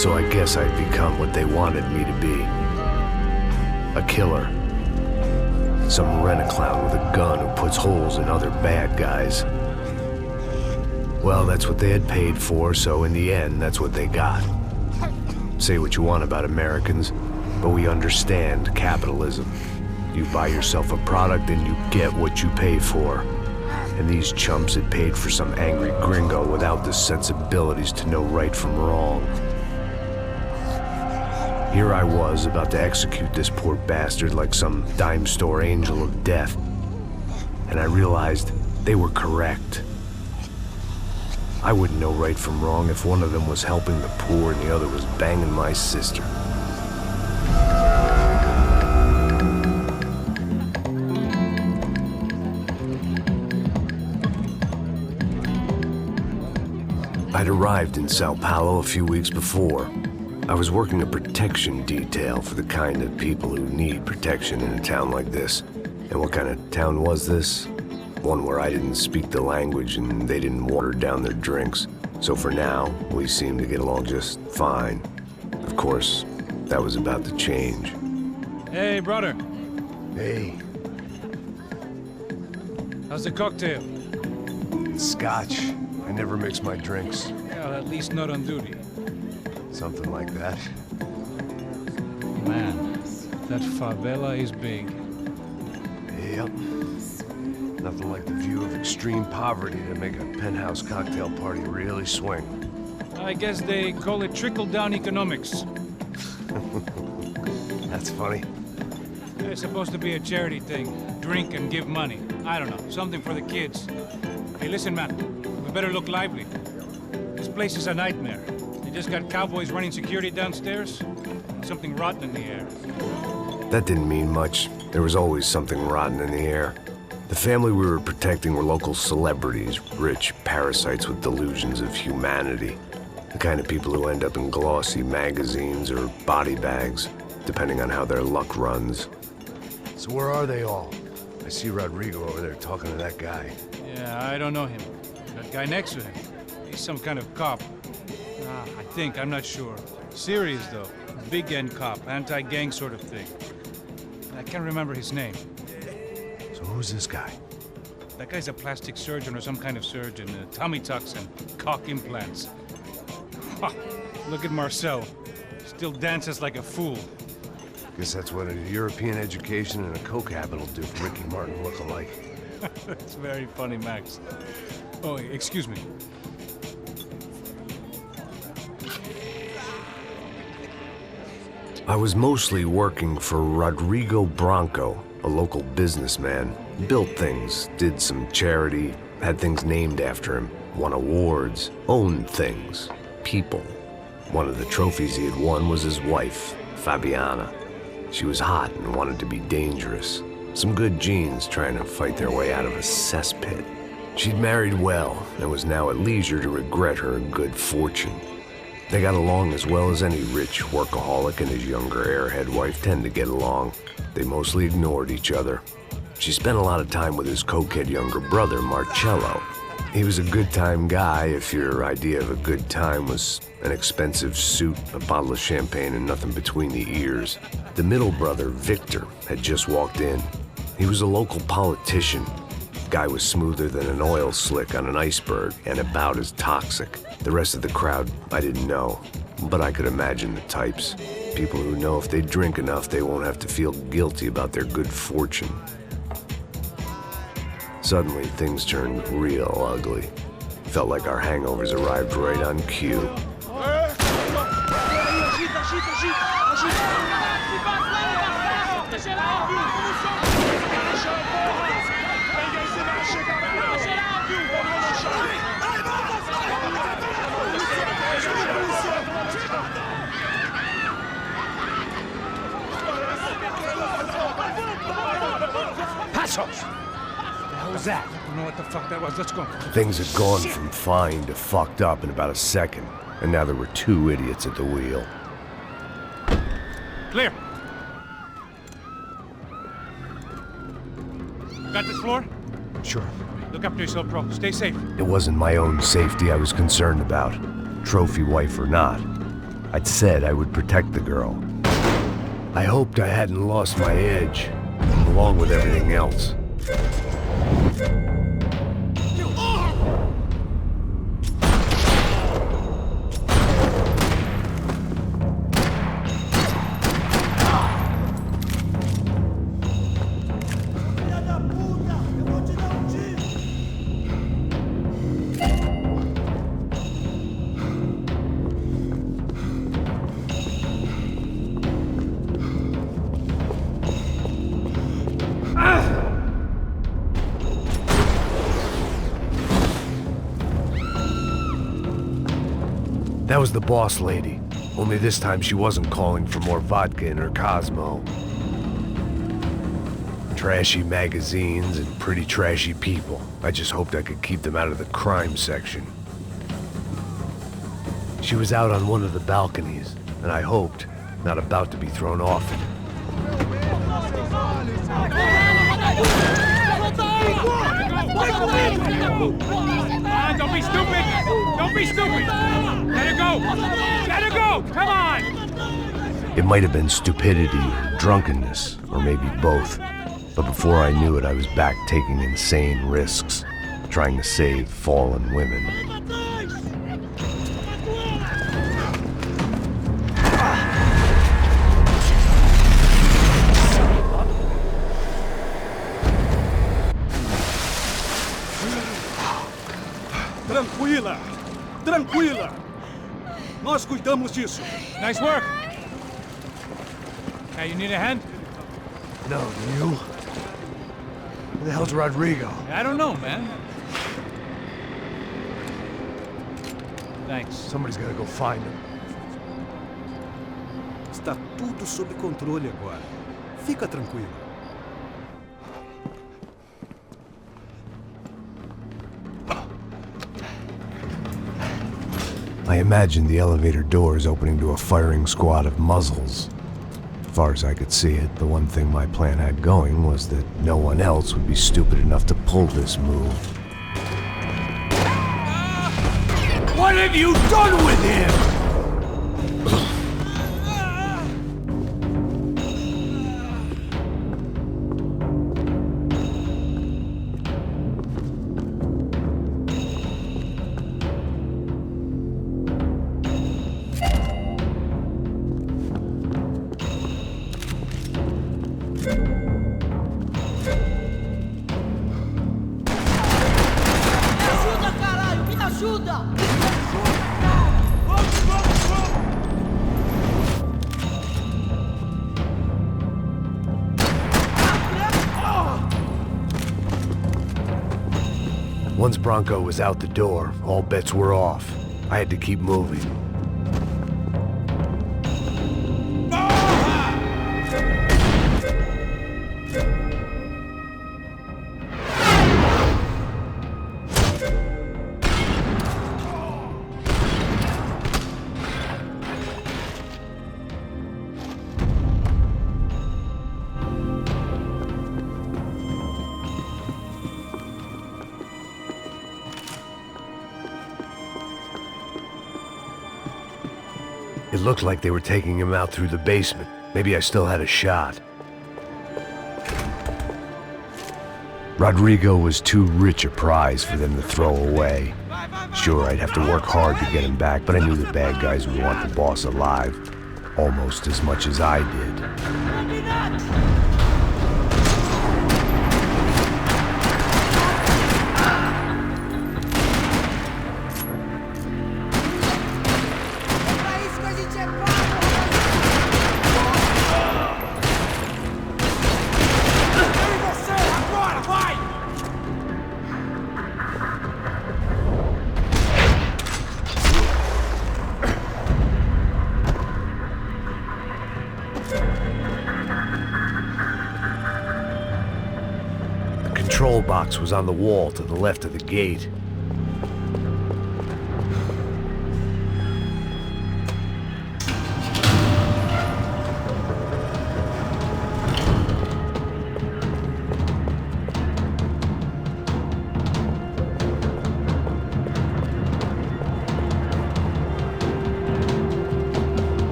So I guess I'd become what they wanted me to be. A killer. Some rent-a-clown with a gun who puts holes in other bad guys. Well, that's what they had paid for, so in the end, that's what they got. Say what you want about Americans, but we understand capitalism. You buy yourself a product and you get what you pay for. And these chumps had paid for some angry gringo without the sensibilities to know right from wrong. Here I was, about to execute this poor bastard like some dime store angel of death. And I realized they were correct. I wouldn't know right from wrong if one of them was helping the poor and the other was banging my sister. I'd arrived in São Paulo a few weeks before. I was working a protection detail for the kind of people who need protection in a town like this. And what kind of town was this? One where I didn't speak the language and they didn't water down their drinks. So for now, we seemed to get along just fine. Of course, that was about to change. Hey, brother. Hey. How's the cocktail? It's scotch. I never mix my drinks. Well, at least not on duty. Something like that. Man, that favela is big. Yep. Nothing like the view of extreme poverty to make a penthouse cocktail party really swing. I guess they call it trickle-down economics. That's funny. It's supposed to be a charity thing. Drink and give money. I don't know, something for the kids. Hey, listen, man. We better look lively. This place is a nightmare. They just got cowboys running security downstairs. Something rotten in the air. That didn't mean much. There was always something rotten in the air. The family we were protecting were local celebrities, rich parasites with delusions of humanity. The kind of people who end up in glossy magazines or body bags, depending on how their luck runs. So where are they all? I see Rodrigo over there talking to that guy. Yeah, I don't know him. That guy next to him, he's some kind of cop. I think, I'm not sure. Serious, though. Big-end cop, anti-gang sort of thing. I can't remember his name. So who's this guy? That guy's a plastic surgeon or some kind of surgeon. Tummy tucks and cock implants. Look at Marcel. Still dances like a fool. Guess that's what a European education and a coke habit will do for Ricky Martin look-alike. That's very funny, Max. Oh, excuse me. I was mostly working for Rodrigo Branco, a local businessman. Built things, did some charity, had things named after him, won awards, owned things, people. One of the trophies he had won was his wife, Fabiana. She was hot and wanted to be dangerous. Some good genes trying to fight their way out of a cesspit. She'd married well and was now at leisure to regret her good fortune. They got along as well as any rich workaholic and his younger airhead wife tend to get along. They mostly ignored each other. She spent a lot of time with his cokehead younger brother, Marcello. He was a good-time guy if your idea of a good time was an expensive suit, a bottle of champagne, and nothing between the ears. The middle brother, Victor, had just walked in. He was a local politician. Guy was smoother than an oil slick on an iceberg and about as toxic. The rest of the crowd, I didn't know, but I could imagine the types. People who know if they drink enough, they won't have to feel guilty about their good fortune. Suddenly, things turned real ugly. Felt like our hangovers arrived right on cue. Passos! What was that? I don't know what the fuck that was. Let's go. Things had gone from fine to fucked up in about a second, and now there were two idiots at the wheel. Clear. Got this floor? Sure. Look after yourself, bro. Stay safe. It wasn't my own safety I was concerned about, trophy wife or not. I'd said I would protect the girl. I hoped I hadn't lost my edge, along with everything else. That was the boss lady, only this time she wasn't calling for more vodka in her Cosmo. Trashy magazines and pretty trashy people. I just hoped I could keep them out of the crime section. She was out on one of the balconies, and I hoped not about to be thrown off it. Don't be stupid! Don't be stupid! Let her go! Let her go! Come on! It might have been stupidity or drunkenness, or maybe both. But before I knew it, I was back taking insane risks, trying to save fallen women. Tranquila! Tranquila! Nós cuidamos disso. Nice work! Hey, you need a hand? No, do you? Who the hell's Rodrigo? I don't know, man. Thanks. Somebody's gotta go find him. Está tudo sob controle agora. Fica tranquilo. I imagined the elevator doors opening to a firing squad of muzzles. As far as I could see it, the one thing my plan had going was that no one else would be stupid enough to pull this move. What have you done with him? Once Branco was out the door, all bets were off. I had to keep moving. It looked like they were taking him out through the basement. Maybe I still had a shot. Rodrigo was too rich a prize for them to throw away. Sure, I'd have to work hard to get him back, but I knew the bad guys would want the boss alive, almost as much as I did. The control box was on the wall to the left of the gate.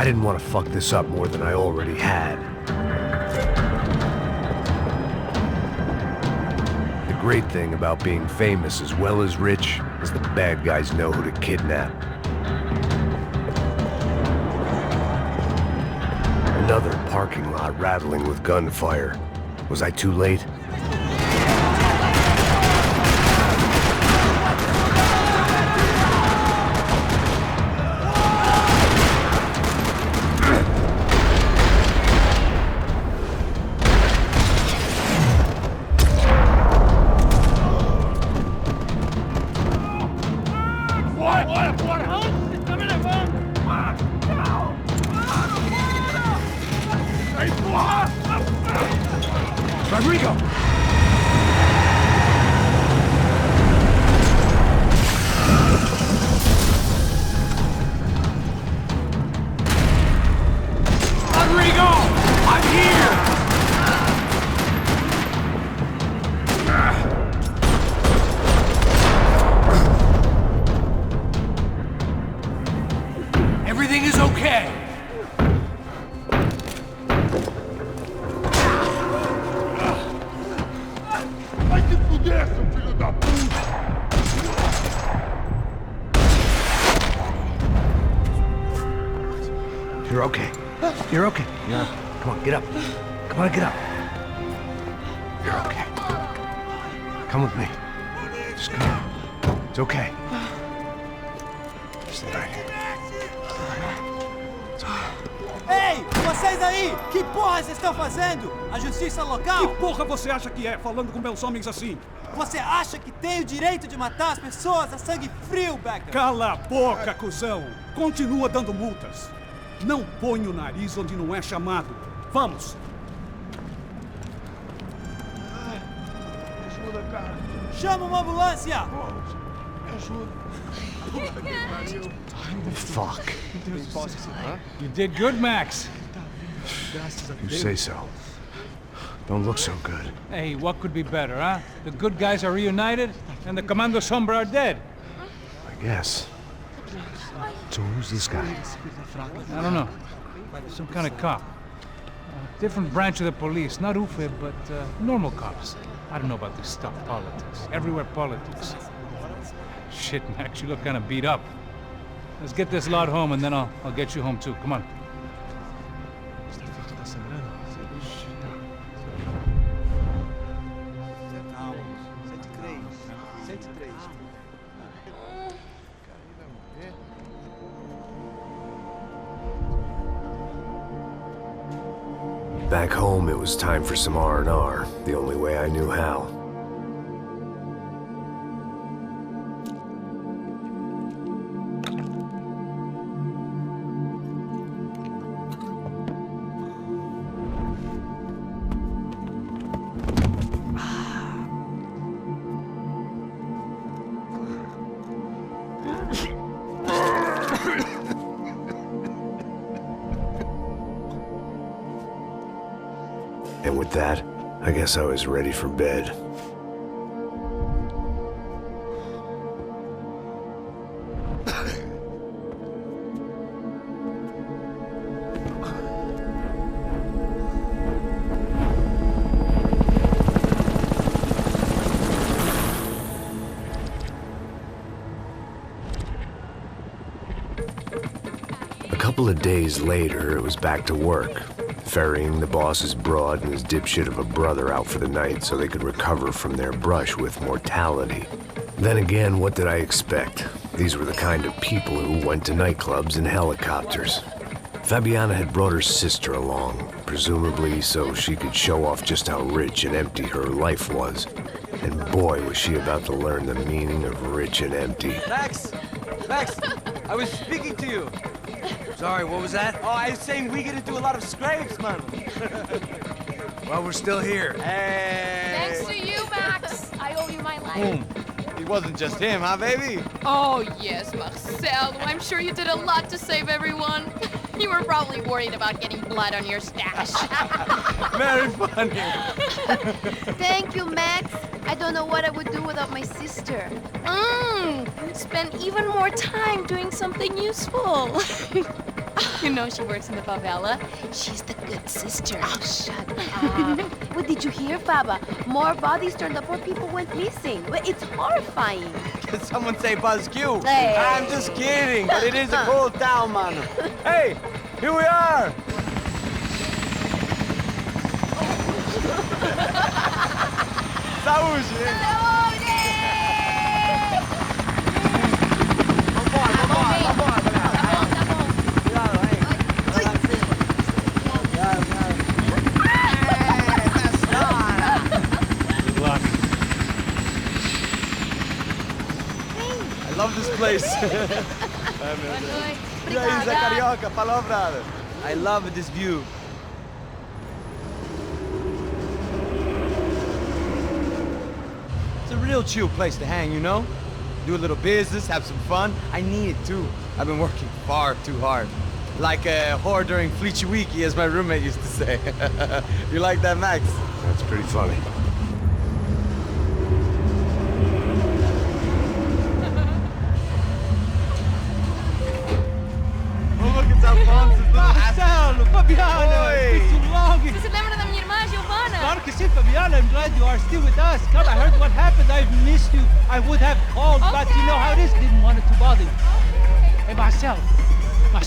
I didn't want to fuck this up more than I already had. The great thing about being famous as well as rich is the bad guys know who to kidnap. Another parking lot rattling with gunfire. Was I too late? Rodrigo! Rodrigo! I'm here! Everything is okay. You're okay. You're okay. Yeah. Come on, get up. Come on, get up. You're okay. Come with me. Just come on. It's okay. Just lie here. It's okay. Ei, vocês aí! Que porra vocês estão fazendo? A justiça local? Que porra você acha que é, falando com meus homens assim? Você acha que tem o direito de matar as pessoas a sangue frio, Becker? Cala a boca, cuzão! Continua dando multas. Não põe o nariz onde não é chamado. Vamos! Ajuda, cara. Chama uma ambulância! Me ajuda. Fuck. You did good, Max. You say so. Don't look so good. Hey, what could be better, huh? The good guys are reunited, and the Commando Sombra are dead. I guess. So who's this guy? I don't know. Some kind of cop. Different branch of the police. Not UFE, but normal cops. I don't know about this stuff, politics. Everywhere politics. Shit, Max, you look kind of beat up. Let's get this lot home, and then I'll get you home too. Come on. Back home, it was time for some R&R, the only way I knew how. And with that, I guess I was ready for bed. A couple of days later, it was back to work. Ferrying the boss's broad and his dipshit of a brother out for the night so they could recover from their brush with mortality. Then again, what did I expect? These were the kind of people who went to nightclubs in helicopters. Fabiana had brought her sister along, presumably so she could show off just how rich and empty her life was. And boy, was she about to learn the meaning of rich and empty. Max! Max! I was speaking to you! Sorry, what was that? Oh, I was saying we get to do a lot of scrapes, man. Well, we're still here. Hey! Thanks to you, Max. I owe you my life. It wasn't just him, huh, baby? Oh, yes, Marcel. I'm sure you did a lot to save everyone. You were probably worried about getting blood on your stash. Very funny. Thank you, Max. I don't know what I would do without my sister. Spend even more time doing something useful. You know she works in the favela. She's the good sister. Oh, shut up. What did you hear, Faba? More bodies turned up where people went missing. Well, it's horrifying. Did someone say Buzz Q? Hey. I'm just kidding, but it is a cool town, man. Hey, here we are. Saúde! I love this place. E aí, Zé Carioca, palavra. I love this view. It's a real chill place to hang, you know? Do a little business, have some fun. I need it too. I've been working far too hard. Like a whore during Fleechy Weeky, as my roommate used to say. You like that, Max? That's pretty funny. Marcelo, Fabiana, it's been too long. Você se lembra da minha irmã, Giovanna? Claro que sim, Fabiana. I'm glad you are still with us. Come, I heard what happened. I've missed you. I would have called, but you know how it is. Didn't want it to bother you. Hey, Marcelo, I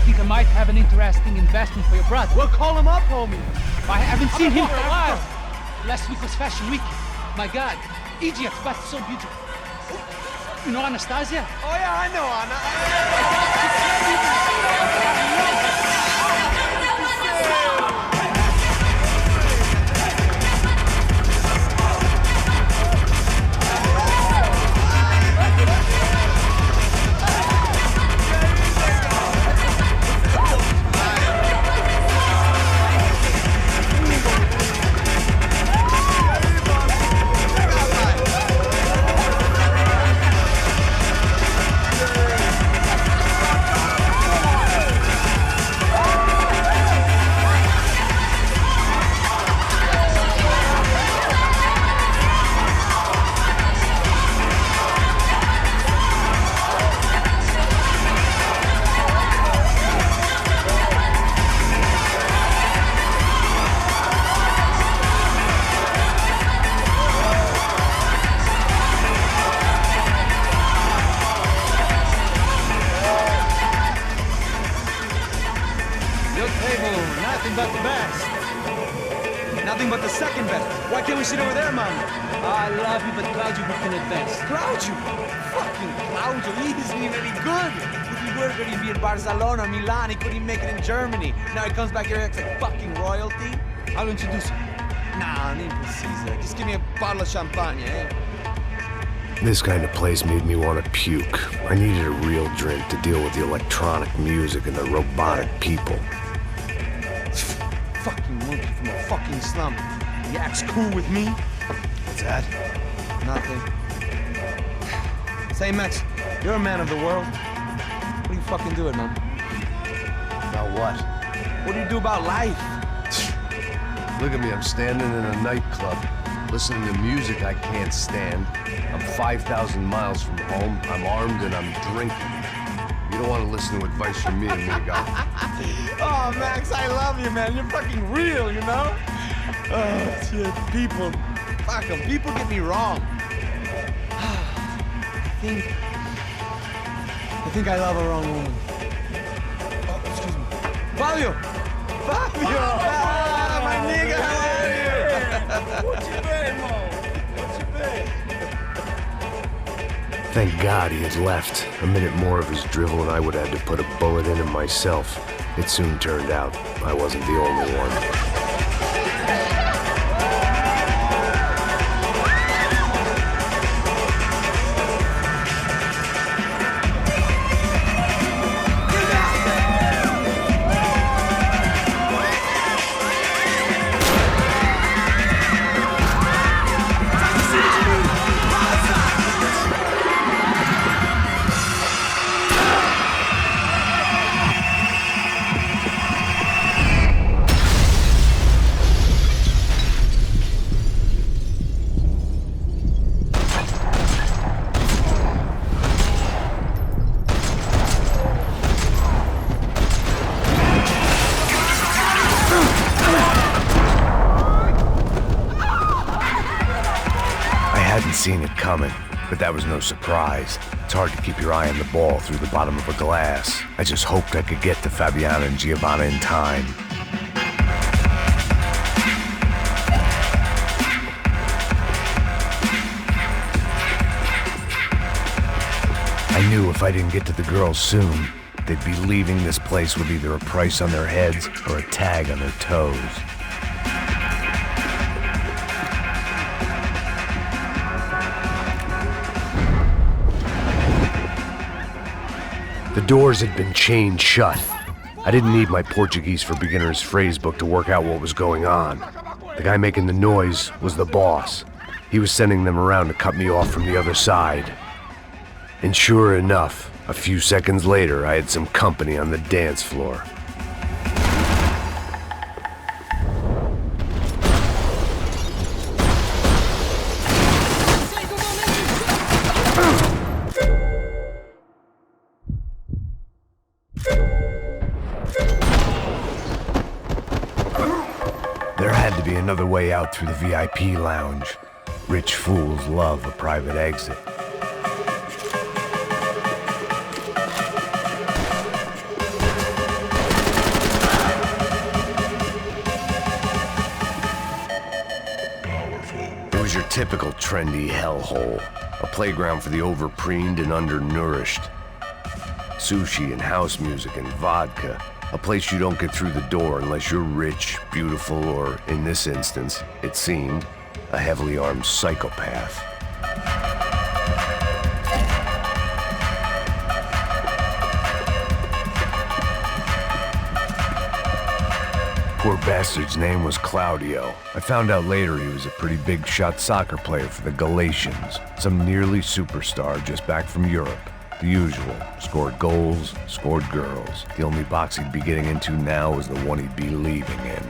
think I might have an interesting investment for your brother. Well, call him up, homie. I haven't seen him for a while. Last week was Fashion Week. My God, Egypt, but so beautiful. You know Anastasia? Oh yeah, I know Anna. Nothing but the best. Nothing but the second best. Why can't we sit over there, man? I love you, but Claudio booking it best. Claudio? Fucking Claudio, he isn't even any good. If he were good, he'd be in Barcelona or Milan. He couldn't even make it in Germany. Now he comes back here and acts like fucking royalty. I'll introduce you. Nah, nem precisa. Just give me a bottle of champagne, eh? This kind of place made me want to puke. I needed a real drink to deal with the electronic music and the robotic people. Fucking monkey from a fucking slum. He acts cool with me. What's that? Nothing. Say, Max, you're a man of the world. What do you fucking do it, man? About what? What do you do about life? Look at me, I'm standing in a nightclub, listening to music I can't stand. I'm 5,000 miles from home, I'm armed and I'm drinking. You don't want to listen to advice from me, amigo. Oh, Max, I love you, man. You're fucking real, you know? Oh, shit. People. Fuck them. People get me wrong. I think I love a wrong woman. Oh, excuse me. Fabio! Fabio! Ah, my nigga, how are you? What you been, Mo? What you been? Thank God he had left. A minute more of his drivel and I would have had to put a bullet in him myself. It soon turned out I wasn't the only one. hadn't seen it coming, but that was no surprise. It's hard to keep your eye on the ball through the bottom of a glass. I just hoped I could get to Fabiana and Giovanna in time. I knew if I didn't get to the girls soon, they'd be leaving this place with either a price on their heads or a tag on their toes. The doors had been chained shut. I didn't need my Portuguese for Beginners phrase book to work out what was going on. The guy making the noise was the boss. He was sending them around to cut me off from the other side. And sure enough, a few seconds later, I had some company on the dance floor. There had to be another way out through the VIP lounge. Rich fools love a private exit. Your typical trendy hellhole, a playground for the overpreened and undernourished. Sushi and house music and vodka, a place you don't get through the door unless you're rich, beautiful, or, in this instance, it seemed, a heavily armed psychopath. Poor bastard's name was Claudio. I found out later he was a pretty big shot soccer player for the Galatians, some nearly superstar just back from Europe. The usual. Scored goals, scored girls. The only box he'd be getting into now was the one he'd be leaving in.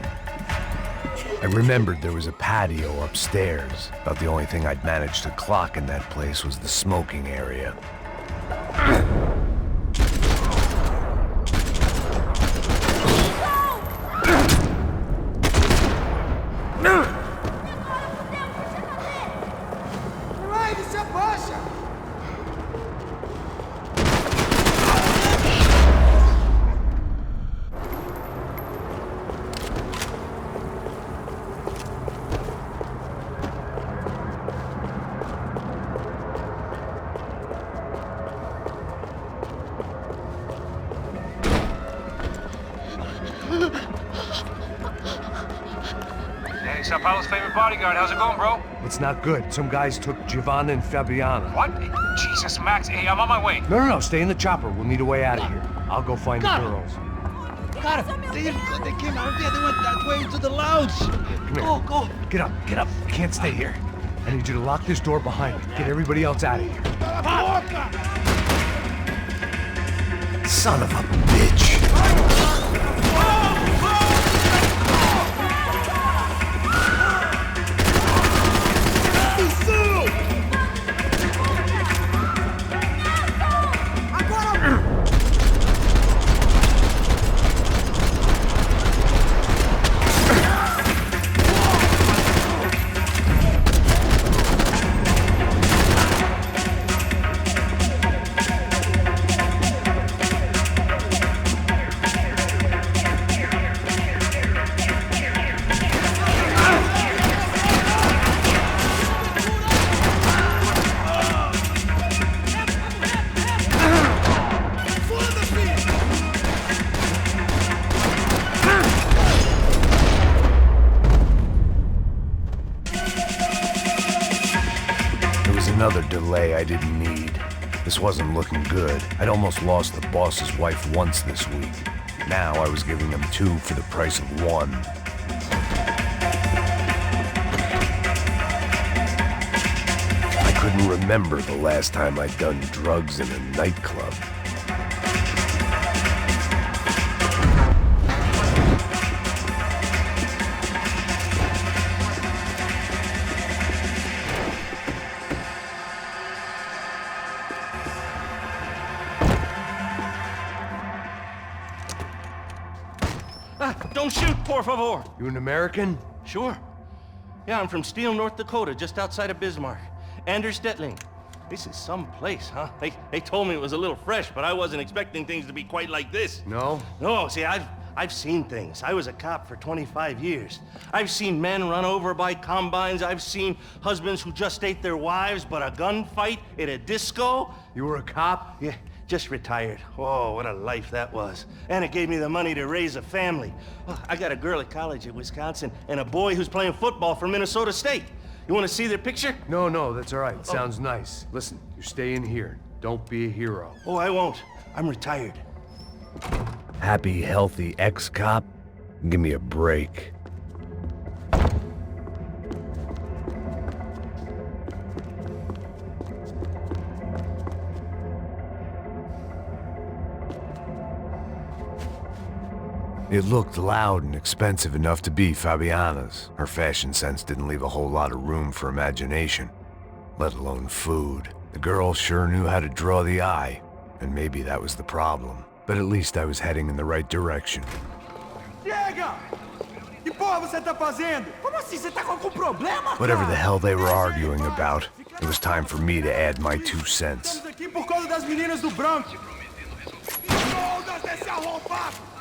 I remembered there was a patio upstairs. About the only thing I'd managed to clock in that place was the smoking area. São Paulo's favorite bodyguard. How's it going, bro? It's not good. Some guys took Giovanna and Fabiana. What? Jesus, Max. Hey, I'm on my way. No. Stay in the chopper. We'll need a way out of here. I'll go find the girls. Got him. They came out of there. They went that way into the lounge. Come here. Go. Get up. You can't stay here. I need you to lock this door behind me. Get everybody else out of here. Son of a bitch. Another delay I didn't need. This wasn't looking good. I'd almost lost the boss's wife once this week. Now I was giving them two for the price of one. I couldn't remember the last time I'd done drugs in a nightclub. Don't shoot, por favor. You an American? Sure. Yeah, I'm from Steele, North Dakota, just outside of Bismarck. Anders Stetling. This is some place, huh? They told me it was a little fresh, but I wasn't expecting things to be quite like this. No? No, see, I've seen things. I was a cop for 25 years. I've seen men run over by combines. I've seen husbands who just ate their wives, but a gunfight at a disco. You were a cop? Yeah, just retired. Oh, what a life that was. And it gave me the money to raise a family. Oh, I got a girl at college at Wisconsin and a boy who's playing football for Minnesota State. You want to see their picture? No, that's all right. Sounds nice. Listen, you're staying here. Don't be a hero. Oh, I won't. I'm retired. Happy, healthy ex-cop? Give me a break. It looked loud and expensive enough to be Fabiana's. Her fashion sense didn't leave a whole lot of room for imagination, let alone food. The girl sure knew how to draw the eye, and maybe that was the problem. But at least I was heading in the right direction. Chega! Que porra você tá fazendo? Como assim? Você tá com algum problema? Whatever the hell they were arguing about, it was time for me to add my 2 cents. Estamos aqui por causa das meninas do Branco. Todas desse arrombado!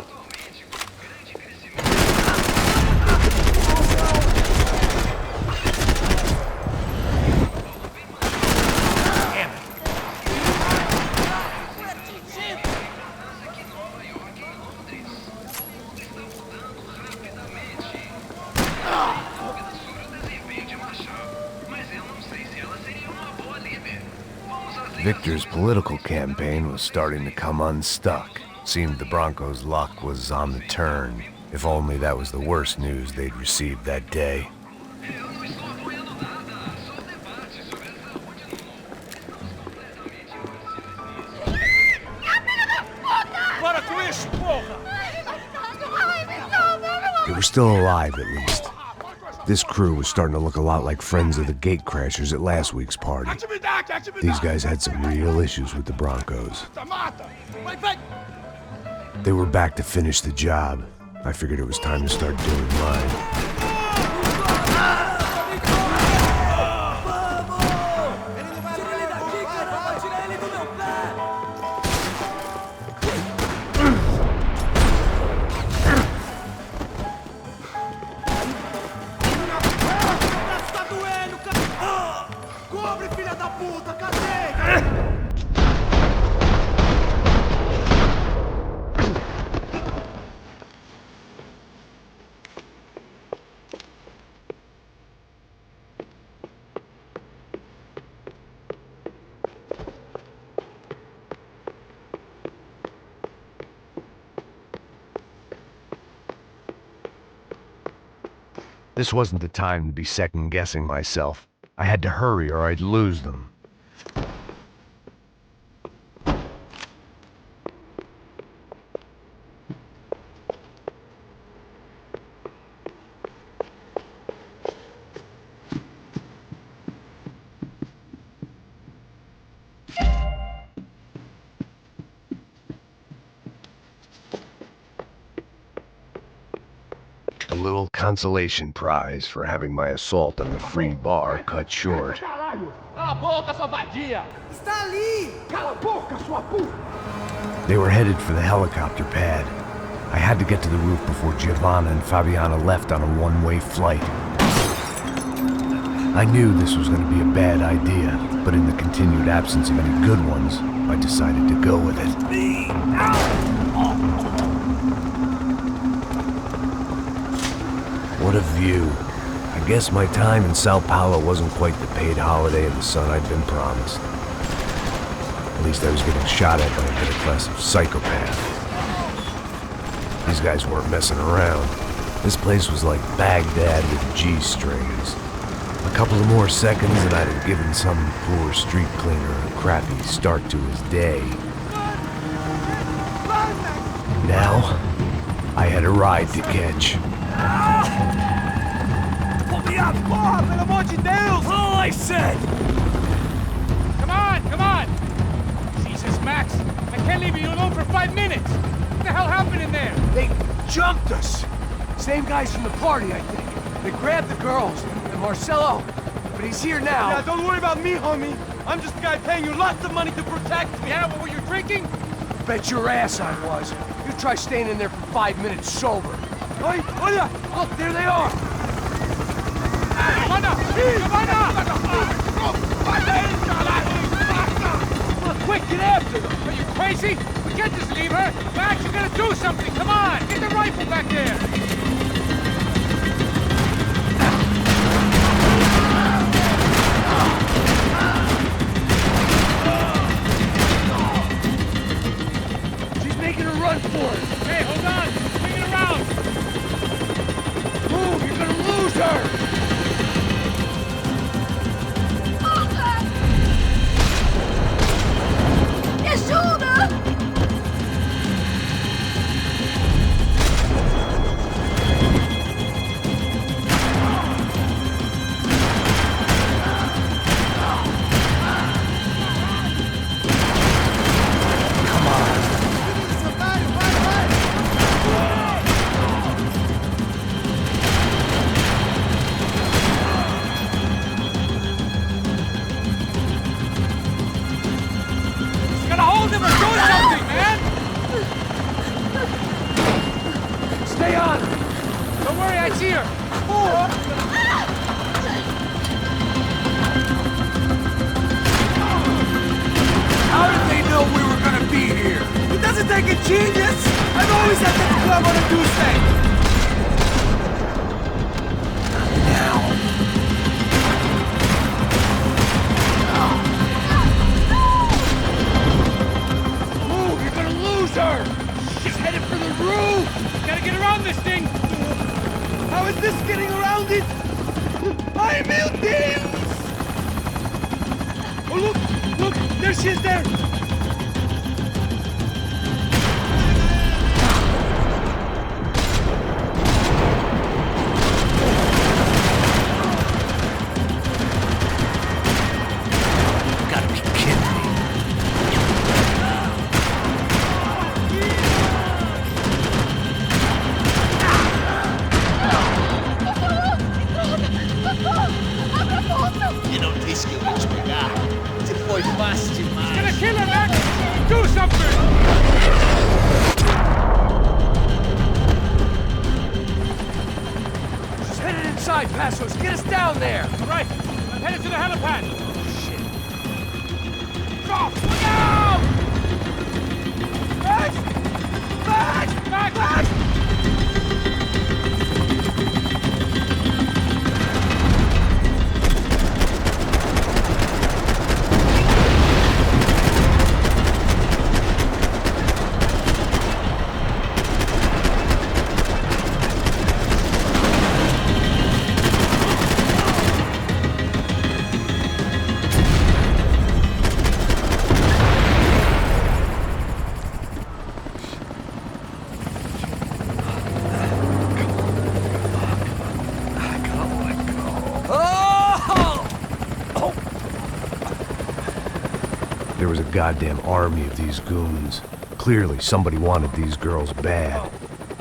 Victor's political campaign was starting to come unstuck. Seemed the Broncos' luck was on the turn. If only that was the worst news they'd received that day. They were still alive, at least. This crew was starting to look a lot like friends of the gatecrashers at last week's party. These guys had some real issues with the Broncos. They were back to finish the job. I figured it was time to start doing mine. This wasn't the time to be second-guessing myself. I had to hurry or I'd lose them. A little consolation prize for having my assault on the free bar cut short. They were headed for the helicopter pad. I had to get to the roof before Giovanna and Fabiana left on a one-way flight. I knew this was going to be a bad idea, but in the continued absence of any good ones, I decided to go with it. What a view. I guess my time in São Paulo wasn't quite the paid holiday in the sun I'd been promised. At least I was getting shot at by a middle-class psychopath. These guys weren't messing around. This place was like Baghdad with G-strings. A couple of more seconds and I'd have given some poor street cleaner a crappy start to his day. Now, I had a ride to catch. Pull me up, porra, pelo amor de Deus! All I said! Come on! Jesus, Max, I can't leave you alone for 5 minutes! What the hell happened in there? They jumped us! Same guys from the party, I think. They grabbed the girls, and Marcelo, but he's here now. Yeah, don't worry about me, homie. I'm just a guy paying you lots of money to protect me. Yeah, what were you drinking? Bet your ass I was. You try staying in there for 5 minutes sober. Oi, olha! Look, there they are! Quick, get after them! Are you crazy? We can't just leave her! Max, you gotta do something! Come on! Get the rifle back there! She's making a run for it. Hey, hold on! Swing it around! Move, you're gonna lose her! Me ajuda! Gotta hold him or do something, man! Stay on! Don't worry, I see her! How did they know we were gonna be here? It doesn't take a genius! I've always had the club on a Tuesday! Move, you're gonna lose her! She's headed for the roof! Gotta get around this thing! How is this getting around it? Ai, meu Deus! Oh, look! Look! There she is there! Gotta be kidding me. Eu não disse que eu ia te pegar. Você foi fácil demais. Gonna kill her, Max! Do something! She's headed inside, Passos. Get us down there! All right, I'm headed to the helipad. Shit. Drop! Look out! Max! Max! Max! Max! There was a goddamn army of these goons. Clearly, somebody wanted these girls bad.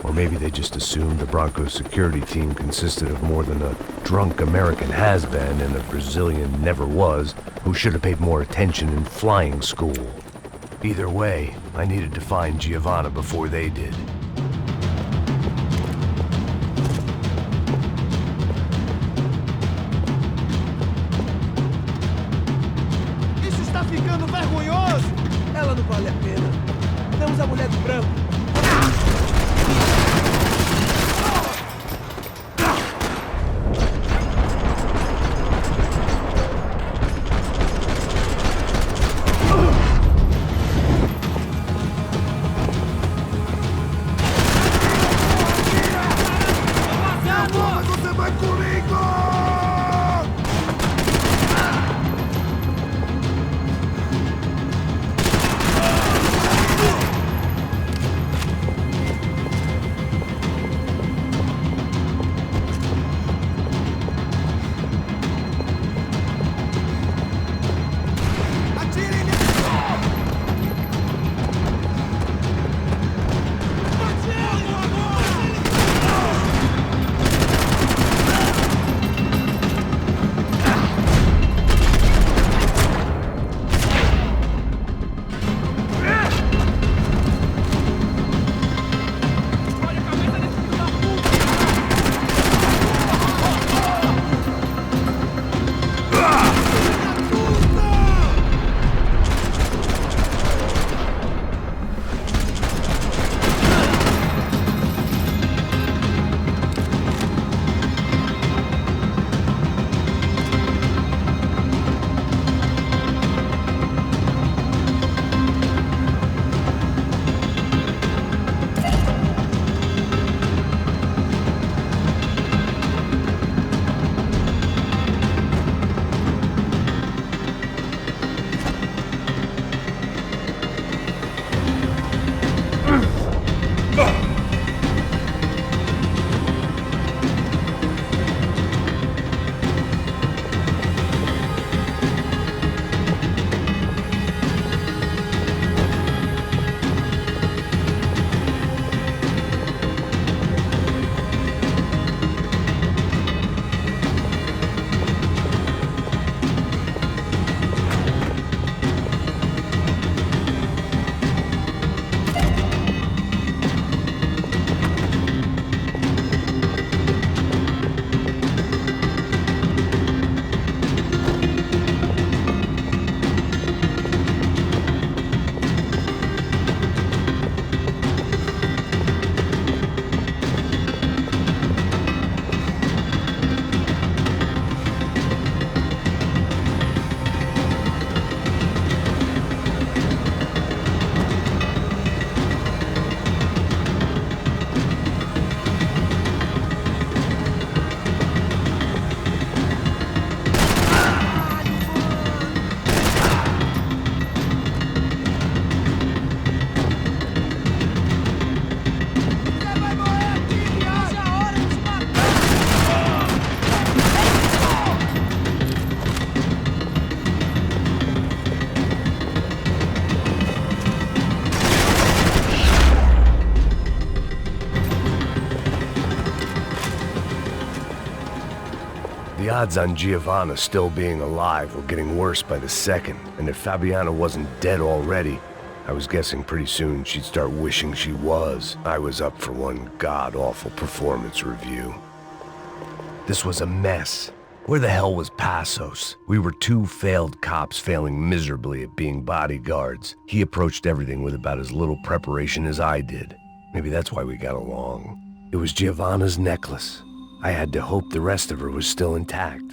Or maybe they just assumed the Bronco's security team consisted of more than a drunk American has-been and a Brazilian never-was who should have paid more attention in flying school. Either way, I needed to find Giovanna before they did. Isso está ficando vergonhoso! Ela não vale a pena. Temos a mulher do branco. The odds on Giovanna still being alive were getting worse by the second, and if Fabiana wasn't dead already, I was guessing pretty soon she'd start wishing she was. I was up for one god-awful performance review. This was a mess. Where the hell was Passos? We were two failed cops failing miserably at being bodyguards. He approached everything with about as little preparation as I did. Maybe that's why we got along. It was Giovanna's necklace. I had to hope the rest of her was still intact.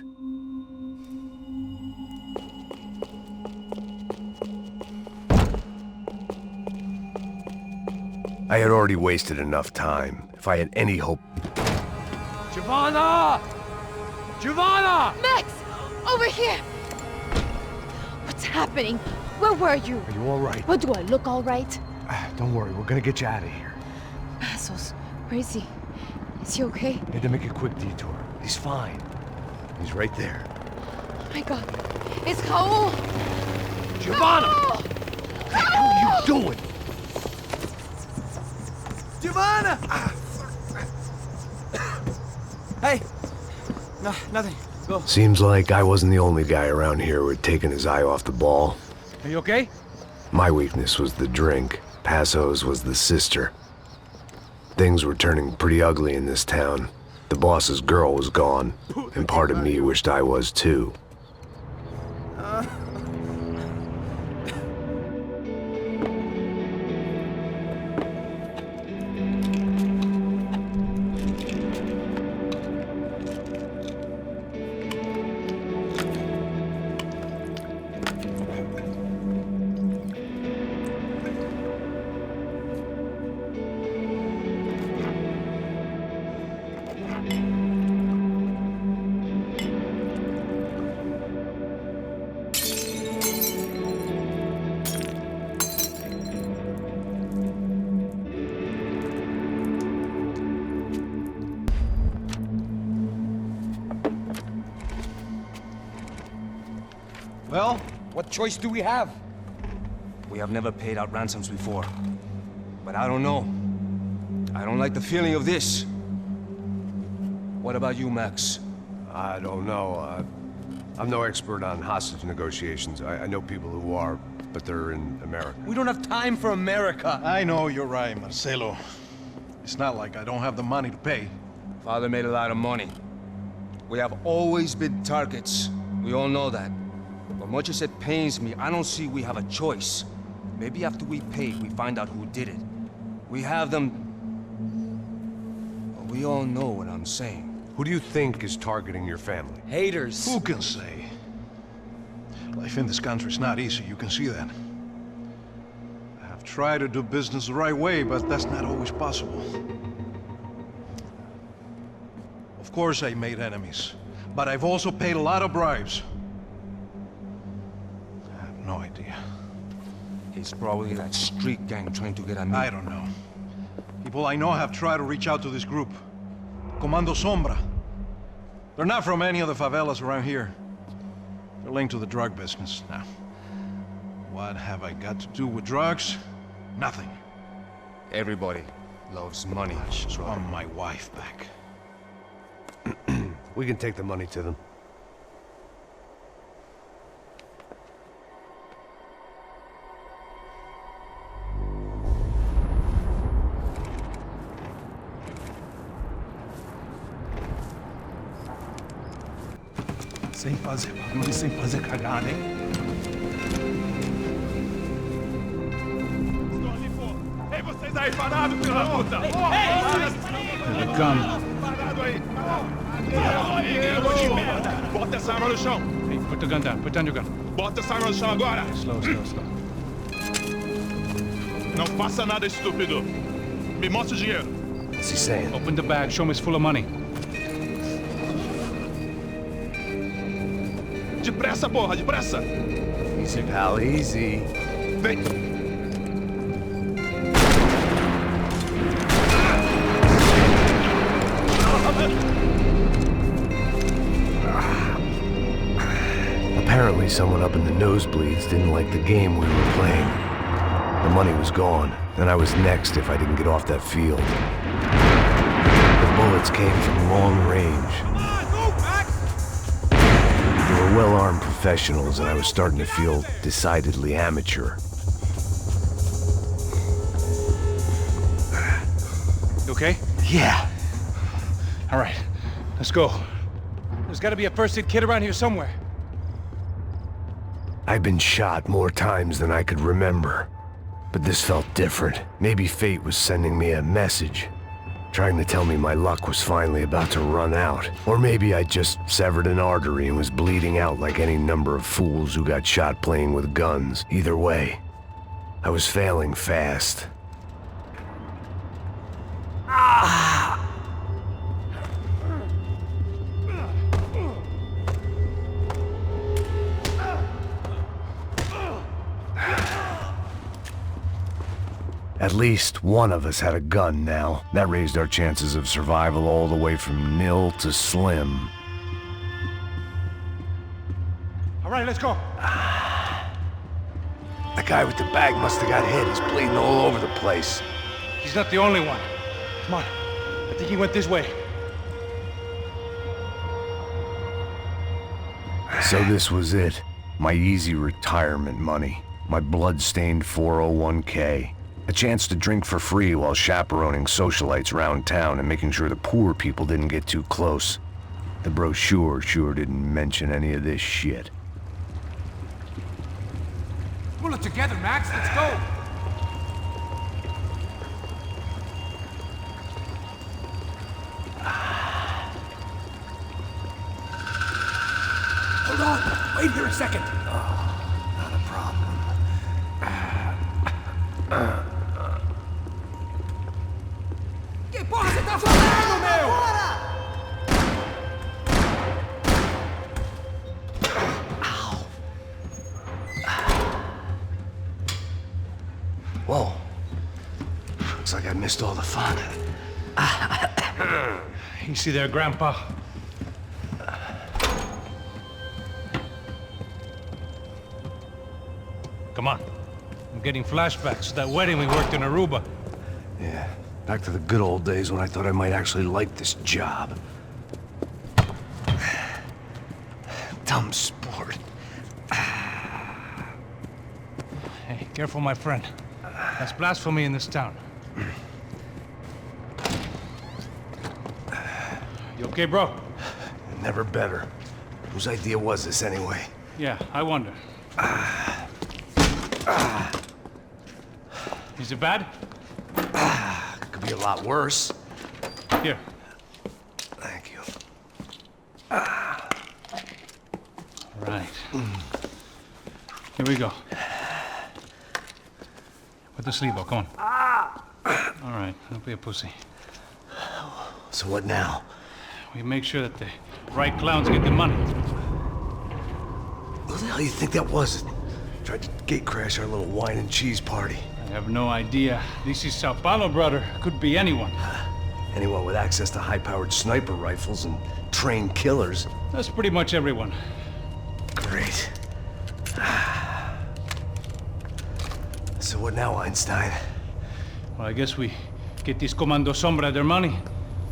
I had already wasted enough time. If I had any hope... Giovanna! Giovanna! Max! Over here! What's happening? Where were you? Are you all right? What, do I look all right? Don't worry, we're gonna get you out of here. Passos, where is he? Is he okay? Had to make a quick detour. He's fine. He's right there. Oh my God. It's Raul! Giovanna! Raul! What the hell are you doing? Giovanna! Hey! No, nothing. Go. Seems like I wasn't the only guy around here who had taken his eye off the ball. Are you okay? My weakness was the drink. Passos was the sister. Things were turning pretty ugly in this town. The boss's girl was gone, and part of me wished I was too. Well, what choice do we have? We have never paid out ransoms before. But I don't know. I don't like the feeling of this. What about you, Max? I don't know. I'm no expert on hostage negotiations. I know people who are, but they're in America. We don't have time for America. I know you're right, Marcelo. It's not like I don't have the money to pay. Father made a lot of money. We have always been targets. We all know that. But much as it pains me, I don't see we have a choice. Maybe after we pay, we find out who did it. We have them... Well, we all know what I'm saying. Who do you think is targeting your family? Haters. Who can say? Life in this country is not easy, you can see that. I have tried to do business the right way, but that's not always possible. Of course I made enemies, but I've also paid a lot of bribes. I have no idea. It's probably that street gang trying to get at me. I don't know. People I know have tried to reach out to this group. Comando Sombra. They're not from any of the favelas around here. They're linked to the drug business. Now, what have I got to do with drugs? Nothing. Everybody loves money. I just want my wife back. We can take the money to them. Sem fazer barulho, sem fazer cagada, hein? Estou ali, pô! Ei, vocês aí parados, filho da puta! Here they come. Parado aí! Bota essa arma no chão! Hey, put the gun down. Put down your gun. Bota essa arma no chão agora! Slow, slow, slow. Não faça nada, estúpido! Me mostra o dinheiro! What's he saying? Open the bag. Show me it's full of money. Depressa, porra! Depressa! Easy, pal, easy. Vem! Apparently someone up in the nosebleeds didn't like the game we were playing. The money was gone, and I was next if I didn't get off that field. The bullets came from long range. Come on, move, Max! professionals, and I was starting to feel decidedly amateur. You okay? Yeah. All right, let's go. There's gotta be a first-aid kit around here somewhere. I've been shot more times than I could remember, but this felt different. Maybe fate was sending me a message, trying to tell me my luck was finally about to run out. Or maybe I just severed an artery and was bleeding out like any number of fools who got shot playing with guns. Either way, I was failing fast. At least one of us had a gun now. That raised our chances of survival all the way from nil to slim. All right, let's go. The guy with the bag must have got hit. He's bleeding all over the place. He's not the only one. Come on. I think he went this way. So this was it. My easy retirement money. My blood-stained 401k. A chance to drink for free while chaperoning socialites around town and making sure the poor people didn't get too close. The brochure sure didn't mention any of this shit. Pull it together, Max. Let's go. Hold on. Wait here a second. Not a problem. Que porra você tá fazendo, meu? Whoa. Looks like I missed all the fun. Easy there, Grandpa. Come on. I'm getting flashbacks to that wedding we worked in Aruba. Yeah, back to the good old days when I thought I might actually like this job. Dumb sport. Hey, careful, my friend. That's blasphemy in this town. You okay, bro? Never better. Whose idea was this anyway? Yeah, I wonder. Is it bad? Could be a lot worse. Here. Thank you. Right. Here we go. Put the sleeve on, come on. All right, don't be a pussy. So what now? We make sure that the right clowns get the money. Who the hell do you think that was? Tried to gate crash our little wine and cheese party. I have no idea. This is São Paulo, brother. Could be anyone. Anyone with access to high-powered sniper rifles and trained killers. That's pretty much everyone. Great. So what now, Einstein? Well, I guess we get these Comando Sombra their money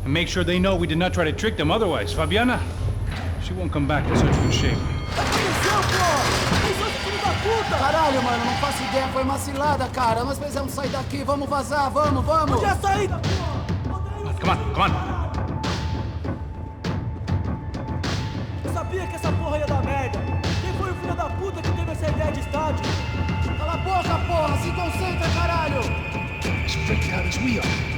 and make sure they know we did not try to trick them otherwise. Fabiana, she won't come back in such good shape. Caralho, mano, não faço ideia, foi uma cilada, cara. Nós precisamos sair daqui, vamos vazar, vamos! Onde é a saída, porra? Come on, come on! Eu sabia que essa porra ia dar merda. Quem foi o filho da puta que teve essa ideia de estádio? Cala a boca, porra! Se concentra, caralho! As freaked out as we are.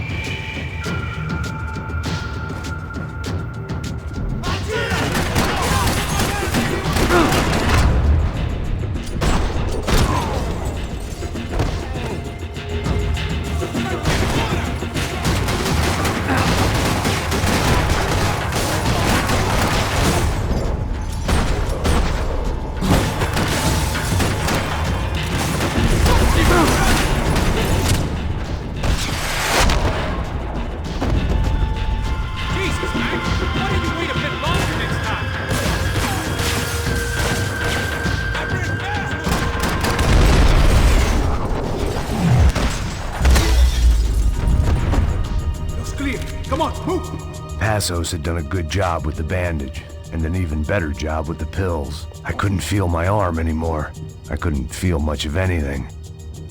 Come on, move! Passos had done a good job with the bandage. and an even better job with the pills. I couldn't feel my arm anymore. I couldn't feel much of anything,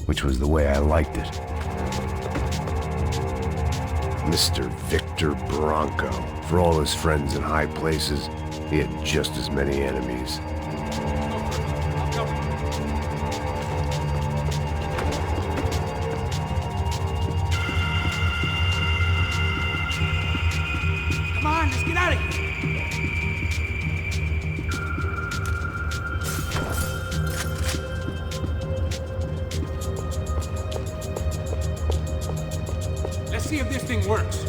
which was the way I liked it. Mr. Victor Branco. For all his friends in high places, he had just as many enemies. Come on, let's get out of here. Let's see if this thing works.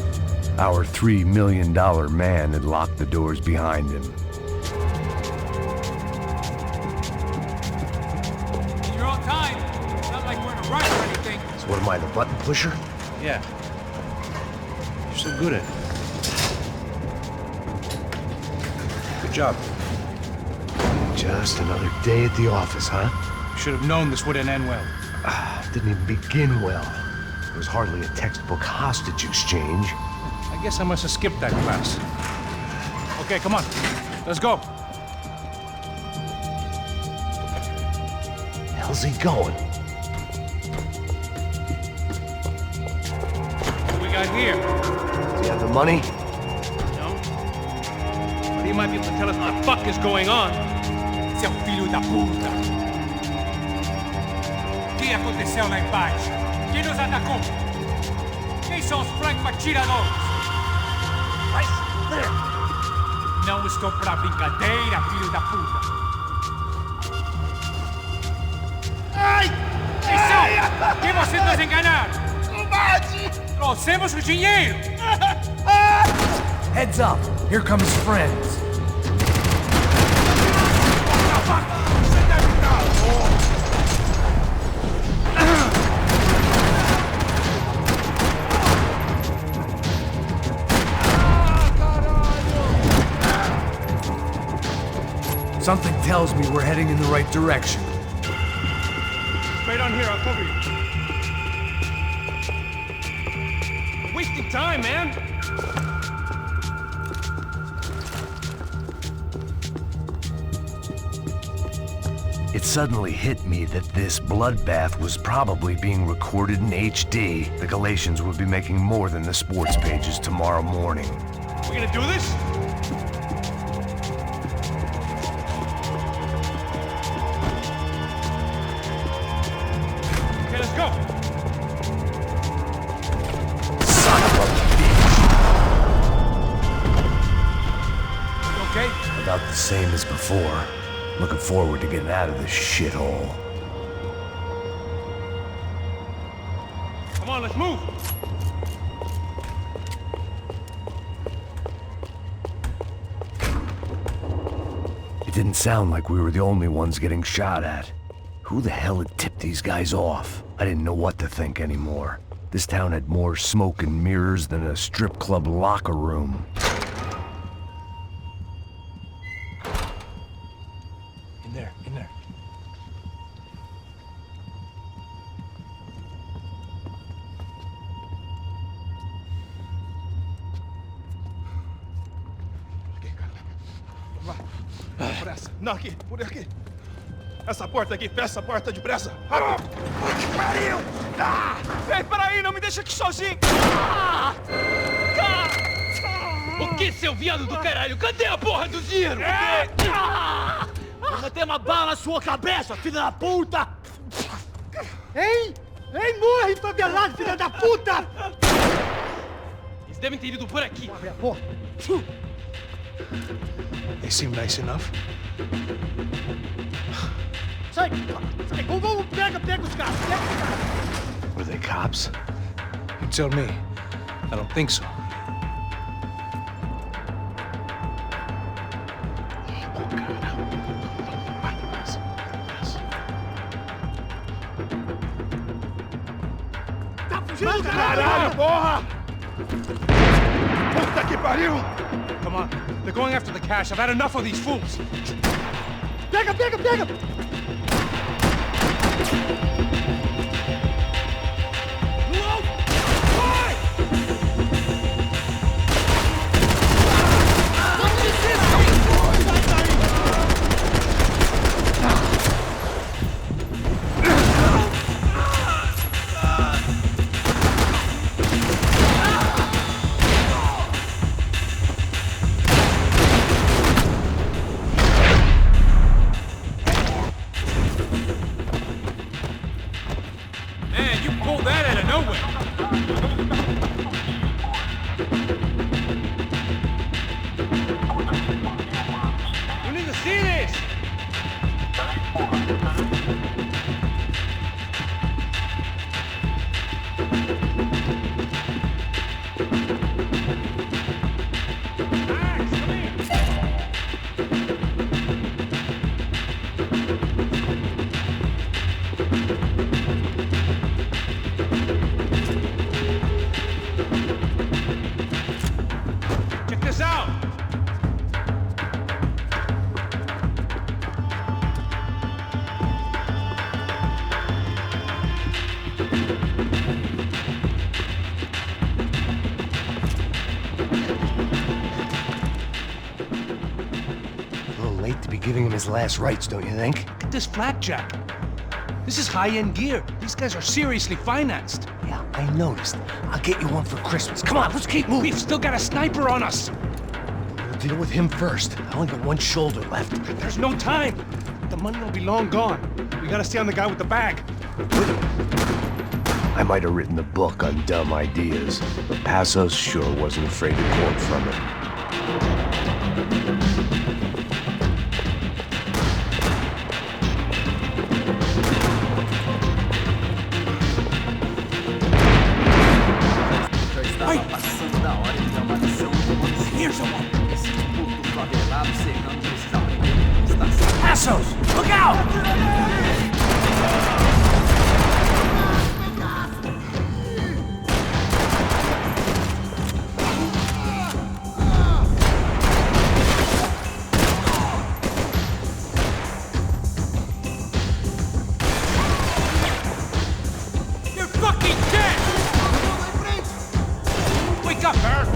Our $3 million man had locked the doors behind him. In your own time. It's not like we're in a rush or anything. So what am I, the button pusher? Yeah. You're so good at it. Good job. Just another day at the office, huh? Should have known this wouldn't end well. Didn't even begin well. It was hardly a textbook hostage exchange. I guess I must have skipped that class. Okay, come on. Let's go. How's he going? What do we got here? Do you have the money? No. But he might be able to tell us what the fuck is going on. Seu filho da puta! O que aconteceu lá embaixo? Quem nos atacou? Quem são os franco-atiradores? Não estou pra brincadeira, filho da puta! Ai! Quem vocês nos enganaram? Não bate! Trouxemos o dinheiro! Heads up, here comes friends. Something tells me we're heading in the right direction. Straight on here, I'll cover you. We're wasting time, man. It suddenly hit me that this bloodbath was probably being recorded in HD. The Galatians would be making more than the sports pages tomorrow morning. We gonna do this? Okay, let's go. Son of a bitch! You okay? About the same as before. Looking forward to getting out of this shithole. Come on, let's move. It didn't sound like we were the only ones getting shot at. Who the hell had tipped these guys off? I didn't know what to think anymore. This town had more smoke and mirrors than a strip club locker room. In there, in there. Pressa. Não, aqui, por aqui. Essa porta aqui, fecha essa porta depressa. Rápido. Que pariu! Ah! Ei, peraí, não me deixa aqui sozinho. O que, seu viado do caralho? Cadê a porra do dinheiro? Vou meter uma bala na sua cabeça, filha da puta! Hein? Hein, morre, favelado, filha da puta! Eles devem ter ido por aqui. Abre a porta. They seem nice enough. Sai! Sai! Vamos, pega os caras! Pega os caras! Were they cops? You tell me. I don't think so. Tá fugindo, Caralho, porra! Puta que pariu! Come on. They're going after the cash. I've had enough of these fools. Pega! See this? Check this out! A little late to be giving him his last rites, don't you think? Look at this flapjack. This is high-end gear. These guys are seriously financed. Yeah, I noticed. I'll get you one for Christmas. Come on, let's keep moving. We've still got a sniper on us. We'll deal with him first. I only got one shoulder left. There's no time. The money will be long gone. We gotta stay on the guy with the bag. I might have written a book on dumb ideas, but Passos sure wasn't afraid to quote from it. Here's a one. Passos, look out! You're fucking dead! Wake up, Bert!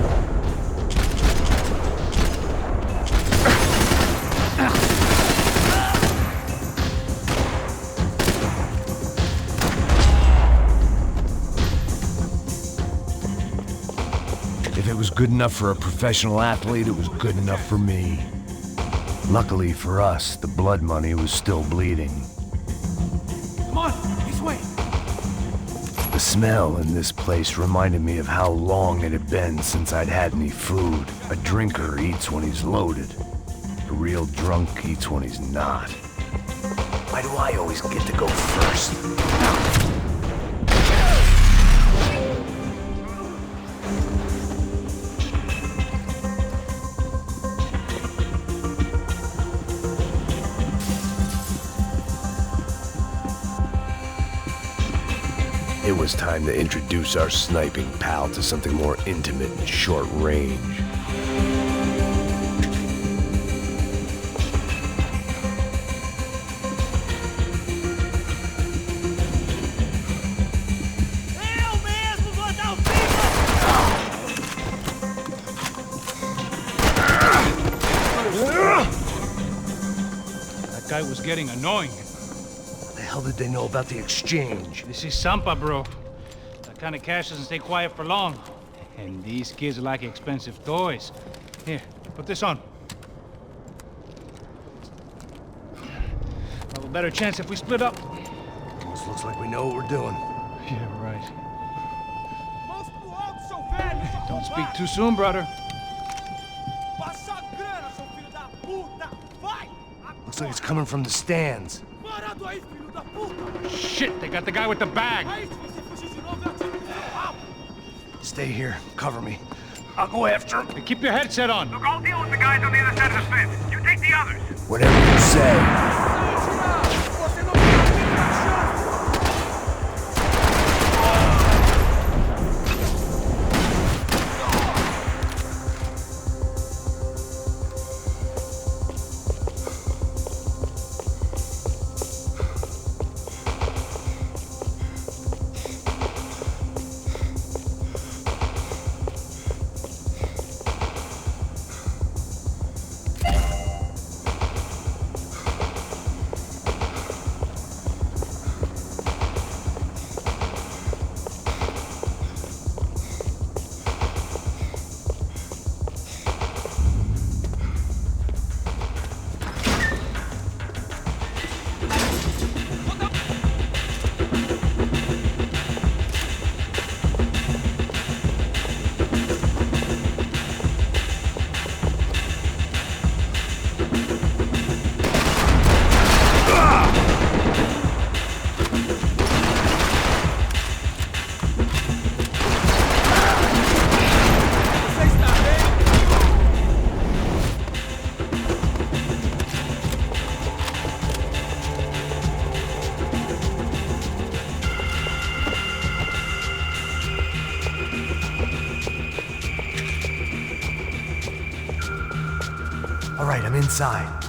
If it was good enough for a professional athlete, it was good enough for me. Luckily for us, the blood money was still bleeding. Come on, this way! The smell in this place reminded me of how long it had been since I'd had any food. A drinker eats when he's loaded. A real drunk eats when he's not. Why do I always get to go first? It was time to introduce our sniping pal to something more intimate and short range. That guy was getting annoying. What the hell did they know about the exchange? This is Sampa, bro. That kind of cash doesn't stay quiet for long. And these kids like expensive toys. Here, put this on. We'll have a better chance if we split up. Almost looks like we know what we're doing. Yeah, right. Don't speak too soon, brother. Looks like it's coming from the stands. Shit, they got the guy with the bag. Stay here. Cover me. I'll go after him. Hey, keep your headset on. Look, I'll deal with the guys on the other side of the fence. You take the others. Whatever you say. inside.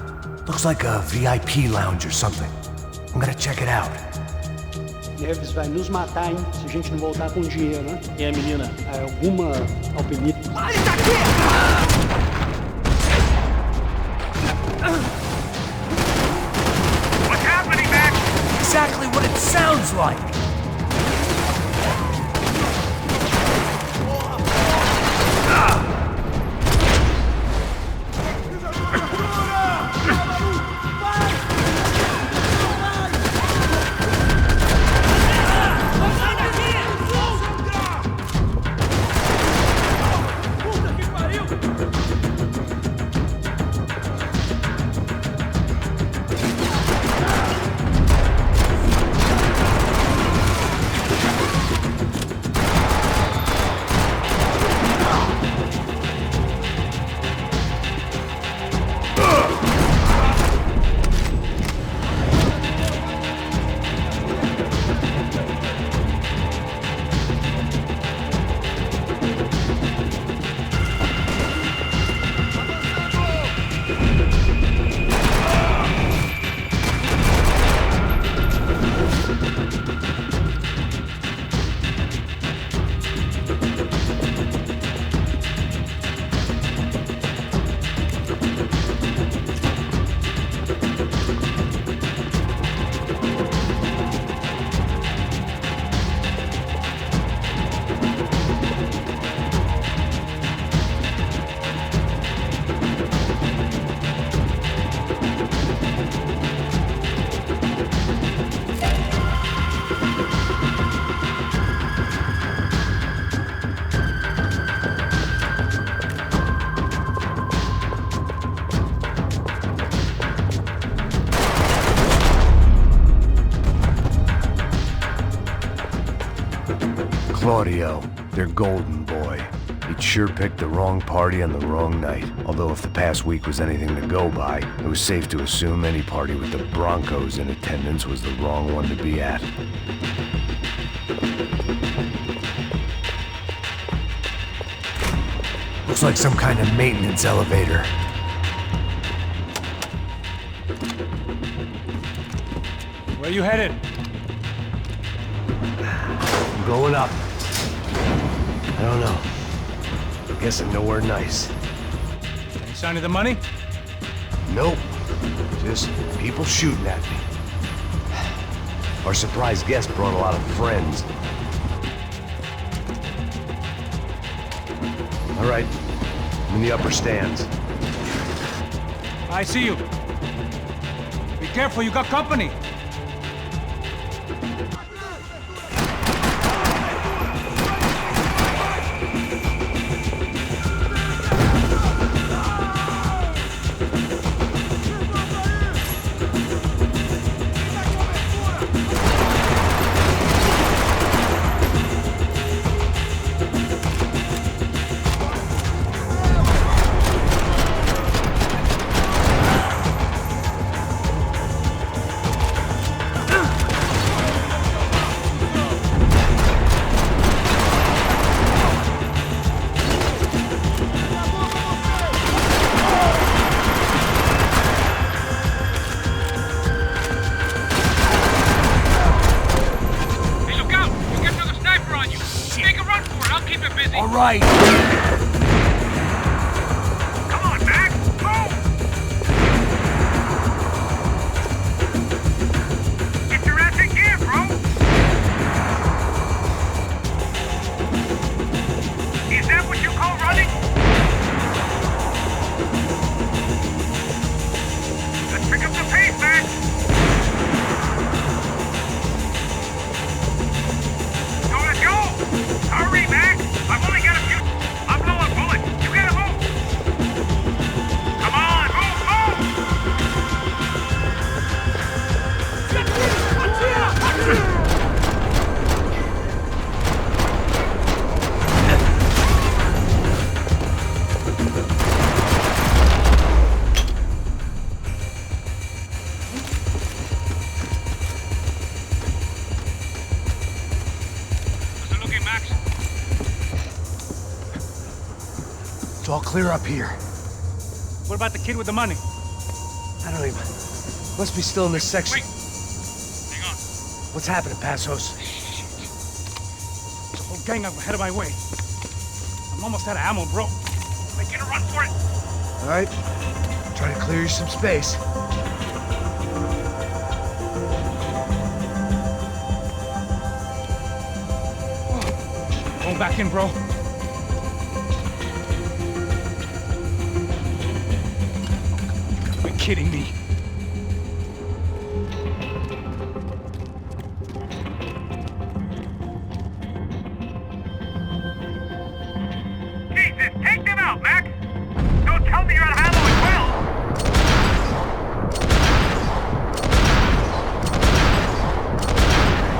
Looks like a VIP lounge or something. I'm gonna check it out. Neves vai nos matar, hein? Se a gente não voltar com dinheiro, né? E a menina? Alguma alpinista? Ah, ele tá aqui! What's happening, Max? Exactly what it sounds like! Claudio, their golden boy. He'd sure picked the wrong party on the wrong night. Although if the past week was anything to go by, it was safe to assume any party with the Broncos in attendance was the wrong one to be at. Looks like some kind of maintenance elevator. Where you headed? I'm going up. I don't know. I'm guessing nowhere nice. Any sign of the money? Nope. Just people shooting at me. Our surprise guest brought a lot of friends. All right. I'm in the upper stands. I see you. Be careful, you got company. It's all clear up here. What about the kid with the money? I don't even... Must be still in this section. Wait. Hang on. What's happening, Passos? There's a whole gang up ahead of my way. I'm almost out of ammo, bro. Making a run for it. All right. Try to clear you some space. Going back in, bro. You're kidding me. Jesus, take them out, Max! Don't tell me you're out of ammo as well!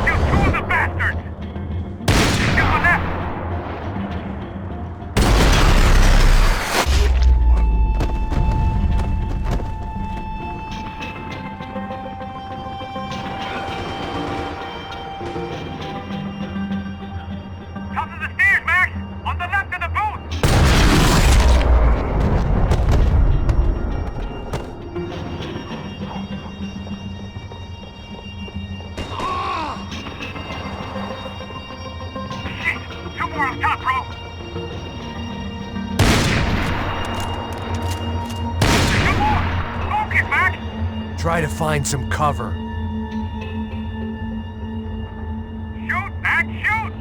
Shoot two of the bastards! Shoot one left! Top of the stairs, Max! On the left of the booth! Shit! Two more up top, bro! Two more! Focus, Max! Try to find some cover. Shoot, Max, shoot!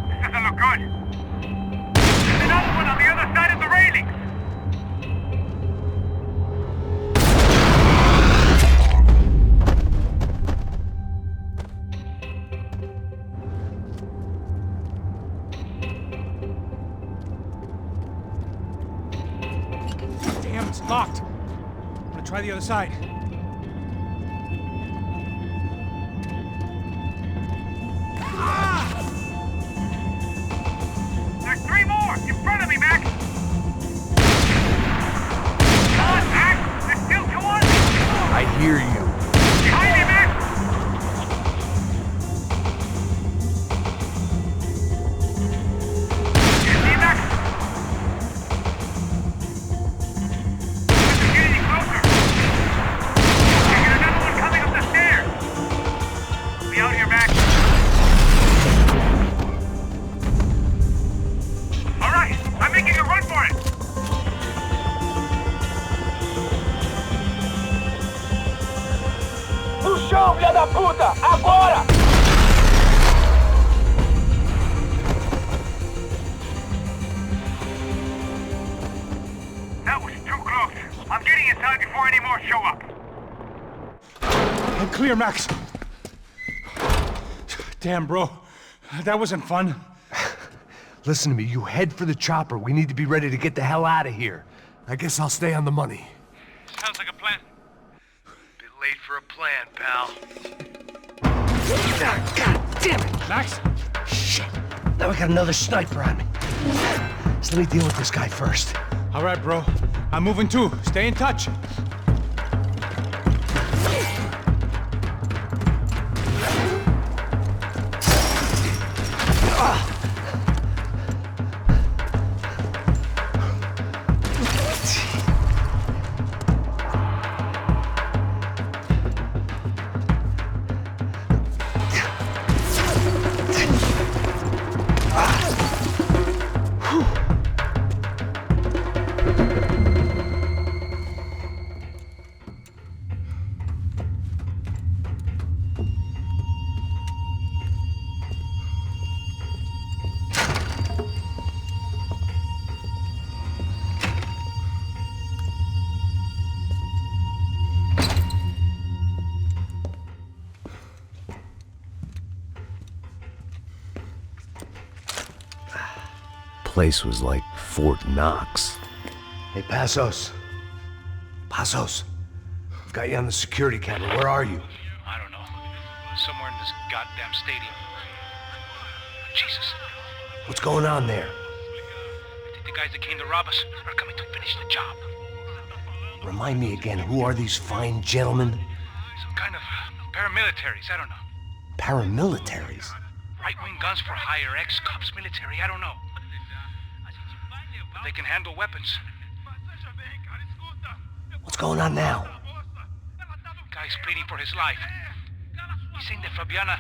This doesn't look good. There's another one on the other side of the railing! Damn, it's locked. I'm gonna try the other side. There's three more! In front of me, Max! Come on, Max! There's still two on! I hear you. Behind me, Max! You see, Max? Doesn't get any closer! I hear another one coming up the stairs! Be out here, Max! All right, I'm making a run for it! No chão, filha da puta! Agora! That was too close. I'm getting inside before any more show up. I'm clear, Max. Damn, bro. That wasn't fun. Listen to me, you head for the chopper. We need to be ready to get the hell out of here. I guess I'll stay on the money. Sounds like a plan. Bit late for a plan, pal. God damn it! Max? Shit. Now we got another sniper on me. So let me deal with this guy first. All right, bro. I'm moving too. Stay in touch. Place was like Fort Knox. Hey, Passos. Passos. I've got you on the security camera. Where are you? I don't know. Somewhere in this goddamn stadium. Jesus. What's going on there? I think the guys that came to rob us are coming to finish the job. Remind me again, who are these fine gentlemen? Some kind of paramilitaries, I don't know. Paramilitaries? Right-wing guns for hire, ex-cops, military, I don't know. But they can handle weapons. What's going on now? Guy's pleading for his life. He's saying that Fabiana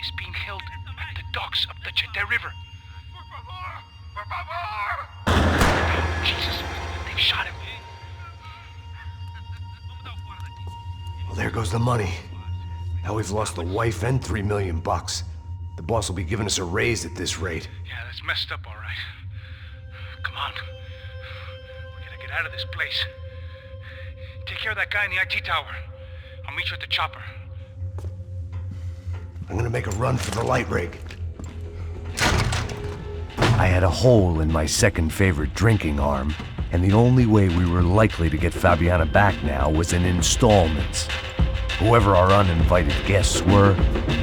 is being held at the docks of the XIII River. Oh, Jesus, they've shot him. Well, there goes the money. Now we've lost the wife and $3 million. The boss will be giving us a raise at this rate. Yeah, that's messed up, all right. Come on. We gotta get out of this place. Take care of that guy in the IT tower. I'll meet you at the chopper. I'm gonna make a run for the light rig. I had a hole in my second favorite drinking arm, and the only way we were likely to get Fabiana back now was in installments. Whoever our uninvited guests were,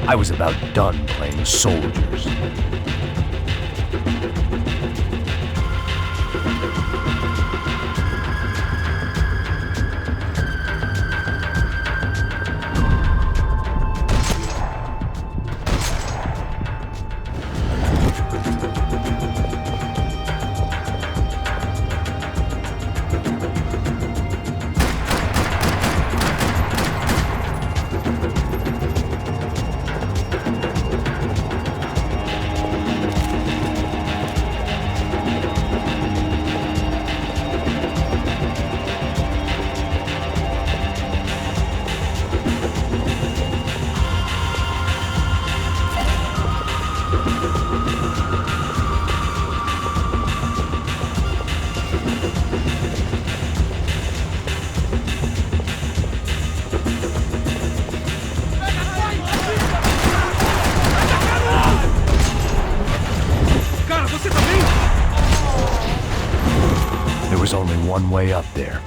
I was about done playing soldiers. There was only one way up there.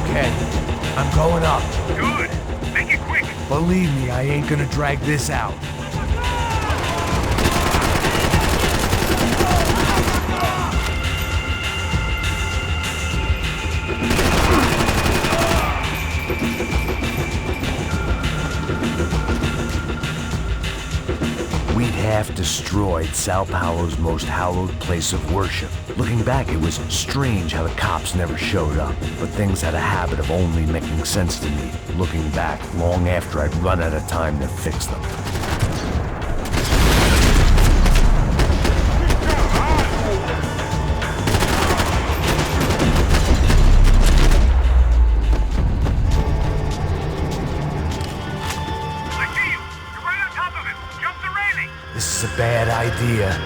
Okay, I'm going up. Good. Make it quick. Believe me, I ain't gonna drag this out. We'd half destroyed São Paulo's most hallowed place of worship. Looking back, it was strange how the cops never showed up, but things had a habit of only making sense to me, looking back long after I'd run out of time to fix them. This is a bad idea.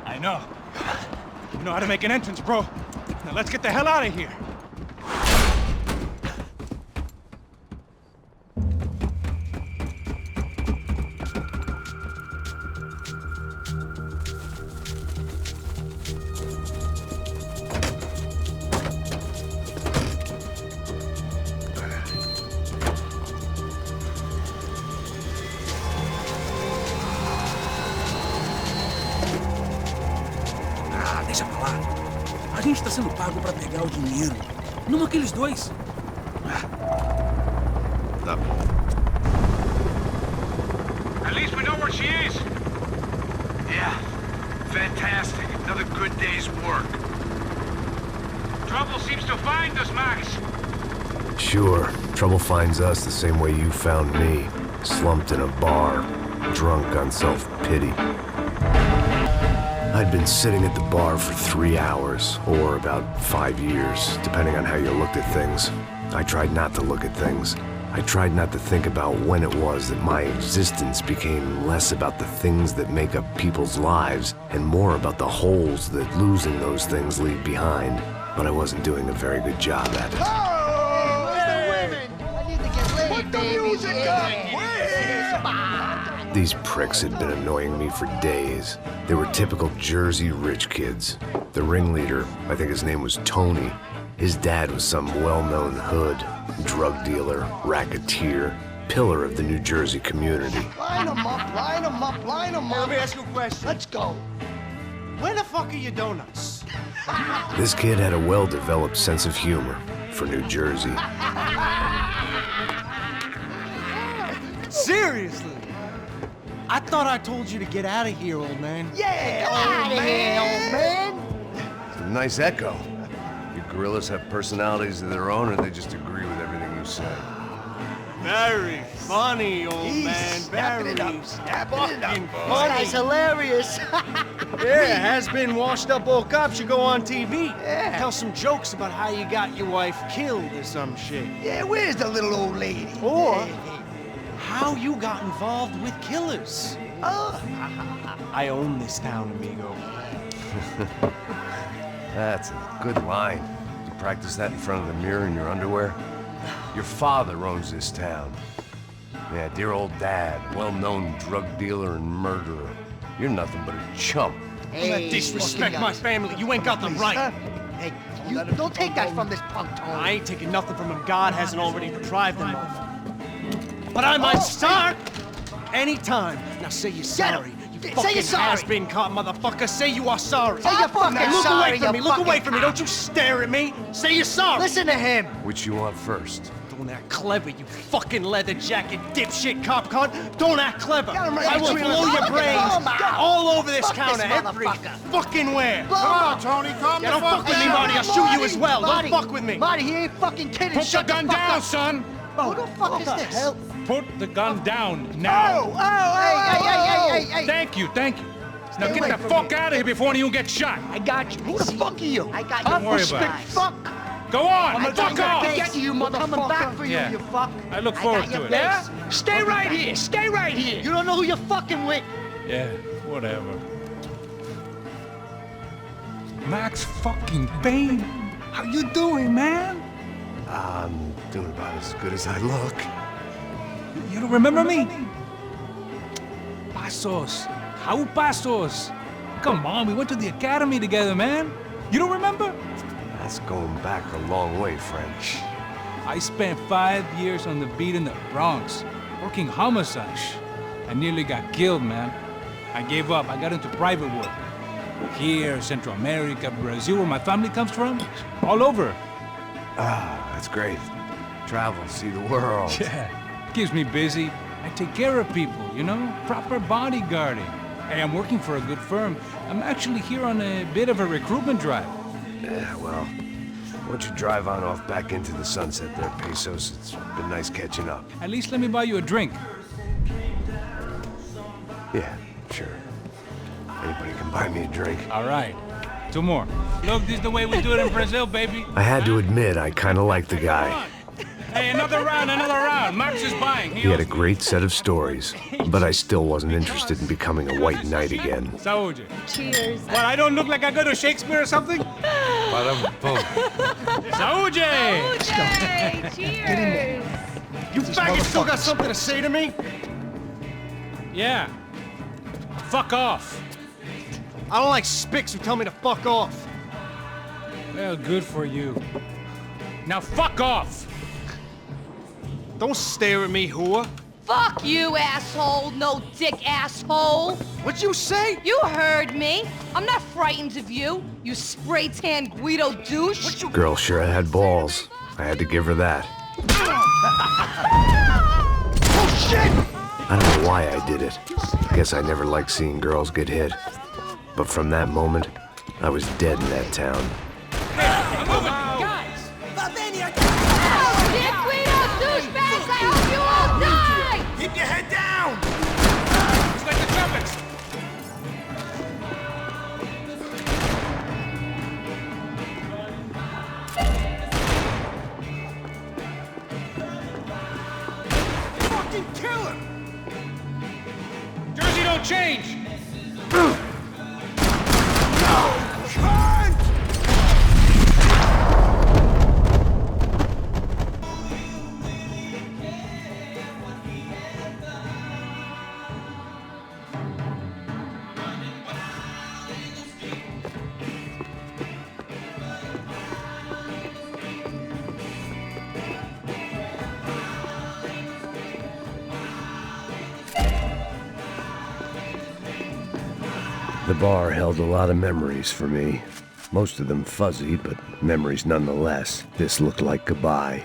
I know. You know how to make an entrance, bro. Now let's get the hell out of here. Deixa pra lá. A gente tá sendo pago pra pegar o dinheiro. Não aqueles dois. Tá bom. At least we know where she is. Yeah. Fantastic. Another good day's work. Trouble seems to find us, Max. Sure. Trouble finds us the same way you found me. Slumped in a bar. Drunk on self-pity. I'd been sitting at the bar for 3 hours, or about 5 years, depending on how you looked at things. I tried not to look at things. I tried not to think about when it was that my existence became less about the things that make up people's lives, and more about the holes that losing those things leave behind. But I wasn't doing a very good job at it. Oh, where's the women? I need to get laid, baby. Put the music up! We're here! These pricks had been annoying me for days. They were typical Jersey rich kids. The ringleader, I think his name was Tony. His dad was some well-known hood, drug dealer, racketeer, pillar of the New Jersey community. Line them up, line them up, line them up. Let me ask you a question. Let's go. Where the fuck are your donuts? This kid had a well-developed sense of humor for New Jersey. Seriously? I thought I told you to get out of here, old man. Yeah, get out of here, old man. It's a nice echo. You gorillas have personalities of their own, or they just agree with everything you say? Very funny, old man. Very fucking funny. That's hilarious. Yeah, has-been washed-up old cop should go on TV. Yeah. Tell some jokes about how you got your wife killed or some shit. Yeah, where's the little old lady? Or how you got involved with killers. Oh. I own this town, amigo. That's a good line. You practice that in front of the mirror in your underwear? Your father owns this town. Yeah, dear old dad, well-known drug dealer and murderer. You're nothing but a chump. Hey, don't disrespect my family. You ain't got the right. Hey, you don't take that from this punk, Tony. I ain't taking nothing from him God hasn't already deprived him of. But I might start anytime. Now say you're sorry. You fucking has-been caught, motherfucker. Say you are sorry. Say you're fucking now, sorry, look away from me. Look away from me. Don't you stare at me. Say you're sorry. Listen to him. Which you want first? Don't act clever, you fucking leather jacket dipshit cop cunt. Don't act clever. Right, I will blow your brains all over this counter, every fucking where. Come on, Tony, calm the fuck down. Don't fuck with me, Marty. I'll shoot you as well. Marty, Don't fuck with me. Marty, he ain't fucking kidding. Put the gun down, son. Who the fuck is this? Put the gun down now. Hey. Thank you. Now get the fuck out of here before you get shot. I got you. Who the fuck are you? I got you. Don't worry about it. Fuck. Go on, I'm fuck off. Get you, motherfucker. Coming back for you, you fuck. I look forward to it. Yeah? Stay right here. Stay right here. You don't know who you're fucking with. Yeah, whatever. Max fucking Payne. How you doing, man? I'm doing about as good as I look. You don't remember me? Pasos. How Pasos? Come on, we went to the academy together, man. You don't remember? That's going back a long way, French. I spent 5 years on the beat in the Bronx, working homicide. I nearly got killed, man. I gave up. I got into private work. Here, Central America, Brazil, where my family comes from. All over. Ah, that's great. Travel, see the world. Yeah, keeps me busy. I take care of people, you know? Proper bodyguarding. Hey, I'm working for a good firm. I'm actually here on a bit of a recruitment drive. Yeah, well, why don't you drive on off back into the sunset there, Pesos? It's been nice catching up. At least let me buy you a drink. Yeah, sure. Anybody can buy me a drink. All right. 2 more. Look, this is the way we do it in Brazil, baby. I had to admit, I kind of liked the guy. Hey, another round. Max is buying. He had a great set of stories, but I still wasn't interested in becoming a white knight again. Saúde. Cheers. What, I don't look like I go to Shakespeare or something? Saúde! Cheers. You faggot still got something to say to me? Yeah. Fuck off. I don't like spicks who tell me to fuck off. Well, good for you. Now fuck off. Don't stare at me, whore. Fuck you, asshole. No dick asshole. What'd you say? You heard me. I'm not frightened of you, you spray-tan Guido douche. Girl sure had balls. I had to give her that. Oh, shit! I don't know why I did it. Guess I never liked seeing girls get hit. But from that moment, I was dead in that town. Guys! Dick Guido douchebags, I hope you all die! Keep your head down! It's like the trumpets. Fucking kill him! Jersey don't change. The bar held a lot of memories for me. Most of them fuzzy, but memories nonetheless. This looked like goodbye.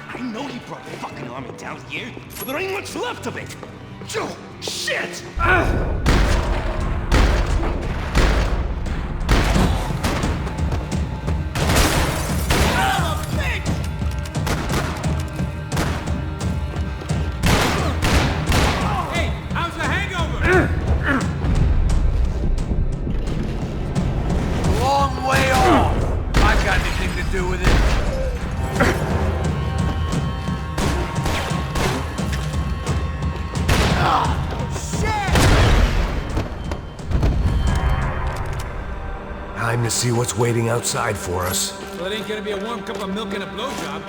I know he brought a fucking army down here, but there ain't much left of it. Oh, shit! Hey, how's the hangover? Long way off. I got anything to do with it. Time to see what's waiting outside for us. So it ain't gonna be a warm cup of milk and a blowjob.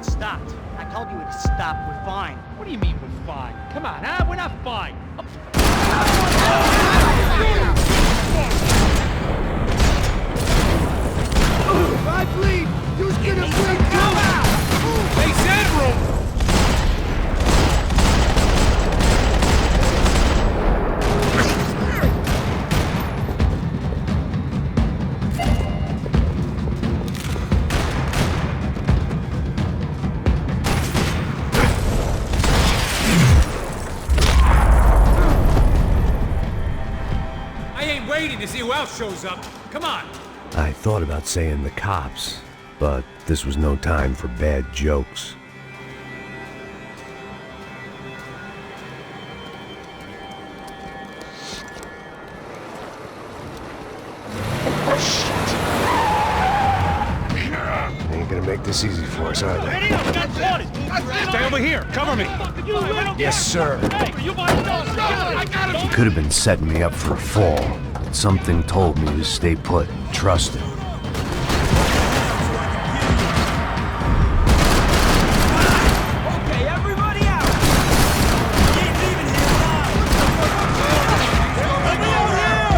Stopped. I told you it stopped. We're fine. What do you mean we're fine? Come on, huh? We're not fine. If I bleed, you's gonna bleed too! They said room! Waiting to see who else shows up. Come on. I thought about saying the cops, but this was no time for bad jokes. They ain't gonna make this easy for us, are they? Stay over here. Cover me. Yes, sir. He could have been setting me up for a fall. Something told me to stay put, trust him. Okay, everybody out! Ain't leaving here alive! Let me over here!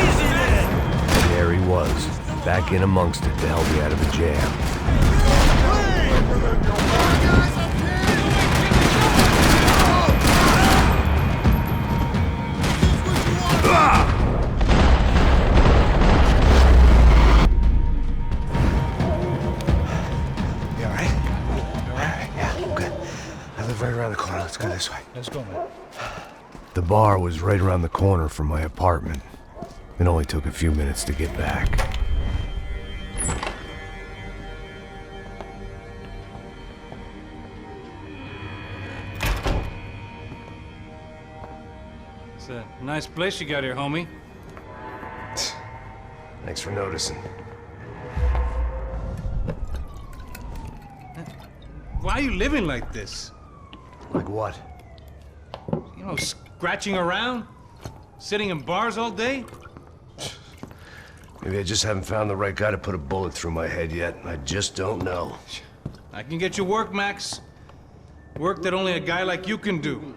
Easy then! There he was, back in amongst it to help me out of a jam. Right around the corner. Let's go this way. Let's go, man. The bar was right around the corner from my apartment. It only took a few minutes to get back. It's a nice place you got here, homie. Thanks for noticing. Why are you living like this? Like what? You know, scratching around? Sitting in bars all day? Maybe I just haven't found the right guy to put a bullet through my head yet. I just don't know. I can get you work, Max. Work that only a guy like you can do.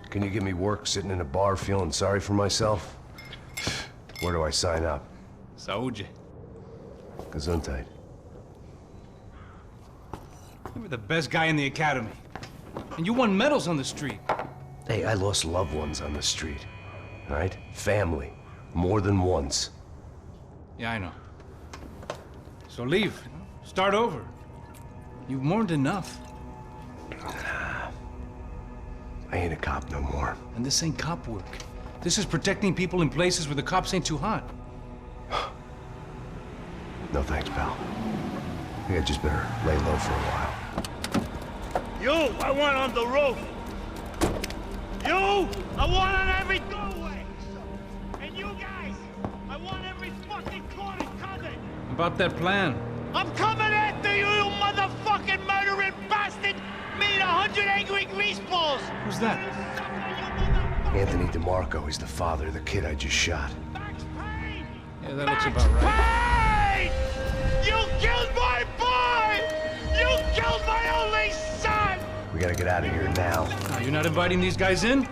Can you give me work sitting in a bar feeling sorry for myself? Where do I sign up? Saúde. Gesundheit. You were the best guy in the academy. And you won medals on the street. Hey, I lost loved ones on the street. All right? Family. More than once. Yeah, I know. So leave. Start over. You've mourned enough. I ain't a cop no more. And this ain't cop work. This is protecting people in places where the cops ain't too hot. No thanks, pal. I think I just better lay low for a while. You, I want on the roof. You, I want on every doorway. And you guys, I want every fucking corner covered. About that plan. I'm coming after you, you motherfucking murdering bastard! Me and 100 angry greaseballs! Who's that? Anthony DeMarco. He's the father of the kid I just shot. Yeah, that looks about right. Payne! You killed my boy! You killed my only son! We gotta get out of here now. You're not inviting these guys in?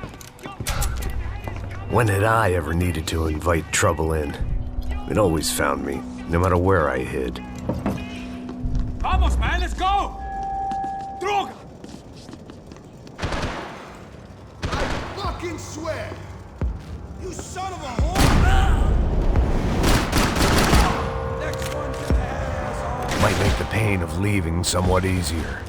When had I ever needed to invite trouble in? It always found me, no matter where I hid. Vamos, man, let's go! Droga! I fucking swear! You son of a whore! Next one to the asshole! Might make the pain of leaving somewhat easier.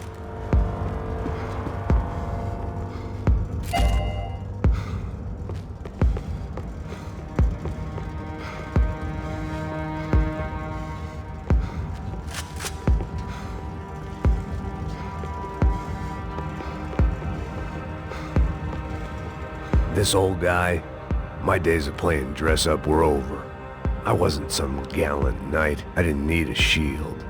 This old guy, my days of playing dress-up were over. I wasn't some gallant knight. I didn't need a shield.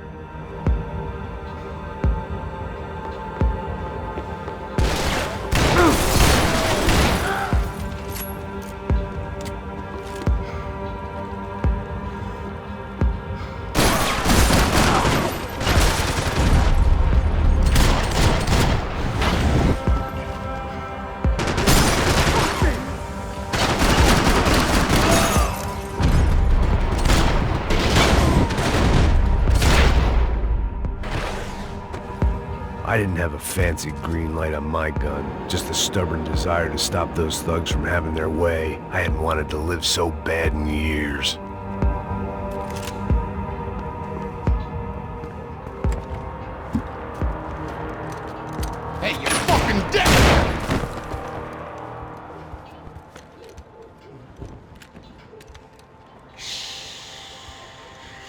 I didn't have a fancy green light on my gun, just a stubborn desire to stop those thugs from having their way. I hadn't wanted to live so bad in years. Hey, you're fucking dead!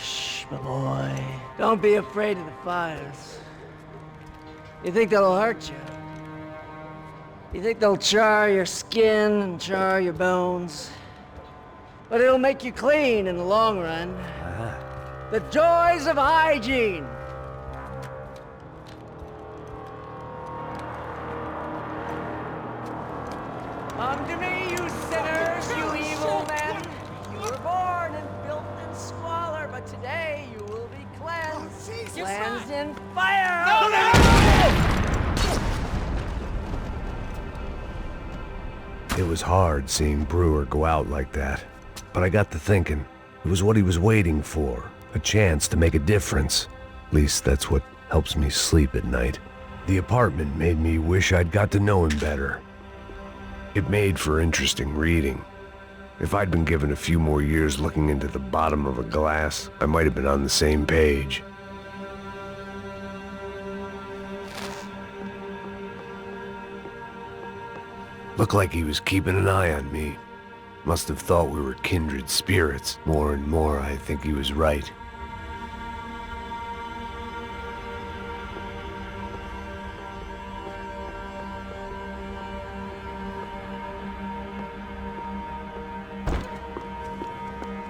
Shh, my boy. Don't be afraid of the fires. You think they'll hurt you? You think they'll char your skin and char your bones? But it'll make you clean in the long run. The joys of hygiene! Come to me, you sinners, you evil men! You were born in filth and squalor, but today you will be cleansed. Cleansed in fire! It was hard seeing Brewer go out like that, but I got to thinking, it was what he was waiting for, a chance to make a difference. At least that's what helps me sleep at night. The apartment made me wish I'd got to know him better. It made for interesting reading. If I'd been given a few more years looking into the bottom of a glass, I might have been on the same page. Looked like he was keeping an eye on me. Must have thought we were kindred spirits. More and more, I think he was right.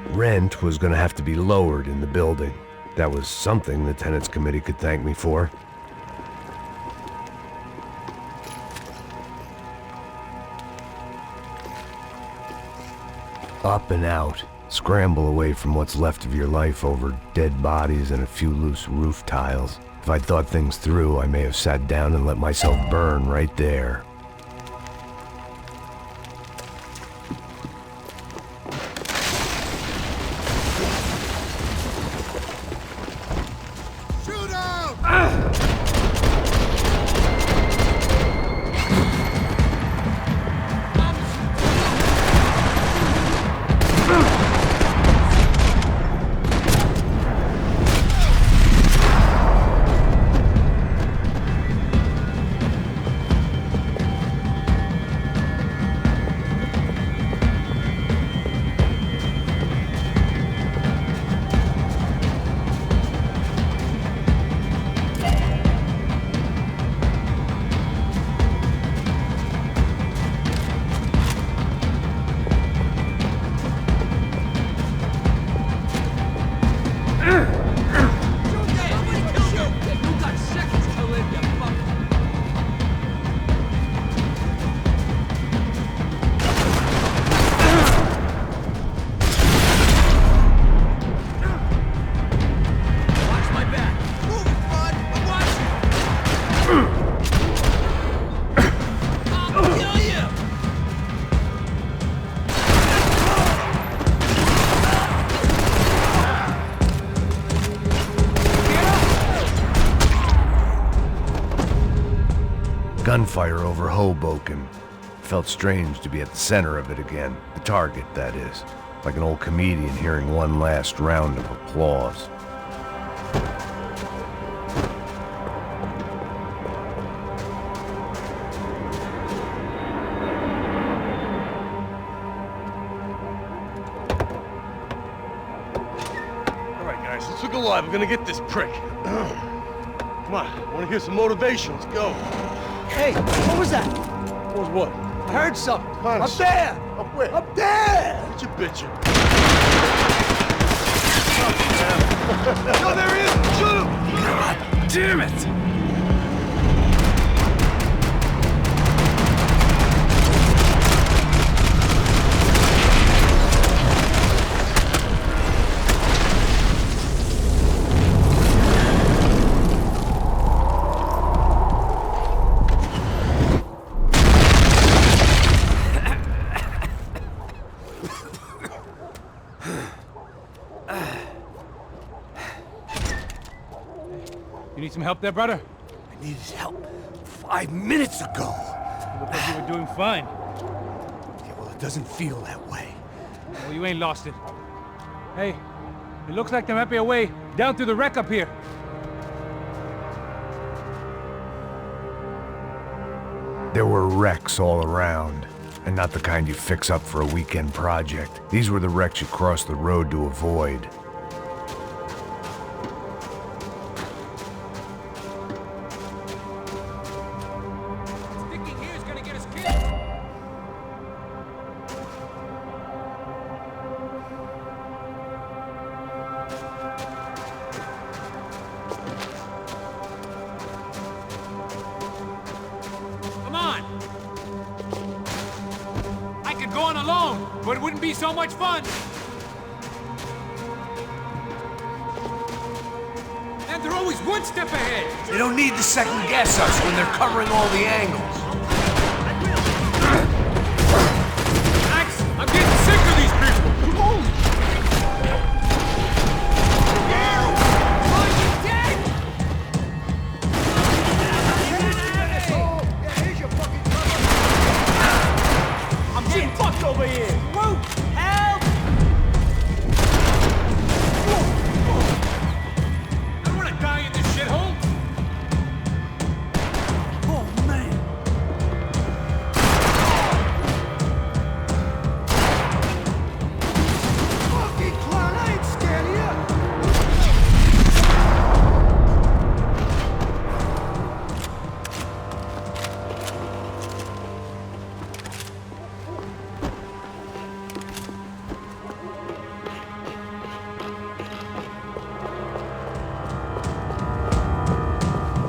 Rent was gonna have to be lowered in the building. That was something the tenants committee could thank me for. Up and out. Scramble away from what's left of your life over dead bodies and a few loose roof tiles. If I'd thought things through, I may have sat down and let myself burn right there. Gunfire over Hoboken. Felt strange to be at the center of it again. The target, that is. Like an old comedian hearing one last round of applause. All right, guys, let's look alive. We're gonna get this prick. Come on, I wanna hear some motivation. Let's go. Hey, what was that? What was what? I heard something. Up there! Up where? Up there! What you bitching? No, there he is! Shoot him! God damn it! You need some help there, brother? I needed help 5 minutes ago. You look like you were doing fine. Yeah, well, it doesn't feel that way. Well, you ain't lost it. Hey, it looks like there might be a way down through the wreck up here. There were wrecks all around, and not the kind you fix up for a weekend project. These were the wrecks you cross the road to avoid. Sticking here is gonna get us killed. Come on! I could go on alone, but it wouldn't be so much fun. And they're always one step ahead. They don't need to second guess us when they're covering all the angles. Max, I'm getting sick of these people. Come on! I'm getting fucked over here! Whoa! Help! I don't want to die in this shithole. Oh, man. Fucking clown, I ain't scared of you!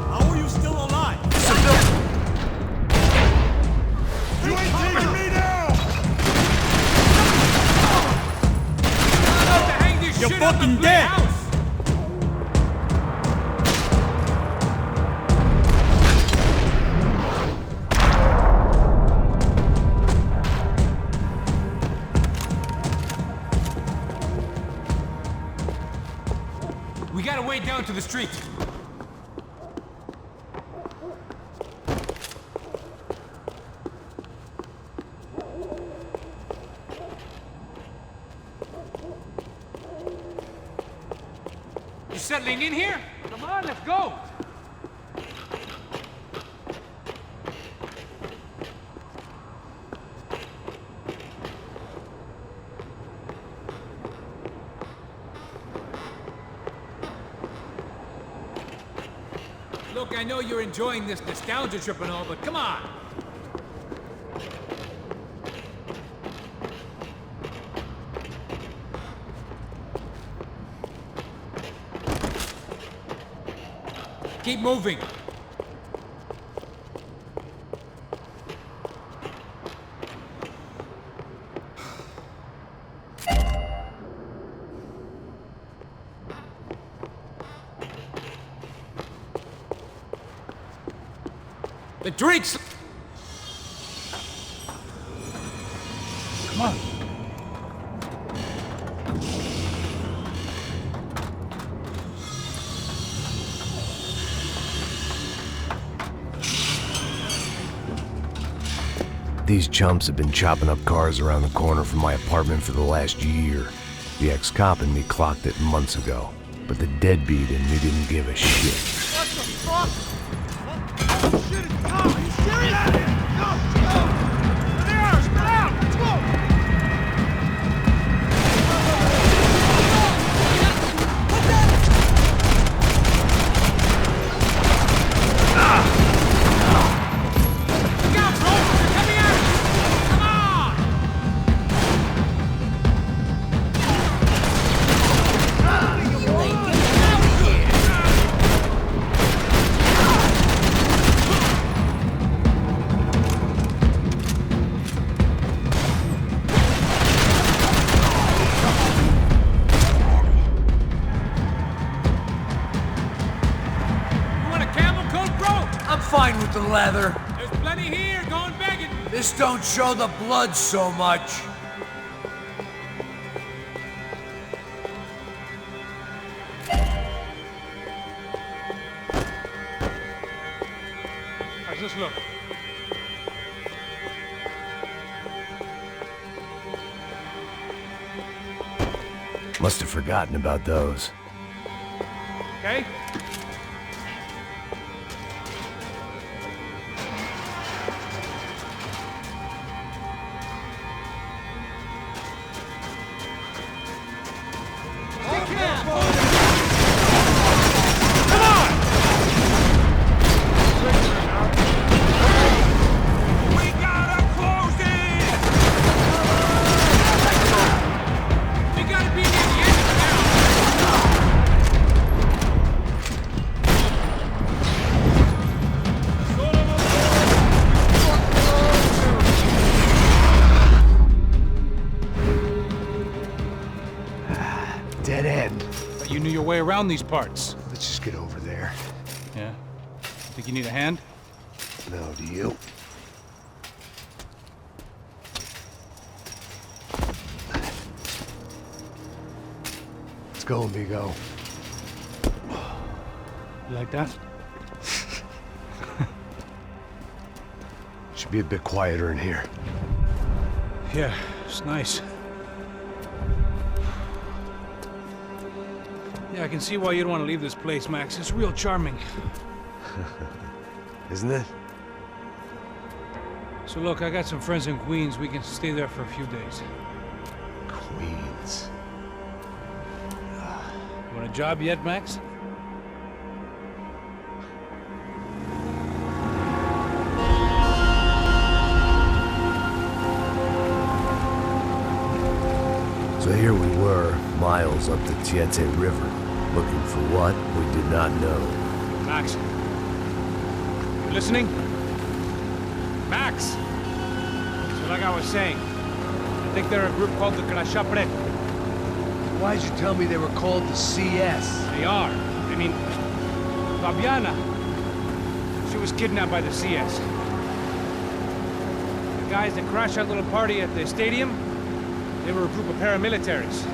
How are you still alive? You ain't taking me down! About to hang this You're shit up fucking and play dead. house. We gotta wade down to the street. You settling in here? Come on, let's go. Look, I know you're enjoying this nostalgia trip and all, but come on. Keep moving. The drinks... Come on. These chumps have been chopping up cars around the corner from my apartment for the last year. The ex-cop in me clocked it months ago, but the deadbeat in me didn't give a shit. What the fuck? Oh shit, it's Tom! Are you serious? Go! There they are! Spread out! Let's go! Fine with the leather. There's plenty here, going begging. This don't show the blood so much. How's this look? Must have forgotten about those. Okay? Dead end. But you knew your way around these parts. Let's just get over there. Yeah? Think you need a hand? No, do you? Let's go, amigo. You like that? Should be a bit quieter in here. Yeah, it's nice. Yeah, I can see why you'd want to leave this place, Max. It's real charming. Isn't it? So look, I got some friends in Queens. We can stay there for a few days. Queens. You want a job yet, Max? So here we were, miles up the XIII River, looking for what we did not know. Max. You listening? Max! So like I was saying, I think they're a group called the XIII. Why'd you tell me they were called the CS? They are. I mean, Fabiana, she was kidnapped by the CS. The guys that crashed that little party at the stadium, they were a group of paramilitaries.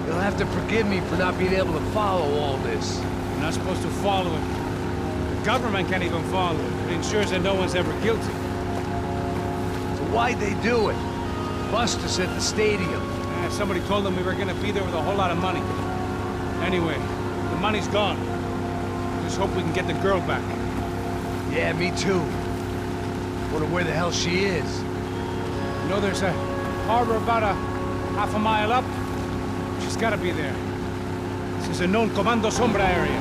You'll have to forgive me for not being able to follow all this. You're not supposed to follow it. The government can't even follow it. It ensures that no one's ever guilty. So why'd they do it? Bust us at the stadium. Somebody told them we were gonna be there with a whole lot of money. Anyway, the money's gone. Just hope we can get the girl back. Yeah, me too. Wonder where the hell she is. You know, there's a harbor about a half a mile up. She's gotta be there. This is a known Comando Sombra area.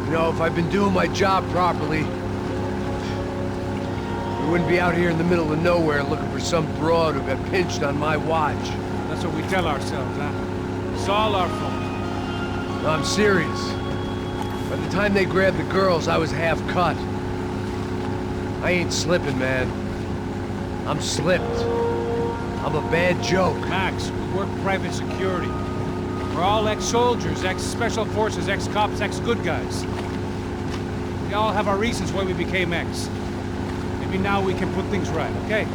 You know, if I've been doing my job properly, we wouldn't be out here in the middle of nowhere looking for some broad who got pinched on my watch. That's what we tell ourselves, huh? It's all our fault. No, I'm serious. By the time they grabbed the girls, I was half cut. I ain't slipping, man. I'm slipped. I'm a bad joke. Max, we work private security. We're all ex-soldiers, ex-special forces, ex-cops, ex-good guys. We all have our reasons why we became ex. Maybe now we can put things right, okay?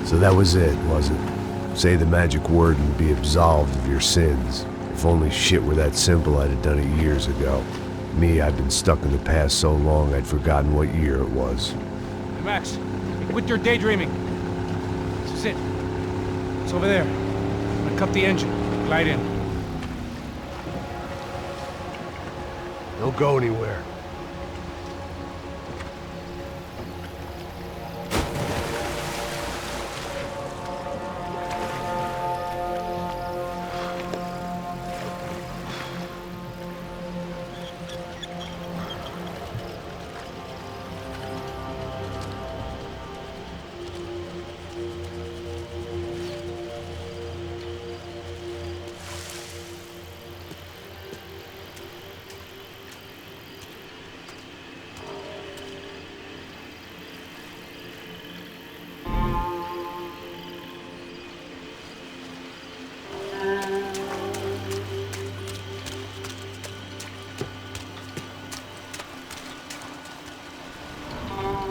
So that was it, was it? Say the magic word and be absolved of your sins. If only shit were that simple, I'd have done it years ago. Me, I've been stuck in the past so long I'd forgotten what year it was. Hey, Max, quit your daydreaming. This is it. It's over there. I'm gonna cut the engine. Glide in. Don't go anywhere.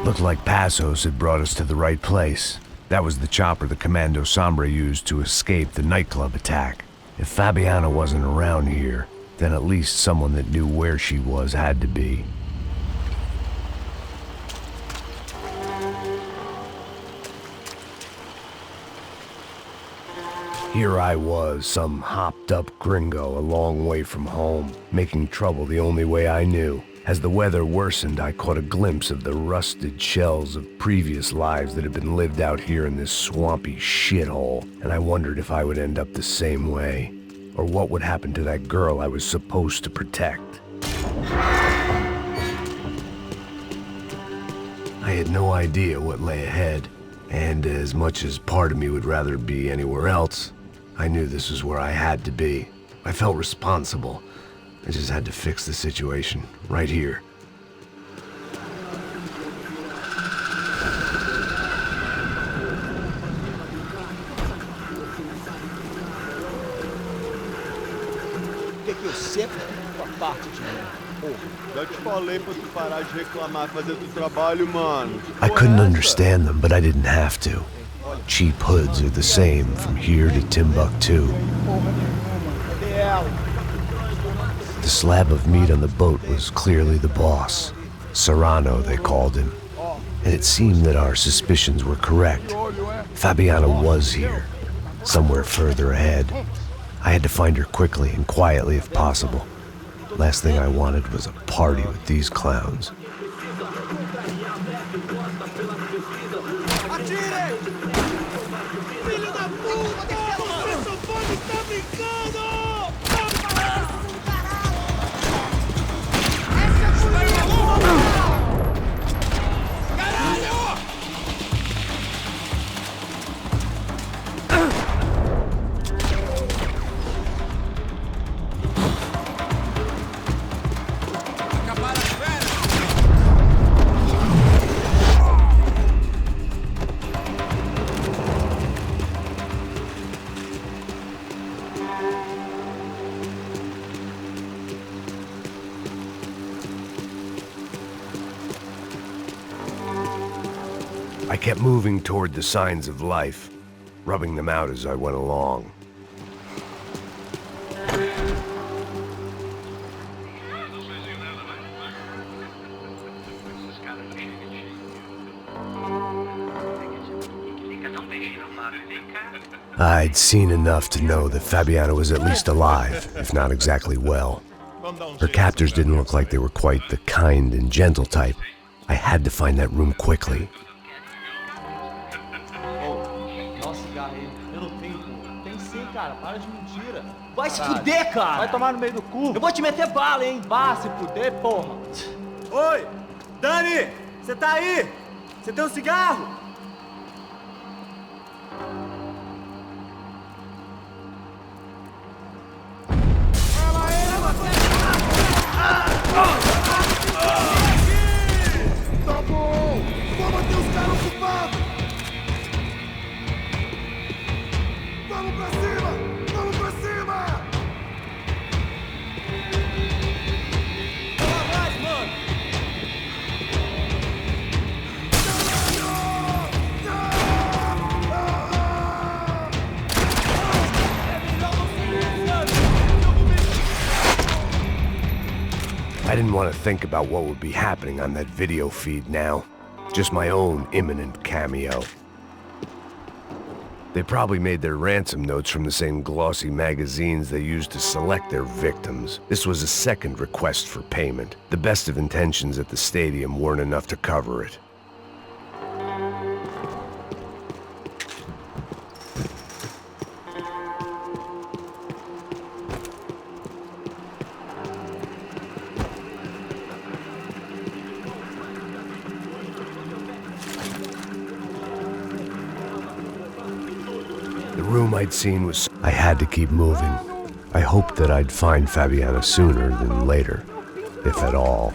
Looked like Passos had brought us to the right place. That was the chopper the Commando Sombra used to escape the nightclub attack. If Fabiana wasn't around here, then at least someone that knew where she was had to be. Here I was, some hopped-up gringo a long way from home, making trouble the only way I knew. As the weather worsened, I caught a glimpse of the rusted shells of previous lives that had been lived out here in this swampy shithole, and I wondered if I would end up the same way, or what would happen to that girl I was supposed to protect. I had no idea what lay ahead, and as much as part of me would rather be anywhere else, I knew this was where I had to be. I felt responsible. I just had to fix the situation, right here. Que eu sempre fico a parte de mim. Porra, já te falei pra tu parar de reclamar, fazer do trabalho, mano. I couldn't understand them, but I didn't have to. Cheap hoods are the same from here to Timbuktu. Cadê ela? The slab of meat on the boat was clearly the boss. Serrano, they called him. And it seemed that our suspicions were correct. Fabiana was here, somewhere further ahead. I had to find her quickly and quietly if possible. Last thing I wanted was a party with these clowns. I kept moving toward the signs of life, rubbing them out as I went along. I'd seen enough to know that Fabiana was at least alive, if not exactly well. Her captors didn't look like they were quite the kind and gentle type. I had to find that room quickly. Vai se fuder, cara! Vai tomar no meio do cu! Eu vou te meter bala, hein? Vá se fuder, porra! Oi! Dani! Você tá aí? Você tem um cigarro? Tá bom! Vamos manter os caras ocupados! Vamos pra cima! Vamos pra cima! Vai mais, mano! want to think about what would be happening on that video feed now. Just my own imminent cameo. They probably made their ransom notes from the same glossy magazines they used to select their victims. This was a second request for payment. The best of intentions at the stadium weren't enough to cover it. The room I'd seen was... I had to keep moving. I hoped that I'd find Fabiana sooner than later, if at all.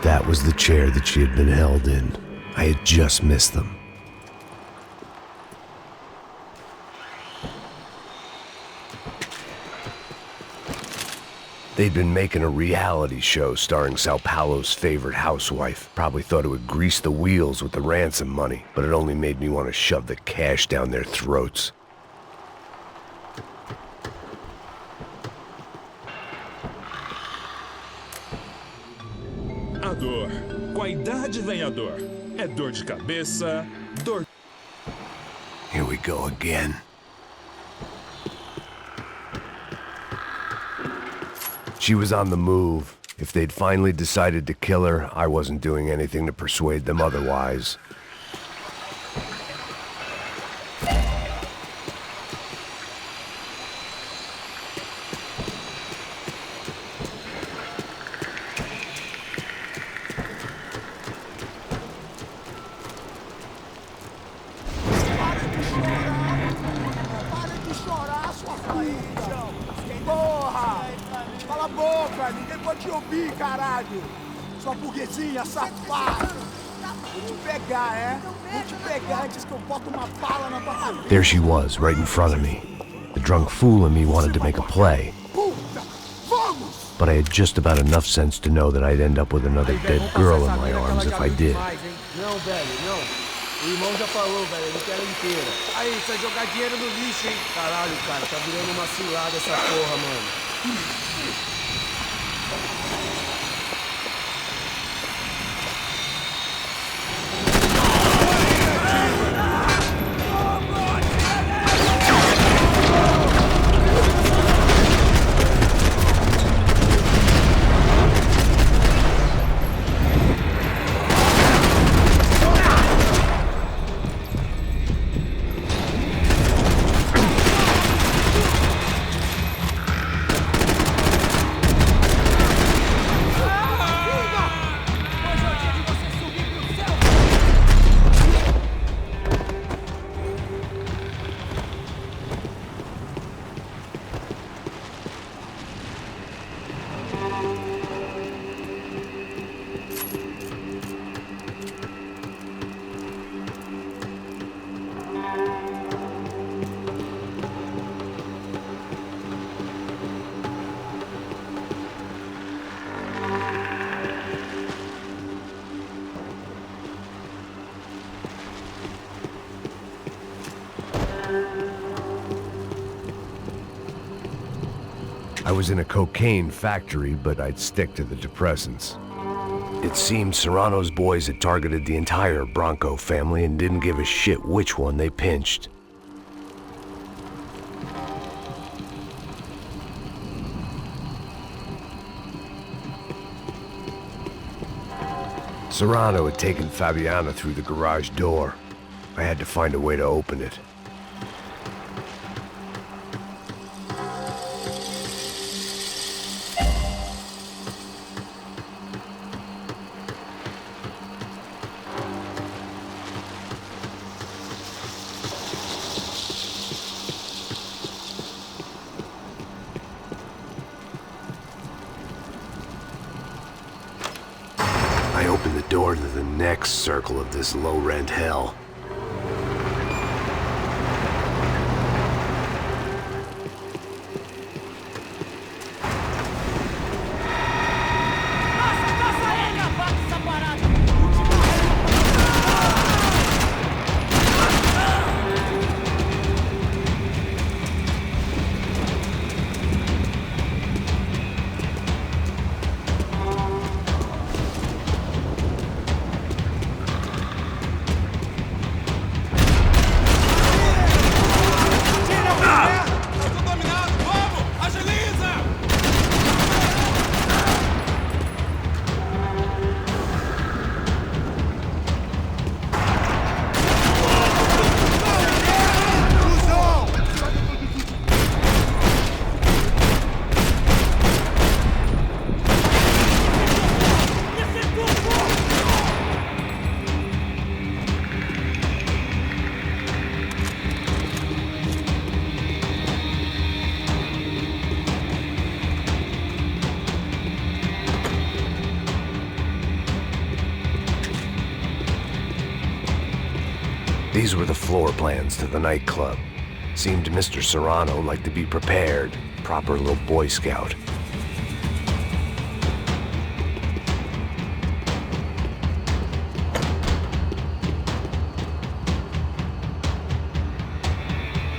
That was the chair that she had been held in. I had just missed them. They'd been making a reality show starring São Paulo's favorite housewife. Probably thought it would grease the wheels with the ransom money, but it only made me want to shove the cash down their throats. A dor. Com a idade vem a dor. É dor de cabeça, dor... Here we go again. She was on the move. If they'd finally decided to kill her, I wasn't doing anything to persuade them otherwise. Cala a boca, ninguém pode te ouvir, caralho! Sua burguesinha safada! Vou te pegar, é? Vou te pegar antes que eu boto uma bala na tua cabeça! There she was, right in front of me. The drunk fool in me wanted to make a play. But I had just about enough sense to know that I'd end up with another dead girl in my arms if I did. Não, velho, não. O irmão já falou, velho, ele quer ela inteira. Aí, você vai jogar dinheiro no lixo, hein? Caralho, cara, tá virando uma cilada essa porra, mano. I was in a cocaine factory, but I'd stick to the depressants. It seemed Serrano's boys had targeted the entire Branco family and didn't give a shit which one they pinched. Serrano had taken Fabiana through the garage door. I had to find a way to open it. I opened the door to the next circle of this low-rent hell. These were the floor plans to the nightclub. Seemed Mr. Serrano liked to be prepared. Proper little Boy Scout.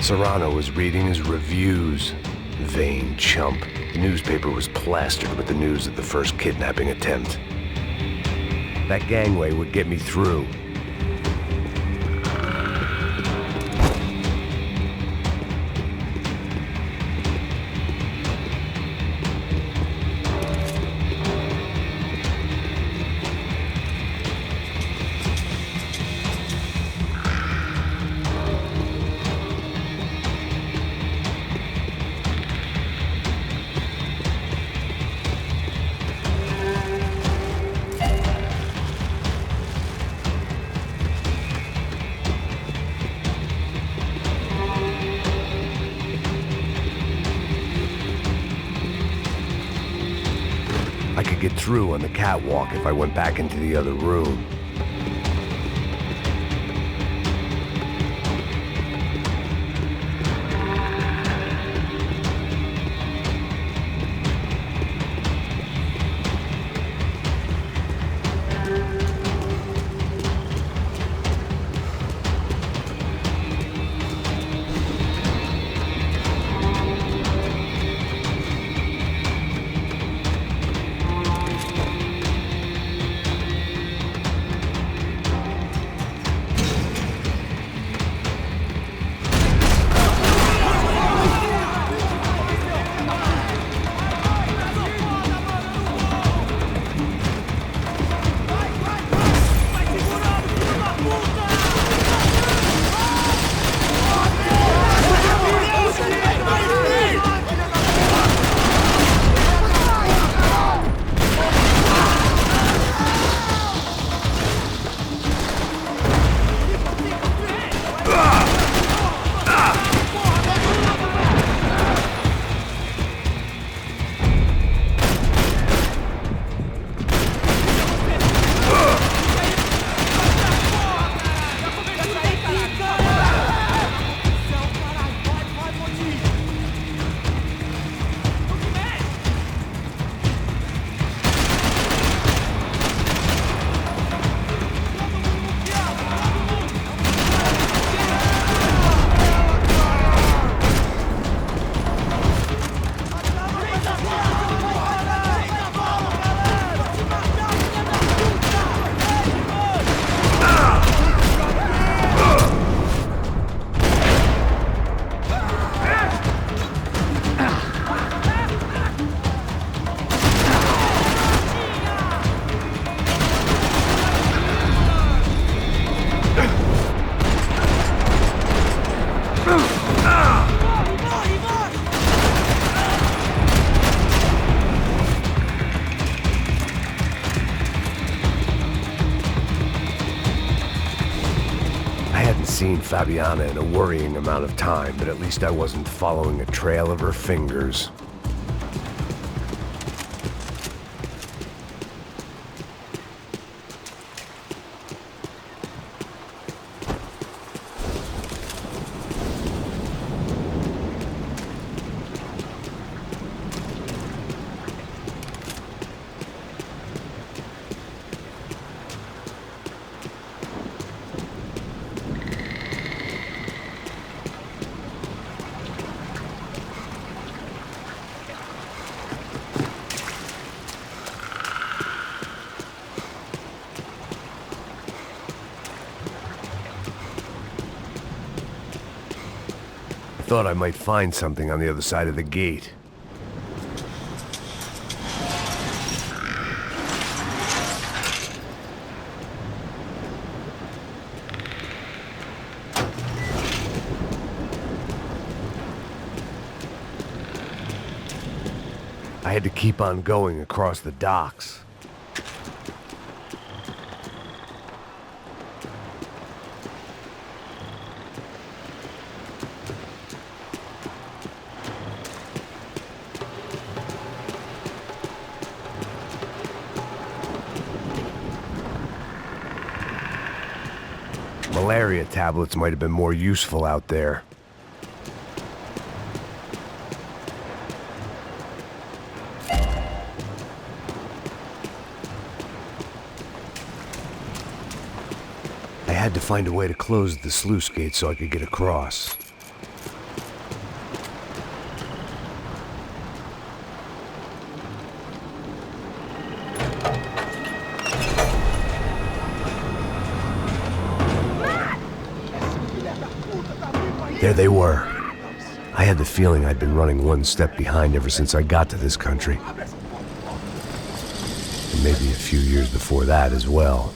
Serrano was reading his reviews. Vain chump. The newspaper was plastered with the news of the first kidnapping attempt. That gangway would get me through. I could get through on the catwalk if I went back into the other room. seen Fabiana in a worrying amount of time, but at least I wasn't following a trail of her fingers. Thought I might find something on the other side of the gate. I had to keep on going across the docks. Malaria tablets might have been more useful out there. I had to find a way to close the sluice gate so I could get across. There they were. I had the feeling I'd been running one step behind ever since I got to this country. And maybe a few years before that as well.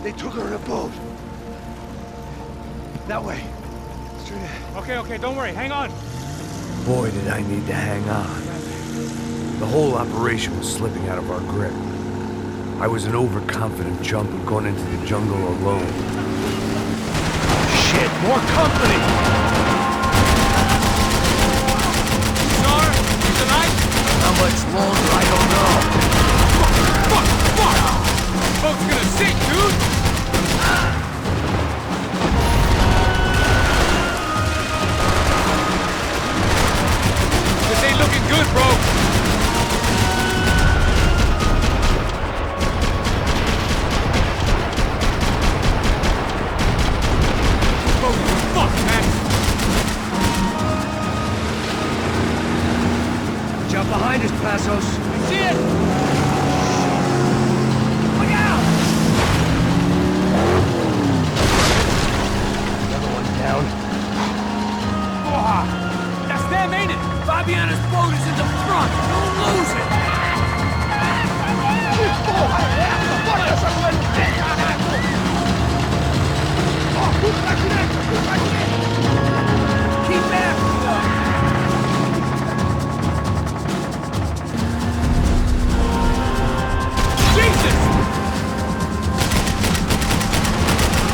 They took her in a boat. That way. Straight ahead. Okay, don't worry. Hang on. Boy, did I need to hang on. The whole operation was slipping out of our grip. I was an overconfident chump who'd gone into the jungle alone. Shit, more company! Sir, tonight? How much longer, I don't know. Fuck! Boat's gonna sink, dude! This ain't looking good, bro. Fuck, man! Watch out behind us, Passos. I see it! Look out! Another one down. Porra! That's them, ain't it? Fabiana's boat is in the front! Don't lose it! Porra, é essa? Bora essa coisa! Caraca! Ó, puxa pra direita! Keep back, Jesus!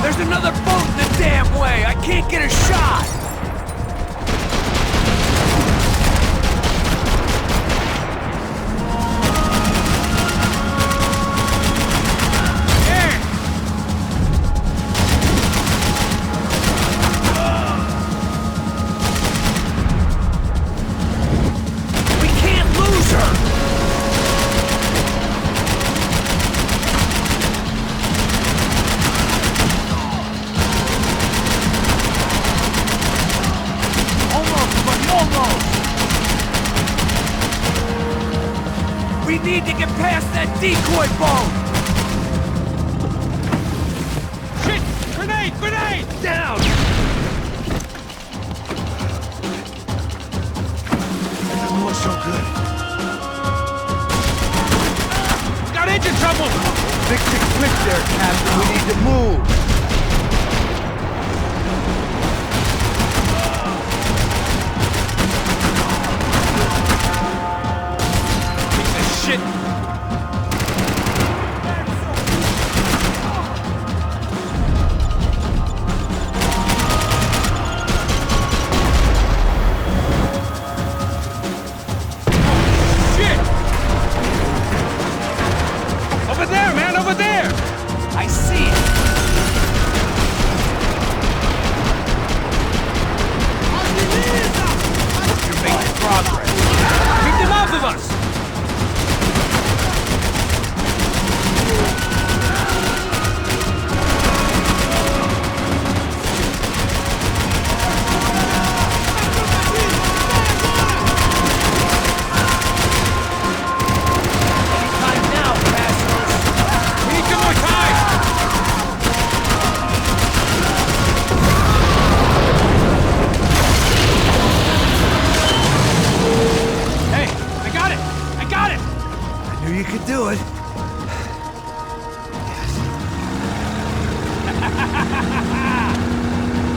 There's another boat in the damn way! I can't get a shot! We need to get past that decoy boat! Shit! Grenade! Grenade! Down! That doesn't look so good. Got engine trouble! Fix it quick there, Captain. We need to move. Shit! Over there, man! Over there! I see it! You're making progress. Keep them off of us! You could do it.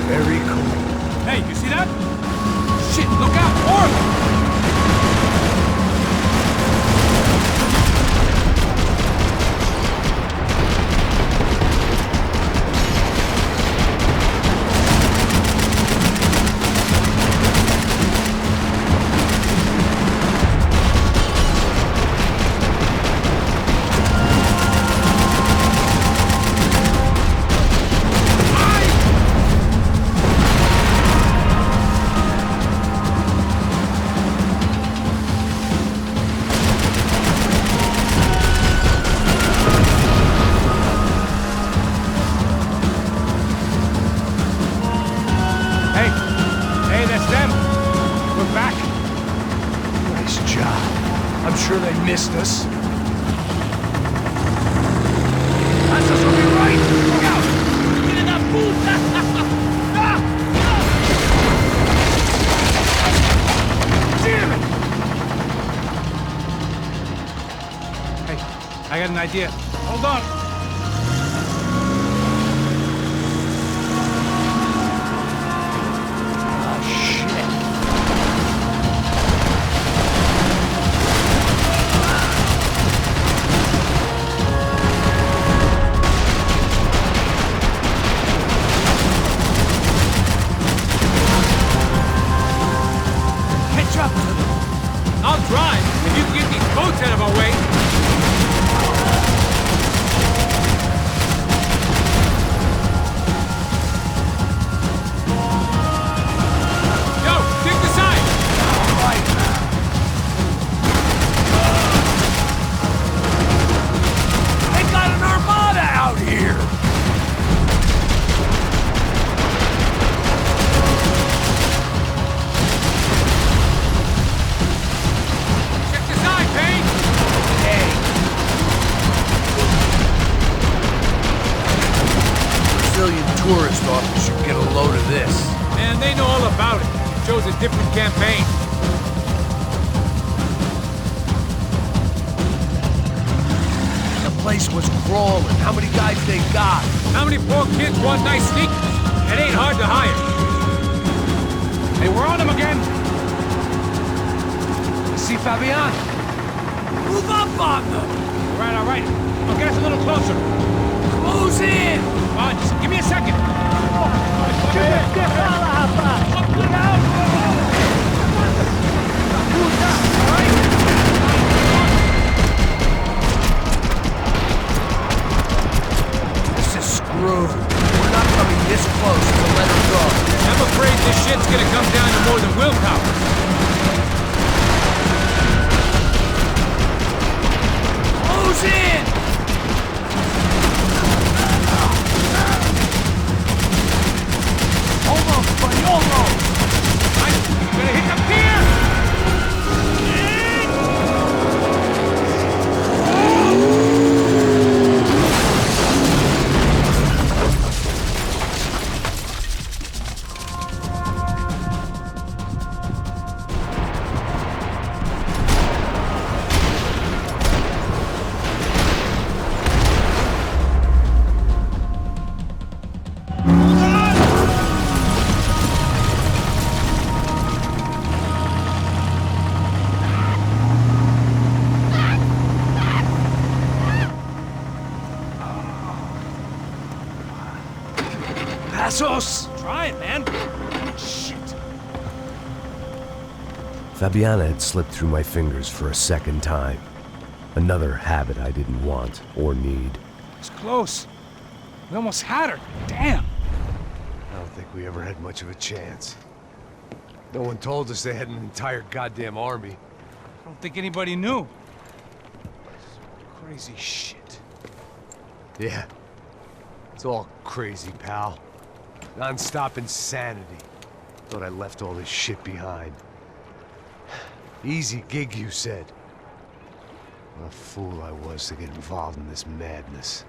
Very cool. Hey, you see that? Shit, look out! Orb! Missed us. That's us, will be right! Look out! Get in that puta! Damn it! Hey, I got an idea. Hold on. tourist officer get a load of this? Man, they know all about it. Shows a different campaign. The place was crawling. How many guys they got? How many poor kids want nice sneakers? It ain't hard to hire. Hey, we're on them again. See Fabian? Move up on them! All right. I'll get us a little closer. Close in! Come on, just give me a second. This is screwed. We're not coming this close to let her go. I'm afraid this shit's gonna come down to more than willpower. Close in! Almost, buddy, almost! I'm gonna hit the pier! Try it, man. Shit. Fabiana had slipped through my fingers for a second time. Another habit I didn't want or need. It's close. We almost had her. Damn. I don't think we ever had much of a chance. No one told us they had an entire goddamn army. I don't think anybody knew. Crazy shit. Yeah. It's all crazy, pal. Non-stop insanity. Thought I left all this shit behind. Easy gig, you said. What a fool I was to get involved in this madness.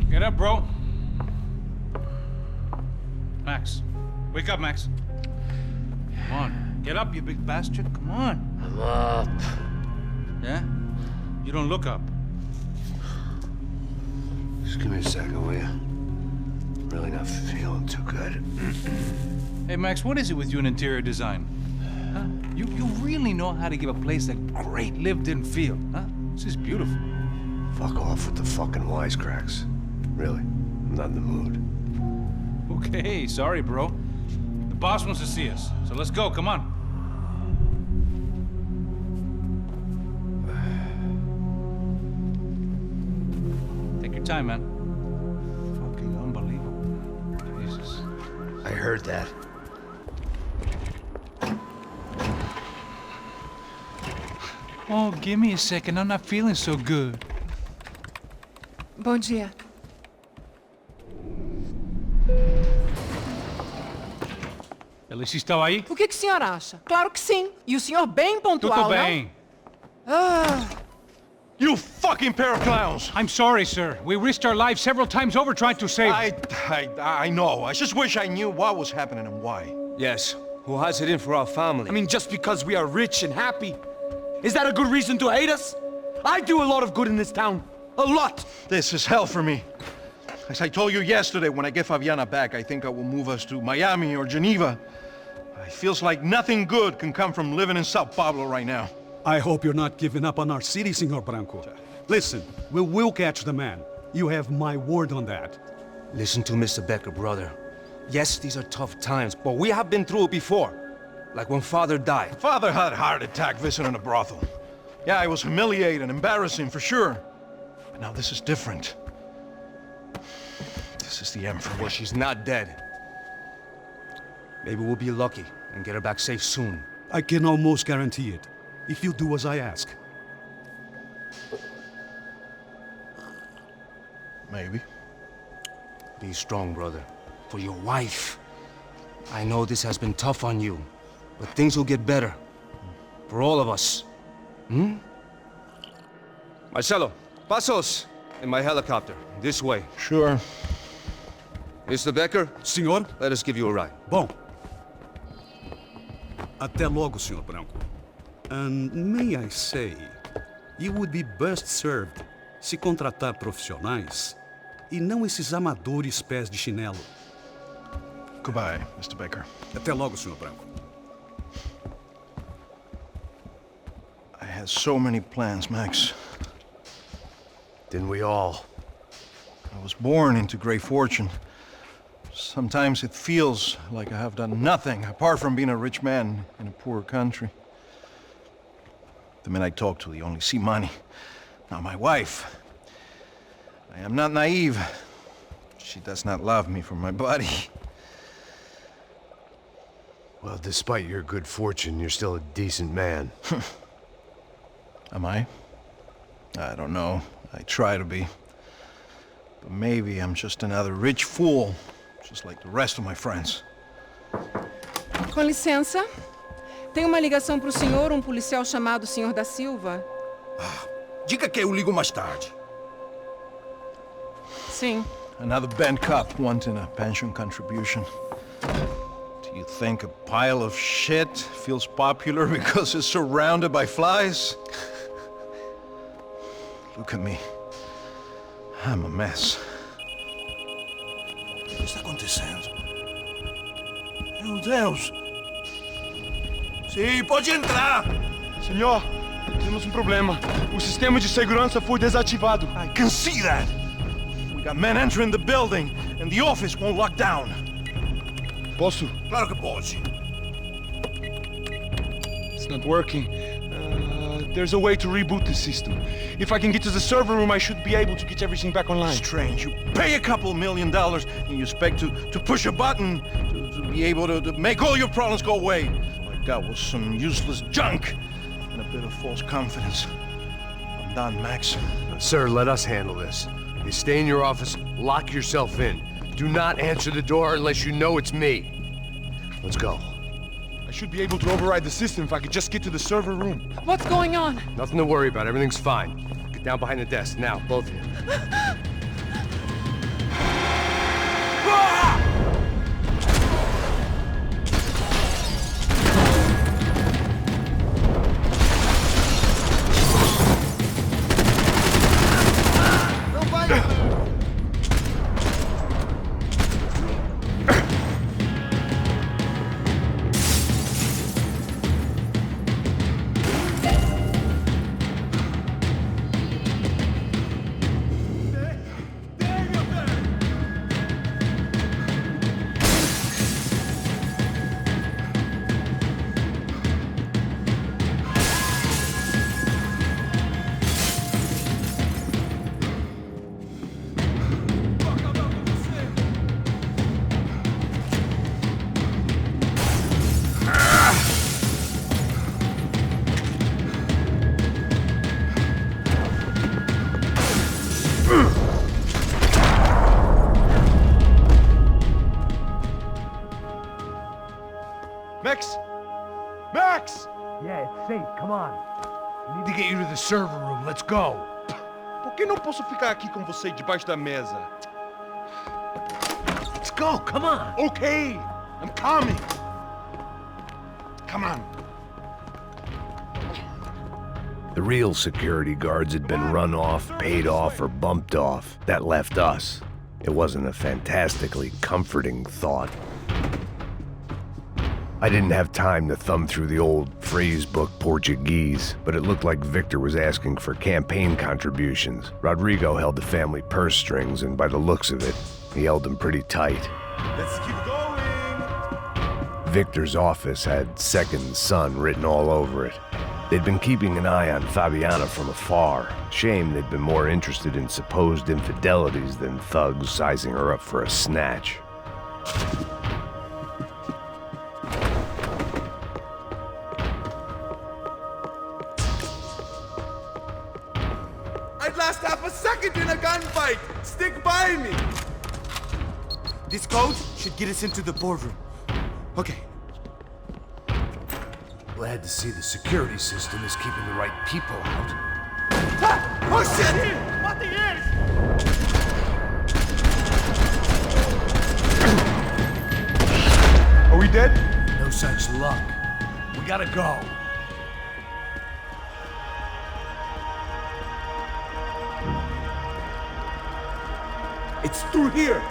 Get up, bro. Max. Wake up, Max. Come on. Get up, you big bastard. Come on. I'm up. Yeah? You don't look up. Just give me a second, will you? Really not feeling too good. Hey, Max, what is it with you and interior design? Huh? You really know how to give a place a great lived-in feel, huh? This is beautiful. Fuck off with the fucking wisecracks. Really, I'm not in the mood. Okay, sorry, bro. The boss wants to see us, so let's go, come on. Take your time, man. Fucking unbelievable. Jesus. I heard that. Oh, give me a second. I'm not feeling so good. Bom dia. Alice estava aí? O que o senhor acha? Claro que sim. E o senhor bem pontual, Tudo bem. não? Ah. You fucking pair of clowns! I'm sorry, sir. We risked our lives several times over trying to save... I know. I just wish I knew what was happening and why. Yes, who has it in for our family. I mean, just because we are rich and happy, is that a good reason to hate us? I do a lot of good in this town. A lot! This is hell for me. As I told you yesterday, when I get Fabiana back, I think I will move us to Miami or Geneva. It feels like nothing good can come from living in São Paulo right now. I hope you're not giving up on our city, Senor Branco. Listen, we will catch the man. You have my word on that. Listen to Mr. Becker, brother. Yes, these are tough times, but we have been through it before. Like when Father died. Father had a heart attack visiting a brothel. Yeah, it was humiliating, embarrassing, for sure. But now this is different. This is the end for me. Well, she's not dead. Maybe we'll be lucky and get her back safe soon. I can almost guarantee it, if you do as I ask. Maybe. Be strong, brother. For your wife. I know this has been tough on you, but things will get better. For all of us. Hmm? Marcelo, pasos in my helicopter. This way. Sure. Mr. Becker? Senhor? Let us give you a ride. Bom. Até logo, Senhor Branco. And may I say, you would be best served se contratar profissionais e não esses amadores pés de chinelo. Goodbye, Mr. Becker. Até logo, Senhor Branco. I had so many plans, Max. Didn't we all? I was born into great fortune. Sometimes it feels like I have done nothing apart from being a rich man in a poor country. The men I talk to, they only see money. Now my wife, I am not naive. She does not love me for my body. Well, despite your good fortune, you're still a decent man. Am I? I don't know. I try to be. But maybe I'm just another rich fool, just like the rest of my friends. Com licença. Tem uma ligação pro senhor, um policial chamado Senhor da Silva. Diga que eu ligo mais tarde. Sim. Another bent cop wanting a pension contribution. Do you think a pile of shit feels popular because it's surrounded by flies? Look at me. I'm a mess. O que está acontecendo? Meu Deus! Sim, pode entrar! Senhor, temos um problema. O sistema de segurança foi desativado. I can see that! We got men entering the building, and the office won't lock down. Posso? Claro que pode. It's not working. There's a way to reboot the system. If I can get to the server room, I should be able to get everything back online. Strange. You pay a couple $1 million and you expect to push a button to be able to make all your problems go away. All I got was some useless junk and a bit of false confidence. I'm done, Max. Sir, let us handle this. You stay in your office, lock yourself in. Do not answer the door unless you know it's me. Let's go. I should be able to override the system if I could just get to the server room. What's going on? Nothing to worry about. Everything's fine. Get down behind the desk. Now, both of you. Max! Max! Yeah, it's safe. Come on. We need to get you to the server room. Let's go. Por que não posso ficar aqui com você debaixo da mesa? Let's go. Come on. Okay, I'm coming. Come on. The real security guards had been run off, paid off, or bumped off. That left us. It wasn't a fantastically comforting thought. I didn't have time to thumb through the old phrase book Portuguese, but it looked like Victor was asking for campaign contributions. Rodrigo held the family purse strings, and by the looks of it, he held them pretty tight. Let's keep going! Victor's office had second son written all over it. They'd been keeping an eye on Fabiana from afar. Shame they'd been more interested in supposed infidelities than thugs sizing her up for a snatch. I'd last half a second in a gunfight! Stick by me! This code should get us into the boardroom. Okay. Glad to see the security system is keeping the right people out. Ha! Oh shit! What the hell? Are we dead? No such luck. We gotta go. It's through here!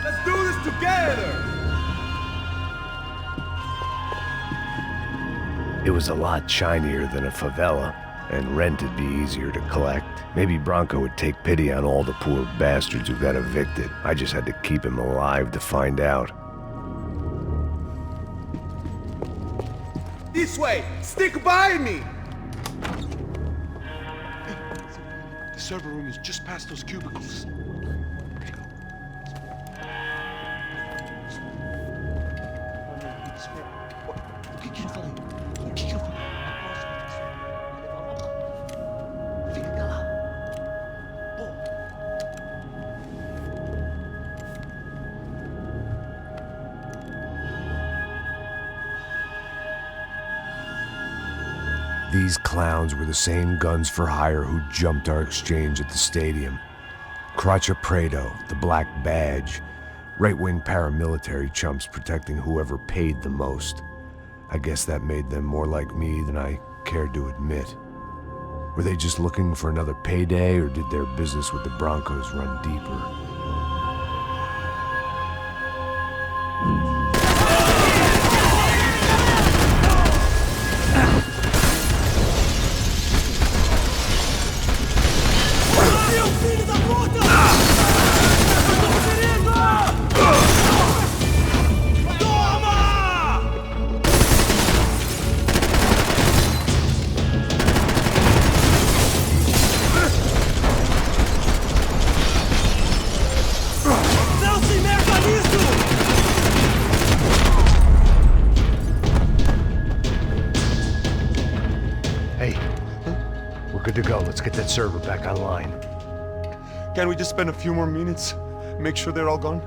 Let's do this together! It was a lot shinier than a favela, and rent'd be easier to collect. Maybe Branco would take pity on all the poor bastards who got evicted. I just had to keep him alive to find out. This way! Stick by me! The server room is just past those cubicles. These clowns were the same guns for hire who jumped our exchange at the stadium. Cracha Prado, the Black Badge, right-wing paramilitary chumps protecting whoever paid the most. I guess that made them more like me than I cared to admit. Were they just looking for another payday, or did their business with the Broncos run deeper? Let's get that server back online. Can't we just spend a few more minutes? Make sure they're all gone?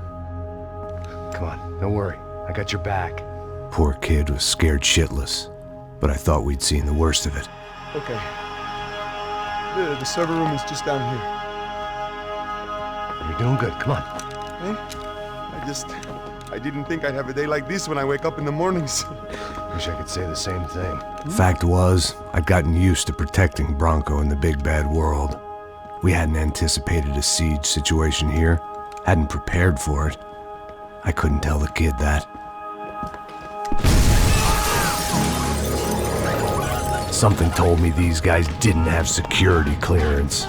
Come on, don't worry. I got your back. Poor kid was scared shitless, but I thought we'd seen the worst of it. Okay. The server room is just down here. You're doing good, come on. Hey? I didn't think I'd have a day like this when I wake up in the mornings. Wish I could say the same thing. Fact was, I'd gotten used to protecting Branco in the big bad world. We hadn't anticipated a siege situation here, hadn't prepared for it. I couldn't tell the kid that. Something told me these guys didn't have security clearance.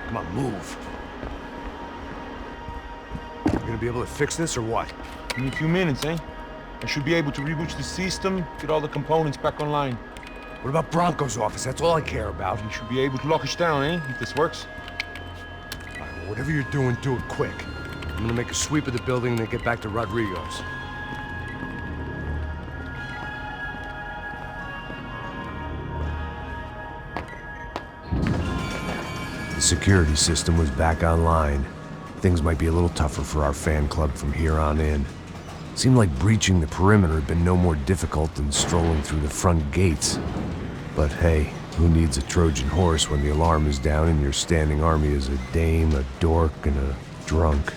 Come on, move. You gonna be able to fix this or what? Give me a few minutes, eh? I should be able to reboot the system, get all the components back online. What about Branco's office? That's all I care about. You should be able to lock us down, eh? If this works. All right, well, whatever you're doing, do it quick. I'm gonna make a sweep of the building and then get back to Rodrigo's. The security system was back online. Things might be a little tougher for our fan club from here on in. Seemed like breaching the perimeter had been no more difficult than strolling through the front gates. But hey, who needs a Trojan horse when the alarm is down and your standing army is a dame, a dork, and a drunk?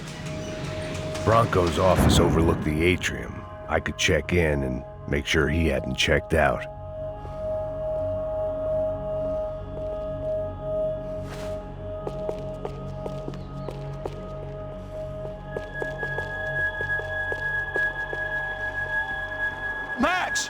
Branco's office overlooked the atrium. I could check in and make sure he hadn't checked out. Max!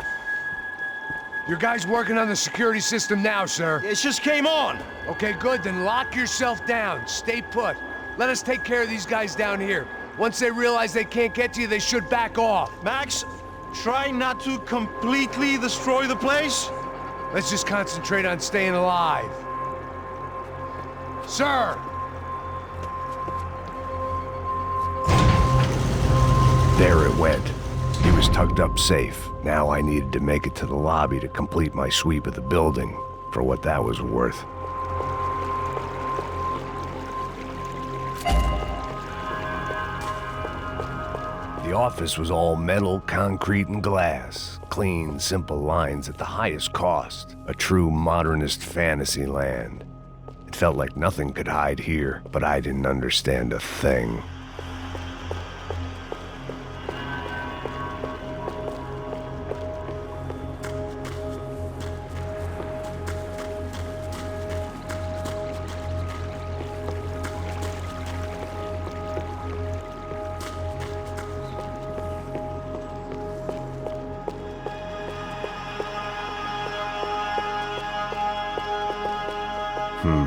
Your guy's working on the security system now, sir. It just came on. Okay, good. Then lock yourself down. Stay put. Let us take care of these guys down here. Once they realize they can't get to you, they should back off. Max, try not to completely destroy the place. Let's just concentrate on staying alive. Sir! There it went. He was tucked up safe. Now I needed to make it to the lobby to complete my sweep of the building, for what that was worth. The office was all metal, concrete, and glass. Clean, simple lines at the highest cost. A true modernist fantasy land. It felt like nothing could hide here, but I didn't understand a thing.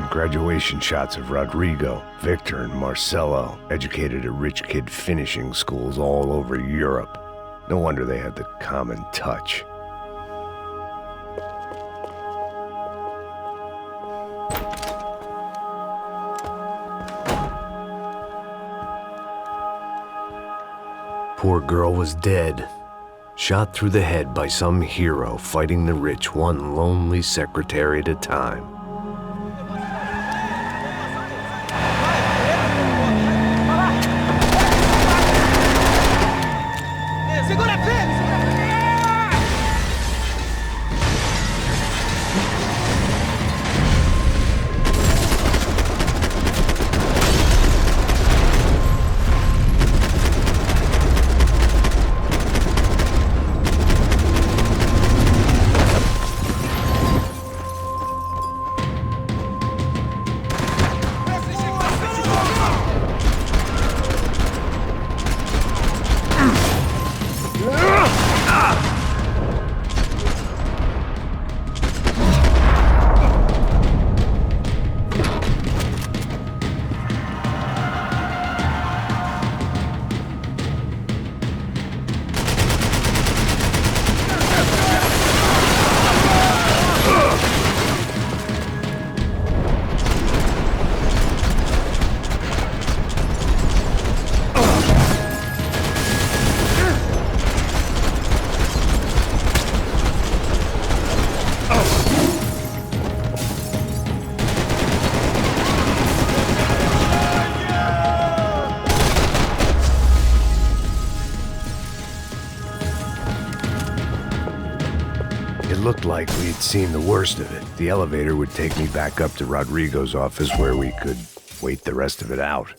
Graduation shots of Rodrigo, Victor, and Marcelo, educated at rich kid finishing schools all over Europe. No wonder they had the common touch. Poor girl was dead. Shot through the head by some hero fighting the rich one lonely secretary at a time. Looked like we'd seen the worst of it. The elevator would take me back up to Rodrigo's office where we could wait the rest of it out.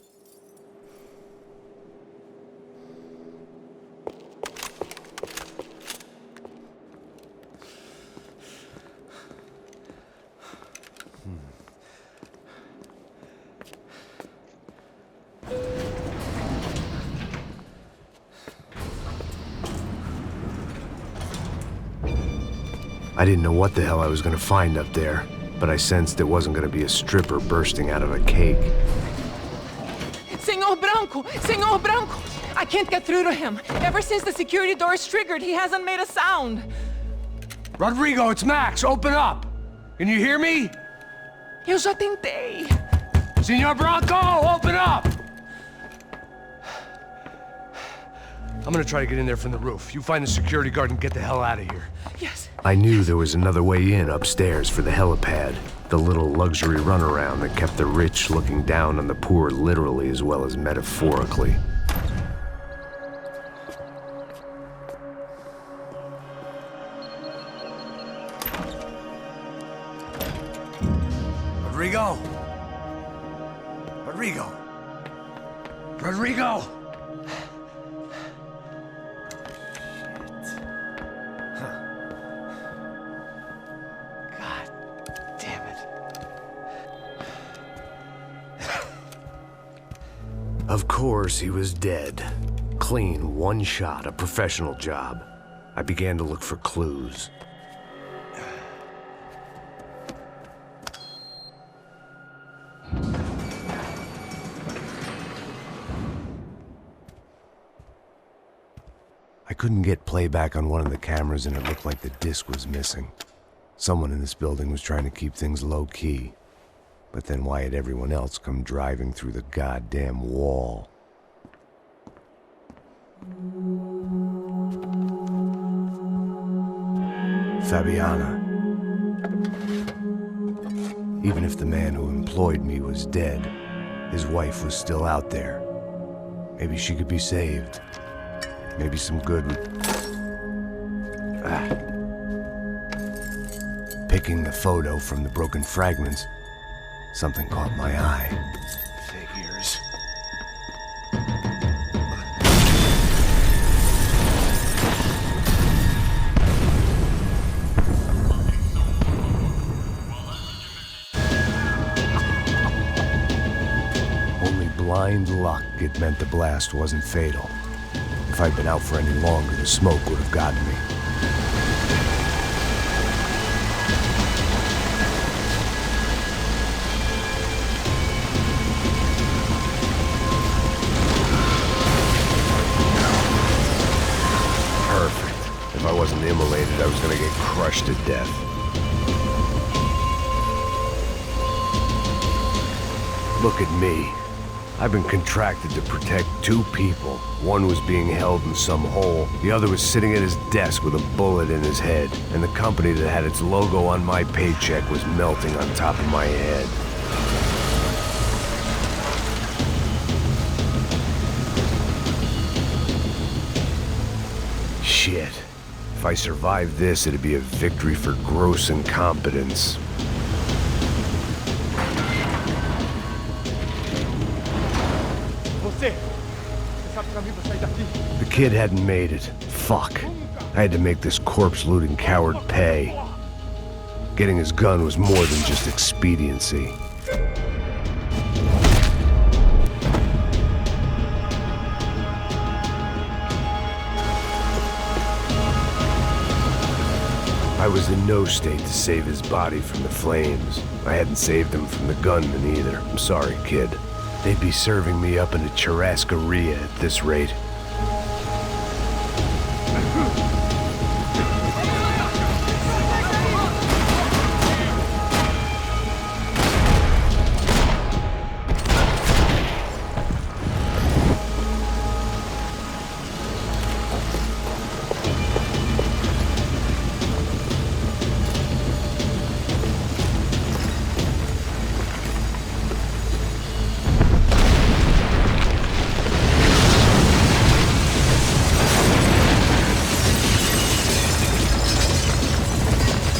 I didn't know what the hell I was gonna find up there. but I sensed it wasn't gonna be a stripper bursting out of a cake. Senor Branco! Senor Branco! I can't get through to him. Ever since the security door is triggered, he hasn't made a sound. Rodrigo, it's Max. Open up. Can you hear me? Eu já tentei. Senor Branco, open up! I'm gonna try to get in there from the roof. You find the security guard and get the hell out of here. Yes. I knew there was another way in upstairs for the helipad, the little luxury runaround that kept the rich looking down on the poor literally as well as metaphorically. Rodrigo! Rodrigo! Rodrigo! Of course, he was dead. Clean, one shot, a professional job. I began to look for clues. I couldn't get playback on one of the cameras and it looked like the disc was missing. Someone in this building was trying to keep things low-key. But then why had everyone else come driving through the goddamn wall? Fabiana. Even if the man who employed me was dead, his wife was still out there. Maybe she could be saved. Maybe some good would... Picking the photo from the broken fragments, something caught my eye. Figures. Only blind luck it meant the blast wasn't fatal. If I'd been out for any longer, the smoke would have gotten me. Perfect. If I wasn't immolated, I was gonna get crushed to death. Look at me. I've been contracted to protect two people. One was being held in some hole. The other was sitting at his desk with a bullet in his head. And the company that had its logo on my paycheck was melting on top of my head. Shit. If I survived this, it'd be a victory for gross incompetence. The kid hadn't made it. Fuck. I had to make this corpse-looting coward pay. Getting his gun was more than just expediency. I was in no state to save his body from the flames. I hadn't saved him from the gunman either. I'm sorry, kid. They'd be serving me up in a churrascaria at this rate.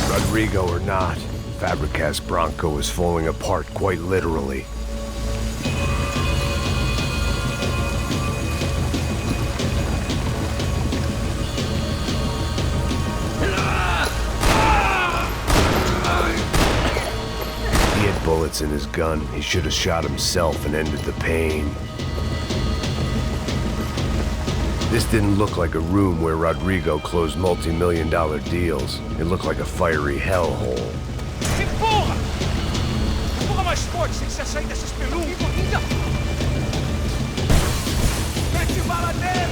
Rodrigo or not, Fabricas Branco was falling apart quite literally. He had bullets in his gun. He should have shot himself and ended the pain. This didn't look like a room where Rodrigo closed multi-million-dollar deals. It looked like a fiery hellhole. Dork, sem se sair dessa espelunca. Mete bala nele!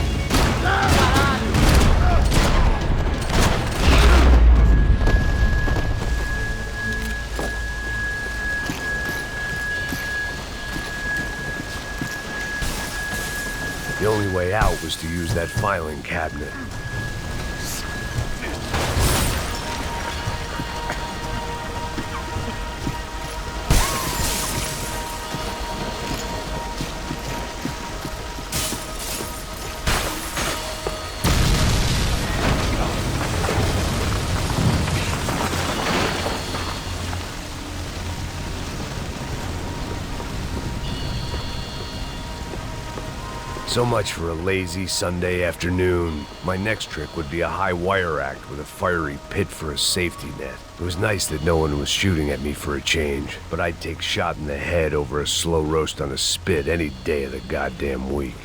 The only way out was to use that filing cabinet. So much for a lazy Sunday afternoon. My next trick would be a high wire act with a fiery pit for a safety net. It was nice that no one was shooting at me for a change, but I'd take shot in the head over a slow roast on a spit any day of the goddamn week.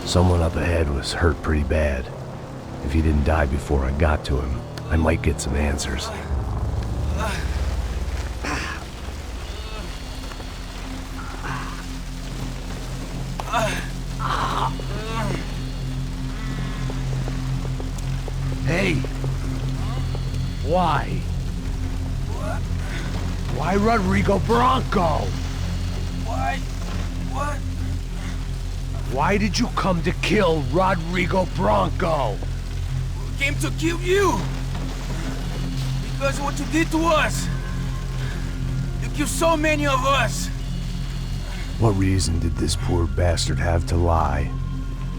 Someone up ahead was hurt pretty bad. If he didn't die before I got to him, I might get some answers. Hey! Why? Why Rodrigo Branco? Why? What? Why did you come to kill Rodrigo Branco? We came to kill you! Because of what you did to us! You killed so many of us! What reason did this poor bastard have to lie?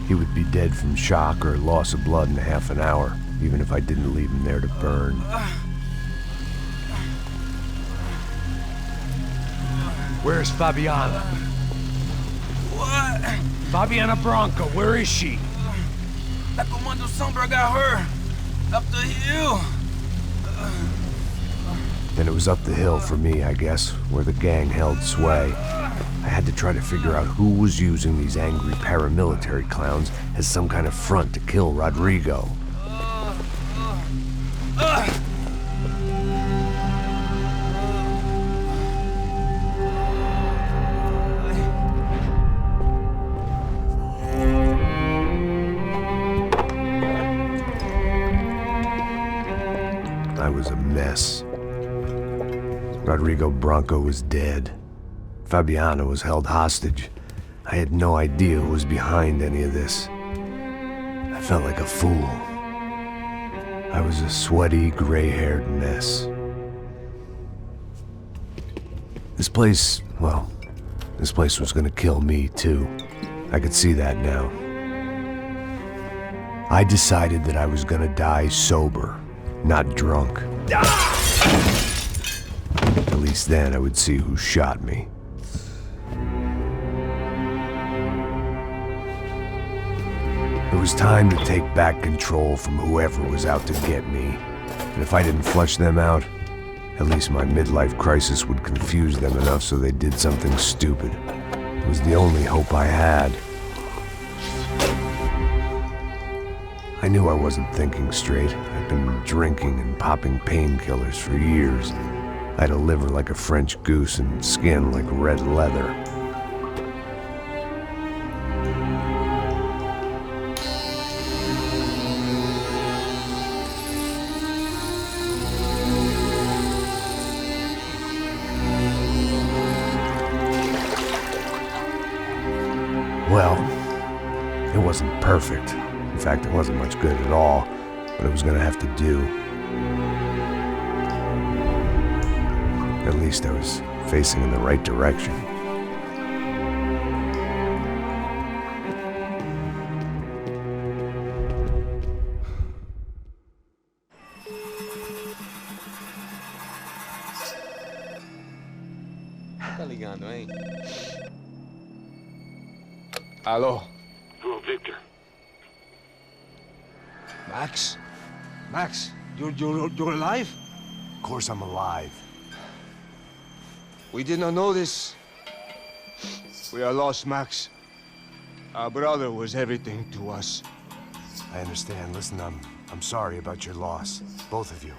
He would be dead from shock or loss of blood in half an hour, even if I didn't leave him there to burn. Where's Fabiana? What? Fabiana Branco, where is she? That Comando Sombra got her. Up the hill. Then it was up the hill for me, I guess, where the gang held sway. I had to try to figure out who was using these angry paramilitary clowns as some kind of front to kill Rodrigo. I was a mess. Rodrigo Branco was dead. Fabiana was held hostage. I had no idea who was behind any of this. I felt like a fool. I was a sweaty, gray-haired mess. This place, well, this place was gonna kill me too. I could see that now. I decided that I was gonna die sober, not drunk. At least then I would see who shot me. It was time to take back control from whoever was out to get me. And if I didn't flush them out, at least my midlife crisis would confuse them enough so they did something stupid. It was the only hope I had. I knew I wasn't thinking straight. I'd been drinking and popping painkillers for years. I had a liver like a French goose and skin like red leather. Well, it wasn't perfect. In fact, it wasn't much good at all, but it was gonna have to do. At least I was facing in the right direction. Tá ligando, hein? Alô? Ô, Victor. Max? Max, you're alive? Of course I'm alive. We did not know this. We are lost, Max. Our brother was everything to us. I understand. Listen, I'm sorry about your loss. Both of you.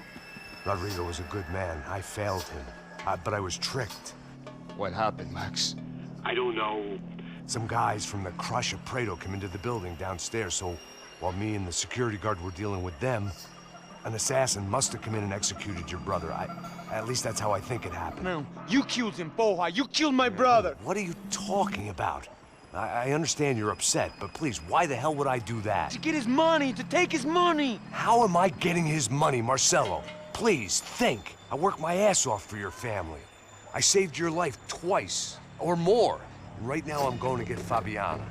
Rodrigo was a good man. I failed him. But I was tricked. What happened, Max? I don't know. Some guys from the Crush of Prado came into the building downstairs, so while me and the security guard were dealing with them, an assassin must have come in and executed your brother. At least that's how I think it happened. No, you killed him, Porra. You killed my brother. What are you talking about? I understand you're upset, but please, why the hell would I do that? To get his money, to take his money. How am I getting his money, Marcelo? Please, think. I worked my ass off for your family. I saved your life twice, or more. And right now I'm going to get Fabiana.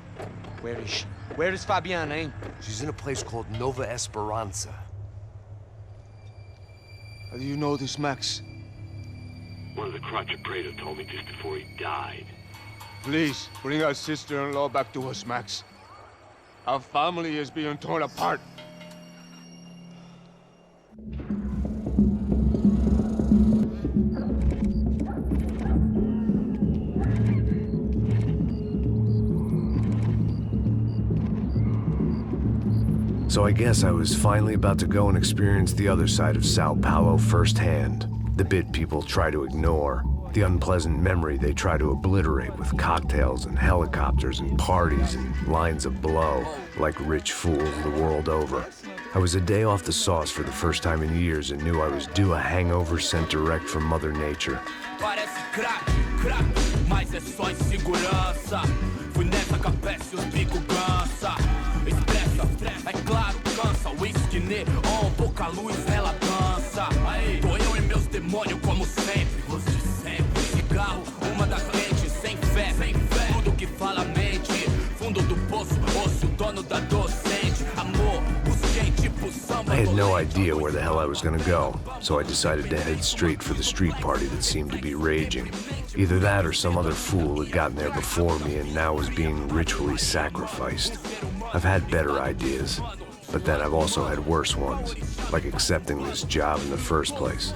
Where is she? Where is Fabiana, eh? She's in a place called Nova Esperanza. How do you know this, Max? One of the Crotch of Prado told me just before he died. Please, bring our sister-in-law back to us, Max. Our family is being torn apart. So I guess I was finally about to go and experience the other side of Sao Paulo firsthand. The bit people try to ignore. The unpleasant memory they try to obliterate with cocktails and helicopters and parties and lines of blow, like rich fools the world over. I was a day off the sauce for the first time in years and knew I was due a hangover sent direct from Mother Nature. Parece crack, mas é só insegurança. Fui nessa capeste, os bico gansa. Expressa, é claro, cansa. Whisky neon, pouca luz, ela dança. Tô eu e meus demônios como sempre. Cigarro, uma das lentes, sem fé. Tudo que fala mente. Fundo do poço, osso, dono da docente. Amor, busquei tipo samba. I had no idea where the hell I was gonna go, so I decided to head straight for the street party that seemed to be raging. Either that or some other fool had gotten there before me and now was being ritually sacrificed. I've had better ideas, but then I've also had worse ones, like accepting this job in the first place.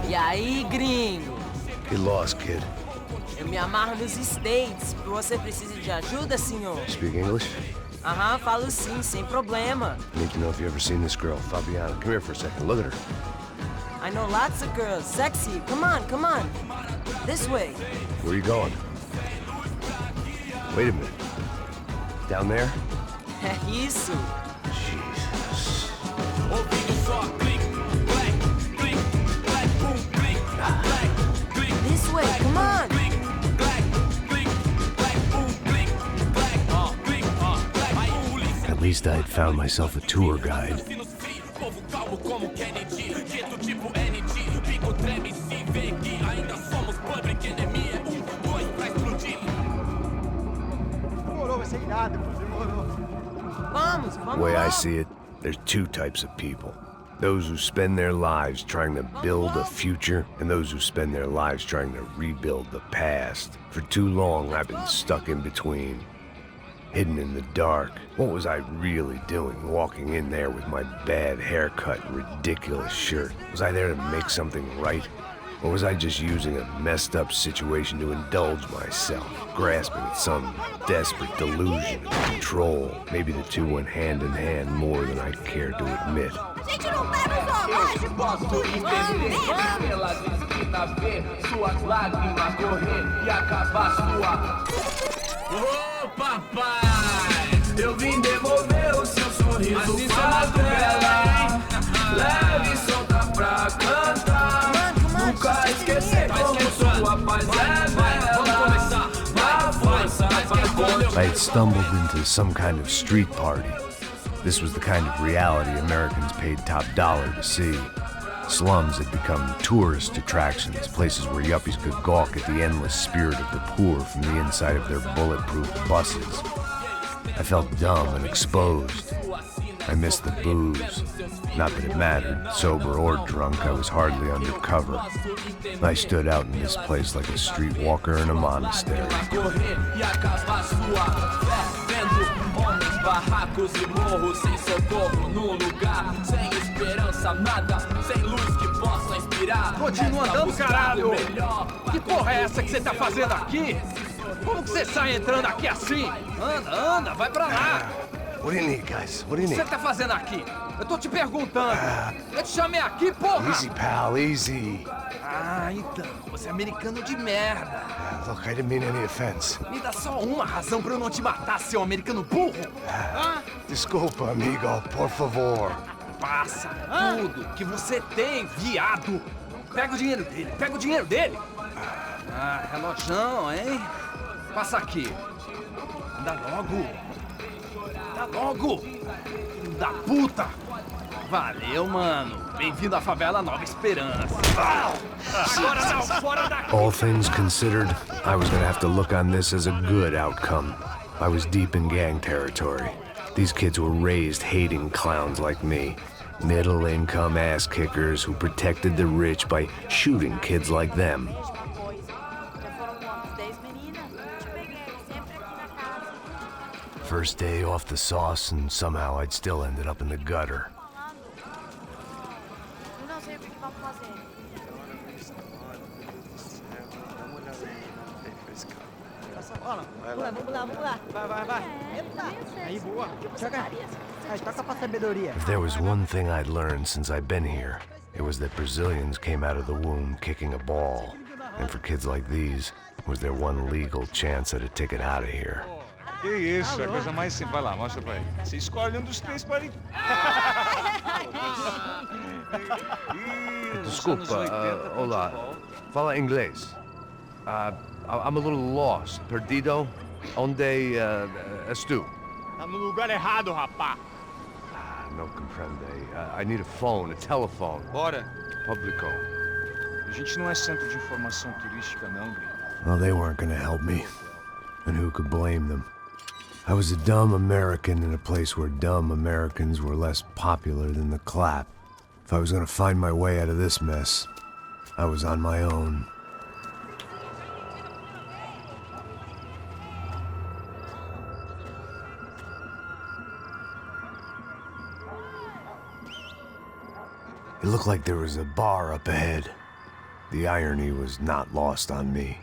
E aí, gringo? Get lost, kid. Eu me amarro nos States. Você precisa de ajuda, senhor? Speak English? Aham, falo sim, sem problema. I need to know if you've ever seen this girl, Fabiana. Come here for a second. Look at her. I know lots of girls. Sexy. Come on, come on. This way. Where are you going? Wait a minute. Down there? Isso. Jesus. This way, come on. At least I had found myself a tour guide. The way I see it, there's two types of people. Those who spend their lives trying to build a future, and those who spend their lives trying to rebuild the past. For too long, I've been stuck in between. Hidden in the dark. What was I really doing, walking in there with my bad haircut and ridiculous shirt? Was I there to make something right? Or was I just using a messed up situation to indulge myself, grasping at some desperate delusion of control? Maybe the two went hand in hand more than I cared to admit. Gente, não pega os posso entender pelas esquinas, ver suas lágrimas correr e acabar sua. Ô papai, eu vim devolver o seu sorriso favela. Leve e solta pra cantar. Nunca esquecer como sua paz é bela. Na força I had stumbled into some kind of street party. This was the kind of reality Americans paid top dollar to see. Slums had become tourist attractions, places where yuppies could gawk at the endless spirit of the poor from the inside of their bulletproof buses. I felt dumb and exposed. I missed the booze. Not that it mattered. Sober or drunk, I was hardly under cover. I stood out in this place like a streetwalker in a monastery. Barracos e morros sem socorro num lugar sem esperança, nada, sem luz que possa inspirar. Continua andando, caralho! Que porra é essa que você tá fazendo aqui? Como que você sai entrando aqui assim? Anda, vai pra lá! What do you need, guys? What do you O que need? você tá fazendo aqui? Eu tô te perguntando. Eu te chamei aqui, porra! Easy, pal, easy. Ah, então, você é americano de merda. Look, I didn't mean any offense. Me dá só uma razão pra eu não te matar, seu americano burro. Desculpa, amigo, por favor. Passa tudo que você tem, viado. Pega o dinheiro dele, Ah, relojão, hein? Passa aqui. Dá logo. Filho da puta. Valeu, mano. Bem-vindo à favela Nova Esperança. Agora não, fora daqui. All things considered, I was gonna have to look on this as a good outcome. I was deep in gang territory. These kids were raised hating clowns like me. Middle-income ass-kickers who protected the rich by shooting kids like them. First day off the sauce, and somehow I'd still ended up in the gutter. If there was one thing I'd learned since I'd been here, it was that Brazilians came out of the womb kicking a ball. And for kids like these, was their one legal chance at a ticket out of here. Que isso, é a coisa mais simples. Vai lá, mostra pra ele. Você escolhe um dos três para ir. Desculpa, olá. Fala inglês. I'm a little lost. Perdido? Onde estou? Tá no lugar errado, rapá. Não compreende. I need a phone, a telephone. Bora. Publico. A gente não é centro de informação turística, não, gringo. Well, they weren't gonna help me. And who could blame them? I was a dumb American in a place where dumb Americans were less popular than the clap. If I was gonna find my way out of this mess, I was on my own. It looked like there was a bar up ahead. The irony was not lost on me.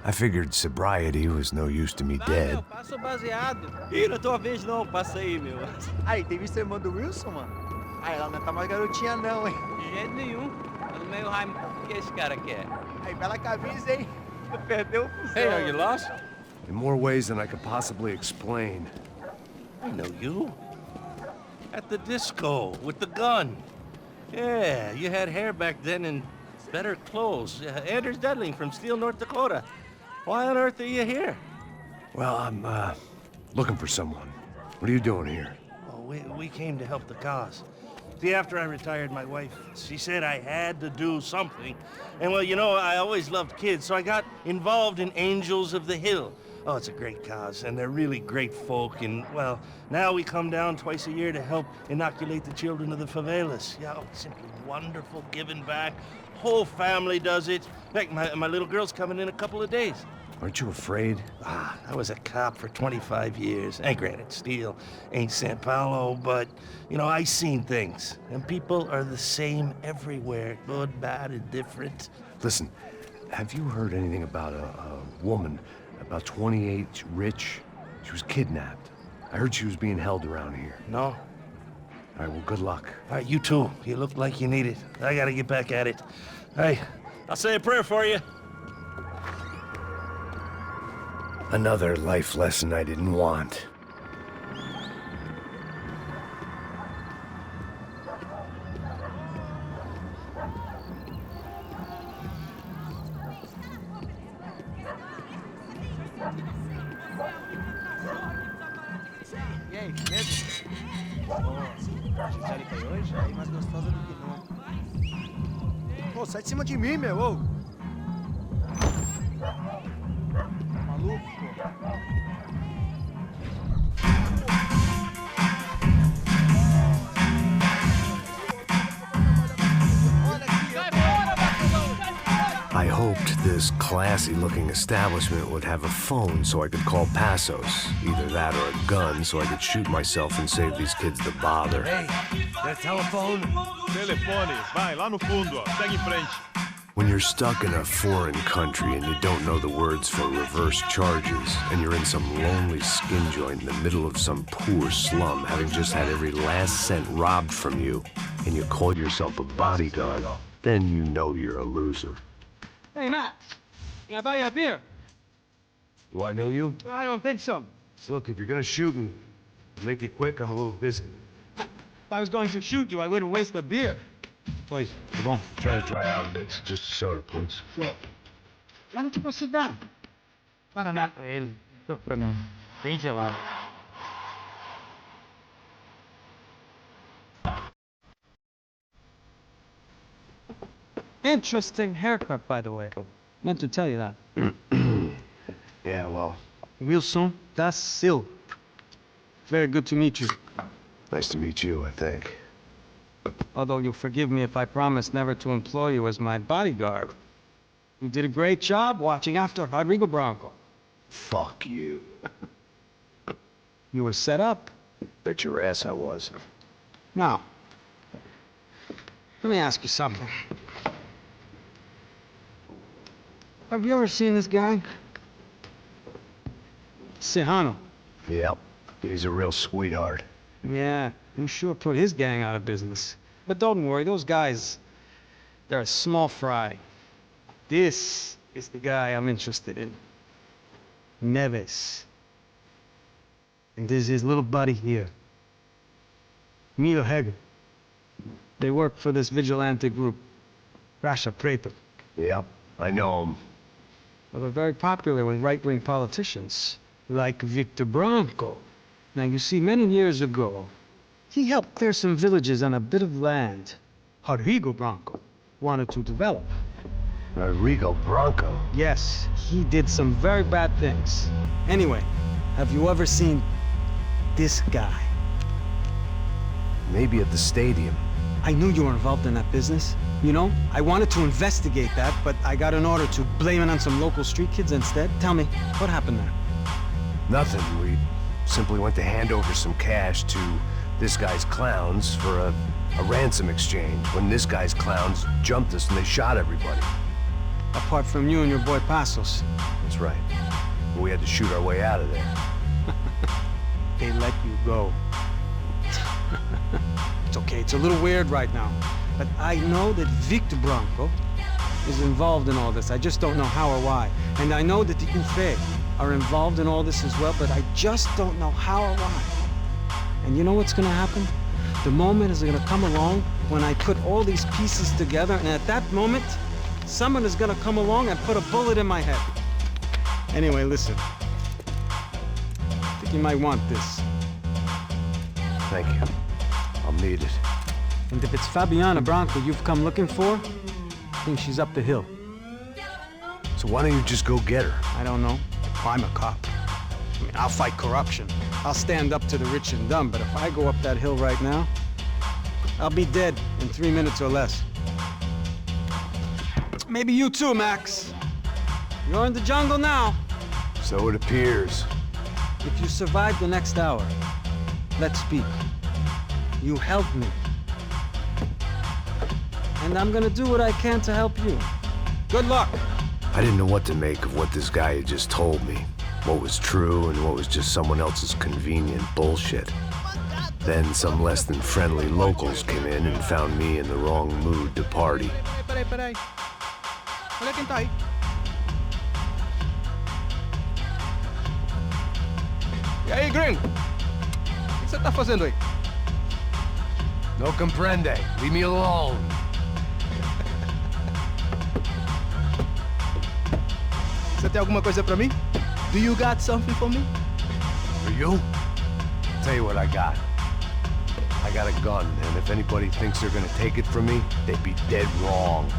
I figured sobriety was no use to me dead. Passa o baseado. Ih, não é tua vez não, passa aí, meu. Aí, tem visto a irmã do Wilson, mano? Aí, ela não tá mais garotinha não, hein? De jeito nenhum. Tá no meio Raimundo. O que esse cara quer? Aí, bela camisa, hein? Perdeu o fusão. Hey, are you lost? In more ways than I could possibly explain. I know you. At the disco, with the gun. Yeah, you had hair back then and better clothes. Anders Dudling from Steele, North Dakota. Why on earth are you here? Well, I'm, looking for someone. What are you doing here? Oh, we came to help the cause. See, after I retired, my wife, she said I had to do something. And, well, you know, I always loved kids, so I got involved in Angels of the Hill. Oh, it's a great cause, and they're really great folk, and, well, now we come down twice a year to help inoculate the children of the favelas. Yeah, oh, simply wonderful, giving back. Whole family does it. In fact, my little girl's coming in a couple of days. Aren't you afraid? I was a cop for 25 years. And granted, Steele ain't São Paulo, but, you know, I seen things. And people are the same everywhere. Good, bad, and different. Listen, have you heard anything about a woman, about 28, rich? She was kidnapped. I heard she was being held around here. No? All right, well, good luck. All right, you too. You look like you need it. I gotta get back at it. Hey, I'll say a prayer for you. Another life lesson I didn't want. E aí, medo? A gente foi hoje, aí mais gostosa do que nunca. Ô, sai de cima de mim, meu, ô! Maluco, pô. this classy-looking establishment would have a phone so I could call Passos. Either that or a gun so I could shoot myself and save these kids the bother. Hey, that telephone? Telefone, vai, lá no fundo, ó. Segue em frente. When you're stuck in a foreign country and you don't know the words for reverse charges, and you're in some lonely skin joint in the middle of some poor slum, having just had every last cent robbed from you, and you call yourself a bodyguard, then you know you're a loser. Hey, Matt. Can I buy you a beer? Do I know you? I don't think so. Look, if you're gonna shoot and make it quick, I'm a little busy. If I was going to shoot you, I wouldn't waste the beer. Please, come on. Try to dry out a bit. Just a soda, please. Why don't you go sit down? Para na ele. Tô ficando bem gelado. Interesting haircut, by the way. Meant to tell you that. Yeah, well. Wilson da Silva. Very good to meet you. Nice to meet you, I think. Although you'll forgive me if I promise never to employ you as my bodyguard. You did a great job watching after Rodrigo Branco. Fuck you. You were set up. Bet your ass I was. Now, let me ask you something. Have you ever seen this guy? Sejano. Yep. He's a real sweetheart. Yeah, he sure put his gang out of business. But don't worry, those guys, they're a small fry. This is the guy I'm interested in. Neves. And this is his little buddy here. Milo Hager. They work for this vigilante group, Rasha Preto. Yep, I know him. Well, they're very popular with right-wing politicians, like Victor Branco. Now, you see, many years ago, he helped clear some villages on a bit of land Rodrigo Branco wanted to develop. Rodrigo Branco? Yes, he did some very bad things. Anyway, have you ever seen this guy? Maybe at the stadium. I knew you were involved in that business. You know, I wanted to investigate that, but I got an order to blame it on some local street kids instead. Tell me, what happened there? Nothing. We simply went to hand over some cash to this guy's clowns for a ransom exchange when this guy's clowns jumped us and they shot everybody. Apart from you and your boy Passos. That's right. We had to shoot our way out of there. They let you go. It's okay, it's a little weird right now. But I know that Victor Branco is involved in all this. I just don't know how or why. And I know that the UFE are involved in all this as well, but I just don't know how or why. And you know what's gonna happen? The moment is gonna come along when I put all these pieces together, and at that moment, someone is gonna come along and put a bullet in my head. Anyway, listen. I think you might want this. Thank you. I'll need it. And if it's Fabiana Branco you've come looking for, I think she's up the hill. So why don't you just go get her? I don't know. I'm a cop. I mean, I'll fight corruption. I'll stand up to the rich and dumb, but if I go up that hill right now, I'll be dead in 3 minutes or less. Maybe you too, Max. You're in the jungle now. So it appears. If you survive the next hour, let's speak. You helped me. And I'm gonna do what I can to help you. Good luck. I didn't know what to make of what this guy had just told me. What was true and what was just someone else's convenient bullshit. Then some less than friendly locals came in and found me in the wrong mood to party. Peraí. Olha quem tá aí. E aí, gringo? O que você tá fazendo aí? No comprende. Leave me alone. Você tem alguma coisa pra mim? Do you got something for me? For you? Tell you what I got. I got a gun, and if anybody thinks they're gonna take it from me, they'd be dead wrong.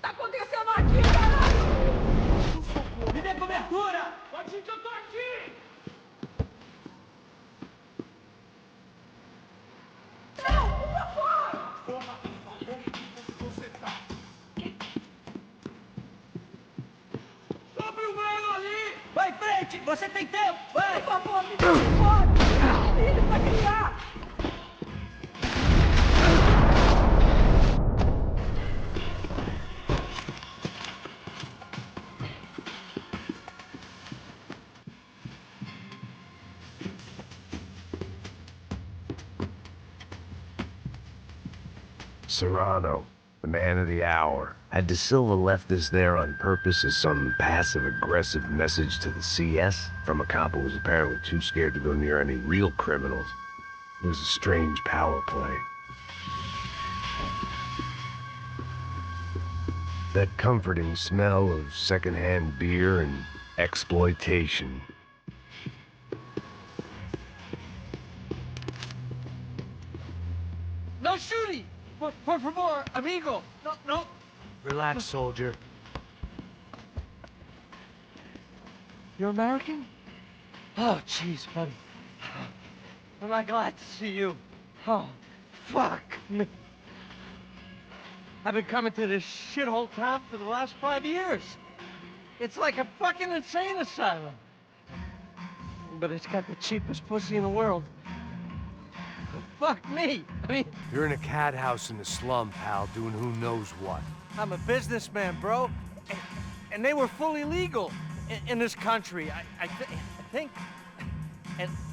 Tá acontecendo aqui, caralho? Me dê cobertura! Pode ir que eu tô aqui! Não, por favor! Porra, onde você tá? Sobre o meio ali! Vai em frente! Você tem tempo! Vai! Por favor, me dê fora! Ele vai criar! Serrano, the man of the hour. Had De Silva left this there on purpose as some passive-aggressive message to the CS from a cop who was apparently too scared to go near any real criminals? It was a strange power play. That comforting smell of secondhand beer and exploitation. No shooting! Por favor, amigo! No! Relax, soldier. You're American? Oh, jeez, buddy. Am I glad to see you? Oh, fuck me. I've been coming to this shithole town for the last 5 years. It's like a fucking insane asylum. But it's got the cheapest pussy in the world. Fuck me. I mean... You're in a cat house in the slum, pal, doing who knows what. I'm a businessman, bro. And they were fully legal in this country. I think...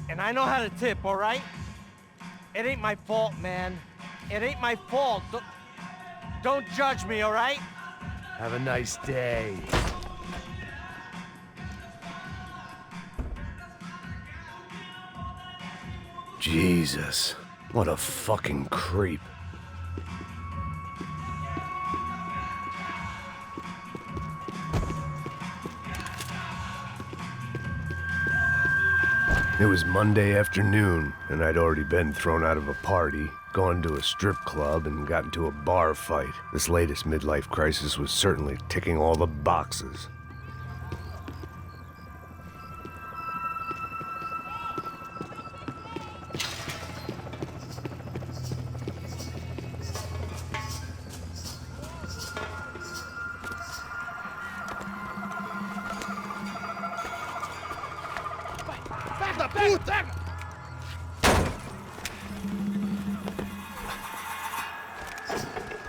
And I know how to tip, all right? It ain't my fault, man. It ain't my fault. Don't judge me, all right? Have a nice day. Jesus, what a fucking creep. It was Monday afternoon, and I'd already been thrown out of a party, gone to a strip club, and got into a bar fight. This latest midlife crisis was certainly ticking all the boxes. Puta!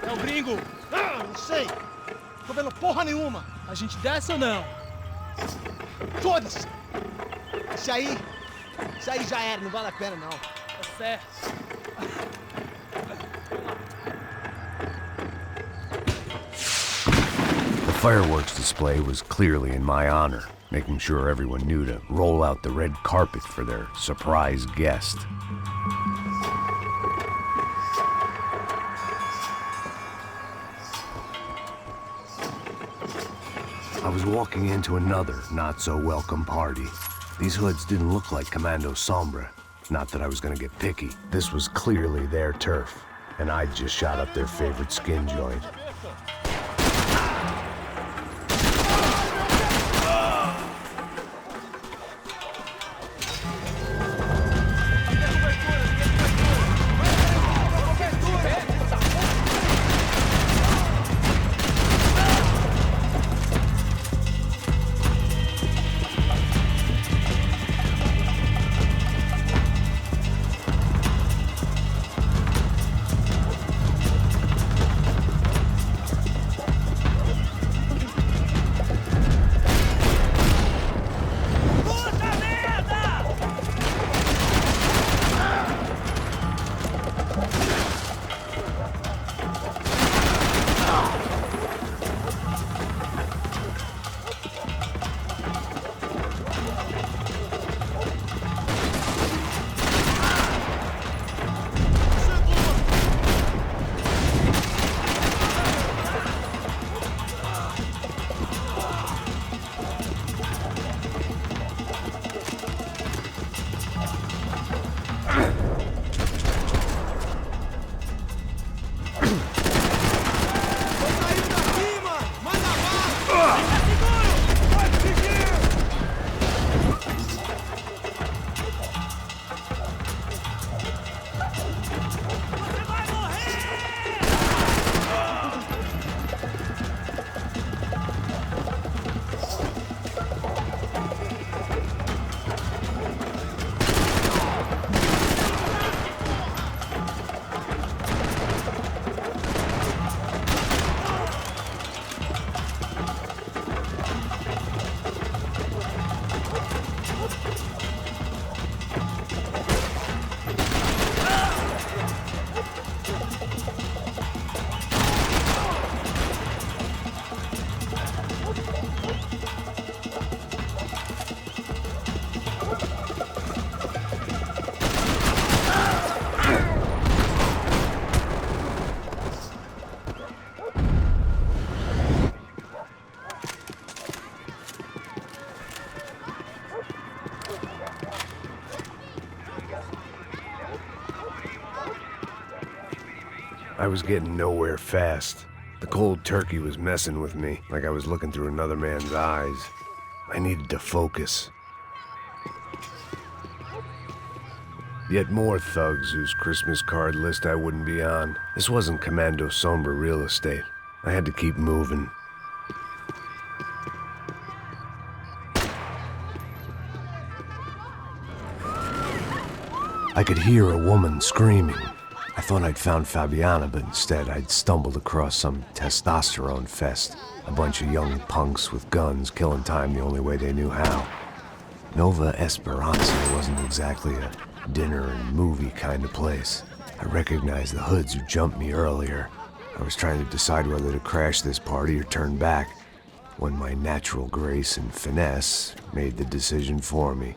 É o gringo! Ah, não sei! Tô vendo porra nenhuma! A gente desce ou não? Foda-se! Isso aí já era, não vale a pena não. Tá certo. The fireworks display was clearly in my honor, making sure everyone knew to roll out the red carpet for their surprise guest. I was walking into another not-so-welcome party. These hoods didn't look like Commando Sombra. Not that I was gonna get picky. This was clearly their turf, and I'd just shot up their favorite skin joint. I was getting nowhere fast. The cold turkey was messing with me, like I was looking through another man's eyes. I needed to focus. Yet more thugs whose Christmas card list I wouldn't be on. This wasn't Commando Sombra real estate. I had to keep moving. I could hear a woman screaming. I thought I'd found Fabiana, but instead I'd stumbled across some testosterone fest. A bunch of young punks with guns killing time the only way they knew how. Nova Esperanza wasn't exactly a dinner and movie kind of place. I recognized the hoods who jumped me earlier. I was trying to decide whether to crash this party or turn back, when my natural grace and finesse made the decision for me.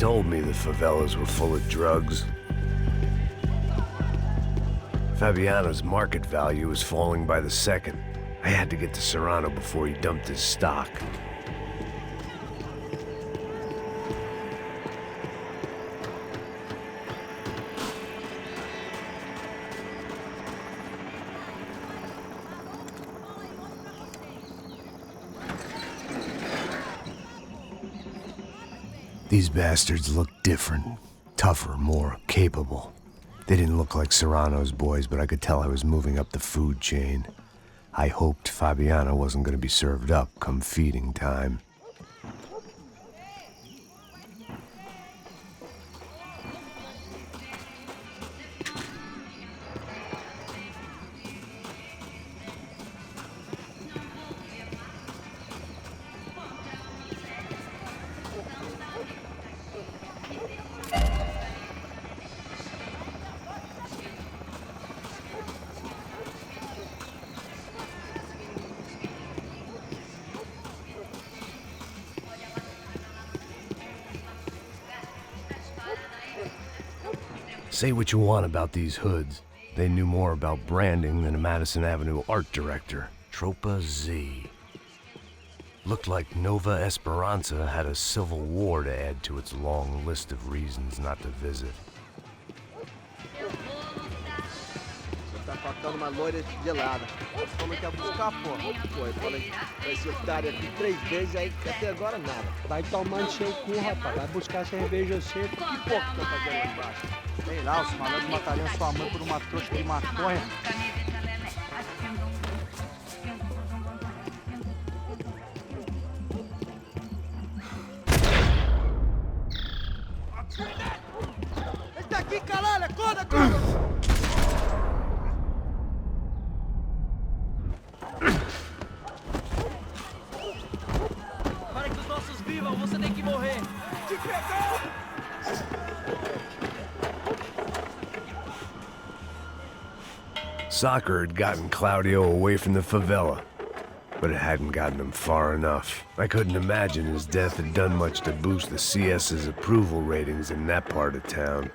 told me the favelas were full of drugs. Fabiano's market value was falling by the second. I had to get to Serrano before he dumped his stock. These bastards looked different, tougher, more capable. They didn't look like Serrano's boys, but I could tell I was moving up the food chain. I hoped Fabiano wasn't going to be served up come feeding time. Say what you want about these hoods. They knew more about branding than a Madison Avenue art director. Tropa Z. Looked like Nova Esperanza had a civil war to add to its long list of reasons not to visit. Tá faltando uma loira gelada. Como que é buscar, porra? Pô, eu falei pra esse otário aqui 3 vezes, aí até agora nada. Vai tomando seu cu, rapaz. Vai buscar cerveja cedo. Que porra que estão fazendo lá embaixo? Sei lá, os malandros matariam sua mãe por uma trouxa de maconha. Ele tá aqui, caralho! Acorda, acorda! Para que os nossos vivam, você tem que morrer! Te pegou! Soccer had gotten Claudio away from the favela, but it hadn't gotten him far enough. I couldn't imagine his death had done much to boost the CS's approval ratings in that part of town.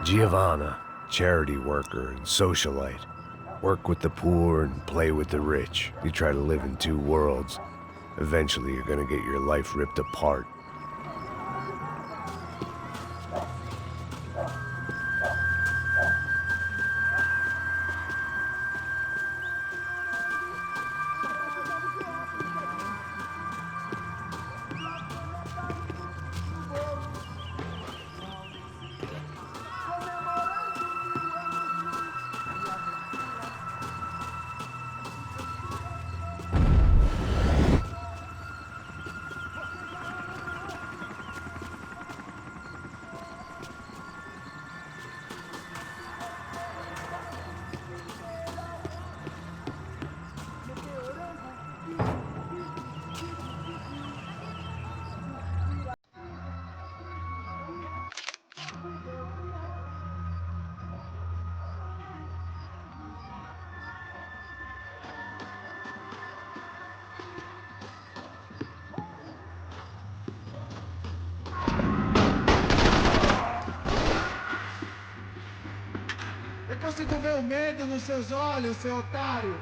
Giovanna, charity worker and socialite. Work with the poor and play with the rich. You try to live in two worlds. Eventually you're gonna get your life ripped apart. Eu consigo ver o medo nos seus olhos, seu otário.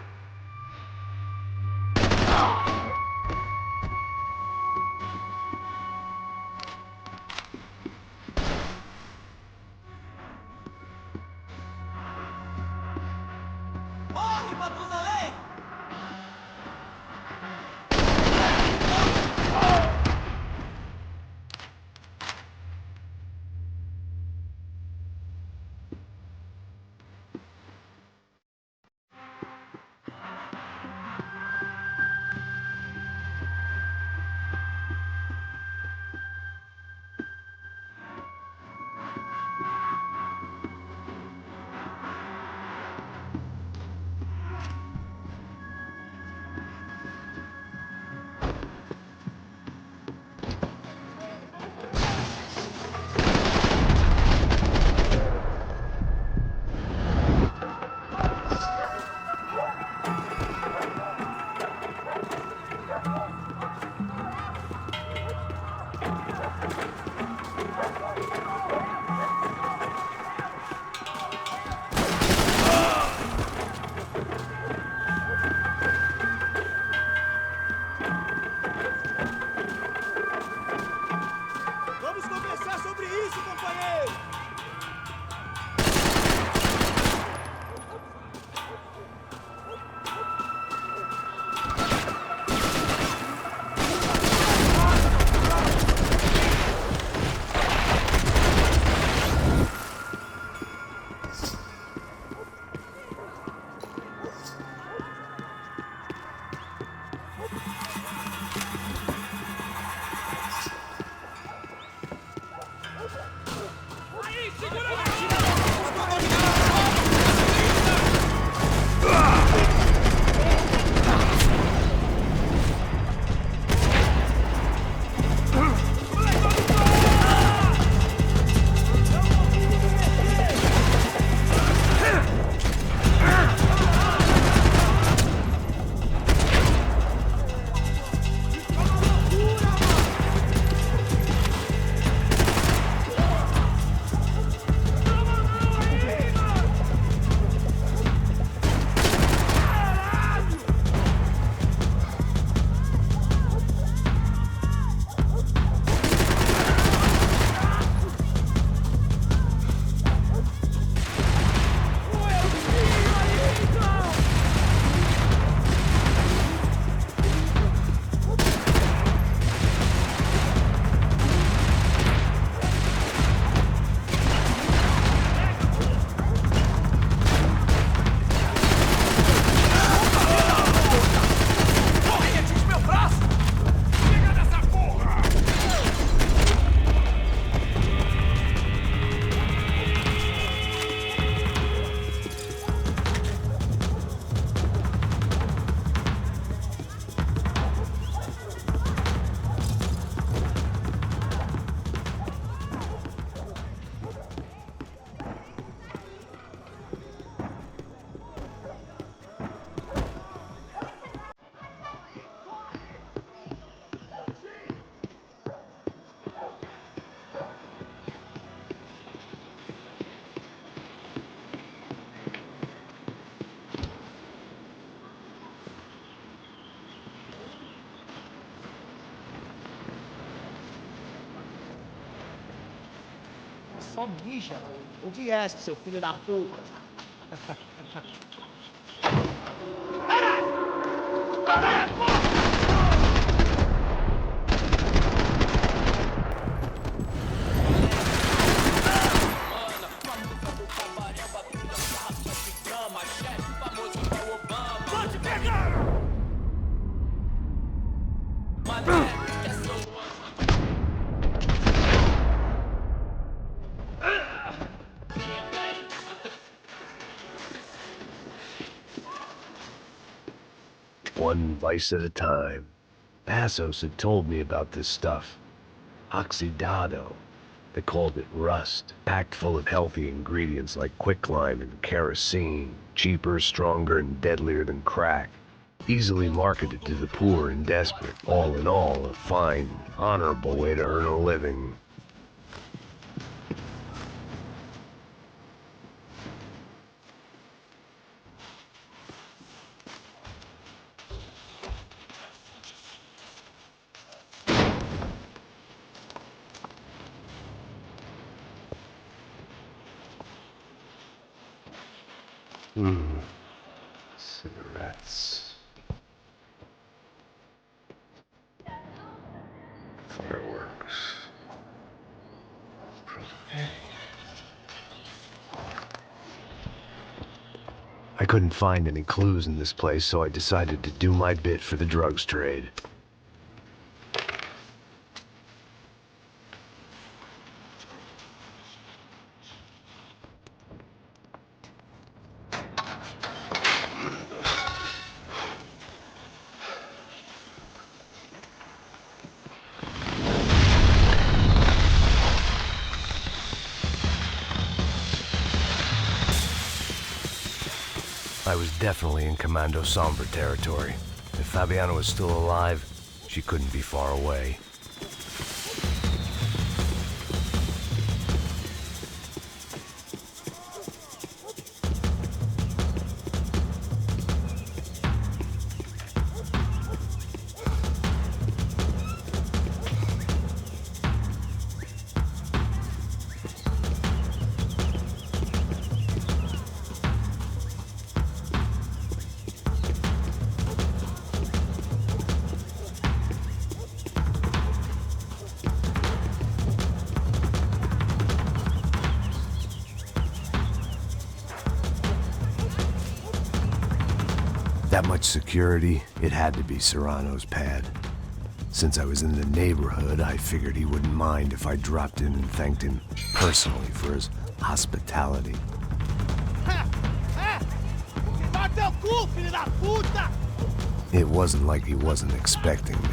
isso, companheiro! Só mija. Onde é, seu filho da puta? One vice at a time. Passos had told me about this stuff. Oxidado. They called it rust, packed full of healthy ingredients like quicklime and kerosene, cheaper, stronger, and deadlier than crack. Easily marketed to the poor and desperate. All in all, a fine, honorable way to earn a living. Cigarettes. Fireworks. I couldn't find any clues in this place, so I decided to do my bit for the drugs trade. I was definitely in Commando Sombra territory. If Fabiana was still alive, she couldn't be far away. That much security, it had to be Serrano's pad. Since I was in the neighborhood, I figured he wouldn't mind if I dropped in and thanked him personally for his hospitality. It wasn't like he wasn't expecting me.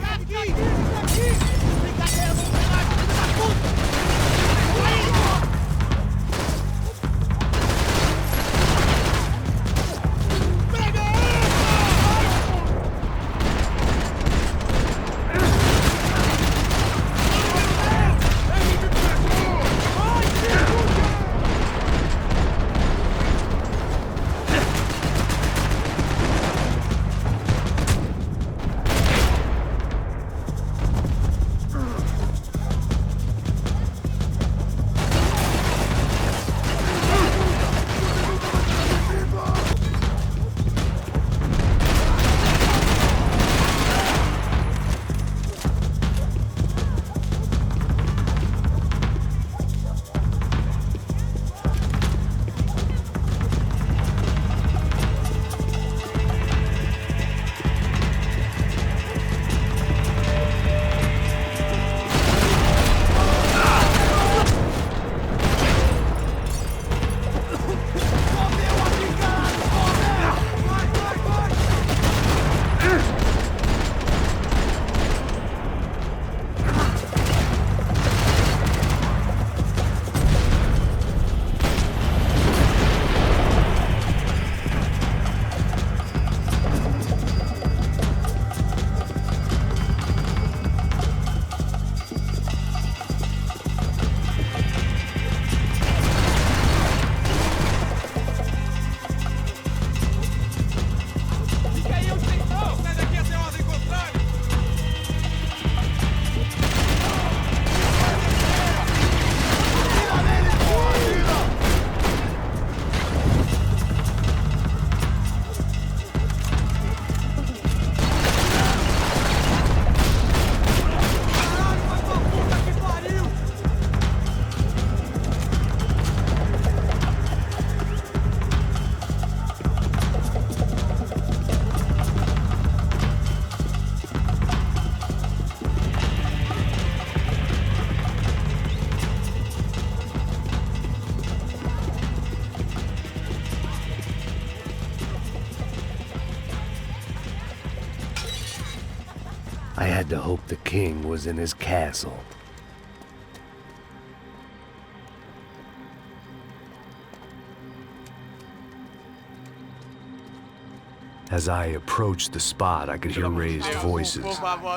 I had to hope the king was in his castle. As I approached the spot, I could hear raised voices. Then I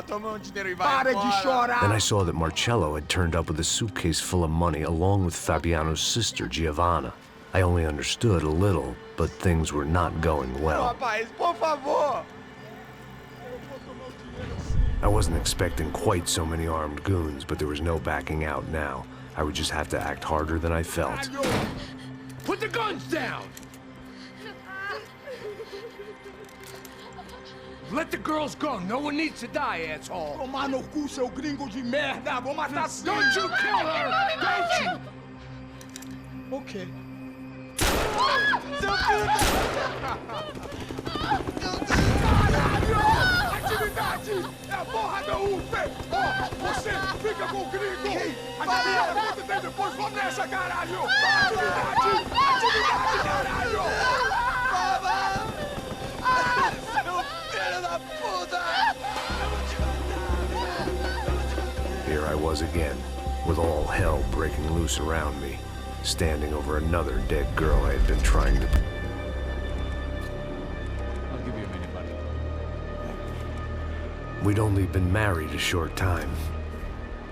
saw that Marcello had turned up with a suitcase full of money along with Fabiano's sister, Giovanna. I only understood a little, but things were not going well. I wasn't expecting quite so many armed goons, but there was no backing out now. I would just have to act harder than I felt. Put the guns down! Let the girls go. No one needs to die, asshole. Tomar no cu, seu gringo de merda. Vou matar sim. Don't you kill her! Don't you? Okay. Seu filho da... Atividade! É a porra da UP! Você fica com o gringo! A galera conta tem depois. Vamos nessa, caralho! Atividade! Atividade, caralho! Here I was again, with all hell breaking loose around me, standing over another dead girl I had been trying to... I'll give you a minute, buddy. We'd only been married a short time.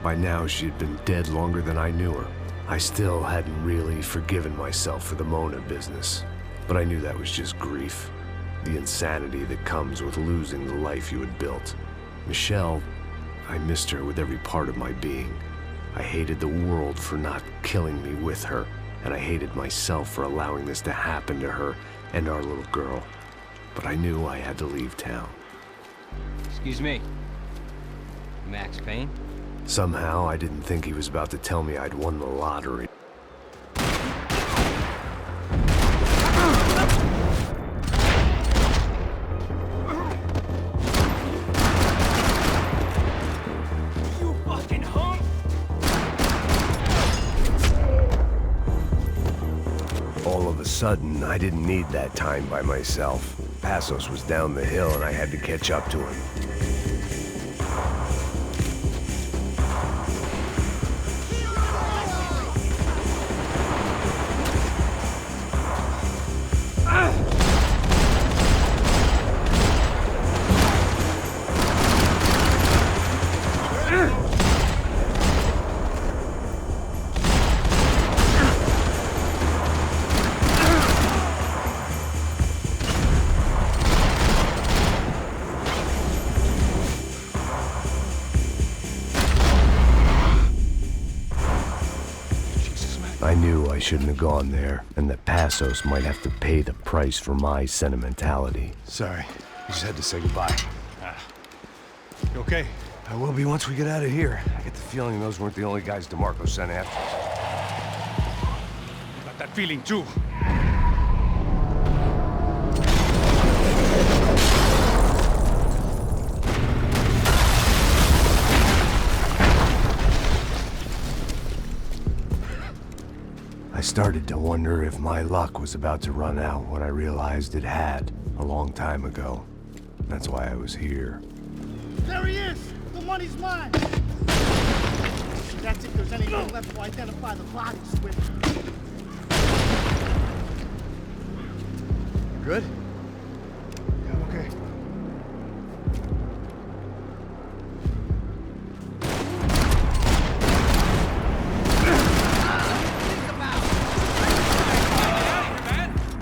By now, she had been dead longer than I knew her. I still hadn't really forgiven myself for the Mona business, but I knew that was just grief. The insanity that comes with losing the life you had built. Michelle, I missed her with every part of my being. I hated the world for not killing me with her, and I hated myself for allowing this to happen to her and our little girl. But I knew I had to leave town. Excuse me. Max Payne? Somehow, I didn't think he was about to tell me I'd won the lottery. of a sudden, I didn't need that time by myself. Passos was down the hill and I had to catch up to him. I knew I shouldn't have gone there, and that Passos might have to pay the price for my sentimentality. Sorry, I just had to say goodbye. You okay? I will be once we get out of here. I get the feeling those weren't the only guys DeMarco sent after us. Got that feeling too. I started to wonder if my luck was about to run out when I realized it had a long time ago. That's why I was here. There he is! The money's mine! That's if there's anything left to identify the bodies with. Good? Yeah, I'm okay.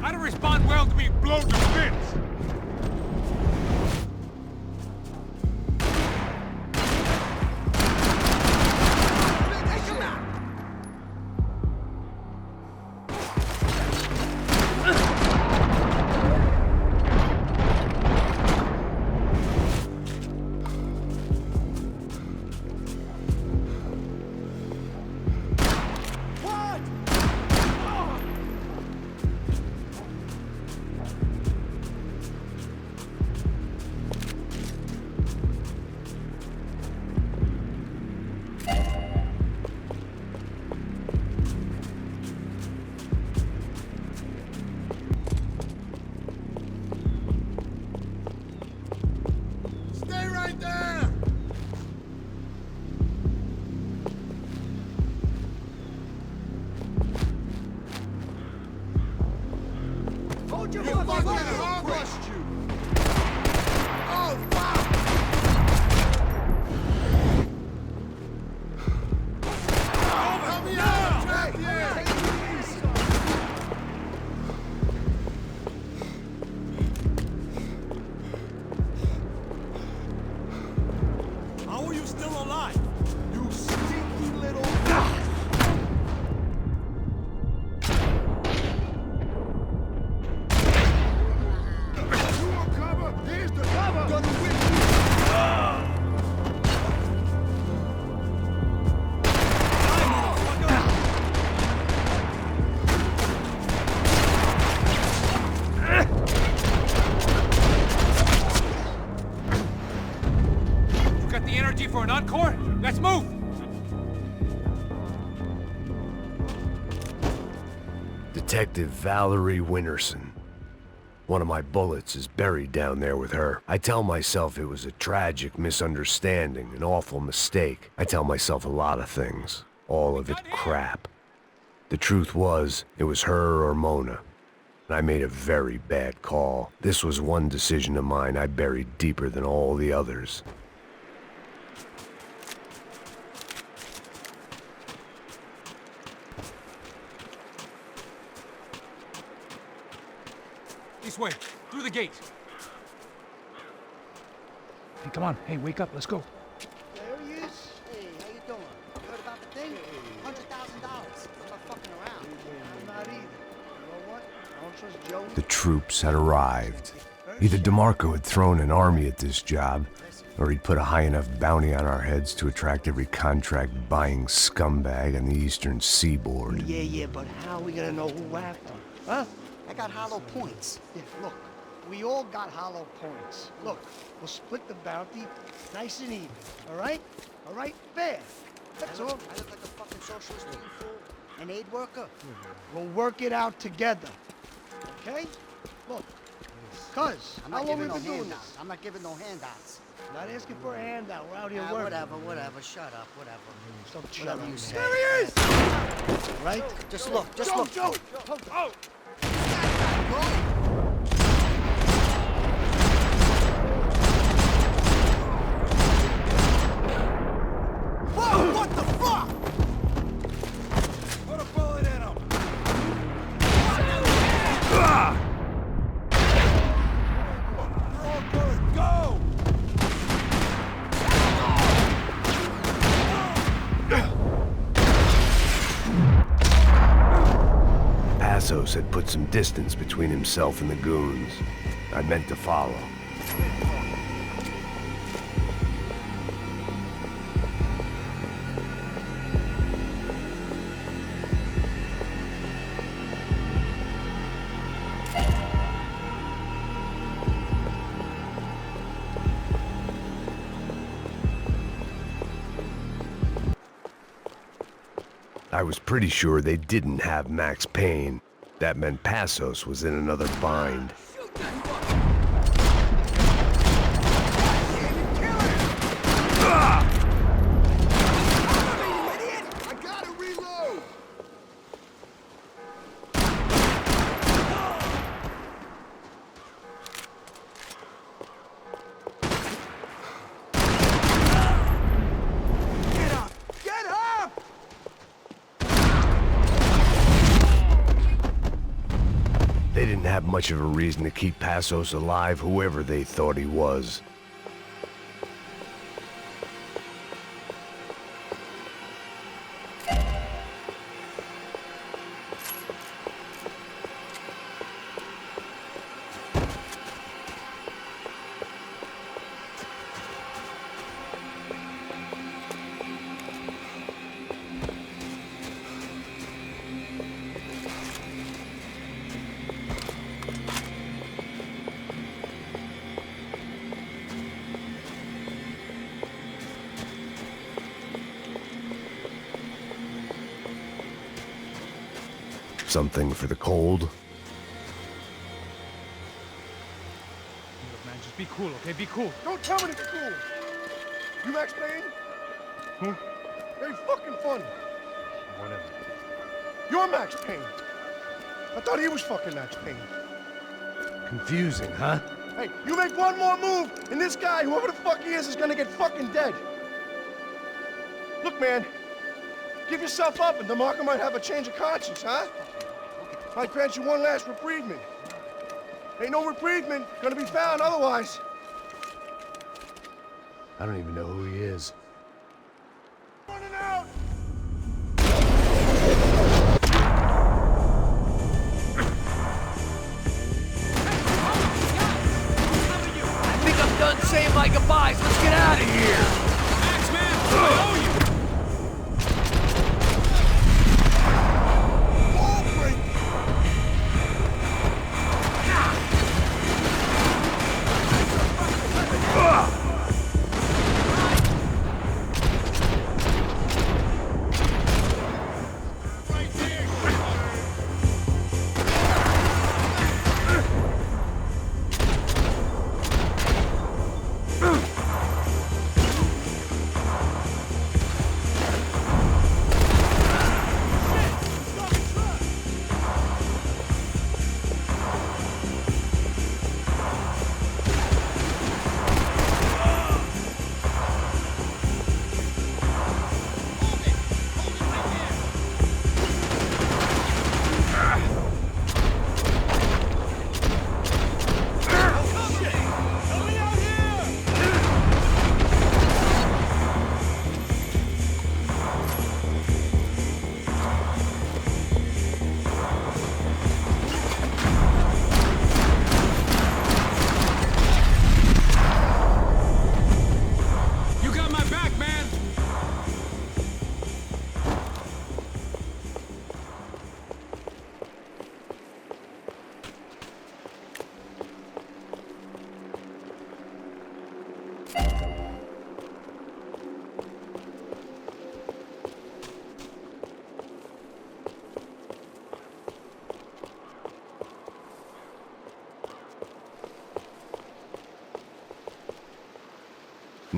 I don't respond well to being blown to bits. Stay right there! Hold your fucking fucking I'll crushed you! Oh, fuck! Help me out! Trap here! How are you still alive? You stinky little... You want cover? Here's the cover! Gonna whip you! You got the energy for an encore? Let's move! Detective Valerie Winterson. One of my bullets is buried down there with her. I tell myself it was a tragic misunderstanding, an awful mistake. I tell myself a lot of things. All of it crap. The truth was, it was her or Mona. And I made a very bad call. This was one decision of mine I buried deeper than all the others. This way, through the gate. Hey, come on. Hey, wake up. Let's go. There he is. Hey, how you doing? Heard about the thing? $100,000. I'm not fucking around. I'm not either. You know what? I don't trust Joe. The troops had arrived. Either DeMarco had thrown an army at this job, or he'd put a high enough bounty on our heads to attract every contract-buying scumbag on the eastern seaboard. Yeah, but how are we gonna know who whacked him? Huh? I got hollow points. Yeah, look, we all got hollow points. Look, we'll split the bounty nice and even, all right? All right? Fair. That's all. I look like a fucking socialist fool, an aid worker. We'll work it out together. okay? Look, cuz, how long we been doing this? I'm not giving no handouts. Not asking for a handout. We're out here Ah, working. whatever. Shut up, whatever. Don't shut Whatever up. you say. There he is! Right? Just look, look. Joe! Oh! Whoa, what the fuck? Put a bullet in him. You're all good. Go! Passos had put some distance between himself and the goons. I meant to follow. I was pretty sure they didn't have Max Payne. That meant Passos was in another bind. I gotta reload! Get up! Get up! They didn't have much of a reason to keep Passos alive, whoever they thought he was. Something for the cold? Look, man, just be cool, okay? Be cool. Don't tell me to be cool! You Max Payne? Who? Very fucking funny. Whatever. You're Max Payne. I thought he was fucking Max Payne. Confusing, huh? Hey, you make one more move, and this guy, whoever the fuck he is gonna get fucking dead. Look, man, give yourself up, and the marker might have a change of conscience, huh? Might grant you one last reprievement. Ain't no reprievement gonna be found otherwise. I don't even know who he is. Running out! I think I'm done saying my goodbyes. Let's get out of here. Max, man, I owe you.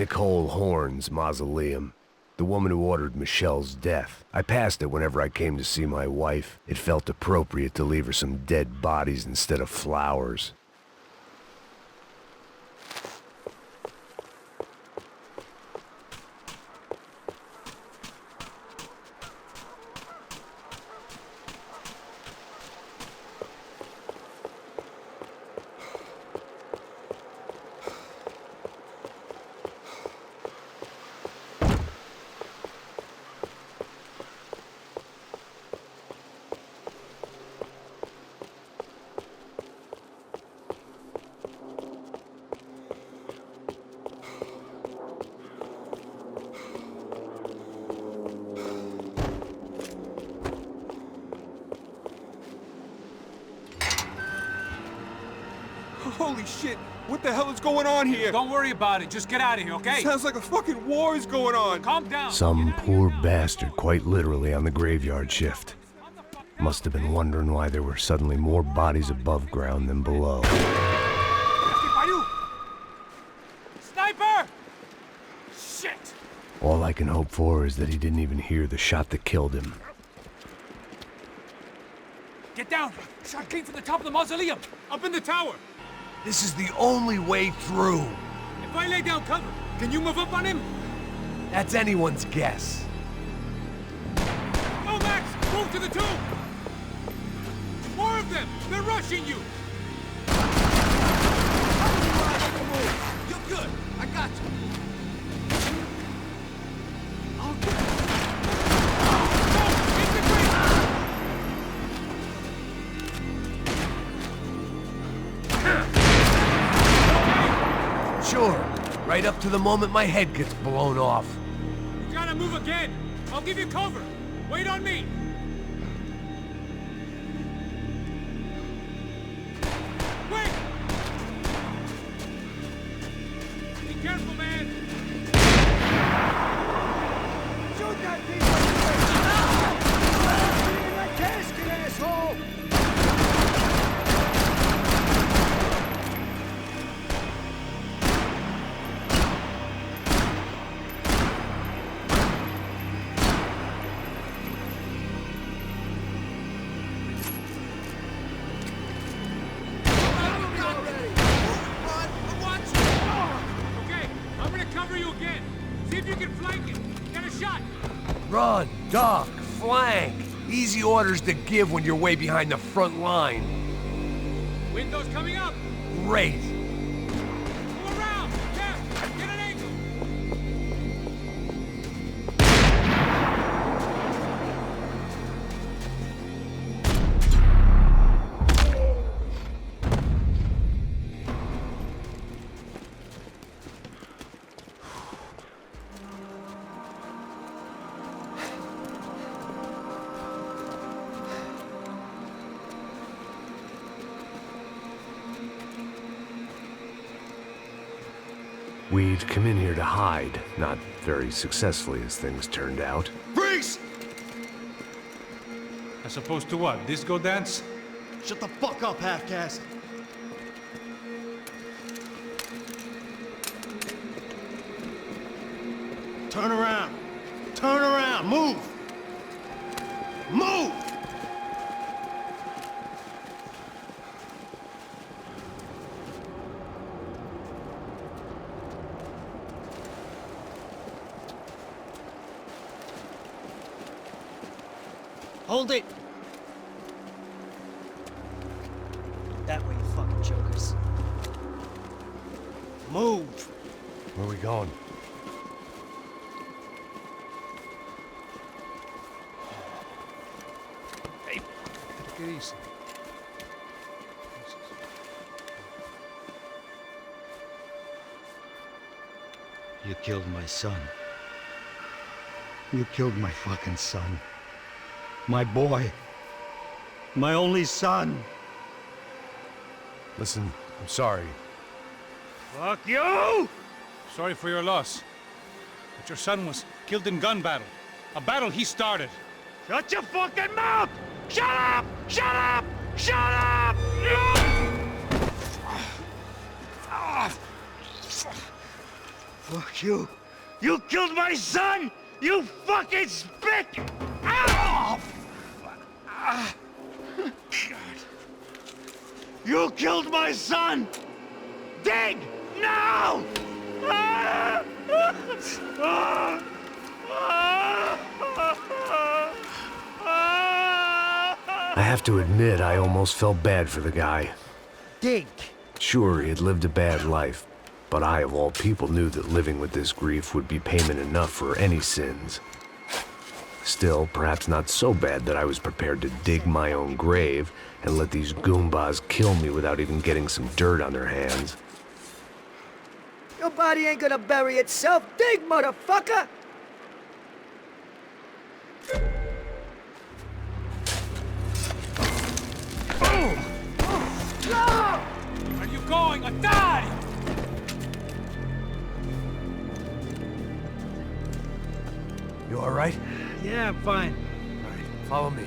Nicole Horn's mausoleum. The woman who ordered Michelle's death. I passed it whenever I came to see my wife. It felt appropriate to leave her some dead bodies instead of flowers. Holy shit! What the hell is going on here? Don't worry about it. Just get out of here, okay? Sounds like a fucking war is going on. Calm down. Some poor bastard, quite literally, on the graveyard shift. Must have been wondering why there were suddenly more bodies above ground than below. Sniper! Shit! All I can hope for is that he didn't even hear the shot that killed him. Get down! Shot came from the top of the mausoleum! Up in the tower! This is the only way through. If I lay down cover, can you move up on him? That's anyone's guess. Go, Max! Move to the tomb! More of them! They're rushing you! You're good. I got you. Sure. Right up to the moment my head gets blown off. You gotta move again! I'll give you cover! Wait on me! Quick! Be careful, man! Shoot that piece of shit! In the casket, asshole! Run, duck, flank. Easy orders to give when you're way behind the front line. Windows coming up! Great. Go around! Yeah! Get an angle! We'd come in here to hide, not very successfully as things turned out. Freeze! As opposed to what? Disco dance? Shut the fuck up, half-caste. Turn around. Turn around. Move. Move! Hold it! That way, you fucking jokers. Move! Where are we going? Hey, take it easy. You killed my son. You killed my fucking son. My boy. My only son. Listen, I'm sorry. Fuck you! Sorry for your loss. But your son was killed in gun battle. A battle he started. Shut your fucking mouth! Shut up! Shut up! Shut up! Fuck you. You killed my son! You fucking spick! Ow! God. You killed my son! Dig! Now! I have to admit, I almost felt bad for the guy. Dig! Sure, he had lived a bad life, but I, of all people, knew that living with this grief would be payment enough for any sins. Still, perhaps not so bad that I was prepared to dig my own grave and let these Goombas kill me without even getting some dirt on their hands. Your body ain't gonna bury itself. Dig, motherfucker! Where are you going? Atari! You all right? Yeah, I'm fine. All right, follow me.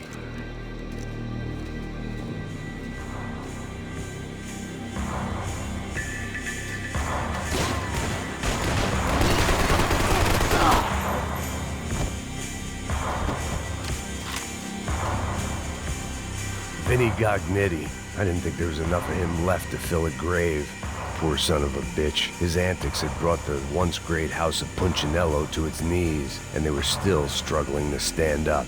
Vinny Gognitti. I didn't think there was enough of him left to fill a grave. Poor son of a bitch. His antics had brought the once great house of Punchinello to its knees, and they were still struggling to stand up.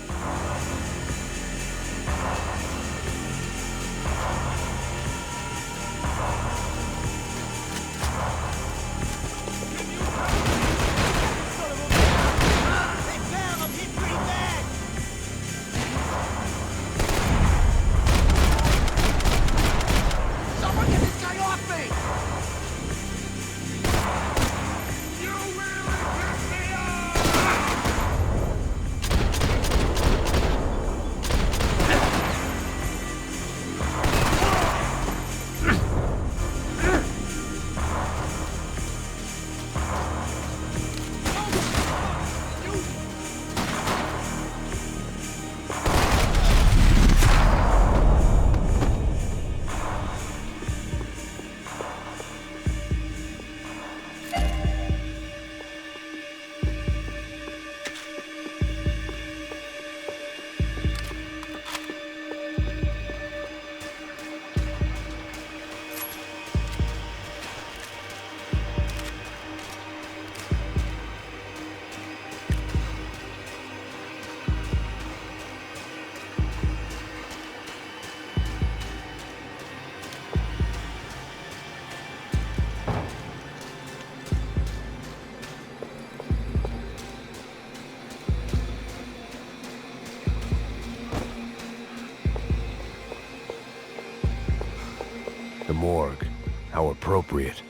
The morgue. How appropriate.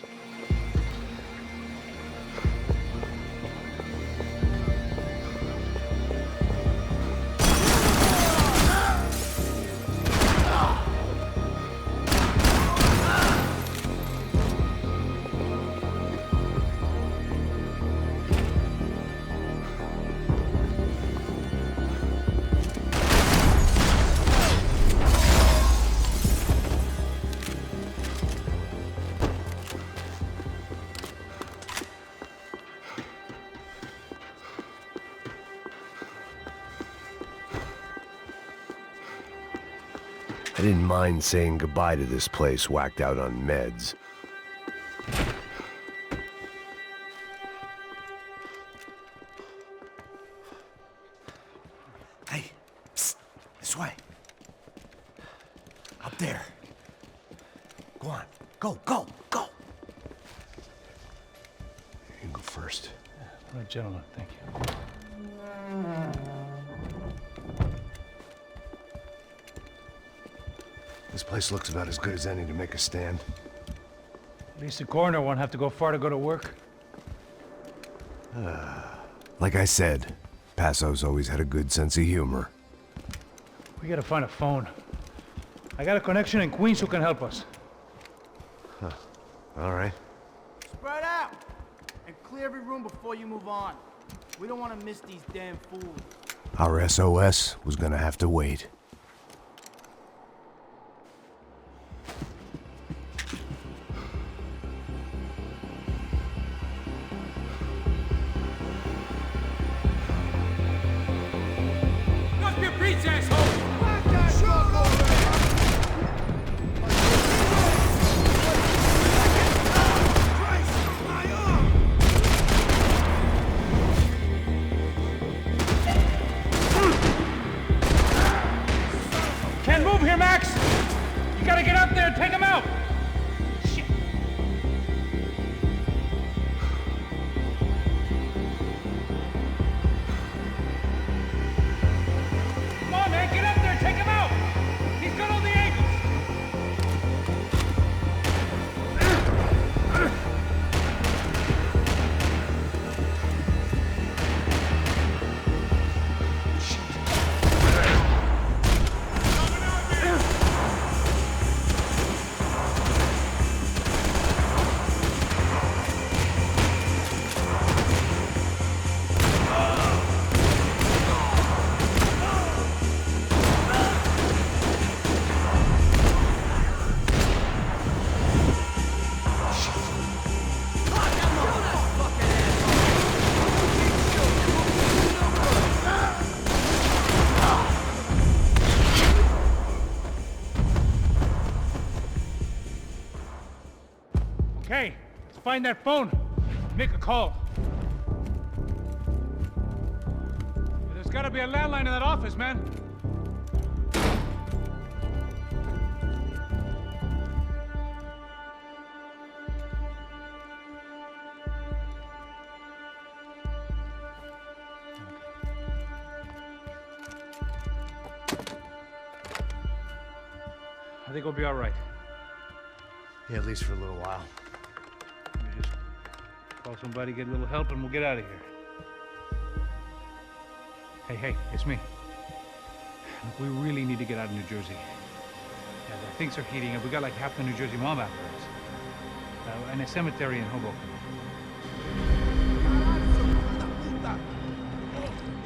I didn't mind saying goodbye to this place whacked out on meds. Hey, psst, this way. Up there. Go on, go, go, go. You can go first. All right, gentlemen, thank you. This place looks about as good as any to make a stand. At least the coroner won't have to go far to go to work. Like I said, Passo's always had a good sense of humor. We gotta find a phone. I got a connection in Queens who can help us. Huh. All right. Spread out! And clear every room before you move on. We don't want to miss these damn fools. Our SOS was gonna have to wait. Can't move here, Max! You gotta get up there and take him out! Shit! Come on, man, get up there and take him out! He's got all the angles! Okay, let's find that phone. Make a call. There's gotta be a landline in that office, man. I think we'll be all right. Yeah, at least for a little while. Let me just call somebody, get a little help, and we'll get out of here. Hey, it's me. Look, we really need to get out of New Jersey. Yeah, things are heating up. We got like half the New Jersey mob after us. And a cemetery in Hoboken.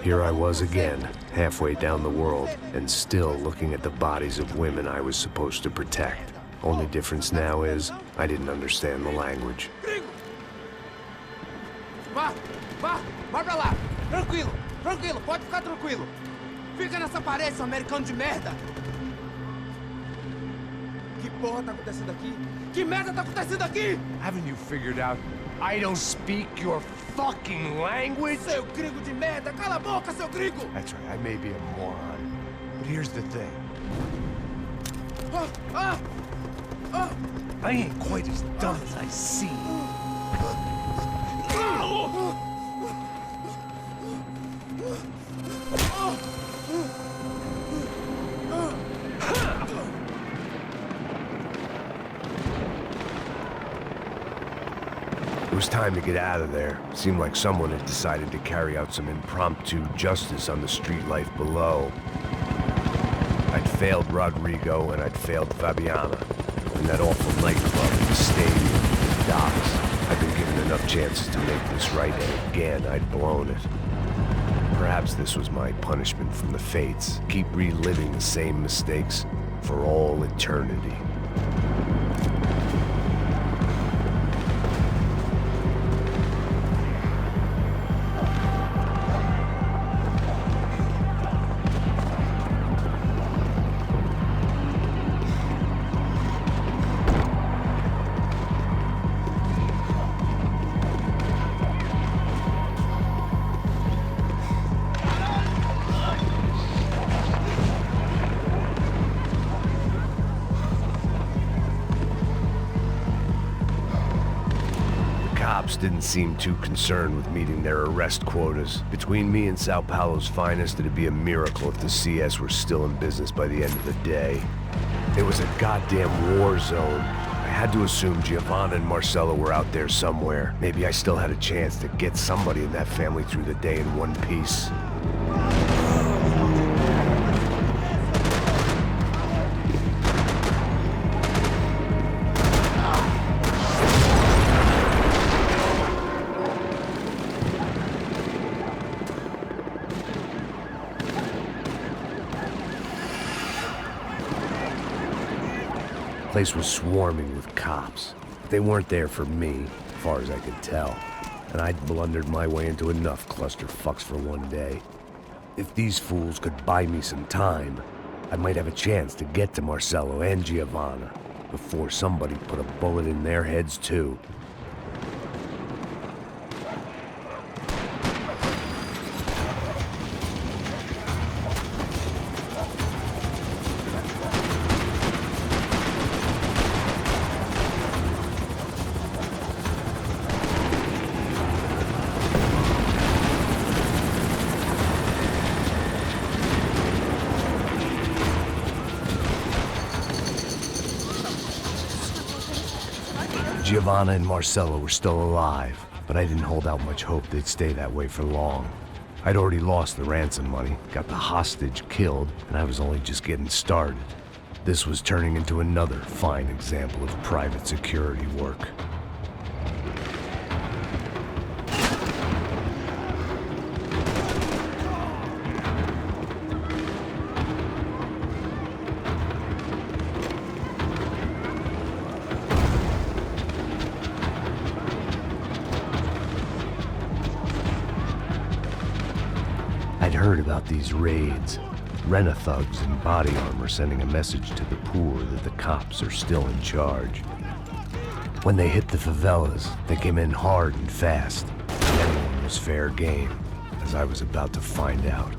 Here I was again, halfway down the world, and still looking at the bodies of women I was supposed to protect. Only difference now is, I didn't understand the language. Vá pra lá. Tranquilo, pode ficar tranquilo. Fica nessa parede, seu americano de merda. Que porra tá acontecendo aqui? Que merda tá acontecendo aqui? Haven't you figured out I don't speak your fucking language? Seu gringo de merda, cala a boca, seu gringo! That's right, I may be a moron, but here's the thing. I ain't quite as dumb as I seem. It was time to get out of there. Seemed like someone had decided to carry out some impromptu justice on the street life below. I'd failed Rodrigo and I'd failed Fabiana. And that awful nightclub, the stadium, the docks. I'd been given enough chances to make this right, and again, I'd blown it. Perhaps this was my punishment from the fates. Keep reliving the same mistakes for all eternity. Didn't seem too concerned with meeting their arrest quotas. Between me and São Paulo's finest, it'd be a miracle if the CS were still in business by the end of the day. It was a goddamn war zone. I had to assume Giovanna and Marcelo were out there somewhere. Maybe I still had a chance to get somebody in that family through the day in one piece. The place was swarming with cops. They weren't there for me, as far as I could tell. And I'd blundered my way into enough clusterfucks for one day. If these fools could buy me some time, I might have a chance to get to Marcelo and Giovanna before somebody put a bullet in their heads too. Giovanna and Marcello were still alive, but I didn't hold out much hope they'd stay that way for long. I'd already lost the ransom money, got the hostage killed, and I was only just getting started. This was turning into another fine example of private security work. I'd heard about these raids. Rent-a-thugs in body armor sending a message to the poor that the cops are still in charge. When they hit the favelas, they came in hard and fast. Anyone was fair game, as I was about to find out.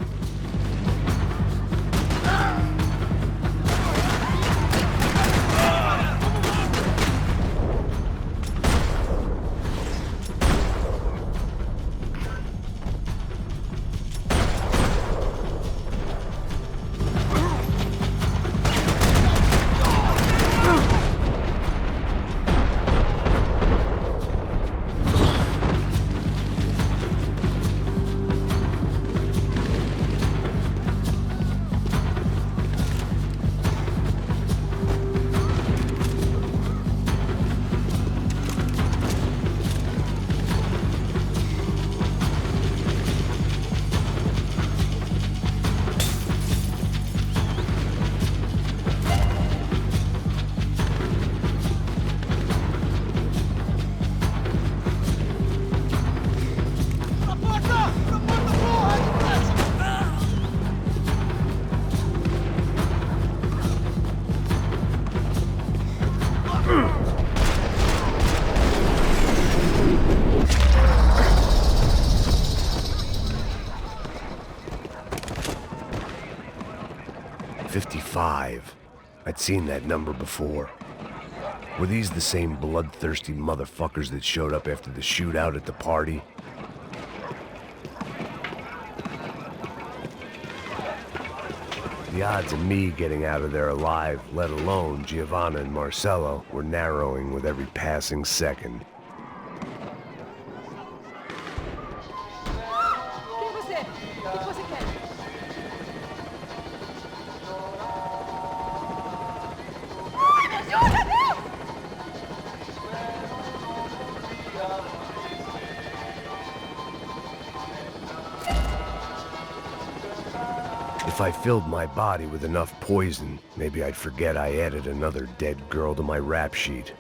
I'd seen that number before. Were these the same bloodthirsty motherfuckers that showed up after the shootout at the party? The odds of me getting out of there alive, let alone Giovanna and Marcello, were narrowing with every passing second. If I filled my body with enough poison, maybe I'd forget I added another dead girl to my rap sheet.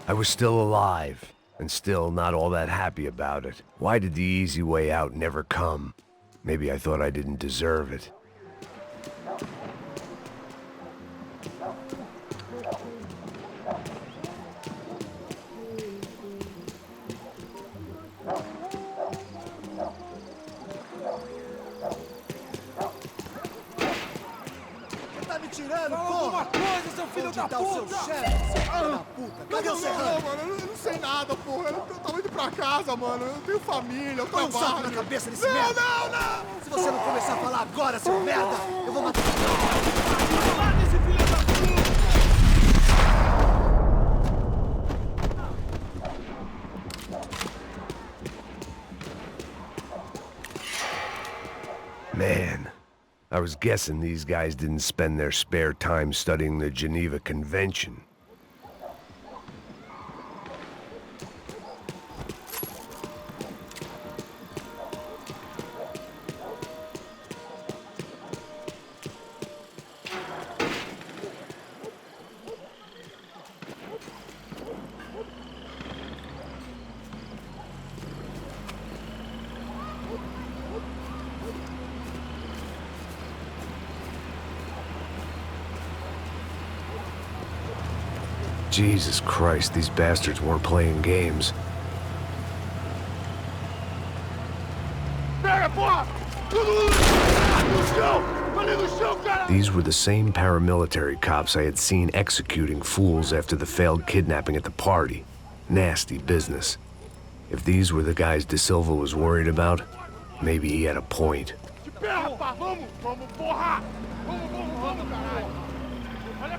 I was still alive, and still not all that happy about it. Why did the easy way out never come? Maybe I thought I didn't deserve it. Alguma coisa, seu filho da puta! Onde tá o seu chefe, seu filho da puta? Cadê o Serrano? Não, mano, eu não sei nada, porra. Eu tava indo pra casa, mano. Eu tenho família, eu Põe um trabalho. saco na cabeça desse merda! Não! Se você não começar a falar agora, seu merda, eu vou matar... Mata esse filho da puta! Man, I was guessing these guys didn't spend their spare time studying the Geneva Convention. Jesus Christ, these bastards weren't playing games. These were the same paramilitary cops I had seen executing fools after the failed kidnapping at the party. Nasty business. If these were the guys De Silva was worried about, maybe he had a point.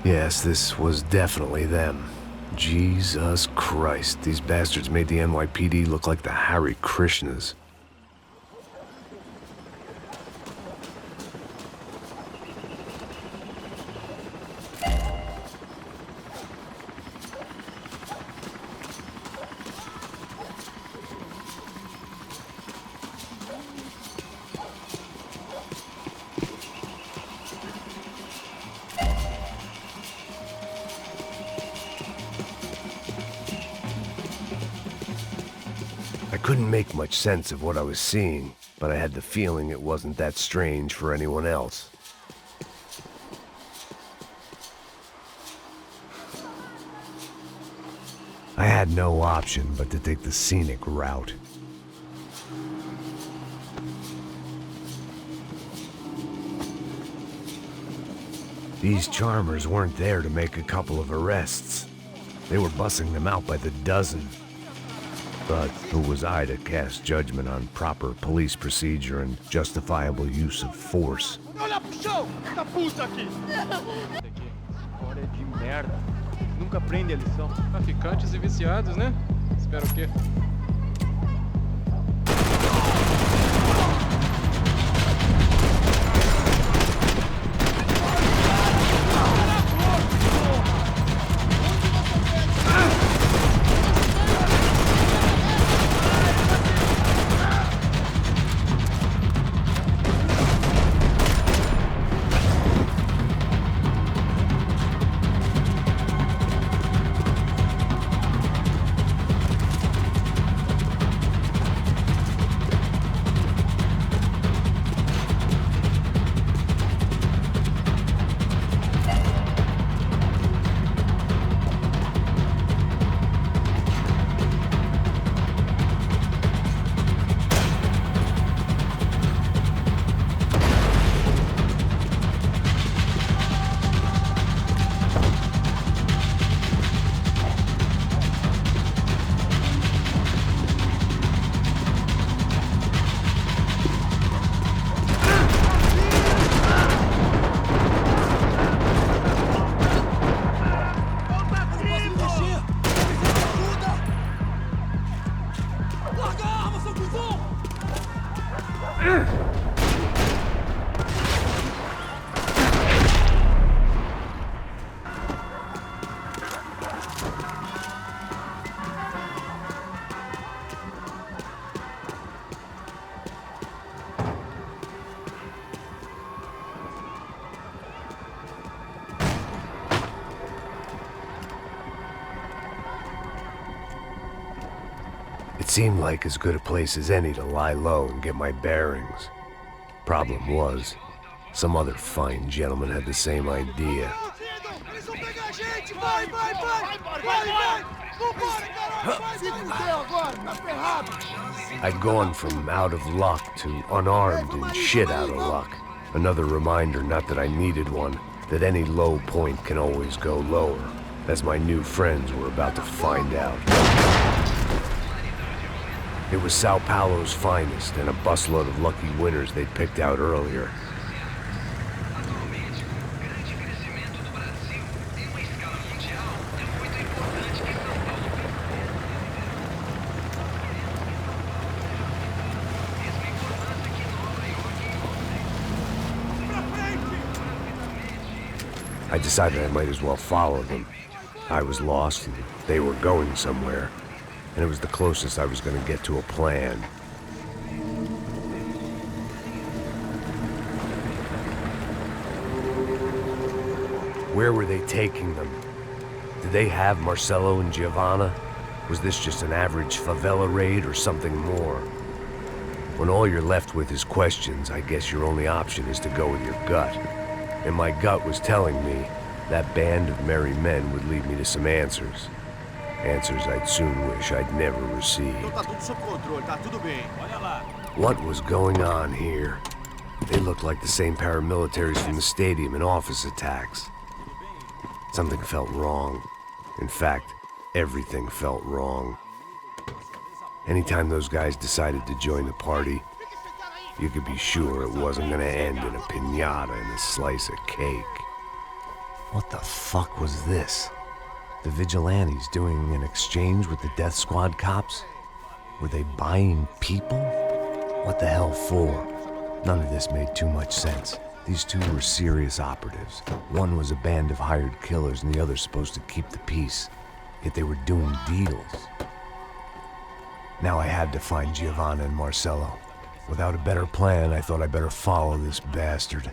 Yes, this was definitely them. Jesus Christ, these bastards made the NYPD look like the Hare Krishnas. I couldn't make much sense of what I was seeing, but I had the feeling it wasn't that strange for anyone else. I had no option but to take the scenic route. These charmers weren't there to make a couple of arrests. They were bussing them out by the dozen. But who was I to cast judgment on proper police procedure and justifiable use of force? Olha pro chão, essa puta aqui! História de merda. Nunca aprende a lição. Traficantes e viciados, né? Espera o quê? It seemed like as good a place as any to lie low and get my bearings. Problem was, some other fine gentleman had the same idea. I'd gone from out of luck to unarmed and shit out of luck. Another reminder, not that I needed one, that any low point can always go lower, as my new friends were about to find out. It was São Paulo's finest and a busload of lucky winners they'd picked out earlier. I decided I might as well follow them. I was lost and they were going somewhere, and it was the closest I was going to get to a plan. Where were they taking them? Did they have Marcelo and Giovanna? Was this just an average favela raid or something more? When all you're left with is questions, I guess your only option is to go with your gut. And my gut was telling me that band of merry men would lead me to some answers. Answers I'd soon wish I'd never received. What was going on here? They looked like the same paramilitaries from the stadium and office attacks. Something felt wrong. In fact, everything felt wrong. Anytime those guys decided to join the party, you could be sure it wasn't gonna end in a piñata and a slice of cake. What the fuck was this? The vigilantes doing an exchange with the death squad cops? Were they buying people? What the hell for? None of this made too much sense. These two were serious operatives. One was a band of hired killers and the other supposed to keep the peace. Yet they were doing deals. Now I had to find Giovanna and Marcelo. Without a better plan, I thought I better follow this bastard.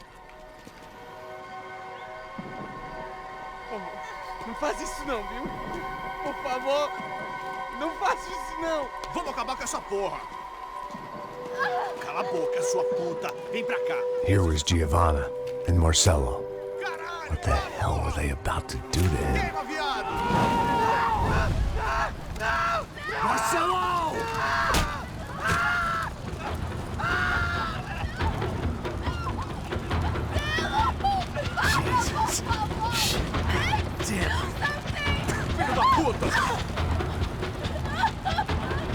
Não faz isso não, viu? Por favor, não faça isso não. Vamos acabar com essa porra. Cala a boca, sua puta. Vem pra cá. Here was Giovanna and Marcelo. What the hell were they about to do to him? Marcelo! Jesus. Damn. Filho da puta!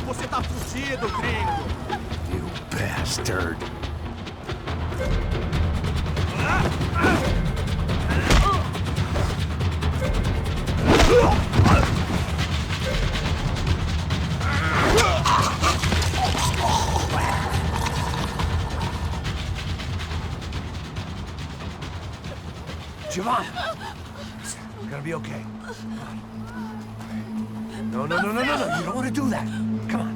Você tá fugido, gringo! You bastard. Giovanna! It's gonna be okay. No, no, no, no, no, no. You don't want to do that. Come on.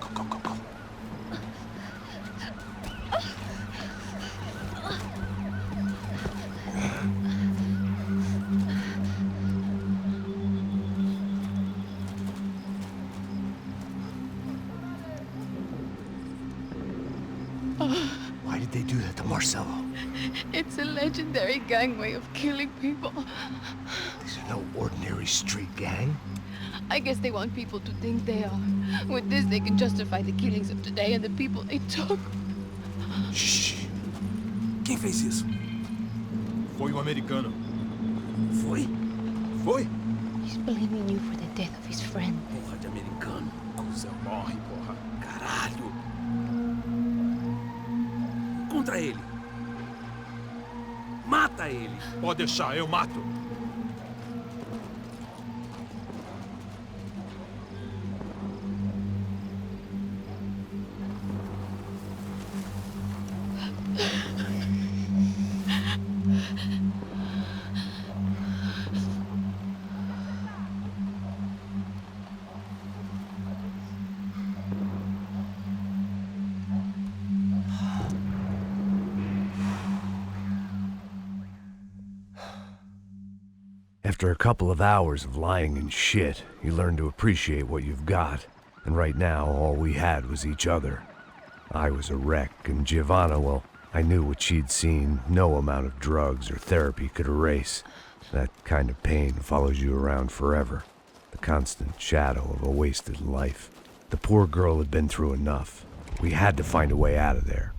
Go, go, go, go. Why did they do that to Marcelo? It's a legendary gang way of killing people. These are no ordinary street gang. I guess they want people to think they are. With this, they can justify the killings of today and the people they took. Shh. Quem fez isso? Foi um americano. Foi? Foi? He's blaming you for the death of his friend. Porra de americano. Cusão morre, porra. Caralho. Contra ele. Mata ele. Pode deixar, eu mato. After a couple of hours of lying and shit, you learn to appreciate what you've got. And right now, all we had was each other. I was a wreck, and Giovanna, well, I knew what she'd seen no amount of drugs or therapy could erase. That kind of pain follows you around forever. The constant shadow of a wasted life. The poor girl had been through enough. We had to find a way out of there.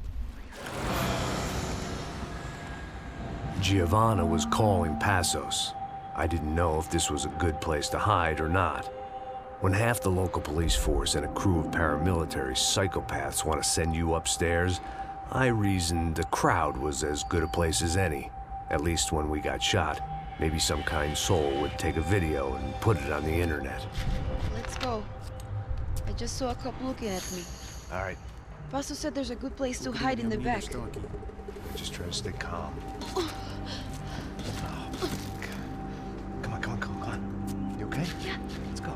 Giovanna was calling Passos. I didn't know if this was a good place to hide or not. When half the local police force and a crew of paramilitary psychopaths want to send you upstairs, I reasoned the crowd was as good a place as any. At least when we got shot. Maybe some kind soul would take a video and put it on the internet. Let's go. I just saw a couple looking at me. All right. Pasto said there's a good place to hide in the back. Just try to stay calm. Come on, come on. You okay? Yeah. Let's go.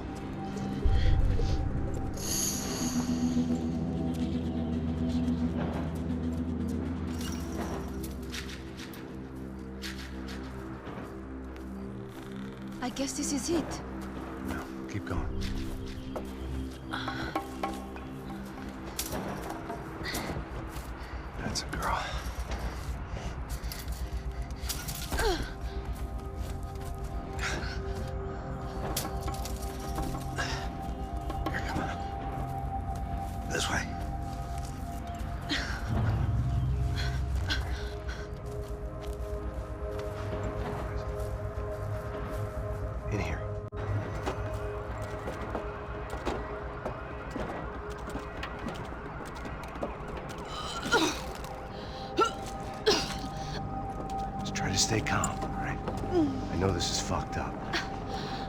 I guess this is it. No, keep going. That's a girl. Here, come on. This way. In here. Just try to stay calm, all right? I know this is fucked up.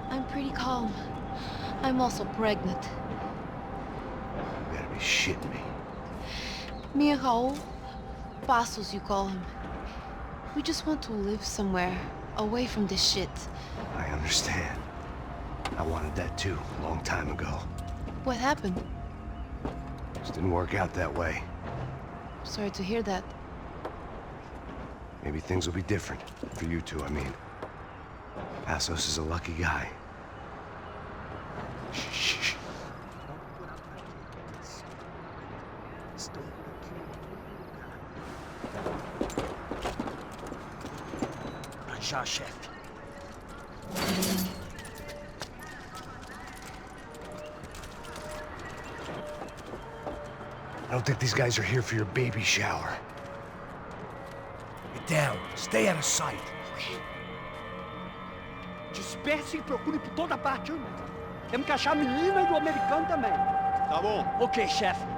I'm pretty calm. I'm also pregnant. You gotta be shitting me. Me and Raul, Passos you call him. We just want to live somewhere, away from this shit. I understand. I wanted that too, a long time ago. What happened? Just didn't work out that way. Sorry to hear that. Maybe things will be different. For you two, I mean. Passos is a lucky guy. Shh. Já, chefe. I don't think these guys are here for your baby shower. Get down. Stay out of sight. Disperse e procure por toda parte. Temos que achar a menina e o americano também. Tá bom. Ok, chefe.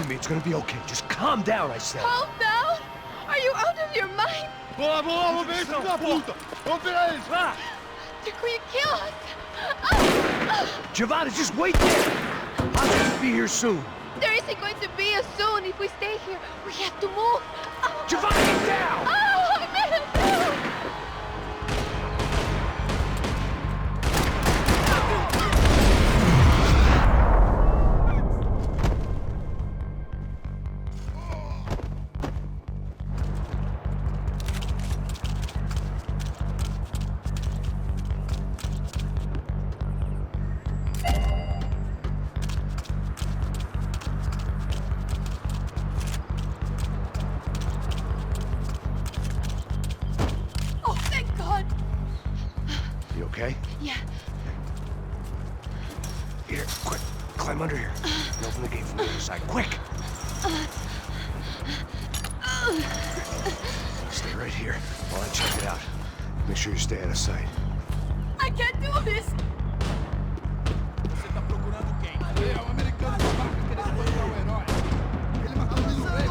It's gonna be okay. Just calm down, I said. Calm down? Are you out of your mind? Boa, vamos ver, filho da puta! Vamos virar eles, vá! They're going to kill us! Giovanni, just wait there! I'll just be here soon. There isn't going to be a soon if we stay here. We have to move. Giovanni, get down! Oh, I made it down! Okay? Yeah. Here, quick. Climb under here. And open the gate from the other side. Quick! Stay right here while I check it out. Make sure you stay out of sight. I can't do this! Você tá procurando quem? É um americano de barco querendo matar um herói. Ele matou o rei.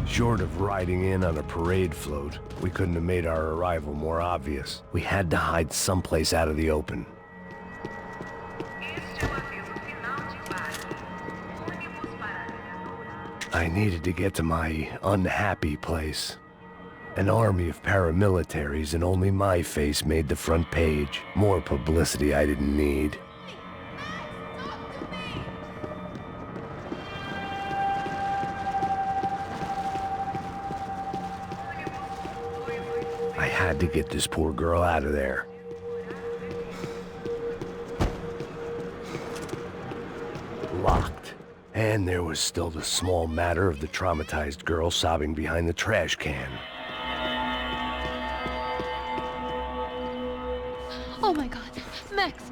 Short of riding in on a parade float, we couldn't have made our arrival more obvious. We had to hide someplace out of the open. I needed to get to my unhappy place. An army of paramilitaries and only my face made the front page. More publicity I didn't need. I had to get this poor girl out of there. Locked. And there was still the small matter of the traumatized girl sobbing behind the trash can. Oh my god. Max!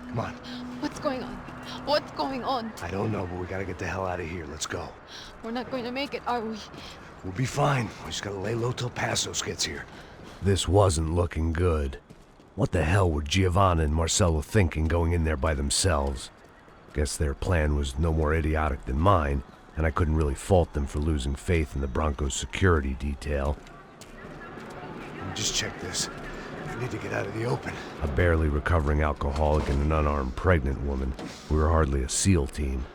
Come on. What's going on? What's going on? I don't know, but we gotta get the hell out of here. Let's go. We're not going to make it, are we? We'll be fine. We just gotta lay low till Passos gets here. This wasn't looking good. What the hell were Giovanna and Marcello thinking going in there by themselves? Guess their plan was no more idiotic than mine, and I couldn't really fault them for losing faith in the Broncos' security detail. Just check this. We need to get out of the open. A barely recovering alcoholic and an unarmed pregnant woman. We were hardly a SEAL team.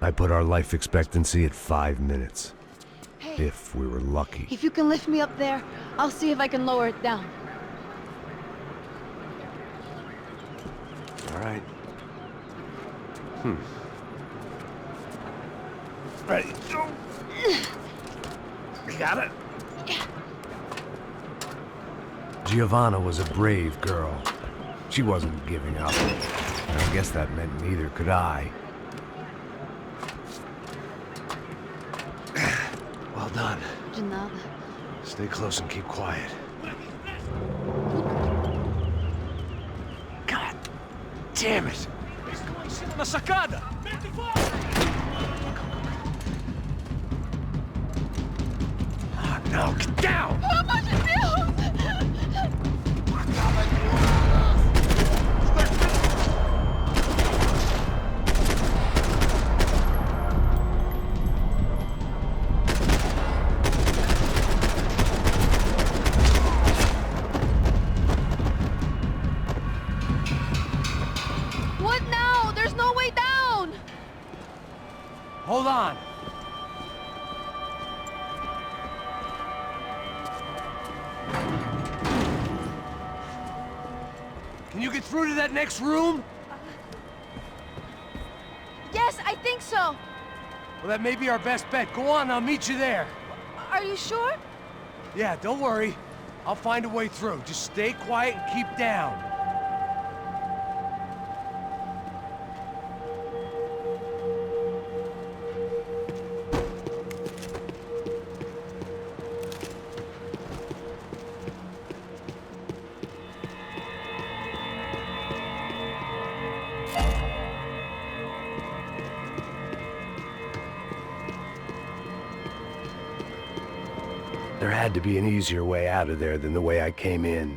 I put our life expectancy at 5 minutes. Hey, if we were lucky. if you can lift me up there, I'll see if I can lower it down. All right. Ready, go. You got it? Giovanna was a brave girl. She wasn't giving up. And I guess that meant neither could I. Well done. De nada. Stay close and keep quiet. God damn it! Na sacada! Oh, no, get down! Pelo amor de Deus! What now? There's no way down! Hold on. Can you get through to that next room? Yes, I think so. Well, that may be our best bet. Go on, I'll meet you there. Are you sure? Yeah, don't worry. I'll find a way through. Just stay quiet and keep down. There had to be an easier way out of there than the way I came in.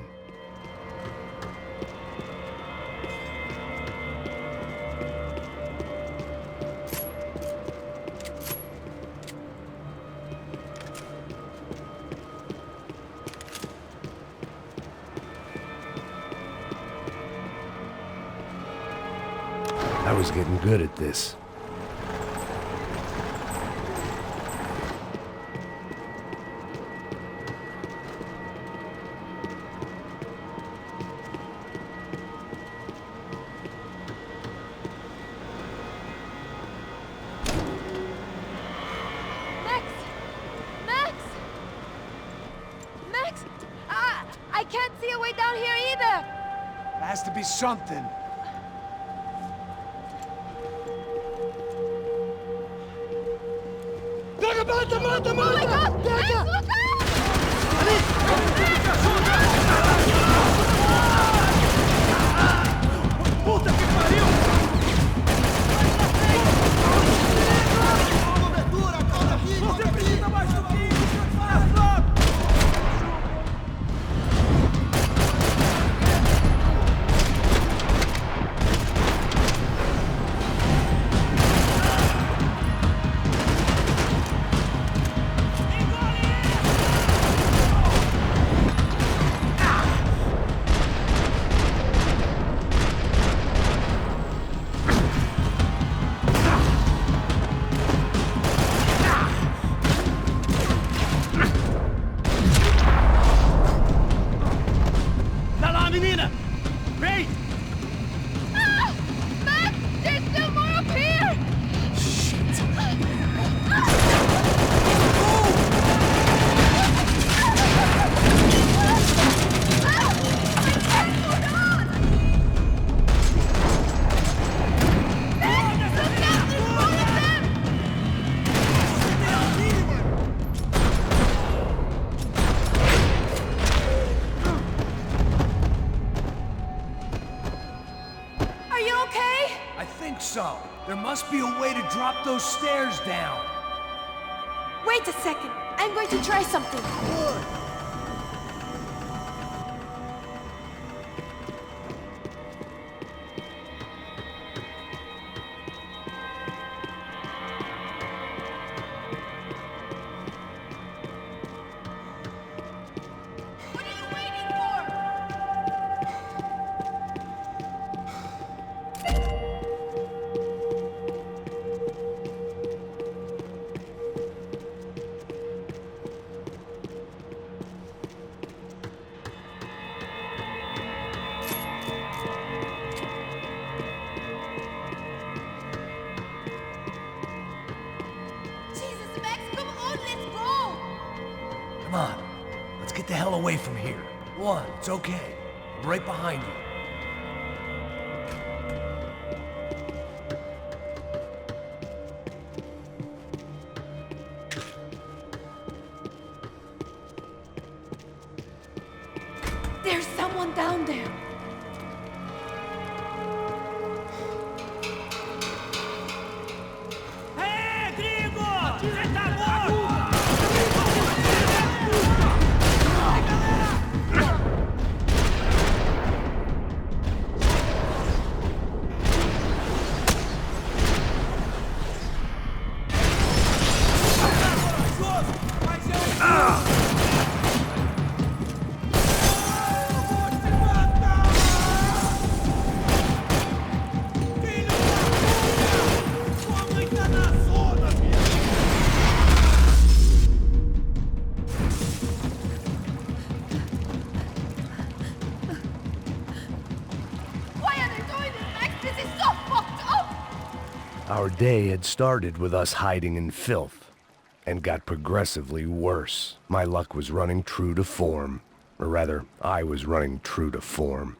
I was getting good at this. I can't see a way down here either! There has to be something. Mata, mata, mata! Oh my God! Max, look out! Puta que pariu! Você precisa mais do que isso! There must be a way to drop those stairs down. Wait a second. I'm going to try something. Good. Come on, let's get the hell away from here. Go on, it's okay. I'm right behind you. There's someone down there. Hey, gringo! Você tá morto! Our day had started with us hiding in filth, and got progressively worse. My luck was running true to form. Or rather, I was running true to form.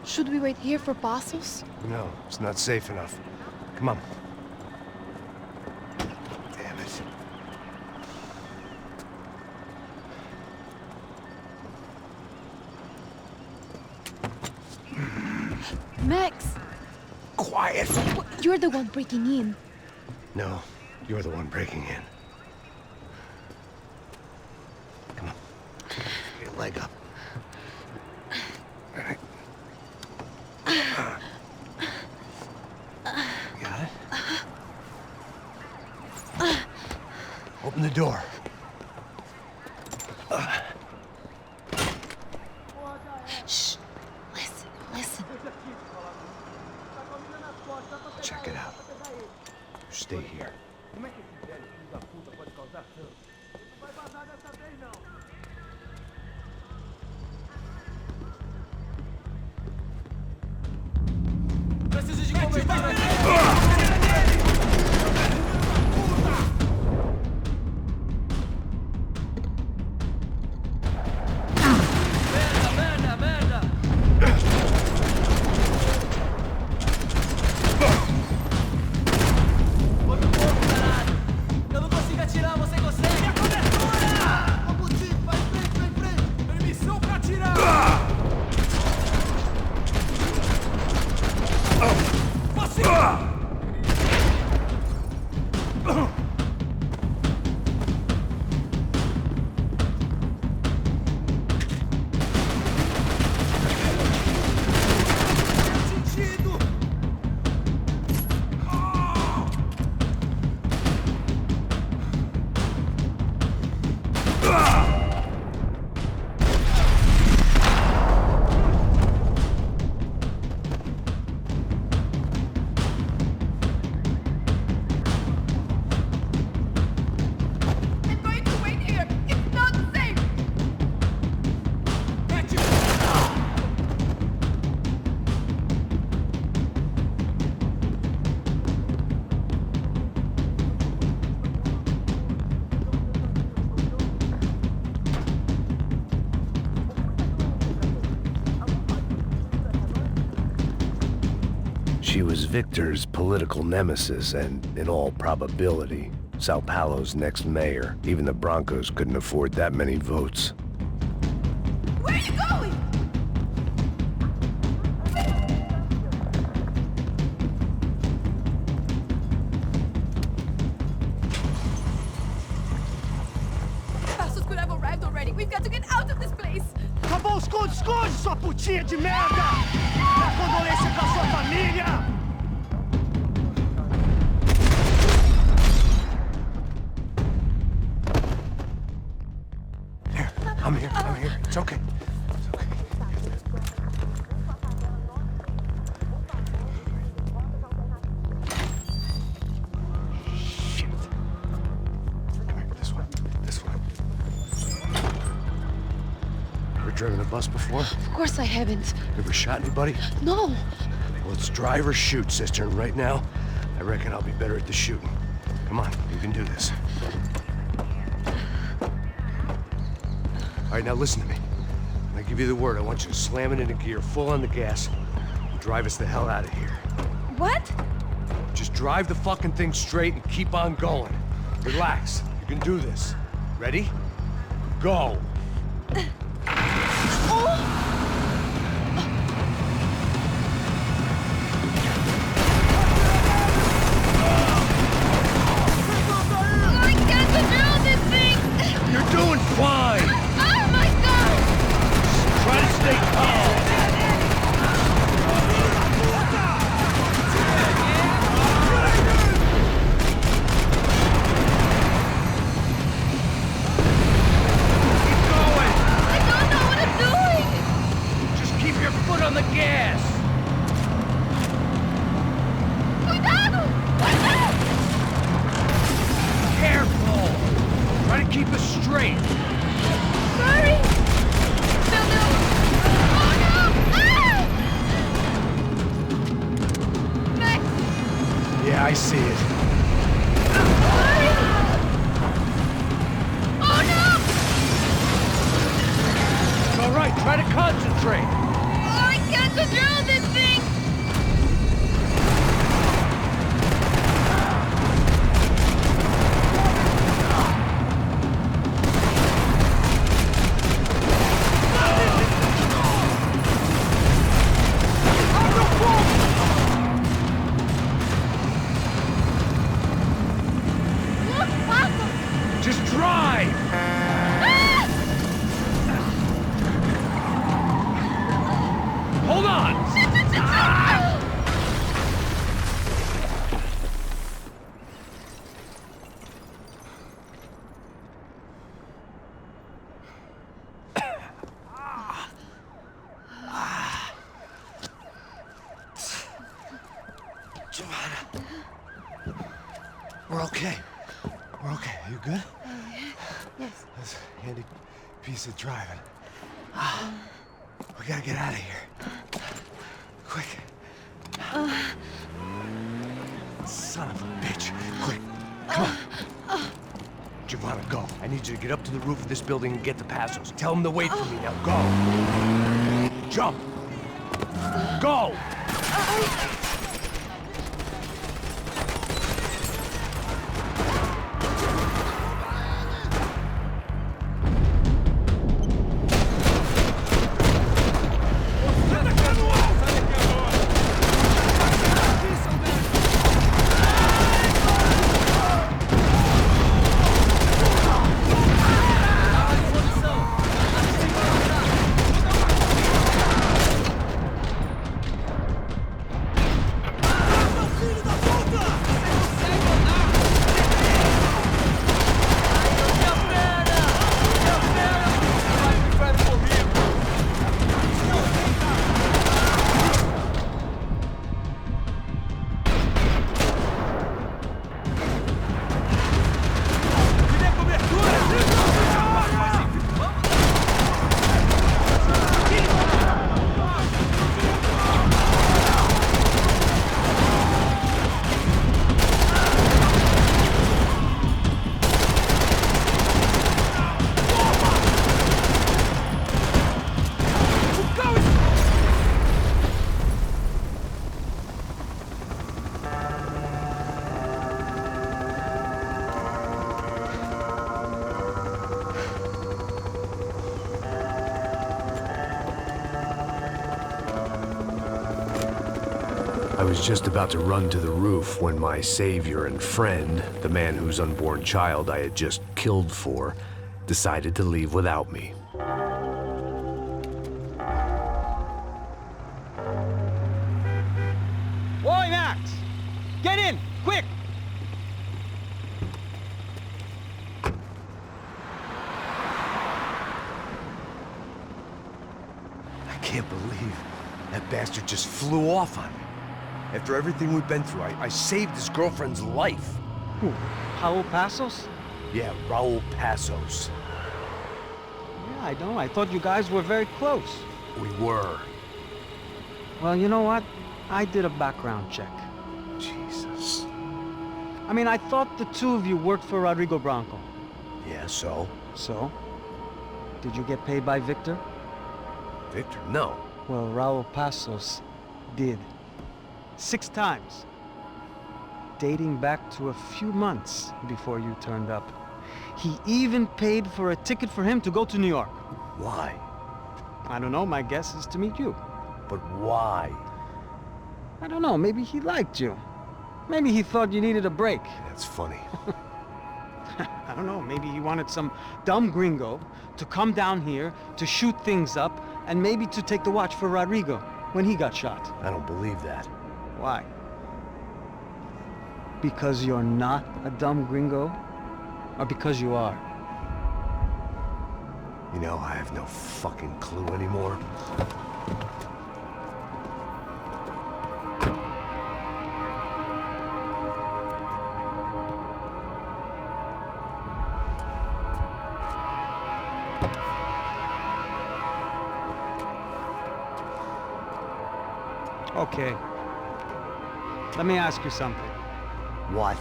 Should we wait here for Passos? No, it's not safe enough. Come on. Damn it. Max! Quiet! You're the one breaking in. No, you're the one breaking in. Come on. Get your leg up. All right. Got it? Open the door. Shh. Listen, listen. Check it out. Stay here. Preciso de cobertura aqui! Merda, merda, merda! Bota um pouco, caralho! Eu não consigo atirar, você consegue? Minha cobertura! Vamos, Tim, vai em frente, vai em frente! Permissão pra atirar! Vacina! She was Victor's political nemesis and, in all probability, Sao Paulo's next mayor. Even the Brancos couldn't afford that many votes. Where are you going? Passos could have arrived already. We've got to get out of this place. Acabou os esconde-esconde, sua putinha de merda! Dá condolência pra sua família! I'm here. It's okay. Shit. Come here, this one. Ever driven a bus before? Of course I haven't. Ever shot anybody? No. Well, it's drive or shoot, sister, and right now, I reckon I'll be better at the shooting. Come on, you can do this. All right, now listen to me. When I give you the word, I want you to slam it into gear, full on the gas, and drive us the hell out of here. What? Just drive the fucking thing straight and keep on going. Relax. You can do this. Ready? Go. I can't control this thing! You're doing fine! Oh my god! Try to stay calm. Keep going! I don't know what I'm doing! Just keep your foot on the gas! Cuidado! Careful! Try to keep us straight! Sorry! No! Oh no! Ah! Max! Yeah, I see it. Sorry! Oh no! It's all right, try to concentrate. Oh, I can't control this thing! Look, Paco! Just drive! Hold on! We're okay. We're okay. You good? Yes. That's a handy piece of driving. We gotta get out of here. Quick. Son of a bitch. Quick. Come on. Giovanna, go. I need you to get up to the roof of this building and get the Passos. Tell them to wait for me. Now go. Jump. Go! I was just about to run to the roof when my savior and friend, the man whose unborn child I had just killed for, decided to leave without me. Oi, Max! Get in, quick! I can't believe that bastard just flew off on me. After everything we've been through, I saved his girlfriend's life. Who? Raul Passos? Yeah, Raul Passos. Yeah, I know. I thought you guys were very close. We were. Well, you know what? I did a background check. Jesus. I mean, I thought the two of you worked for Rodrigo Branco. Yeah, so? So? Did you get paid by Victor? Victor? No. Well, Raul Passos did. 6 times. Dating back to a few months before you turned up. He even paid for a ticket for him to go to New York. Why? I don't know, my guess is to meet you. But why? I don't know, maybe he liked you. Maybe he thought you needed a break. That's funny. I don't know, maybe he wanted some dumb gringo to come down here to shoot things up and maybe to take the watch for Rodrigo when he got shot. I don't believe that. Why? Because you're not a dumb gringo? Or because you are? You know, I have no fucking clue anymore. Okay. Let me ask you something. What?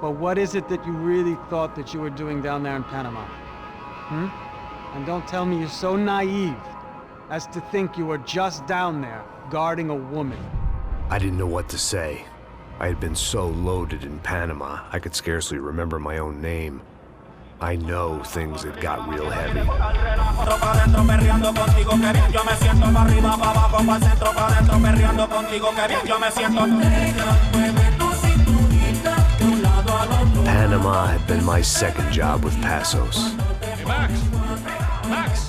Well, what is it that you really thought that you were doing down there in Panama? And don't tell me you're so naive as to think you were just down there guarding a woman. I didn't know what to say. I had been so loaded in Panama, I could scarcely remember my own name. I know things had got real heavy. Panama had been my second job with Passos. Hey, Max! Max!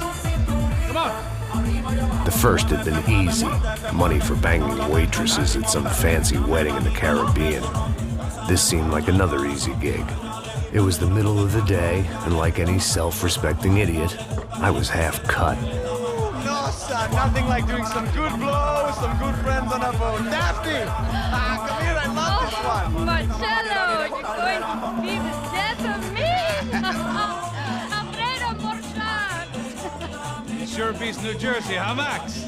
Come on! The first had been easy. Money for banging waitresses at some fancy wedding in the Caribbean. This seemed like another easy gig. It was the middle of the day, and like any self-respecting idiot, I was half cut. No, son, nothing like doing some good blows, some good friends on a boat. Daphne! Come here, I love this one. Marcello, you're going to be the death of me! Alfredo Borchardt! It sure beats New Jersey, huh, Max?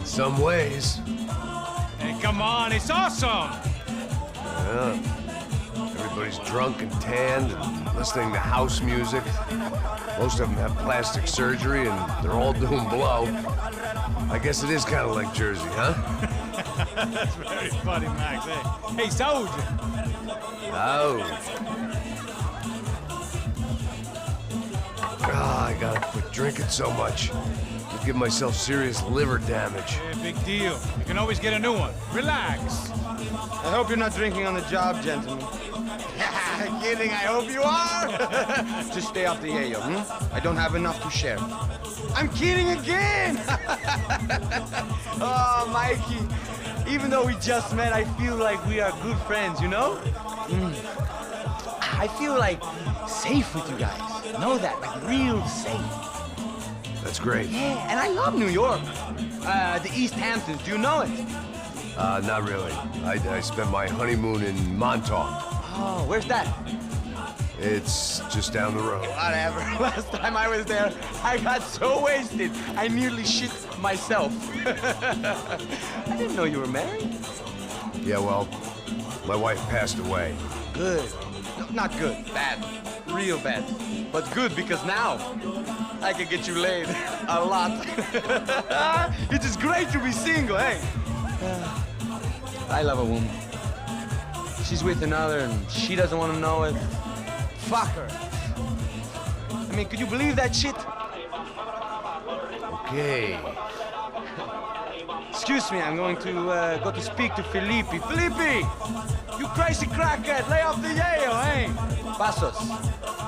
Some ways. Hey, come on, it's awesome! Yeah. Everybody's drunk and tanned and listening to house music. Most of them have plastic surgery and they're all doing blow. I guess it is kind of like Jersey, huh? That's very funny, Max. Hey, Saúde! I gotta quit drinking so much. I'll give myself serious liver damage. Yeah, big deal. You can always get a new one. Relax. I hope you're not drinking on the job, gentlemen. Kidding, I hope you are! Just stay off the yayo, I don't have enough to share. I'm kidding again! Oh, Mikey, even though we just met, I feel like we are good friends, you know? I feel like safe with you guys. Know that, like real safe. That's great. Yeah, and I love New York. The East Hamptons, do you know it? Not really. I spent my honeymoon in Montauk. Oh, where's that? It's just down the road. Whatever. Last time I was there, I got so wasted, I nearly shit myself. I didn't know you were married. Yeah, well, my wife passed away. Good. No, not good. Bad. Real bad. But good, because now I can get you laid a lot. It is great to be single, hey? I love a woman. She's with another and she doesn't want to know it. Fuck her. I mean, could you believe that shit? Okay. excuse me, I'm going to go to speak to Felipe. Felipe! You crazy crackhead, lay off the yayo, eh? Passos,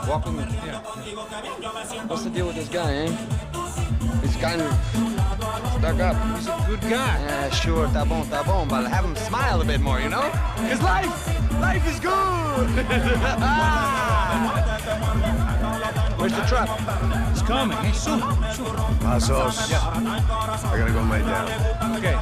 walk with me. Yeah. What's the deal with this guy, eh? He's kind of stuck up. He's a good guy. Yeah, sure, tá bom, but have him smile a bit more, you know? Because life is good! Where's the truck? It's coming, eh? Soon. Passos. Yeah. I gotta go lay down. Okay.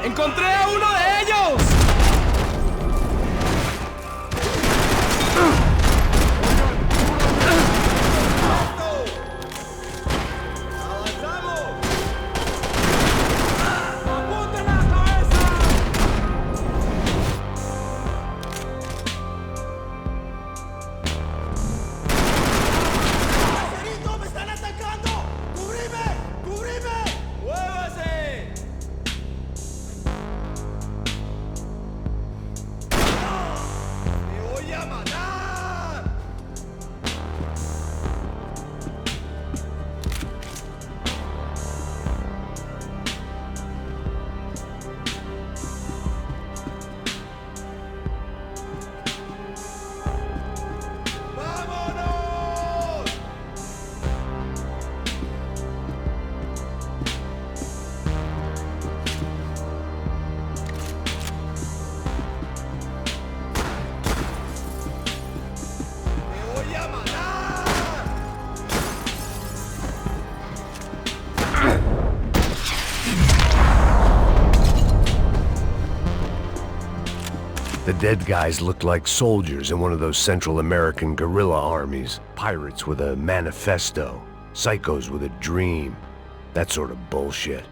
¡Encontré a uno de ellos! The dead guys looked like soldiers in one of those Central American guerrilla armies. Pirates with a manifesto. Psychos with a dream. That sort of bullshit.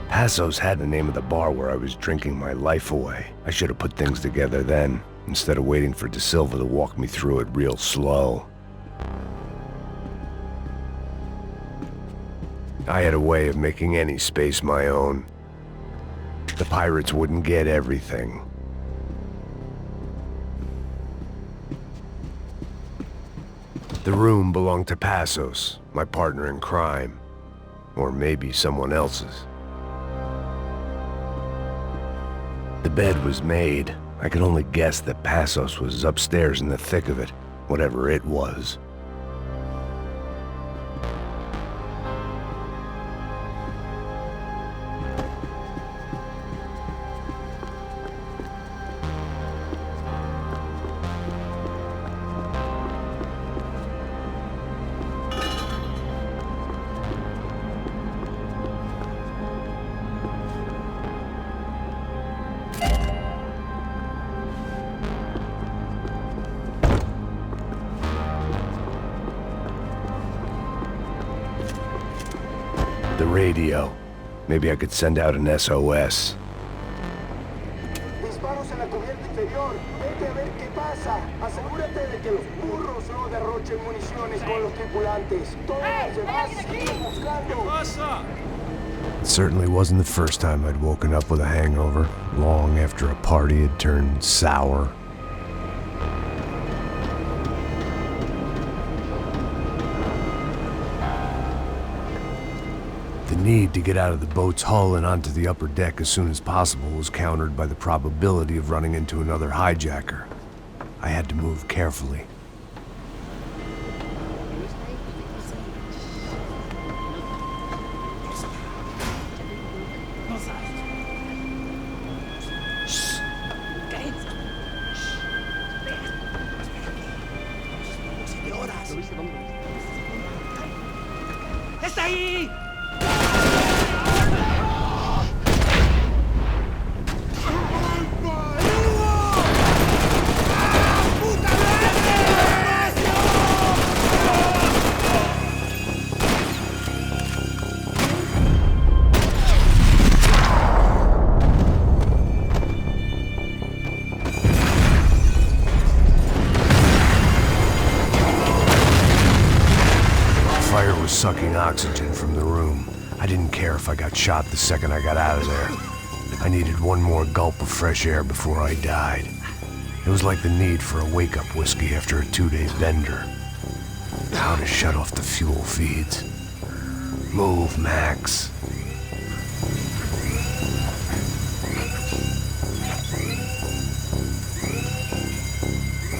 Passos had the name of the bar where I was drinking my life away. I should have put things together then, instead of waiting for De Silva to walk me through it real slow. I had a way of making any space my own. The pirates wouldn't get everything. The room belonged to Passos, my partner in crime. Or maybe someone else's. The bed was made. I could only guess that Passos was upstairs in the thick of it, whatever it was. The radio. Maybe I could send out an SOS. He's disparos en la cubierta inferior. Vete a ver qué pasa. Asegúrate de que los burros no derrochen municiones con los tripulantes. Todos los demás siguen buscando. It certainly wasn't the first time I'd woken up with a hangover, long after a party had turned sour. The need to get out of the boat's hull and onto the upper deck as soon as possible was countered by the probability of running into another hijacker. I had to move carefully. ¡Está ahí! Sucking oxygen from the room. I didn't care if I got shot the second I got out of there. I needed one more gulp of fresh air before I died. It was like the need for a wake-up whiskey after a 2-day bender. How to shut off the fuel feeds. Move, Max.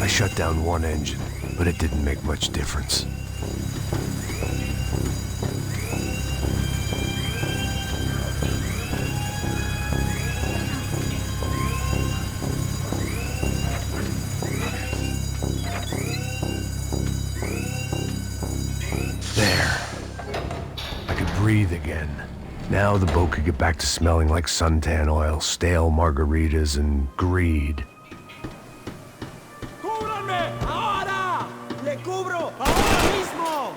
I shut down one engine, but it didn't make much difference. Breathe again. Now the boat could get back to smelling like suntan oil, stale margaritas, and greed. ¡Cúbranme! ¡Ahora! ¡Le cubro! ¡Ahora mismo!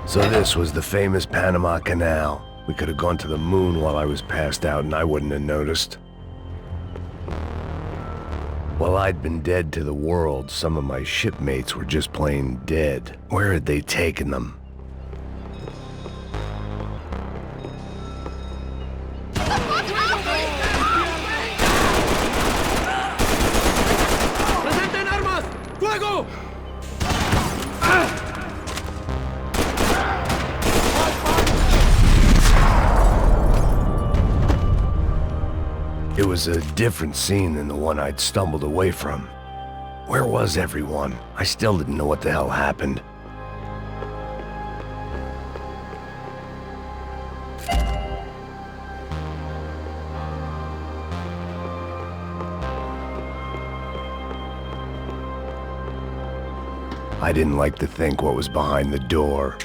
So this was the famous Panama Canal. We could have gone to the moon while I was passed out and I wouldn't have noticed. While I'd been dead to the world, some of my shipmates were just plain dead. Where had they taken them? ¡Presenten armas! ¡Fuego! It was a different scene than the one I'd stumbled away from. Where was everyone? I still didn't know what the hell happened. I didn't like to think what was behind the door.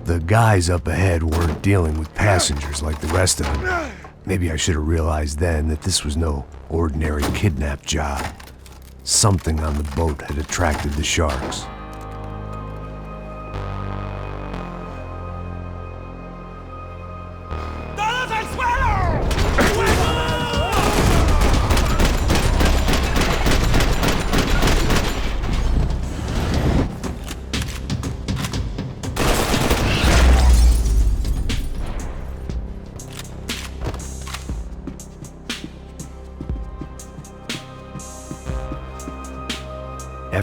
The guys up ahead weren't dealing with passengers like the rest of them. Maybe I should have realized then that this was no ordinary kidnap job. Something on the boat had attracted the sharks.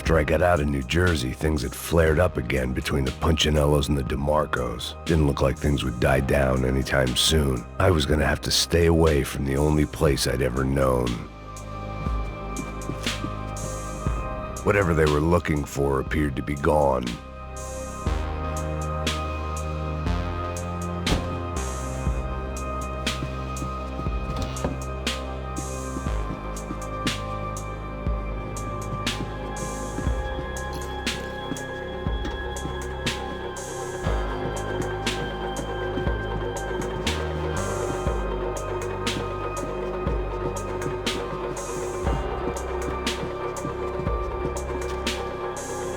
After I got out of New Jersey, things had flared up again between the Punchinellos and the DeMarcos. Didn't look like things would die down anytime soon. I was gonna have to stay away from the only place I'd ever known. Whatever they were looking for appeared to be gone.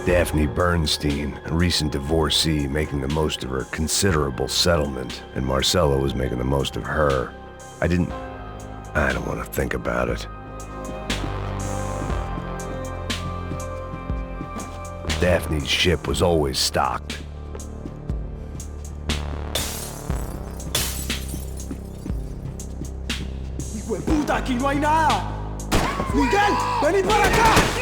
Daphne Bernstein, a recent divorcee, making the most of her considerable settlement, and Marcella was making the most of her. I don't want to think about it. Daphne's ship was always stocked. ¡Hijo de puta, aquí no hay nada! ¡Miguel, vení para acá!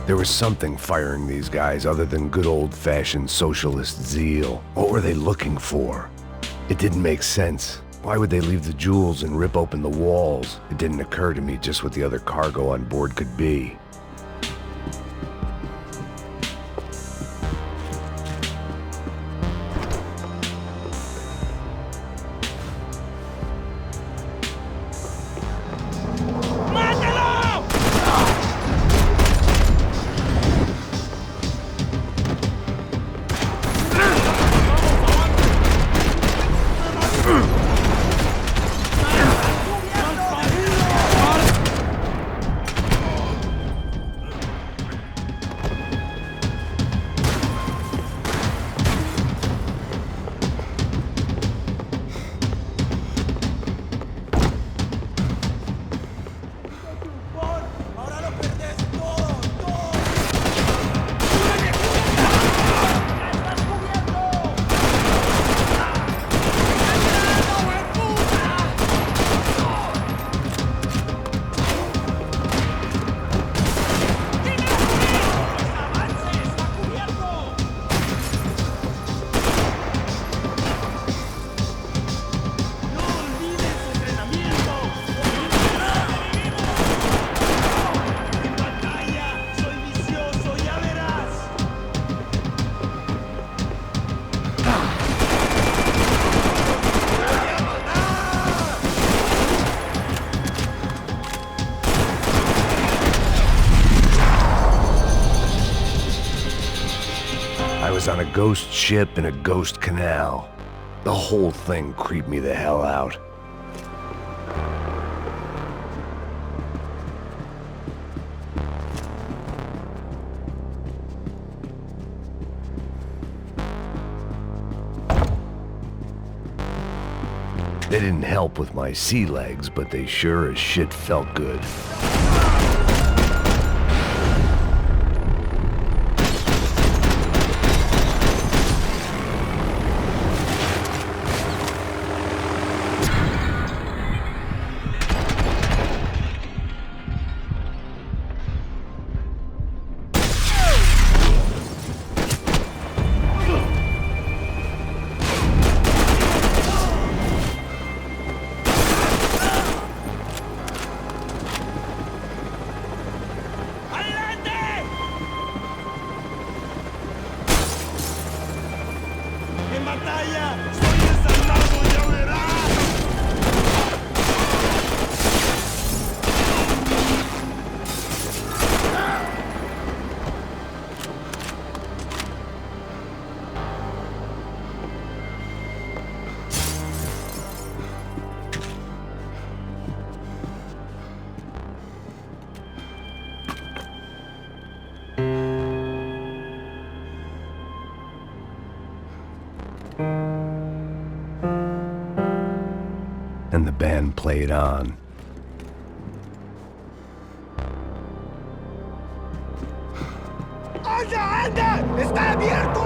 There was something firing these guys other than good old-fashioned socialist zeal. What were they looking for? It didn't make sense. Why would they leave the jewels and rip open the walls? It didn't occur to me just what the other cargo on board could be. On a ghost ship in a ghost canal. The whole thing creeped me the hell out. They didn't help with my sea legs, but they sure as shit felt good. and the band played on. ¡Anda, anda! ¡Está abierto!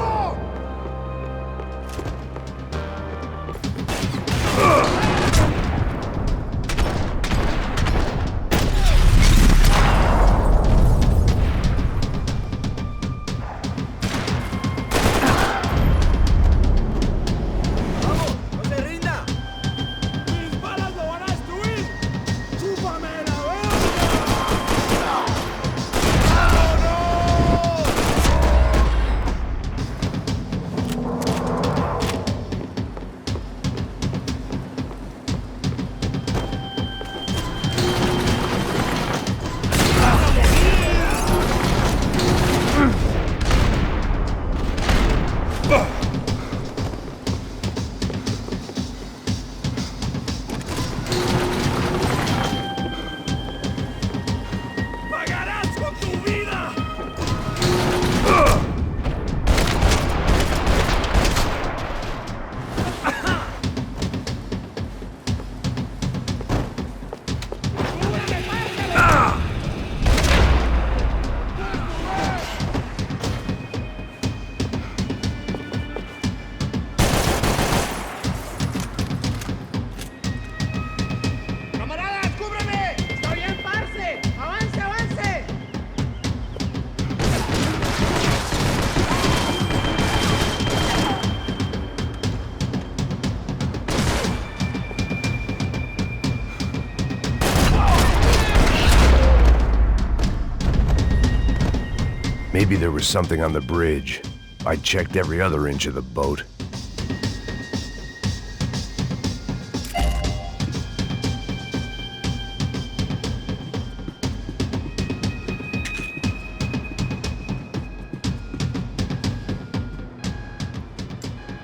Maybe there was something on the bridge. I checked every other inch of the boat.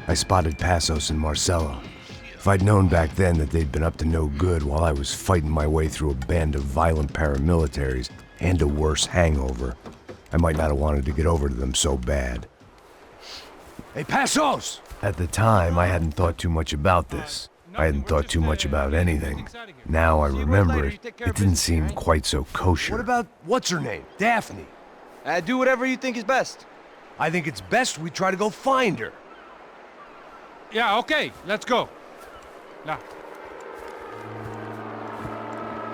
I spotted Passos and Marcelo. If I'd known back then that they'd been up to no good while I was fighting my way through a band of violent paramilitaries and a worse hangover, I might not have wanted to get over to them so bad. Hey, Passos! At the time, I hadn't thought too much about this. I hadn't thought too much about anything. Now I remember it, it didn't seem quite so kosher. What about, what's her name? Daphne? Do whatever you think is best. I think it's best we try to go find her. Yeah, okay, let's go. Now.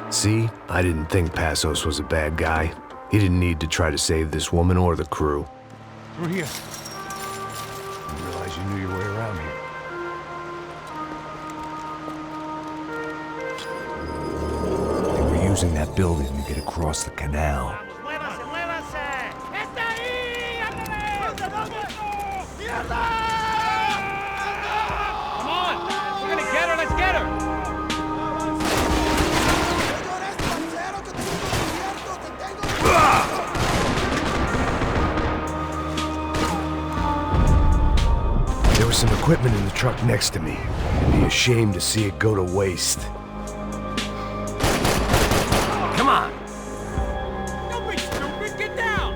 See, I didn't think Passos was a bad guy. He didn't need to try to save this woman or the crew. Through here. I didn't realize you knew your way around here. They were using that building to get across the canal. Come on! We're gonna get her, let's get her! There was some equipment in the truck next to me. I'd be ashamed to see it go to waste. Come on! Don't be stupid, get down!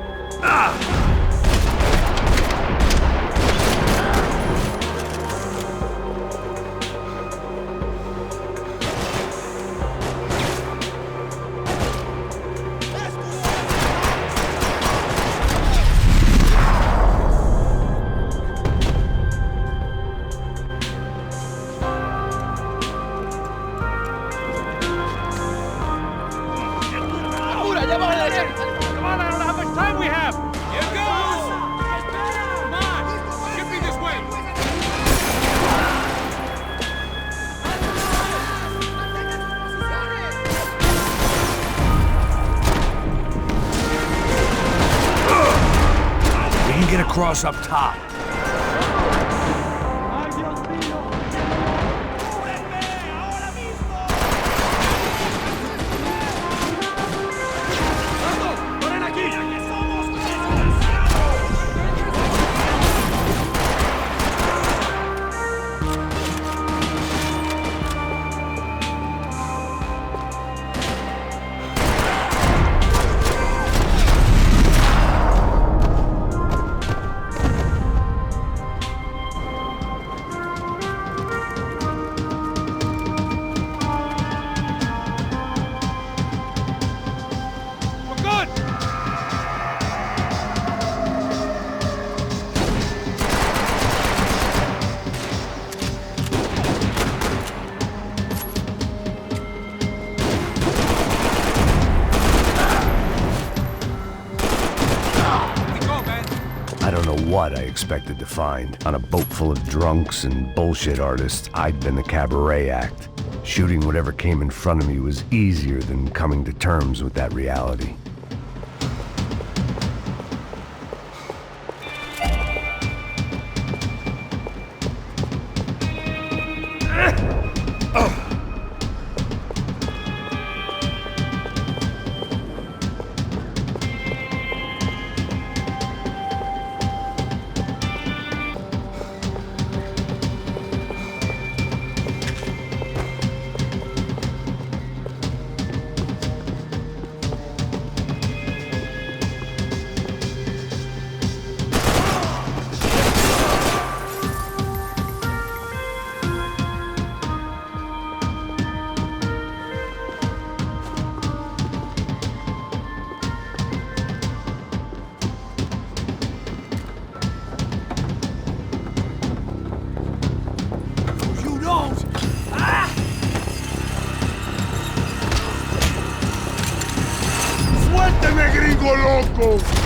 Come on, I don't know how much time we have! Here goes! Come on! Get me this way! We can get across up top. what I expected to find. On a boat full of drunks and bullshit artists, I'd been the cabaret act. Shooting whatever came in front of me was easier than coming to terms with that reality. ¡Suélteme, gringo loco!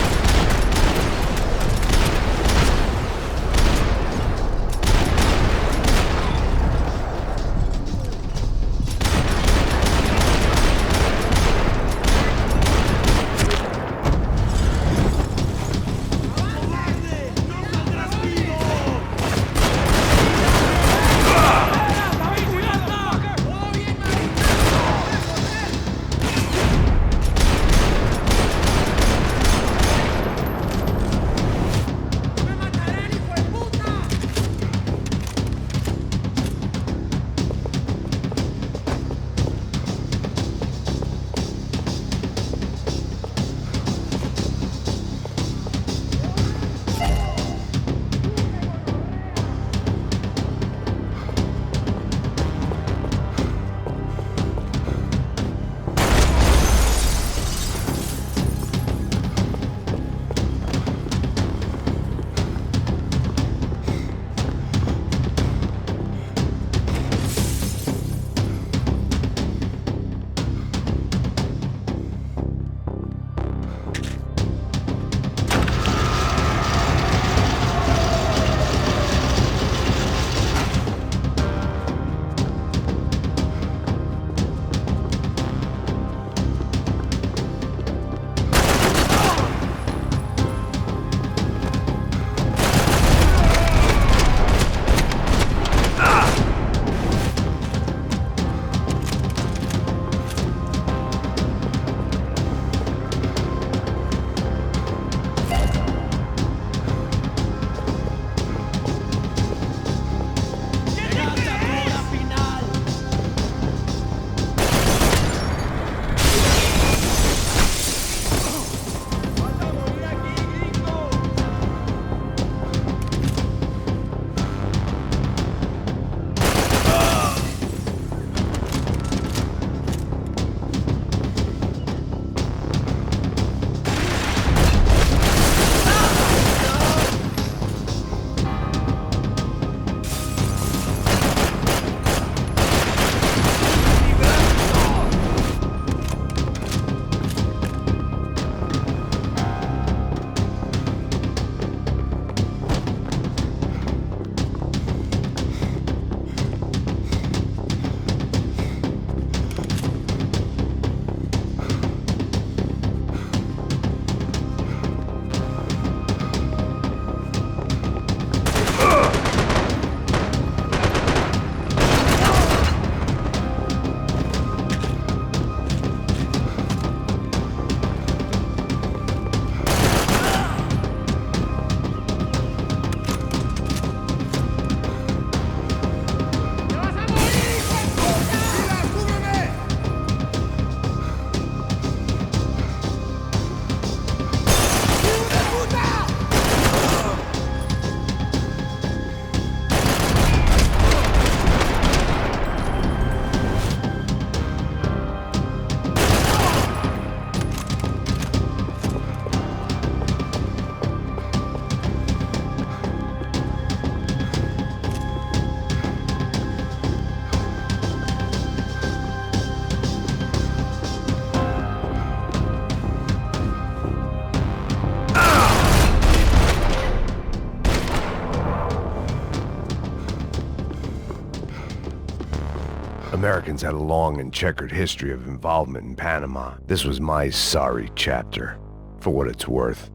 Americans had a long and checkered history of involvement in Panama. This was my sorry chapter, for what it's worth.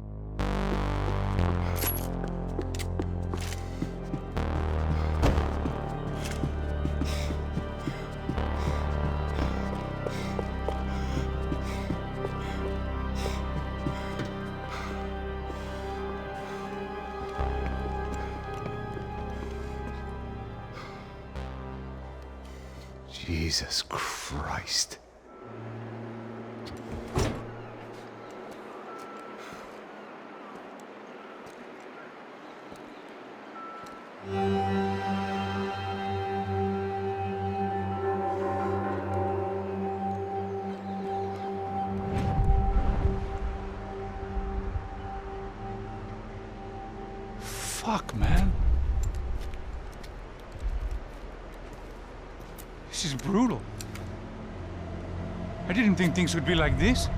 Jesus Christ. Fuck, man. This is brutal. I didn't think things would be like this.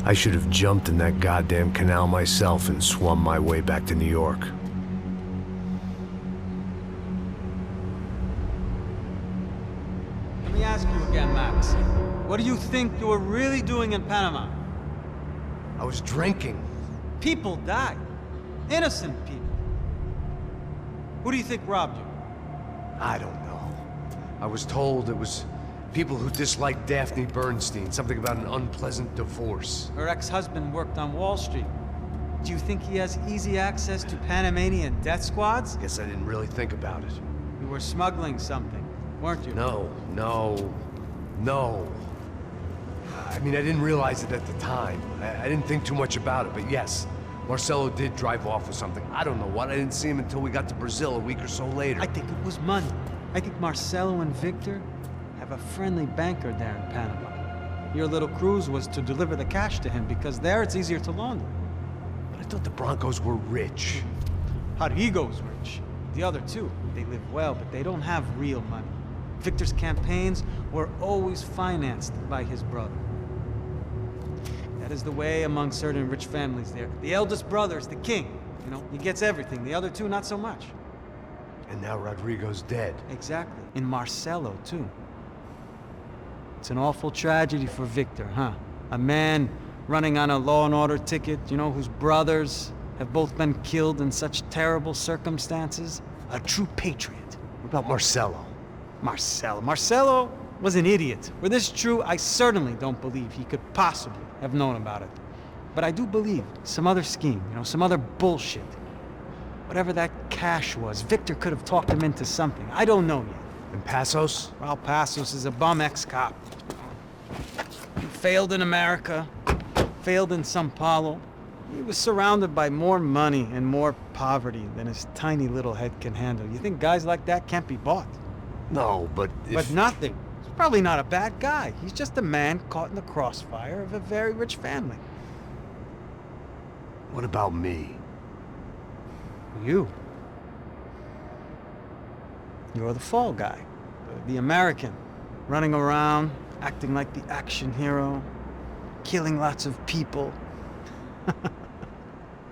I should have jumped in that goddamn canal myself and swum my way back to New York. Let me ask you again, Max. What do you think you were really doing in Panama? I was drinking. People died. Innocent people. Who do you think robbed you? I don't know. I was told it was people who disliked Daphne Bernstein, something about an unpleasant divorce. Her ex-husband worked on Wall Street. Do you think he has easy access to Panamanian death squads? Guess I didn't really think about it. You were smuggling something, weren't you? No. I mean, I didn't realize it at the time. I didn't think too much about it, but yes, Marcelo did drive off with something. I don't know what. I didn't see him until we got to Brazil a week or so later. I think it was money. I think Marcelo and Victor have a friendly banker there in Panama. Your little cruise was to deliver the cash to him because there it's easier to launder. But I thought the Brancos were rich. Rodrigo's rich. The other two, they live well, but they don't have real money. Victor's campaigns were always financed by his brother. That is the way among certain rich families there. The eldest brother is the king. You know, he gets everything. The other two, not so much. And now Rodrigo's dead. Exactly. And Marcelo, too. It's an awful tragedy for Victor, huh? A man running on a law and order ticket, you know, whose brothers have both been killed in such terrible circumstances. A true patriot. What about Marcelo? Marcelo was an idiot. Were this true, I certainly don't believe he could possibly have known about it. But I do believe some other scheme, you know, some other bullshit. Whatever that cash was, Victor could have talked him into something. I don't know yet. And Passos? Well, Passos is a bum ex-cop. He failed in America, failed in São Paulo. He was surrounded by more money and more poverty than his tiny little head can handle. You think guys like that can't be bought? No, but But nothing. He's probably not a bad guy. He's just a man caught in the crossfire of a very rich family. What about me? You. You're the fall guy. The American. Running around, acting like the action hero, killing lots of people.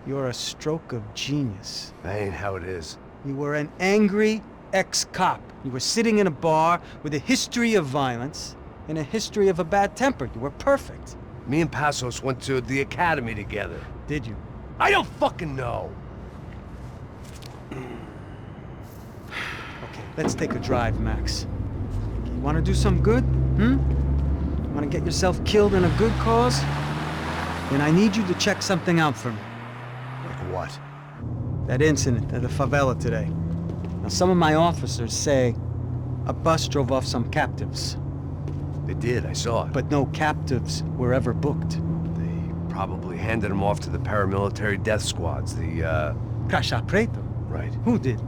You're a stroke of genius. That ain't how it is. You were an angry ex-cop. You were sitting in a bar with a history of violence and a history of a bad temper. You were perfect. Me and Passos went to the academy together. Did you? I don't fucking know. Okay, let's take a drive, Max. You want to do some good? You want to get yourself killed in a good cause? Then I need you to check something out for me. Like what? That incident at the favela today. Now, some of my officers say a bus drove off some captives. They did, I saw it. But no captives were ever booked. They probably handed them off to the paramilitary death squads, the, Caixa Preto? Right. Who did?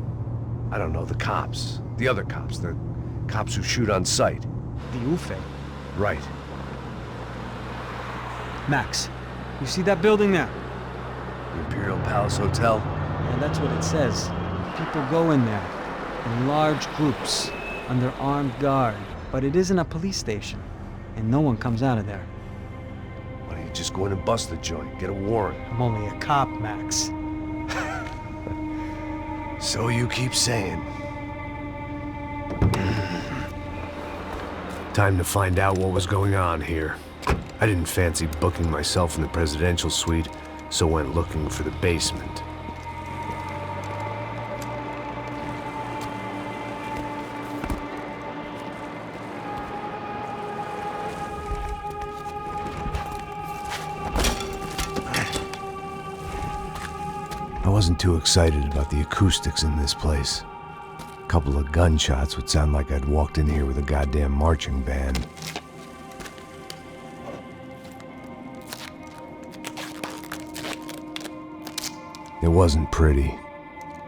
I don't know, the cops. The other cops, the cops who shoot on sight. The UFE. Right. Max, you see that building there? The Imperial Palace Hotel? And that's what it says. People go in there in large groups under armed guard. But it isn't a police station, and no one comes out of there. Why don't you just go in and bust the joint? Get a warrant. I'm only a cop, Max. So you keep saying. Time to find out what was going on here. I didn't fancy booking myself in the presidential suite, so went looking for the basement. I wasn't too excited about the acoustics in this place. A couple of gunshots would sound like I'd walked in here with a goddamn marching band. It wasn't pretty,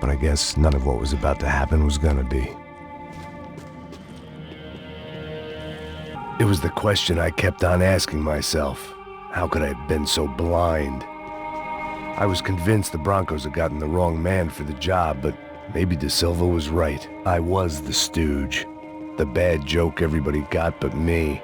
but I guess none of what was about to happen was gonna be. It was the question I kept on asking myself. How could I have been so blind? I was convinced the Brancos had gotten the wrong man for the job, but maybe De Silva was right. I was the stooge. The bad joke everybody got but me.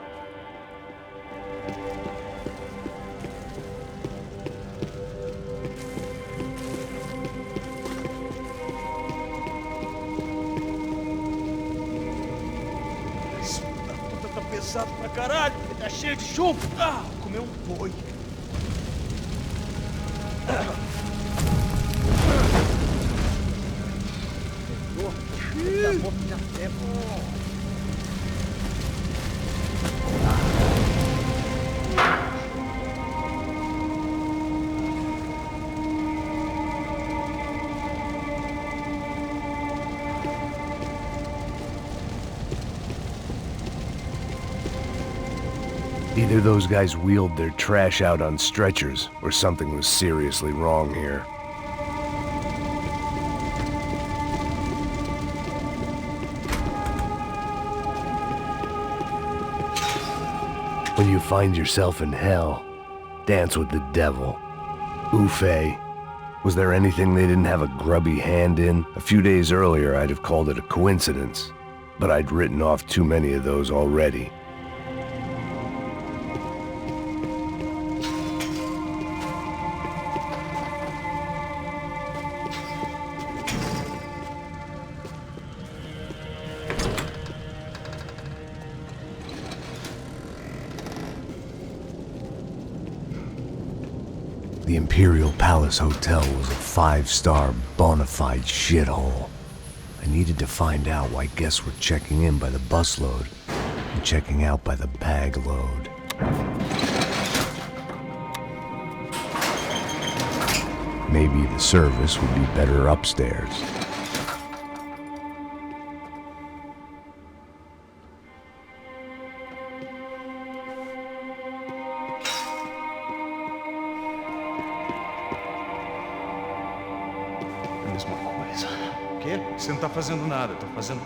Tá pesado pra caralho, tá cheio de chumbo. Ah, comeu um boi. Either those guys wheeled their trash out on stretchers, or something was seriously wrong here. When you find yourself in hell, dance with the devil. Oof-ay. Was there anything they didn't have a grubby hand in? A few days earlier, I'd have called it a coincidence, but I'd written off too many of those already. The Imperial Palace Hotel was a 5-star bona fide shithole. I needed to find out why guests were checking in by the busload and checking out by the bag load. Maybe the service would be better upstairs. O quê? Você não tá fazendo nada, eu tô fazendo...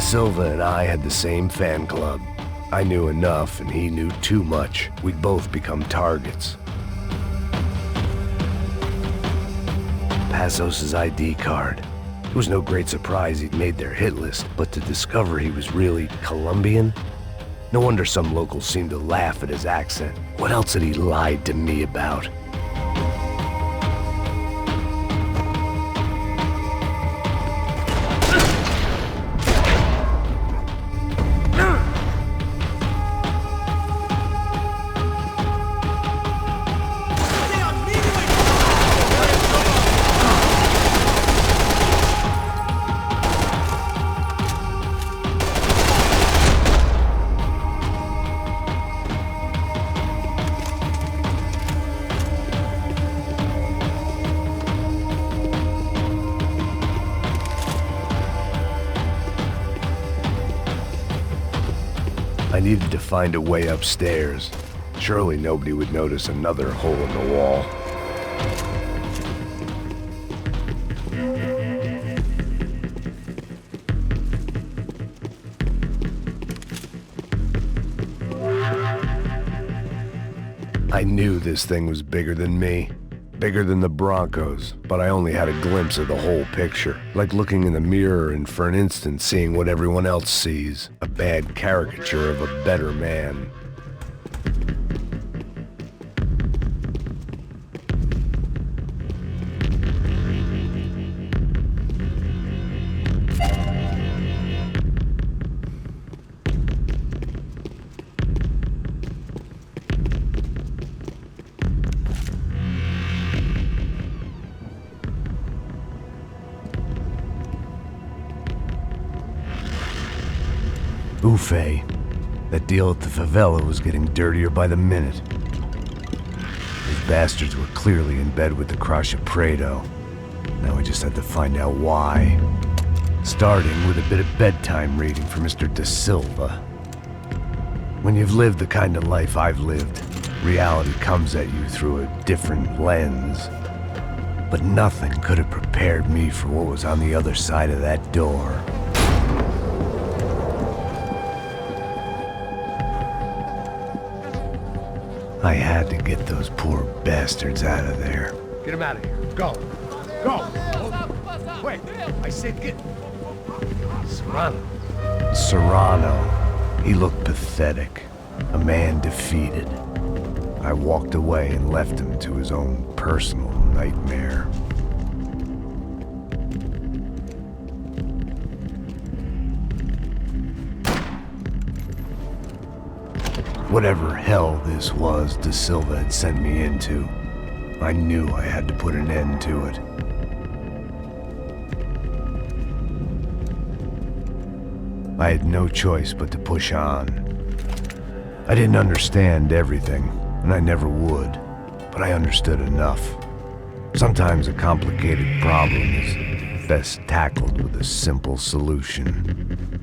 Silva and I had the same fan club. I knew enough and he knew too much. We'd both become targets. Passos' ID card. It was no great surprise he'd made their hit list, but to discover he was really Colombian? No wonder some locals seemed to laugh at his accent. What else had he lied to me about? I needed to find a way upstairs. Surely nobody would notice another hole in the wall. I knew this thing was bigger than me. Bigger than the Broncos, but I only had a glimpse of the whole picture. Like looking in the mirror and for an instant seeing what everyone else sees. A bad caricature of a better man. Buffet. That deal at the favela was getting dirtier by the minute. Those bastards were clearly in bed with the Crusher Prado. Now we just had to find out why. Starting with a bit of bedtime reading for Mr. De Silva. When you've lived the kind of life I've lived, reality comes at you through a different lens. But nothing could have prepared me for what was on the other side of that door. I had to get those poor bastards out of there. Get him out of here. Go. Go. Wait, I said get... Serrano. Serrano. He looked pathetic. A man defeated. I walked away and left him to his own personal nightmare. Whatever hell this was De Silva had sent me into, I knew I had to put an end to it. I had no choice but to push on. I didn't understand everything, and I never would, but I understood enough. Sometimes a complicated problem is best tackled with a simple solution.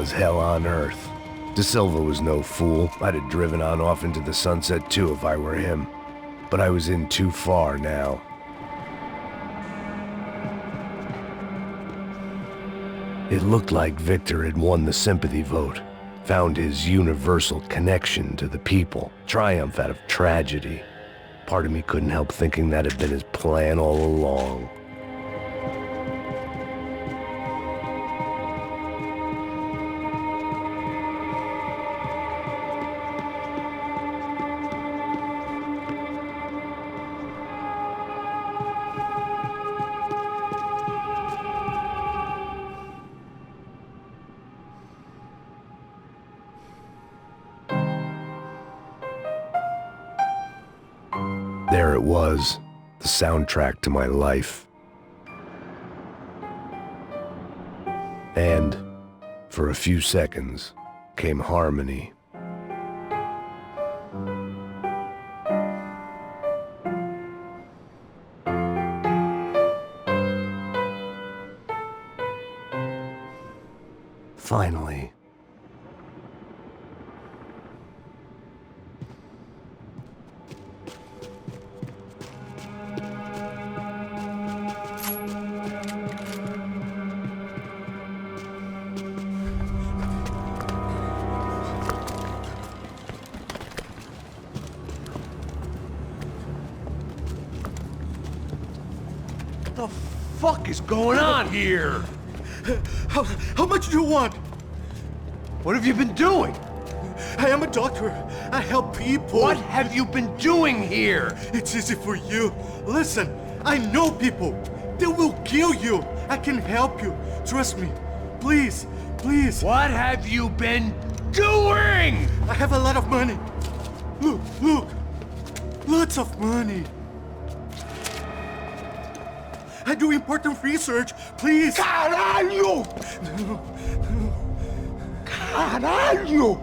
was hell on earth. De Silva was no fool. I'd have driven on off into the sunset too if I were him. But I was in too far now. It looked like Victor had won the sympathy vote, found his universal connection to the people, triumph out of tragedy. Part of me couldn't help thinking that had been his plan all along. There it was, the soundtrack to my life. And, for a few seconds, came harmony. Finally. What the fuck is going on here? How much do you want? What have you been doing? I am a doctor. I help people. What have you been doing here? It's easy for you. Listen, I know people. They will kill you. I can help you. Trust me. Please, please. What have you been doing? I have a lot of money. Look, look. Lots of money. I do important research. Please. Caralho! Caralho!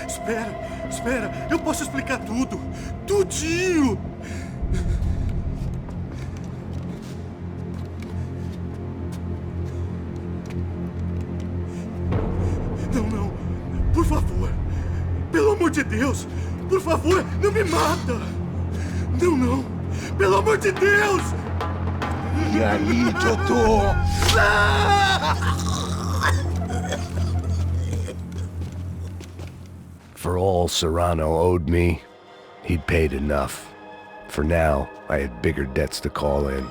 Espera, espera. Eu posso explicar tudo. Tudinho. Não, não. Por favor. Pelo amor de Deus. Por favor, não me mata. Não, não. Pelo amor de Deus. E aí, doutor? For all Serrano owed me, he'd paid enough. For now, I had bigger debts to call in.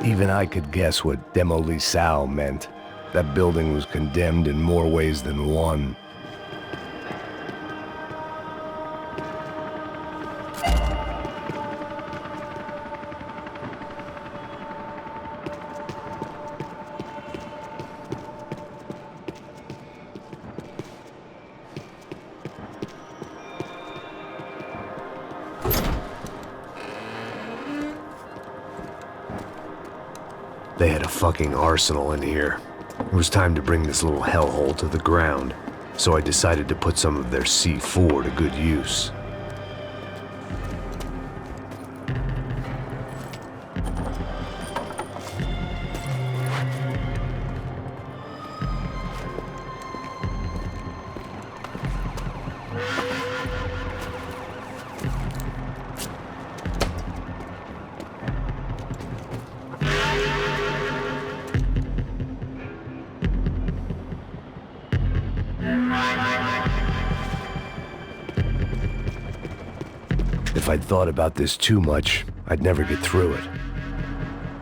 Even I could guess what demolição meant. That building was condemned in more ways than one. They had a fucking arsenal in here. It was time to bring this little hellhole to the ground, so I decided to put some of their C4 to good use. If I'd thought about this too much, I'd never get through it.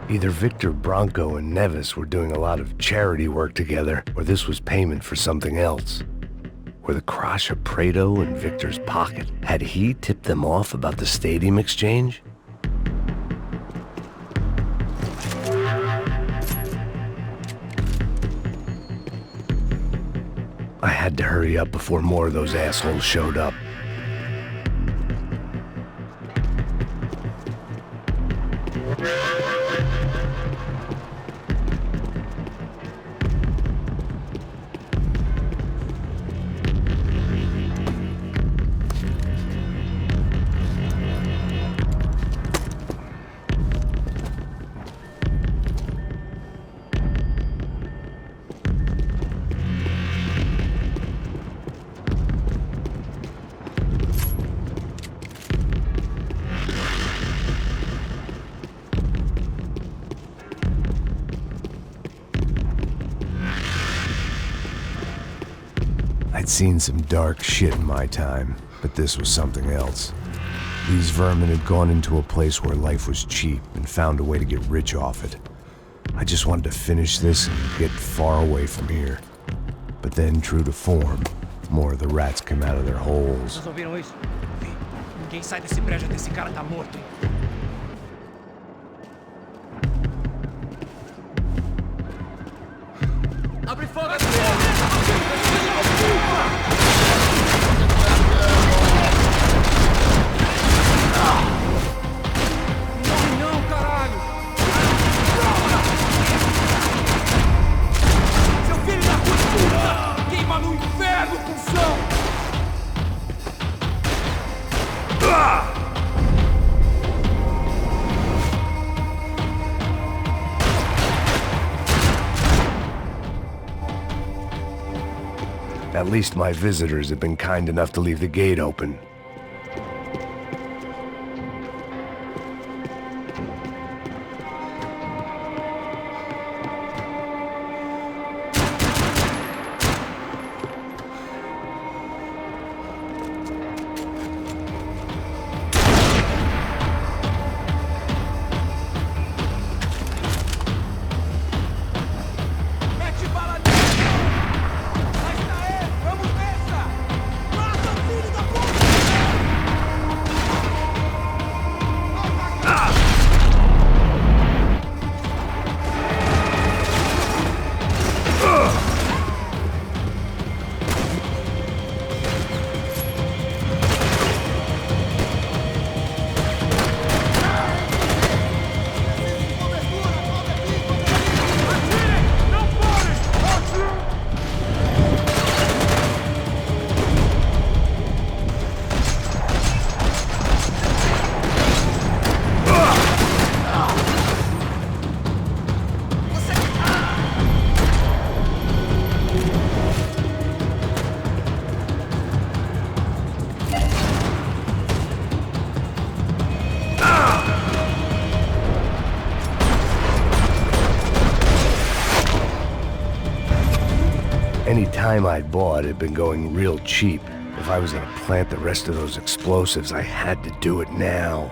Either Victor Branco and Neves were doing a lot of charity work together, or this was payment for something else. Were the Crasha Prado in Victor's pocket? Had he tipped them off about the stadium exchange? I had to hurry up before more of those assholes showed up. I'd seen some dark shit in my time, but this was something else. These vermin had gone into a place where life was cheap and found a way to get rich off it. I just wanted to finish this and get far away from here. But then, true to form, more of the rats came out of their holes. Vocês ouviram isso? Ninguém sai desse prédio até esse cara tá morto, hein? Abre fogo! Não, caralho! Seu filho da puta! Queima no inferno, cuzão! At least my visitors have been kind enough to leave the gate open. Any time I'd bought had been going real cheap. If I was gonna plant the rest of those explosives, I had to do it now.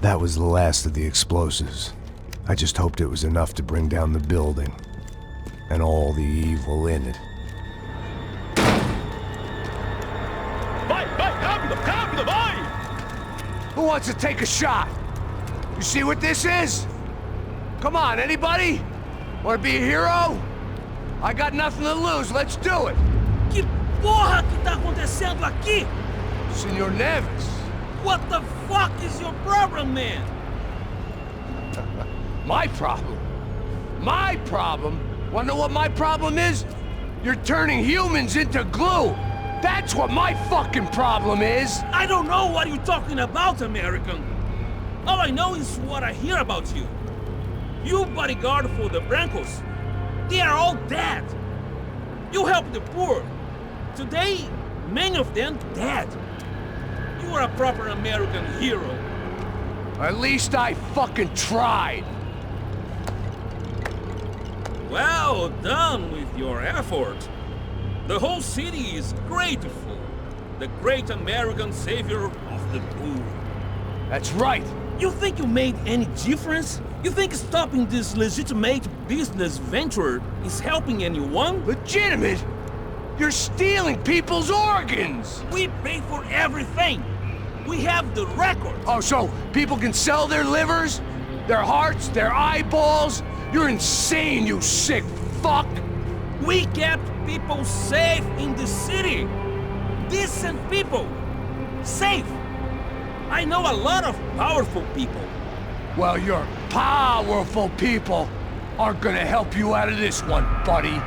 That was the last of the explosives. I just hoped it was enough to bring down the building and all the evil in it. Vai, rápido, rápido, vai! Who wants to take a shot? You see what this is? Come on, anybody? Want to be a hero? I got nothing to lose, let's do it! Que porra que tá acontecendo aqui? Senor Neves. What the fuck is your problem, man? My problem? My problem? Wanna know what my problem is? You're turning humans into glue! That's what my fucking problem is! I don't know what you're talking about, American. All I know is what I hear about you. You bodyguard for the Brancos. They are all dead. You help the poor. Today, many of them dead. You are a proper American hero. At least I fucking tried. Well done with your effort. The whole city is grateful. The great American savior of the poor. That's right. You think you made any difference? You think stopping this legitimate business venture is helping anyone? Legitimate? You're stealing people's organs! We pay for everything! We have the record! Oh, so people can sell their livers? Their hearts? Their eyeballs? You're insane, you sick fuck! We kept people safe in the city! Decent people! Safe! I know a lot of powerful people. Well, your powerful people aren't gonna help you out of this one, buddy.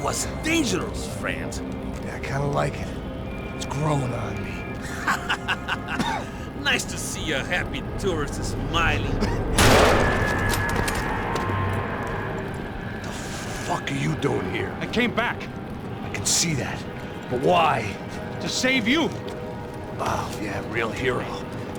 Was dangerous, friend. Yeah, I kinda like it. It's growing on me. Nice to see a happy tourist smiling. The fuck are you doing here? I came back. I can see that. But why? To save you. Oh, yeah, real hero.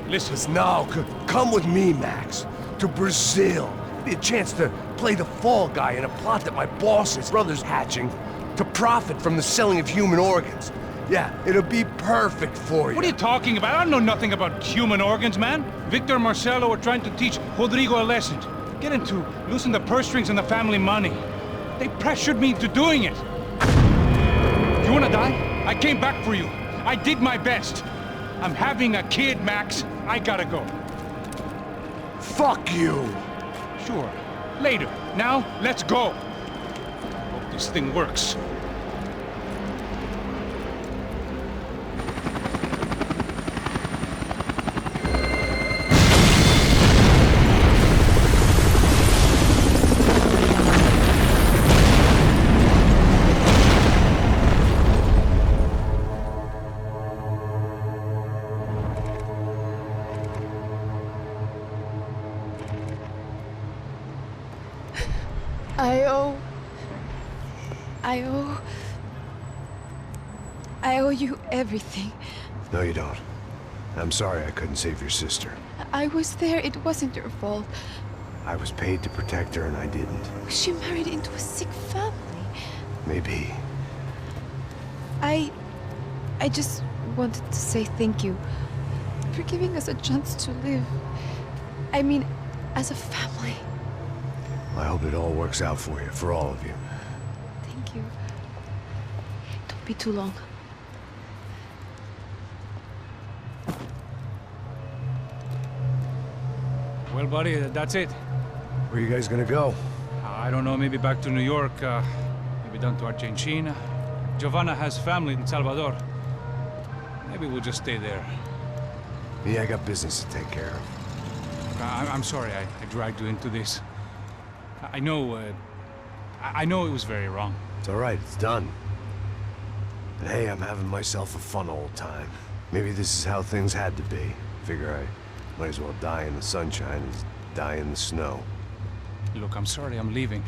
Listen. Now, come with me, Max. To Brazil. Be a chance to play the fall guy in a plot that my boss's brother's hatching to profit from the selling of human organs. Yeah, it'll be perfect for you. What are you talking about? I know nothing about human organs, man. Victor and Marcelo are trying to teach Rodrigo a lesson. Get him to loosen the purse strings and the family money. They pressured me into doing it. You wanna die? I came back for you. I did my best. I'm having a kid, Max. I gotta go. Fuck you. Sure. Later. Now, let's go. Hope this thing works. I owe you everything. No, you don't. I'm sorry I couldn't save your sister. I was there. It wasn't your fault. I was paid to protect her and I didn't. She married into a sick family. Maybe. I just wanted to say thank you for giving us a chance to live. I mean, as a family. I hope it all works out for you, for all of you. Thank you. Don't be too long. Well, buddy, that's it. Where you guys gonna go? I don't know, maybe back to New York, maybe down to Argentina. Giovanna has family in Salvador. Maybe we'll just stay there. Yeah, I got business to take care of. I'm sorry I dragged you into this. I know it was very wrong. It's all right, it's done. But hey, I'm having myself a fun old time. Maybe this is how things had to be. Figure I might as well die in the sunshine as die in the snow. Look, I'm sorry I'm leaving.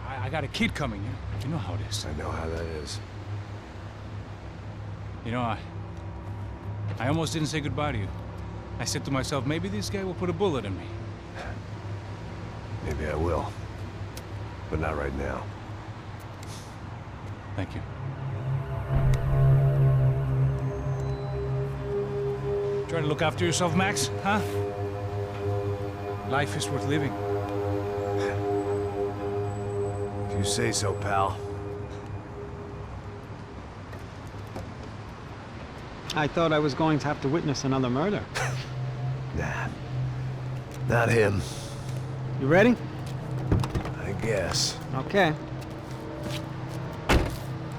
I got a kid coming. You know how it is. I know how that is. You know, I almost didn't say goodbye to you. I said to myself, maybe this guy will put a bullet in me. Maybe I will. But not right now. Thank you. Try to look after yourself, Max, huh? Life is worth living. If you say so, pal. I thought I was going to have to witness another murder. Nah. Not him. You ready? I guess. Okay.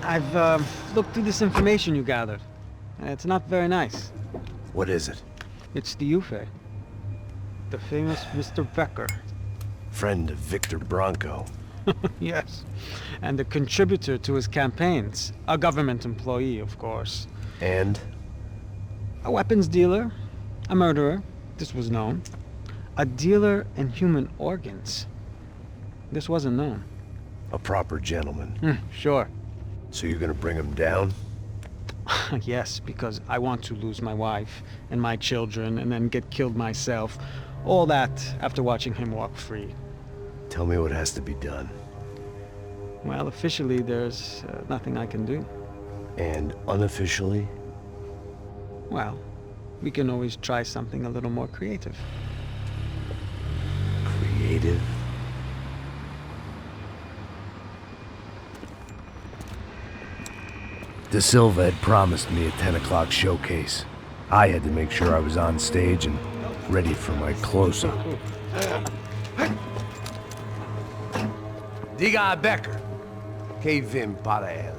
I've looked through this information you gathered. It's not very nice. What is it? It's the UFE. The famous Mr. Becker. Friend of Victor Branco. Yes. And a contributor to his campaigns. A government employee, of course. And? A weapons dealer. A murderer. This was known. A dealer in human organs. This wasn't known. A proper gentleman. Sure. So you're gonna bring him down? Yes, because I want to lose my wife and my children and then get killed myself. All that after watching him walk free. Tell me what has to be done. Well, officially, there's nothing I can do. And unofficially? Well, we can always try something a little more creative. Creative? De Silva had promised me a 10 o'clock showcase. I had to make sure I was on stage and ready for my close-up. Diga a Becker. Que vim para ele.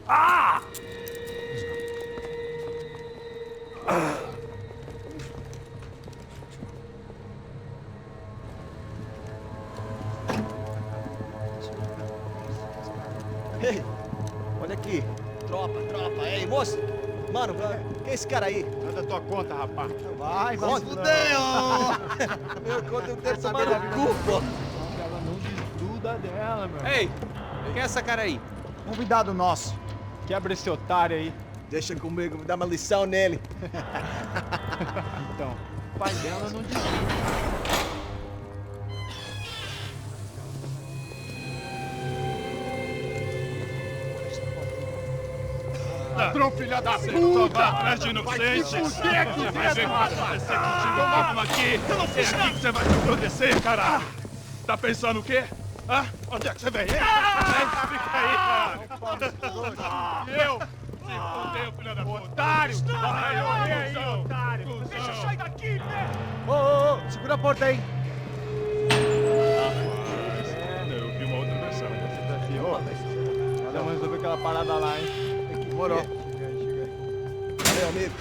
Ah! Ei, olha aqui. Tropa. Ei, moço. Mano, quem é esse cara aí? Manda tua conta, rapaz. Vai se fuder, ó. Meu conta eu quero saber da culpa. Ela não desgruda dela, meu. Ei, quem é essa cara aí? Convidado nosso. Quebra esse otário aí. Deixa comigo, me dá uma lição nele. Então, o pai dela não desgruda. Ladrão, filha da puta! Vai atrás de inocentes! Vai ver vai aparecer contigo mesmo aqui! É aqui que você vai se acontecer, caralho! Tá pensando o quê? Hã? Onde é que você vem? Fica aí, caralho! Eu? Se fodeu, filha da puta! Otário! Vai morrer aí, otário! Deixa eu sair daqui, né? Ô, segura a porta aí! Eu vi uma outra versão. Vamos resolver aquela parada lá, hein? Demorou. Chega aí. Valeu, amigo.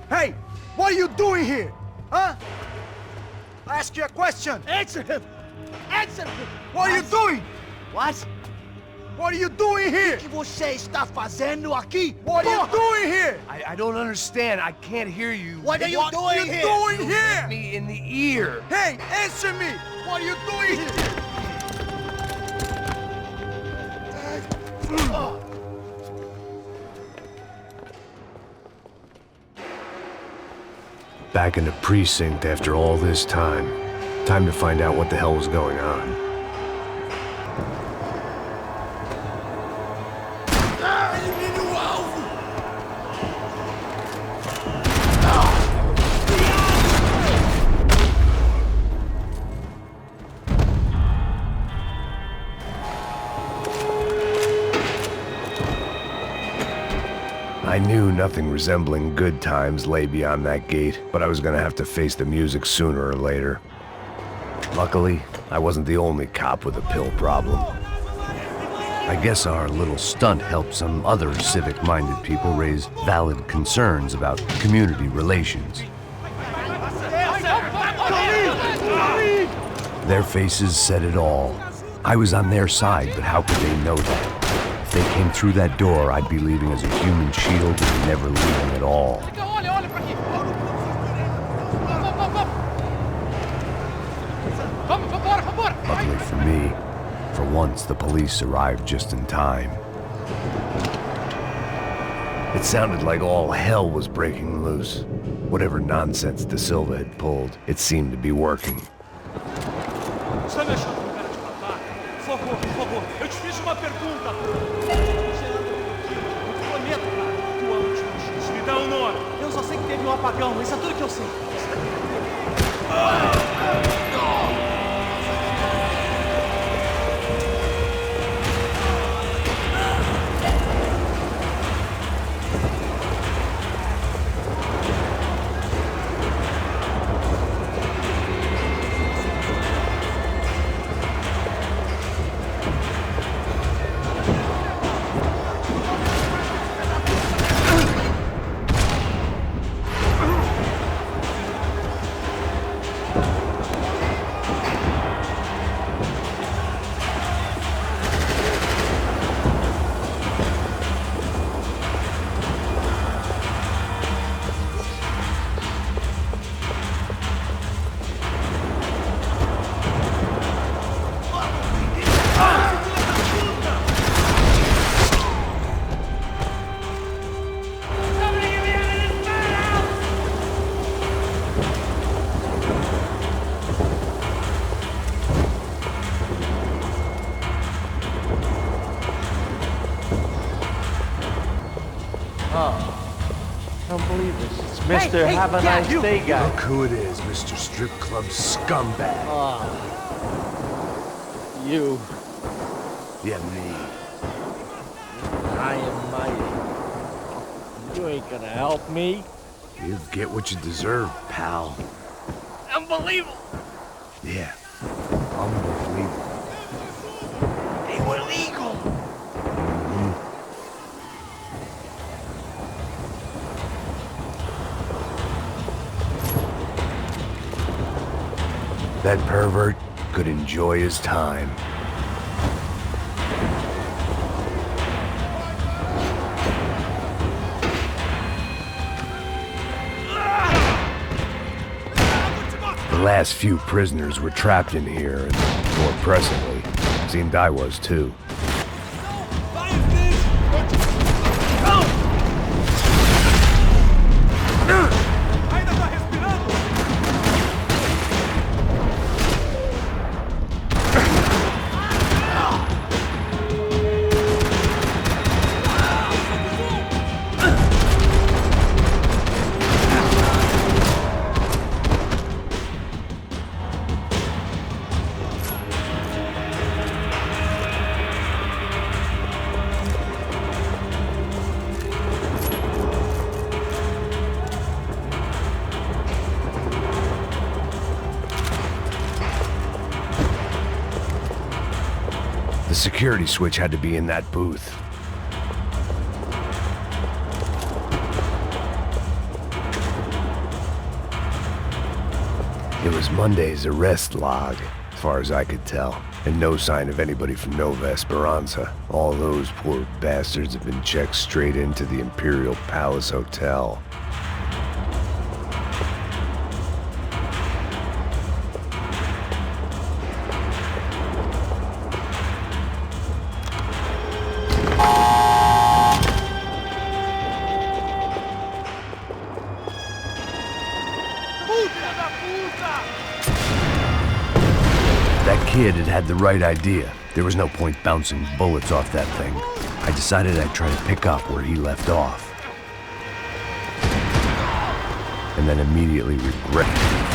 Hey! What are you doing here? Huh? I ask you a question. Answer him! Answer him! What are you doing? What? What are you doing here? O que você está fazendo aqui? What are you doing here? I don't understand. I can't hear you. What are you doing here? What are you doing You here? hit me in the ear. Hey, answer me! What are you doing here? Back in the precinct after all this time. Time to find out what the hell was going on. I knew nothing resembling good times lay beyond that gate, but I was gonna have to face the music sooner or later. Luckily, I wasn't the only cop with a pill problem. I guess our little stunt helped some other civic-minded people raise valid concerns about community relations. Their faces said it all. I was on their side, but how could they know that? If they came through that door, I'd be leaving as a human shield and never leaving at all. Luckily for me, for once the police arrived just in time. It sounded like all hell was breaking loose. Whatever nonsense De Silva had pulled, it seemed to be working. Eu te fiz uma pergunta. Eu te prometo, cara. Tu ama os bichos. Me dá um nome. Eu só sei que teve um apagão. Isso é tudo que eu sei. Mr. Hey, Have a nice day, guy. Look who it is, Mr. Strip Club Scumbag. You. Yeah, me. I am mighty. You ain't gonna help me. You get what you deserve, pal. Unbelievable. Yeah, unbelievable. They were legal. That pervert could enjoy his time. The last few prisoners were trapped in here, and more presently, seemed I was too. The security switch had to be in that booth. It was Monday's arrest log, as far as I could tell, and no sign of anybody from Nova Esperanza. All those poor bastards have been checked straight into the Imperial Palace Hotel. kid had had the right idea. There was no point bouncing bullets off that thing. I decided I'd try to pick up where he left off. And then immediately regretted it.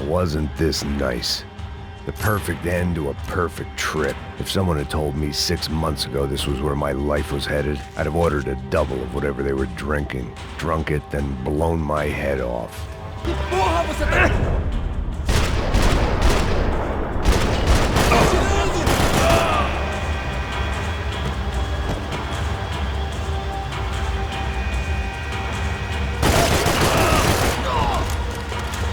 Wasn't this nice? The perfect end to a perfect trip. If someone had told me 6 months ago this was where my life was headed, I'd have ordered a double of whatever they were drinking, drunk it, then blown my head off. Porra, você tá...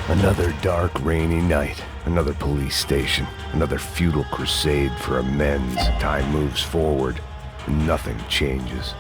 Another dark, rainy night. Another police station. Another futile crusade for amends. Time moves forward, and nothing changes.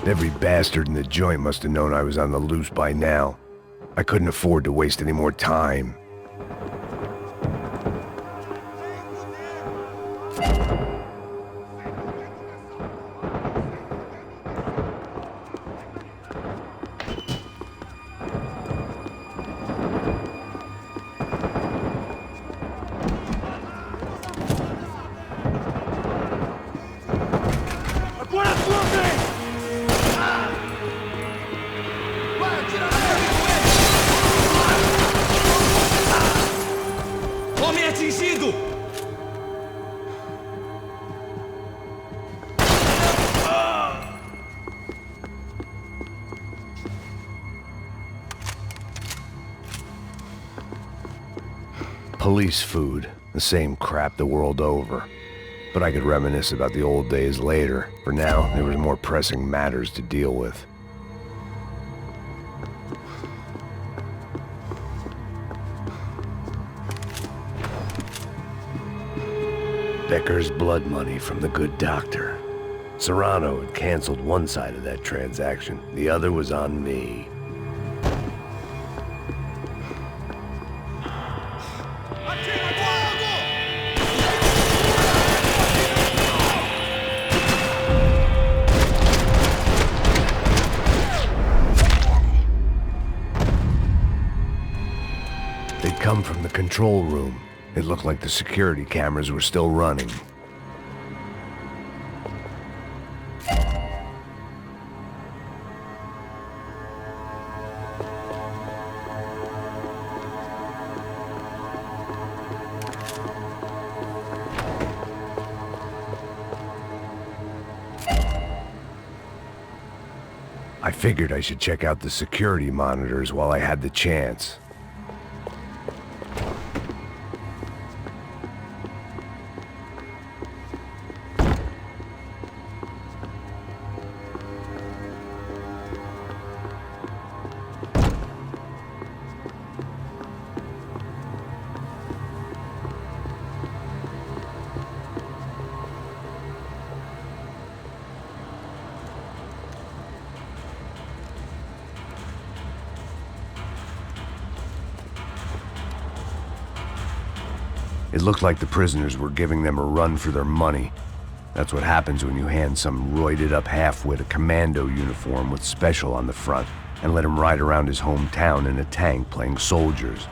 Every bastard in the joint must have known I was on the loose by now. I couldn't afford to waste any more time. Police food, the same crap the world over. But I could reminisce about the old days later. For now, there was more pressing matters to deal with. Becker's blood money from the good doctor. Serrano had canceled one side of that transaction. The other was on me. They'd come from the control room. It looked like the security cameras were still running. I figured I should check out the security monitors while I had the chance. It looked like the prisoners were giving them a run for their money. That's what happens when you hand some roided-up halfwit a commando uniform with special on the front and let him ride around his hometown in a tank playing soldiers.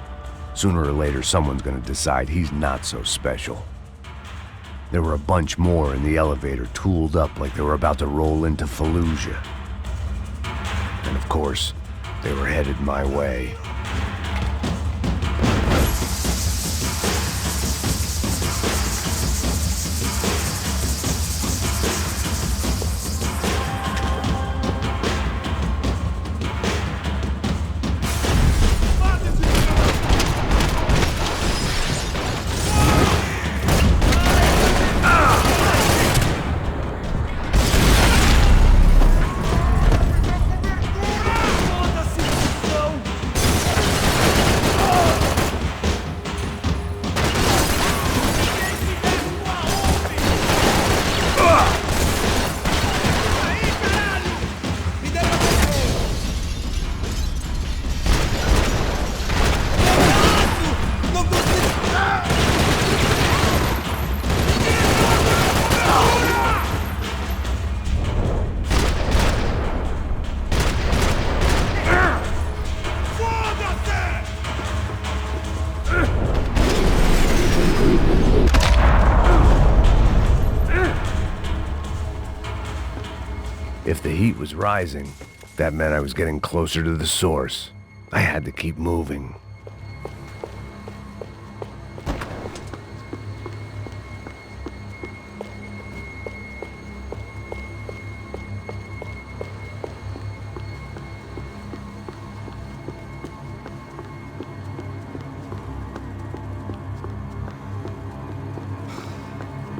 Sooner or later, someone's gonna decide he's not so special. There were a bunch more in the elevator, tooled up like they were about to roll into Fallujah. And of course, they were headed my way. If the heat was rising, that meant I was getting closer to the source. I had to keep moving.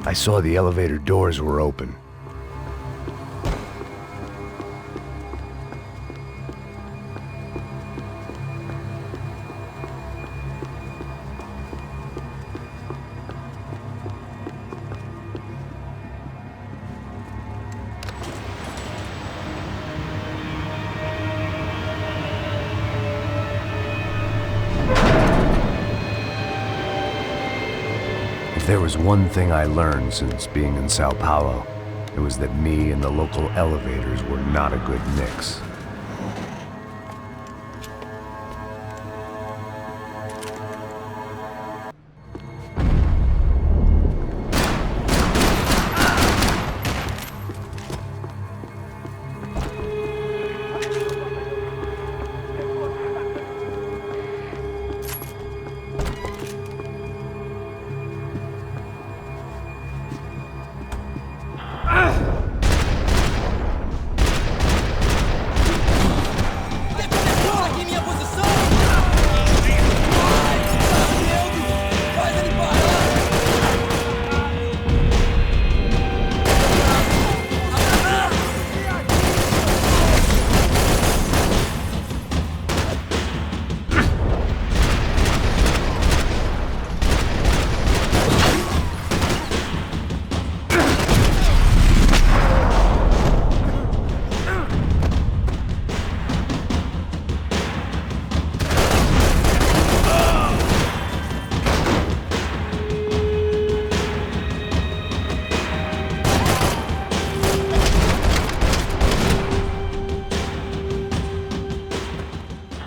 I saw the elevator doors were open. If there was one thing I learned since being in São Paulo, it was that me and the local elevators were not a good mix.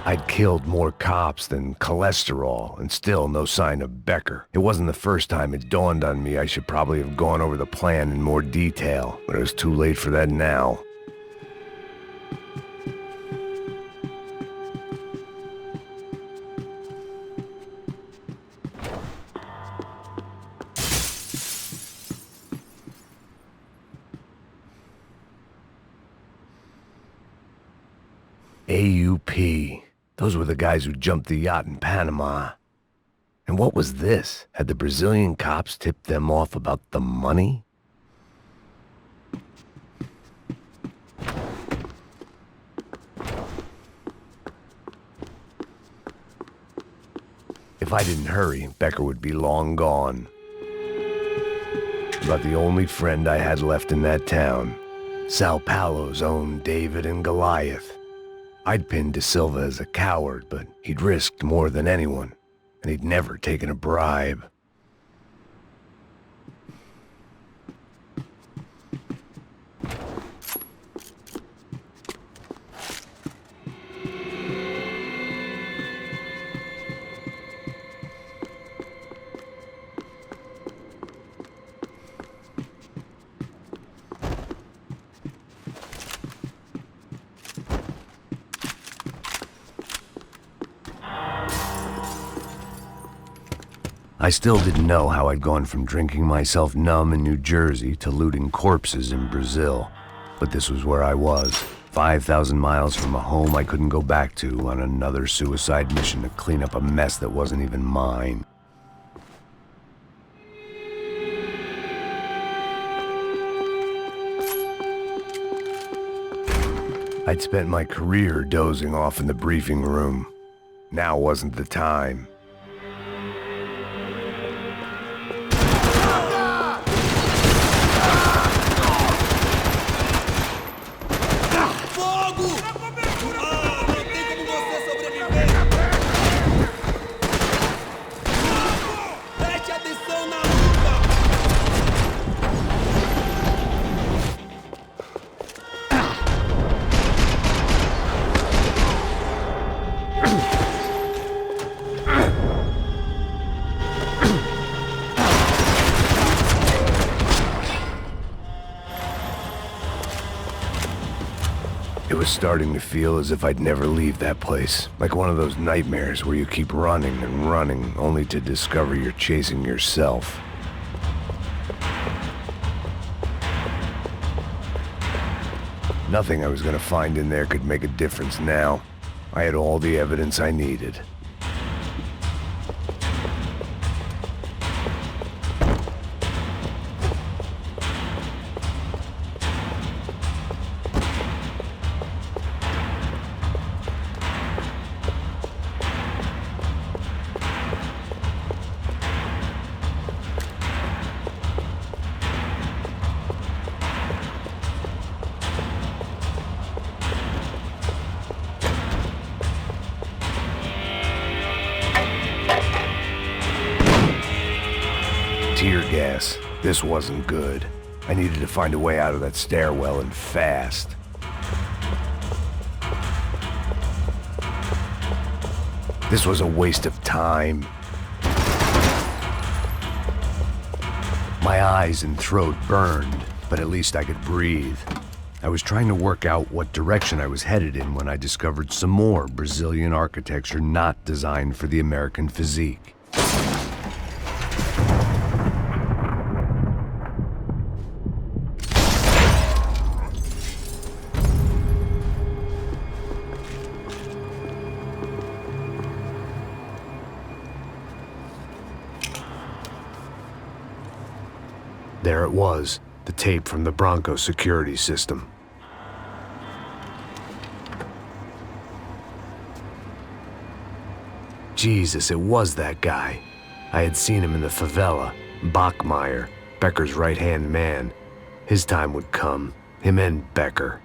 I'd killed more cops than cholesterol, and still no sign of Becker. It wasn't the first time it dawned on me I should probably have gone over the plan in more detail, but it was too late for that now. AUP. Those were the guys who jumped the yacht in Panama. And what was this? Had the Brazilian cops tipped them off about the money? If I didn't hurry, Becker would be long gone. About the only friend I had left in that town. São Paulo's own David and Goliath. I'd pinned De Silva as a coward, but he'd risked more than anyone, and he'd never taken a bribe. I still didn't know how I'd gone from drinking myself numb in New Jersey to looting corpses in Brazil. But this was where I was, 5,000 miles from a home I couldn't go back to, on another suicide mission to clean up a mess that wasn't even mine. I'd spent my career dozing off in the briefing room. Now wasn't the time. It was starting to feel as if I'd never leave that place. Like one of those nightmares where you keep running and running, only to discover you're chasing yourself. Nothing I was gonna find in there could make a difference now. I had all the evidence I needed. Tear gas. This wasn't good. I needed to find a way out of that stairwell, and fast. This was a waste of time. My eyes and throat burned, but at least I could breathe. I was trying to work out what direction I was headed in when I discovered some more Brazilian architecture not designed for the American physique. There it was, the tape from the Branco security system. Jesus, it was that guy. I had seen him in the favela, Bachmeyer, Becker's right-hand man. His time would come, him and Becker.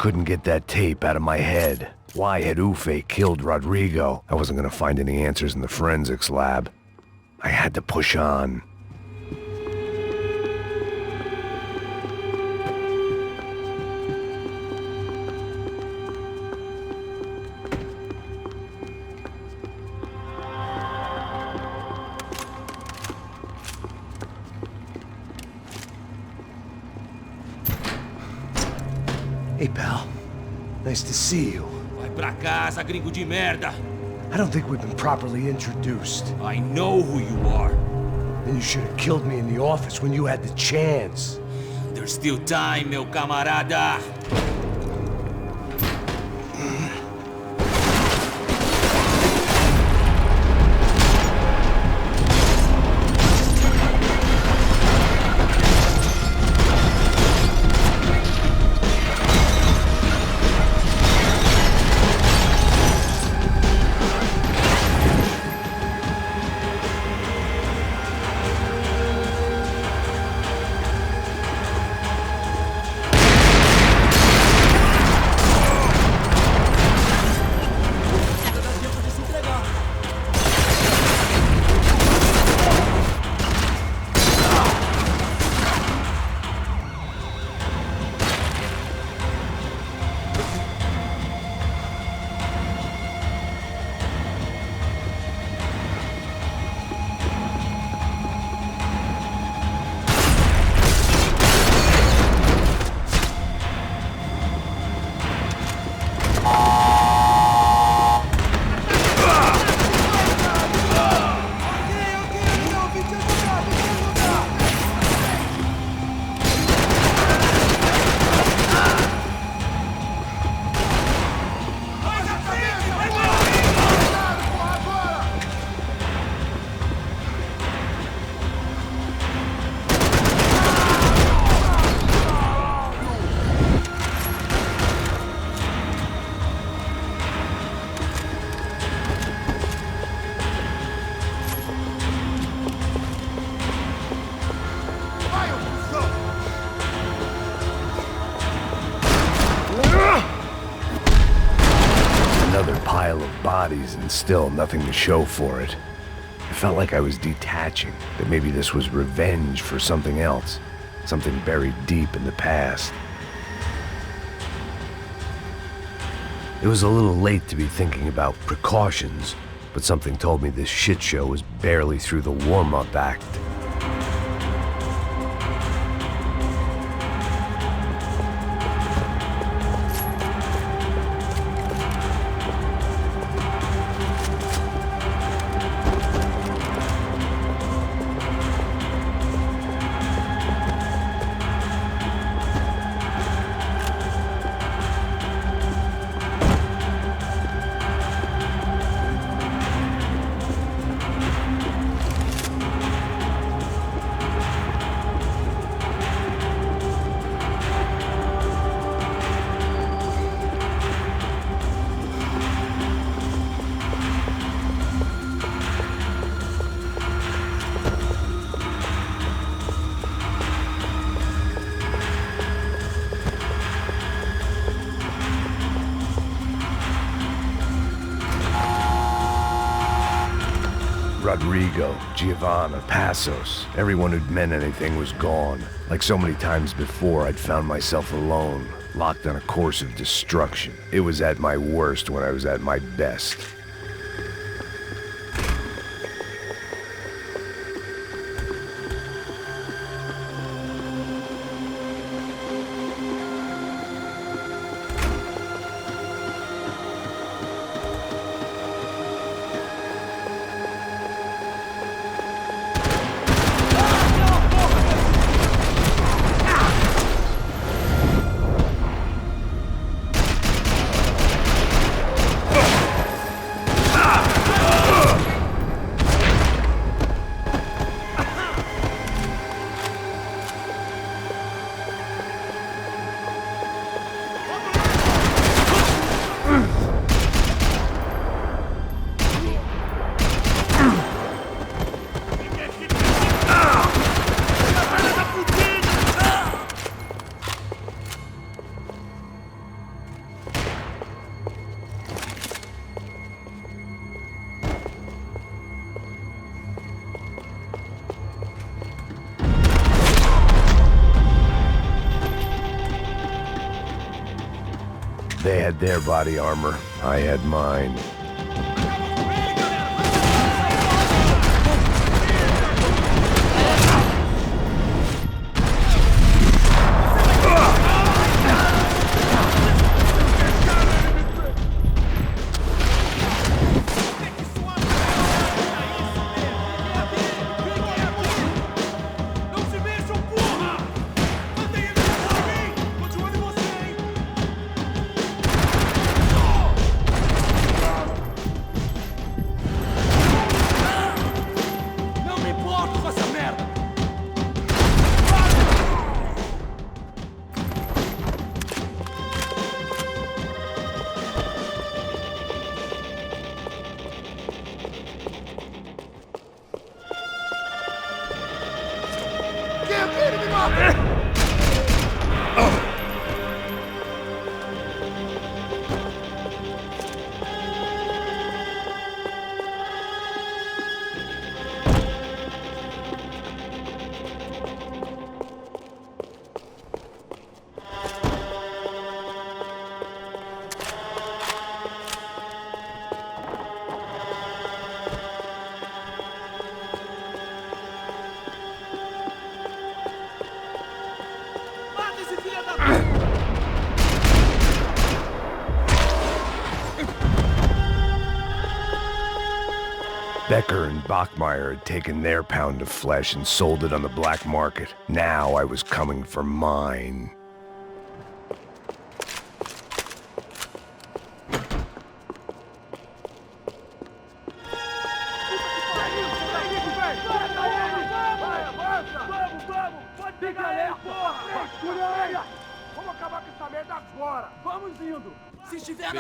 couldn't get that tape out of my head. Why had Ufe killed Rodrigo? I wasn't gonna find any answers in the forensics lab. I had to push on. Hey, pal. Nice to see you. Vai pra casa, gringo de merda. I don't think we've been properly introduced. I know who you are. Then you should have killed me in the office when you had the chance. There's still time, meu camarada. And still nothing to show for it. It felt like I was detaching, that maybe this was revenge for something else, something buried deep in the past. It was a little late to be thinking about precautions, but something told me this shit show was barely through the warm-up act. Rodrigo, Giovanna, Passos, everyone who'd meant anything was gone. Like so many times before, I'd found myself alone, locked on a course of destruction. It was at my worst when I was at my best. They had their body armor. I had mine. Becker and Bachmeyer had taken their pound of flesh and sold it on the black market. Now I was coming for mine.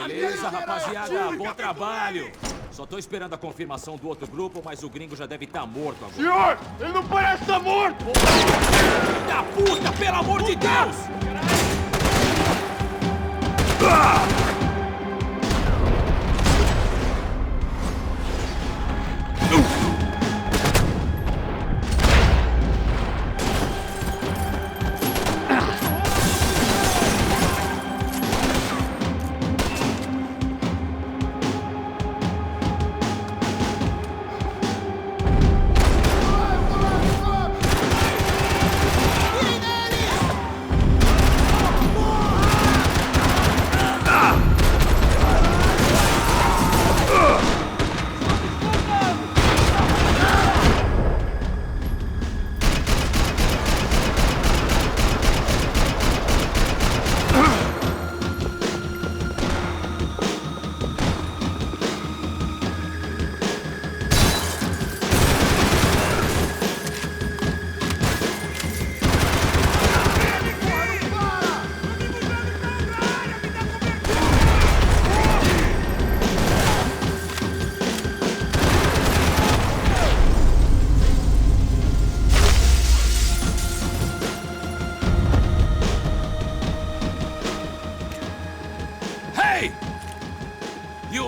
Beleza, rapaziada, bom trabalho. Só tô esperando a confirmação do outro grupo, mas o gringo já deve estar morto agora. Senhor, ele não parece estar morto! Filho da puta, pelo amor de Deus!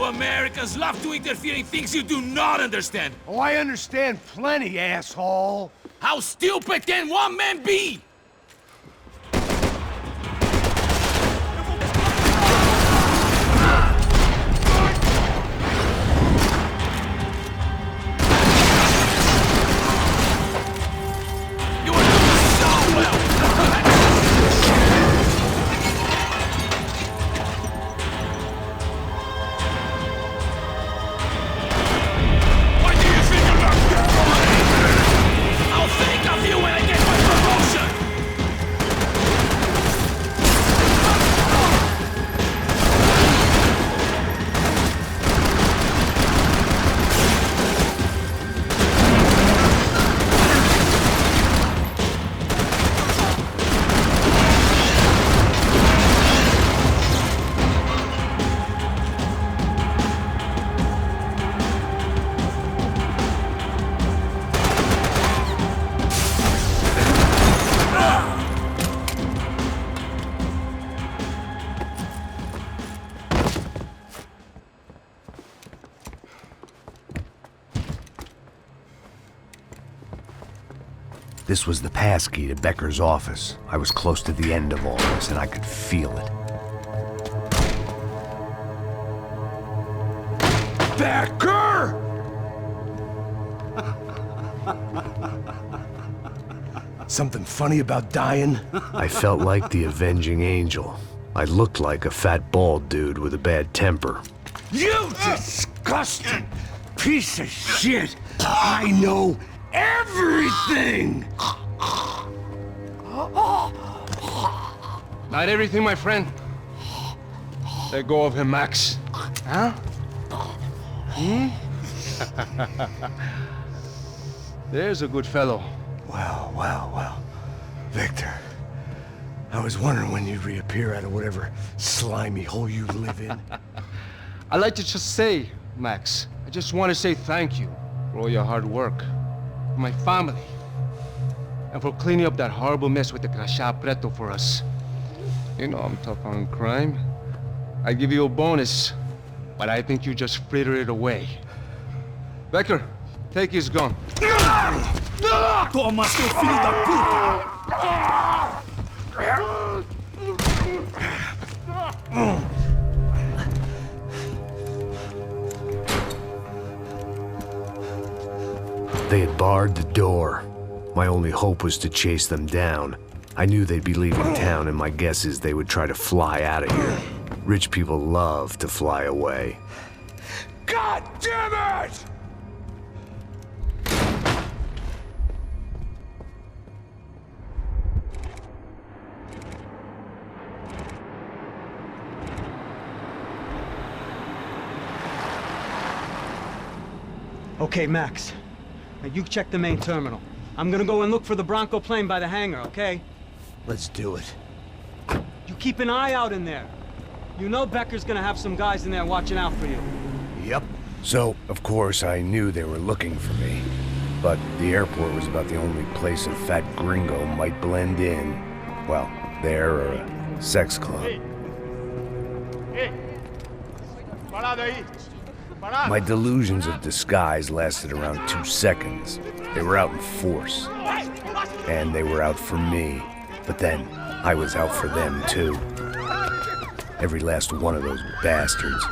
Americans love to interfere in things you do not understand. Oh, I understand plenty, asshole. How stupid can one man be? This was the passkey to Becker's office. I was close to the end of all this, and I could feel it. Becker! Something funny about dying? I felt like the avenging angel. I looked like a fat bald dude with a bad temper. You disgusting piece of shit! I know everything! Not everything, my friend. Let go of him, Max. Huh? There's a good fellow. Well. Victor, I was wondering when you'd reappear out of whatever slimy hole you live in. I'd like to just say, Max, I just want to say thank you for all your hard work, for my family, and for cleaning up that horrible mess with the crachá preto for us. You know I'm tough on crime. I give you a bonus, but I think you just frittered it away. Becker, take his gun. Toma, seu filho da puta! They had barred the door. My only hope was to chase them down. I knew they'd be leaving town, and my guess is they would try to fly out of here. Rich people love to fly away. God damn it! Okay, Max. Now you check the main terminal. I'm gonna go and look for the Branco plane by the hangar, okay? Let's do it. You keep an eye out in there. You know Becker's gonna have some guys in there watching out for you. Yep. So, of course, I knew they were looking for me. But the airport was about the only place a fat gringo might blend in. Well, there or a sex club. My delusions of disguise lasted around 2 seconds. They were out in force. And they were out for me. But then, I was out for them too. Every last one of those bastards.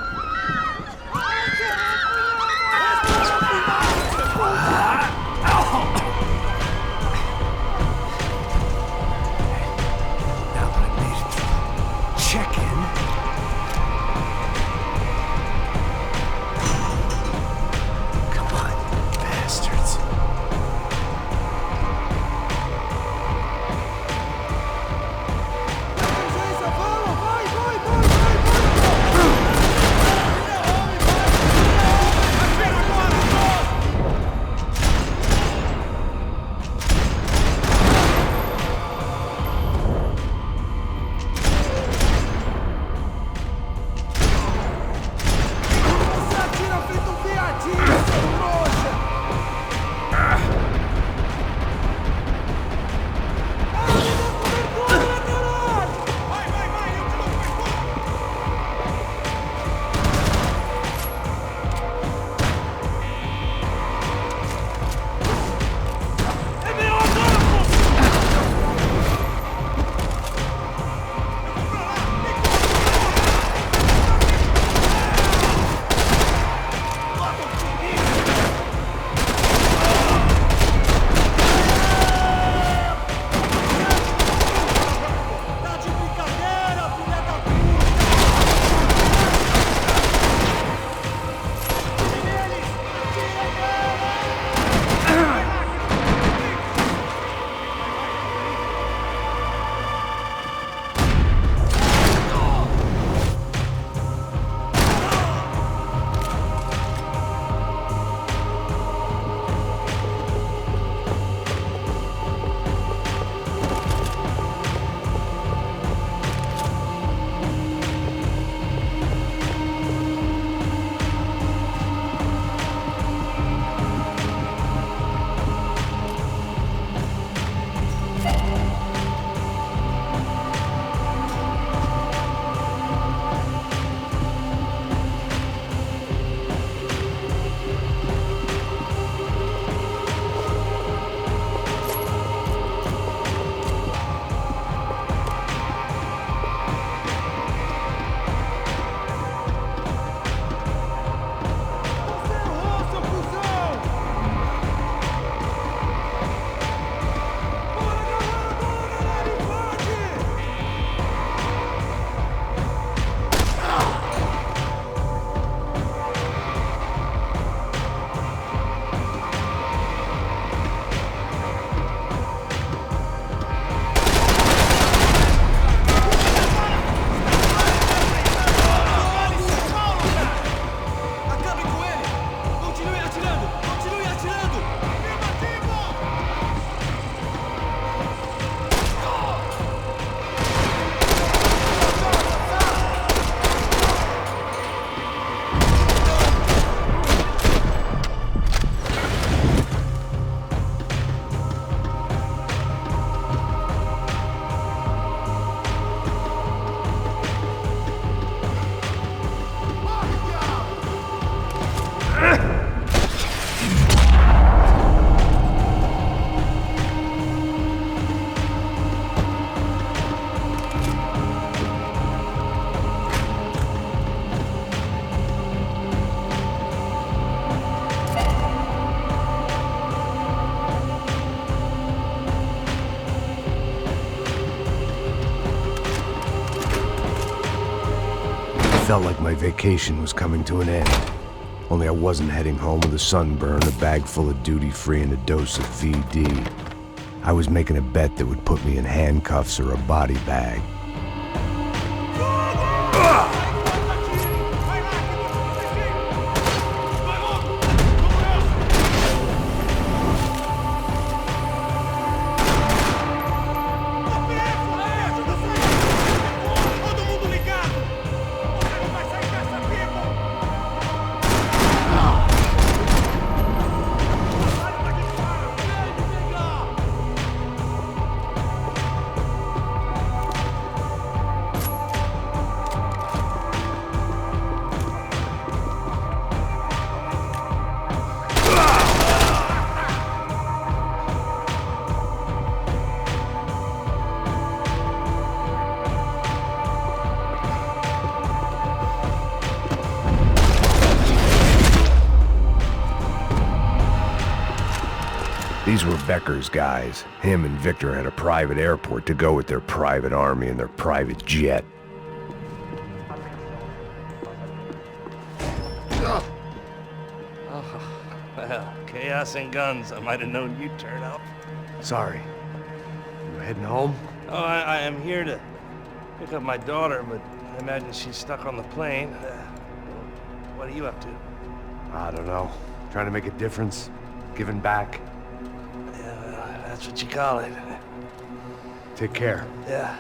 Now that I made it to check-in, come on, bastards. Felt like my vacation was coming to an end. Only I wasn't heading home with a sunburn, a bag full of duty-free, and a dose of VD. I was making a bet that would put me in handcuffs or a body bag. These were Becker's guys. Him and Victor had a private airport to go with their private army and their private jet. Well, chaos and guns. I might have known you'd turn up. Sorry. You heading home? Oh, I am here to pick up my daughter, but I imagine she's stuck on the plane. What are you up to? I don't know. Trying to make a difference. Giving back. Yeah, well, that's what you call it. Take care. Yeah.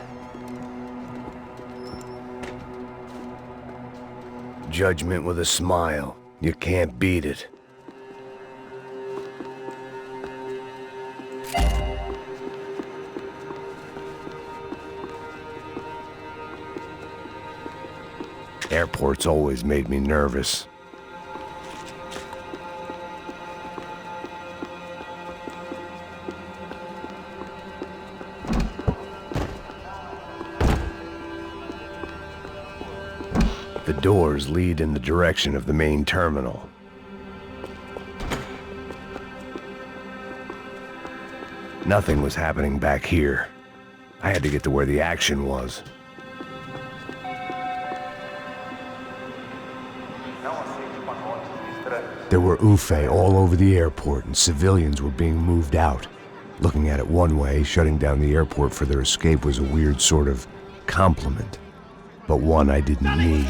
Judgment with a smile. You can't beat it. Airports always made me nervous. The doors lead in the direction of the main terminal. Nothing was happening back here. I had to get to where the action was. There were UFE all over the airport, and civilians were being moved out. Looking at it one way, shutting down the airport for their escape was a weird sort of compliment, but one I didn't need.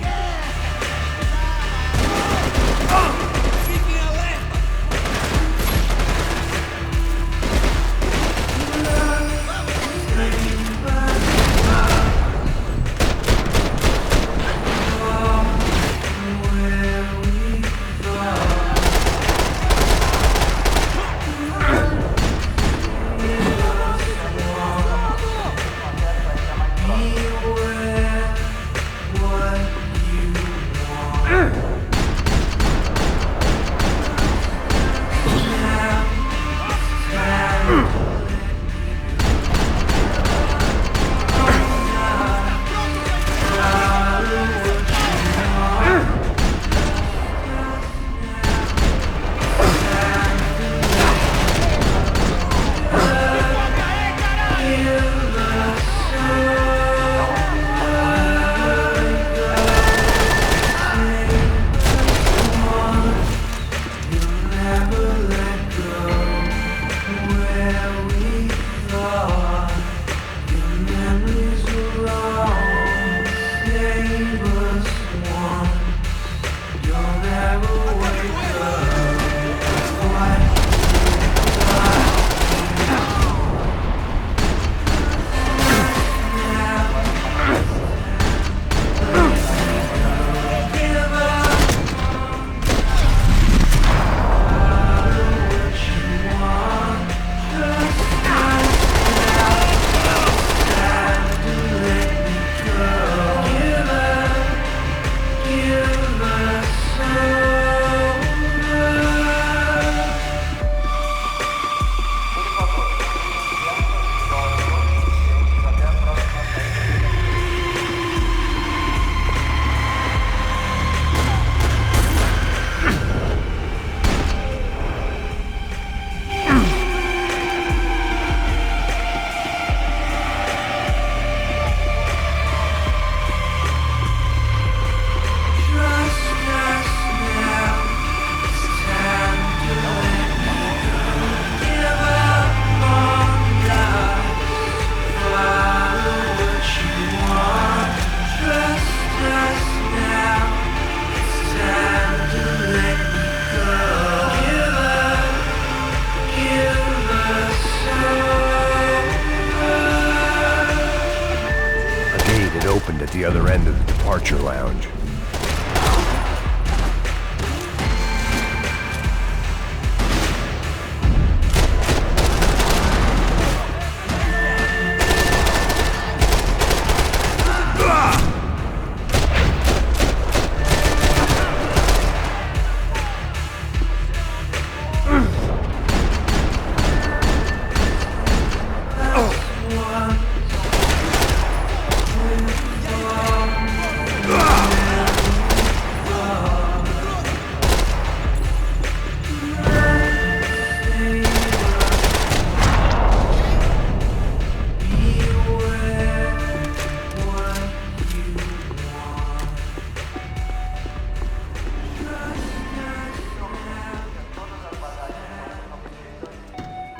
the other end of the departure lounge.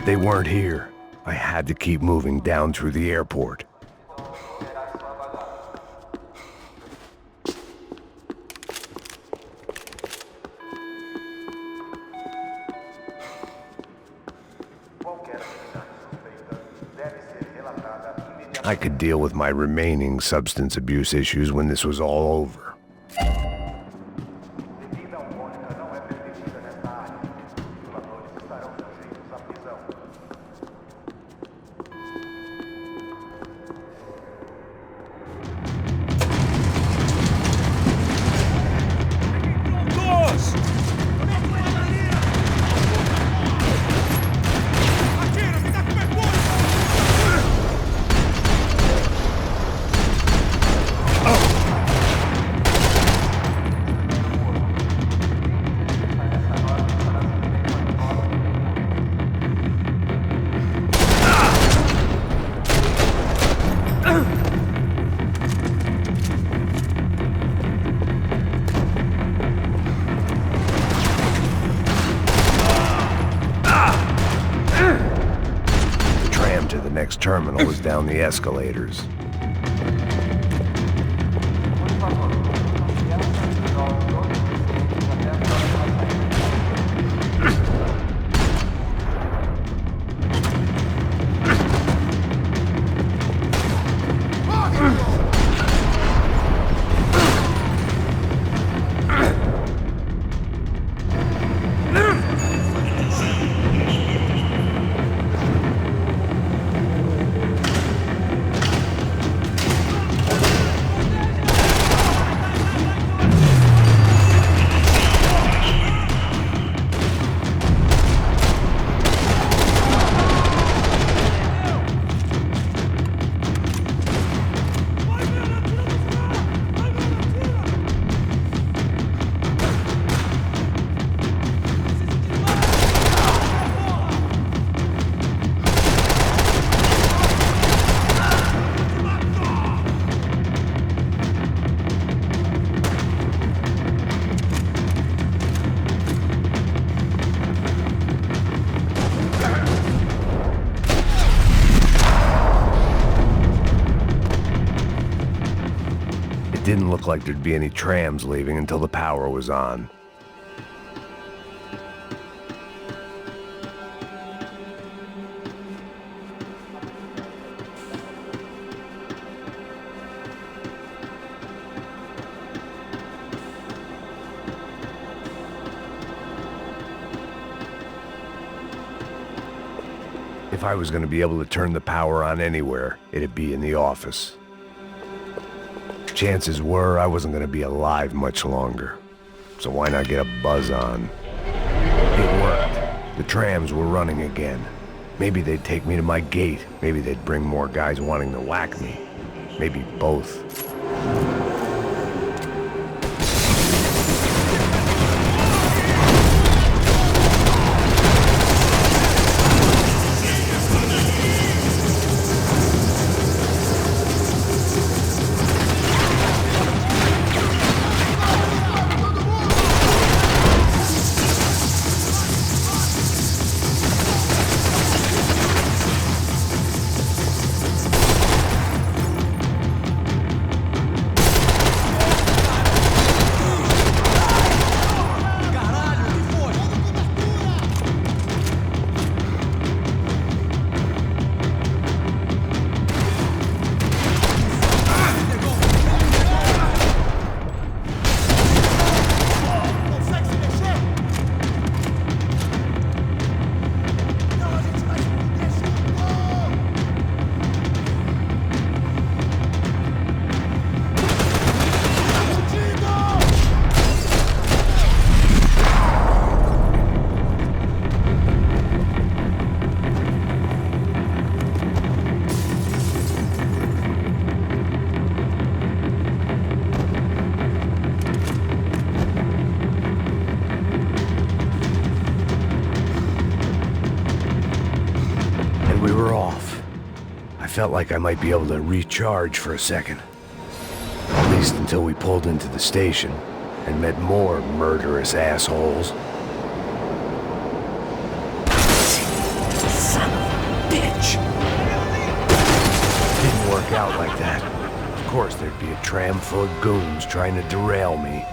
They weren't here. I had to keep moving down through the airport. I could deal with my remaining substance abuse issues when this was all over. Next terminal was down the escalators. Didn't look like there'd be any trams leaving until the power was on. If I was going to be able to turn the power on anywhere, it'd be in the office. Chances were I wasn't going to be alive much longer, so why not get a buzz on? It worked. The trams were running again. Maybe they'd take me to my gate. Maybe they'd bring more guys wanting to whack me. Maybe both. we were off, I felt like I might be able to recharge for a second. At least until we pulled into the station and met more murderous assholes. Son of a bitch! Didn't work out like that. Of course, there'd be a tram full of goons trying to derail me.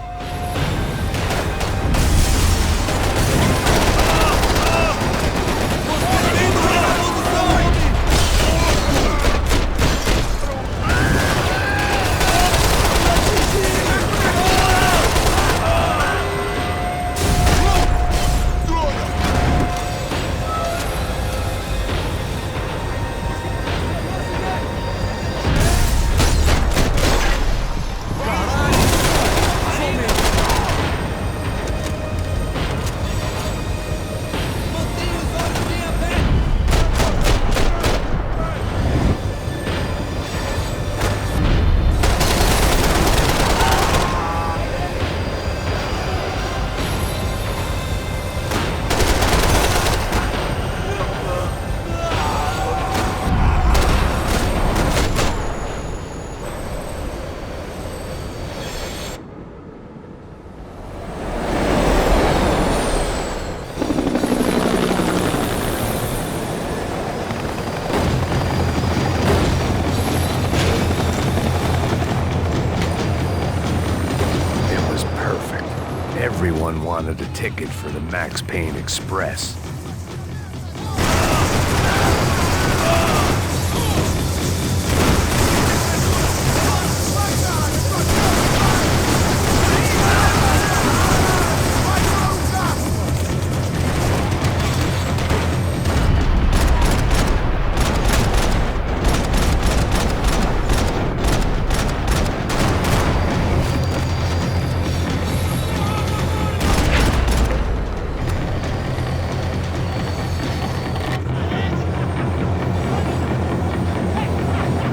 Everyone wanted a ticket for the Max Payne Express.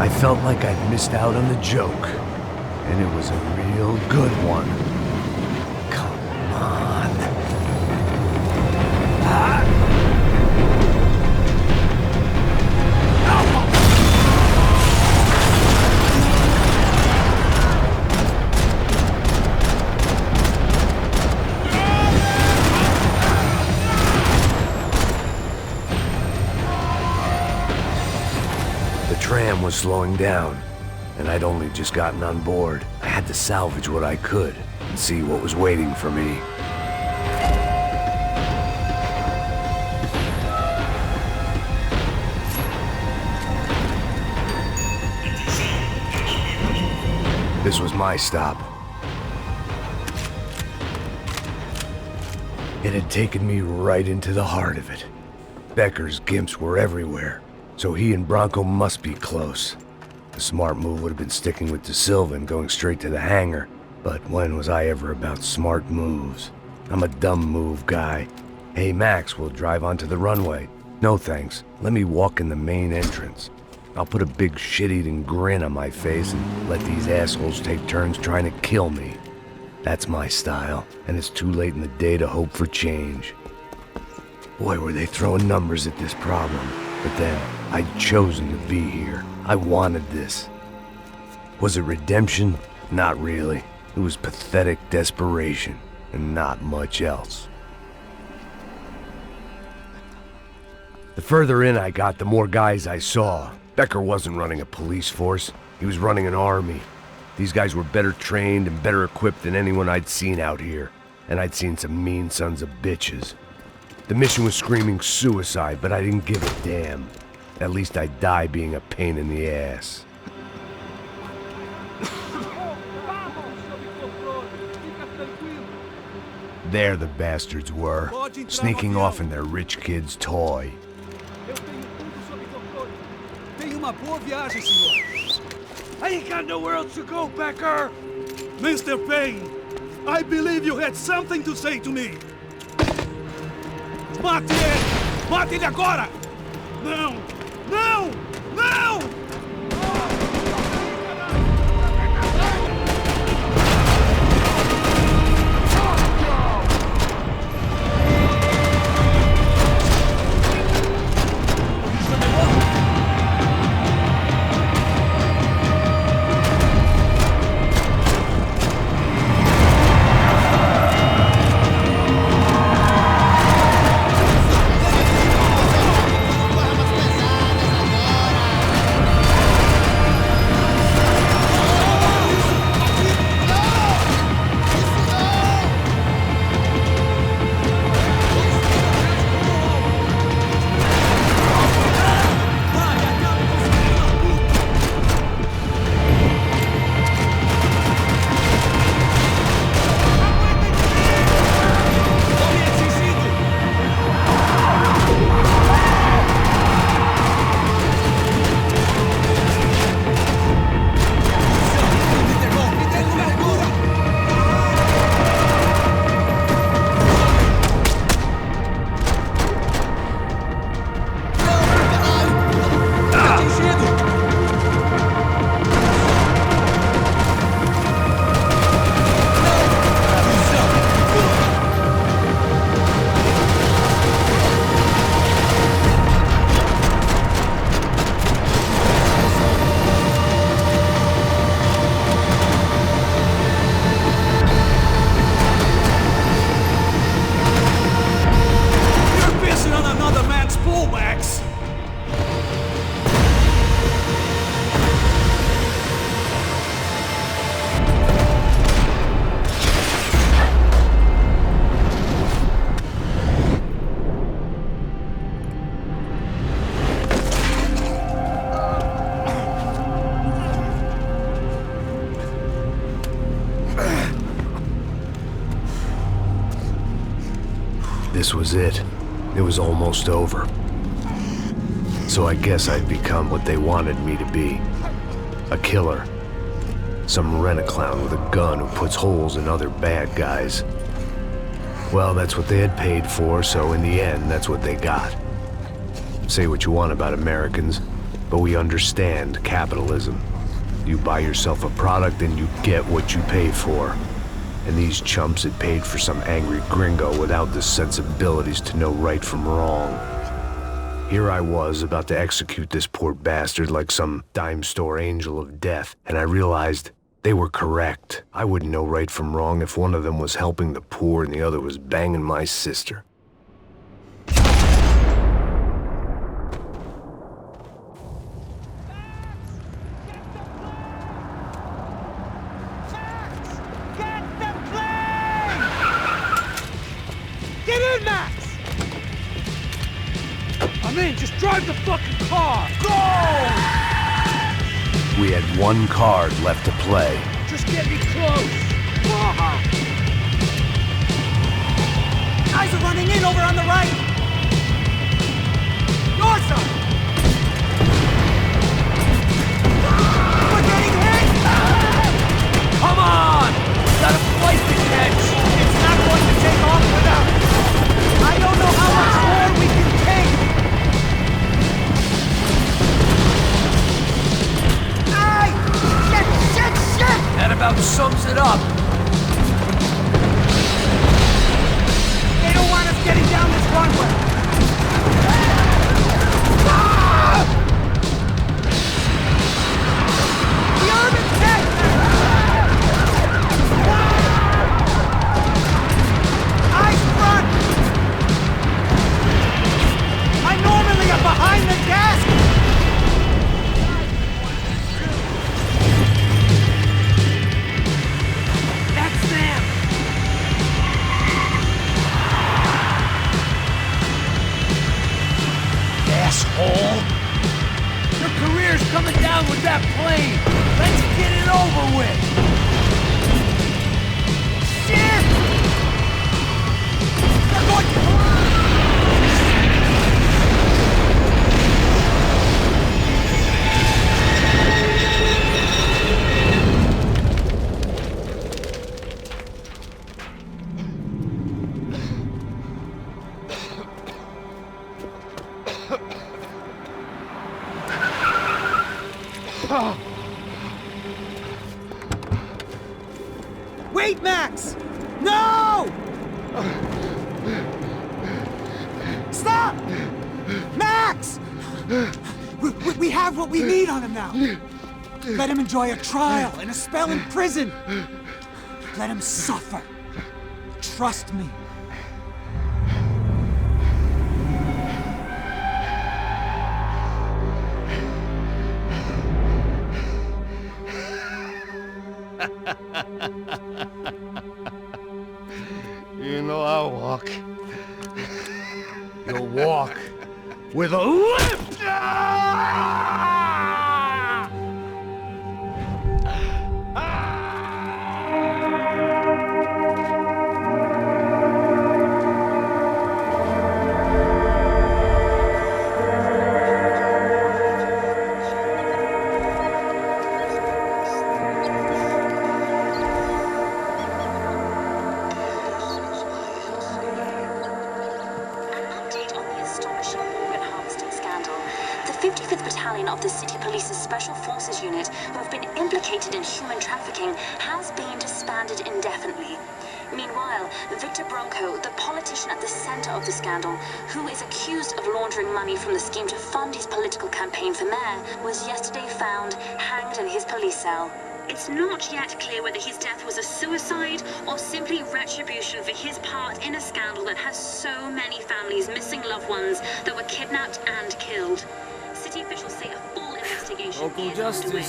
I felt like I'd missed out on the joke, and it was a real good one. Come on. The tram was slowing down, and I'd only just gotten on board. I had to salvage what I could and see what was waiting for me. This was my stop. It had taken me right into the heart of it. Becker's gimps were everywhere, so he and Branco must be close. The smart move would have been sticking with Da Silva and going straight to the hangar, but when was I ever about smart moves? I'm a dumb move guy. Hey Max, we'll drive onto the runway. No thanks, let me walk in the main entrance. I'll put a big shit-eating grin on my face and let these assholes take turns trying to kill me. That's my style, and it's too late in the day to hope for change. Boy, were they throwing numbers at this problem. But then, I'd chosen to be here. I wanted this. Was it redemption? Not really. It was pathetic desperation, and not much else. The further in I got, the more guys I saw. Becker wasn't running a police force. He was running an army. These guys were better trained and better equipped than anyone I'd seen out here. And I'd seen some mean sons of bitches. The mission was screaming suicide, but I didn't give a damn. At least I'd die being a pain in the ass. There the bastards were, sneaking off in their rich kid's toy. Tenha uma boa viagem, senhor. I ain't got nowhere else to go, Becker. Mr. Payne, I believe you had something to say to me. Mate ele! Mate ele agora! Não! Não! Não! this was it. It was almost over. So I guess I'd become what they wanted me to be. A killer. Some rent-a-clown with a gun who puts holes in other bad guys. Well, that's what they had paid for, so in the end, that's what they got. Say what you want about Americans, but we understand capitalism. You buy yourself a product and you get what you pay for. And these chumps had paid for some angry gringo without the sensibilities to know right from wrong. Here I was, about to execute this poor bastard like some dime store angel of death, and I realized they were correct. I wouldn't know right from wrong if one of them was helping the poor and the other was banging my sister. Get in, Max! I'm in, just drive the fucking car! Go! We had one card left to play. Just get me close! Guys are running in over on the right! Your side! We're getting hit! Come on! Got a flight to catch! It's not going to take off without it! I don't know how much more we can take! Aye! Shit! That about sums it up. They don't want us getting down this runway. Ah! The urban tech! Eyes front! I normally am behind the desk! That's them! Asshole! Your career's coming down with that plane! Let's get it over with! Shit! They're going to... Wait, Max! No! Stop! Max! We have what we need on him now. Let him enjoy a trial and a spell in prison. Let him suffer. Trust me. You know I'll walk. You'll walk with a lift! Of the City Police's Special Forces Unit, who have been implicated in human trafficking, has been disbanded indefinitely. Meanwhile, Victor Branco, the politician at the center of the scandal, who is accused of laundering money from the scheme to fund his political campaign for mayor, was yesterday found hanged in his police cell. It's not yet clear whether his death was a suicide or simply retribution for his part in a scandal that has so many families missing loved ones that were kidnapped and killed. City officials say a full investigation is underway.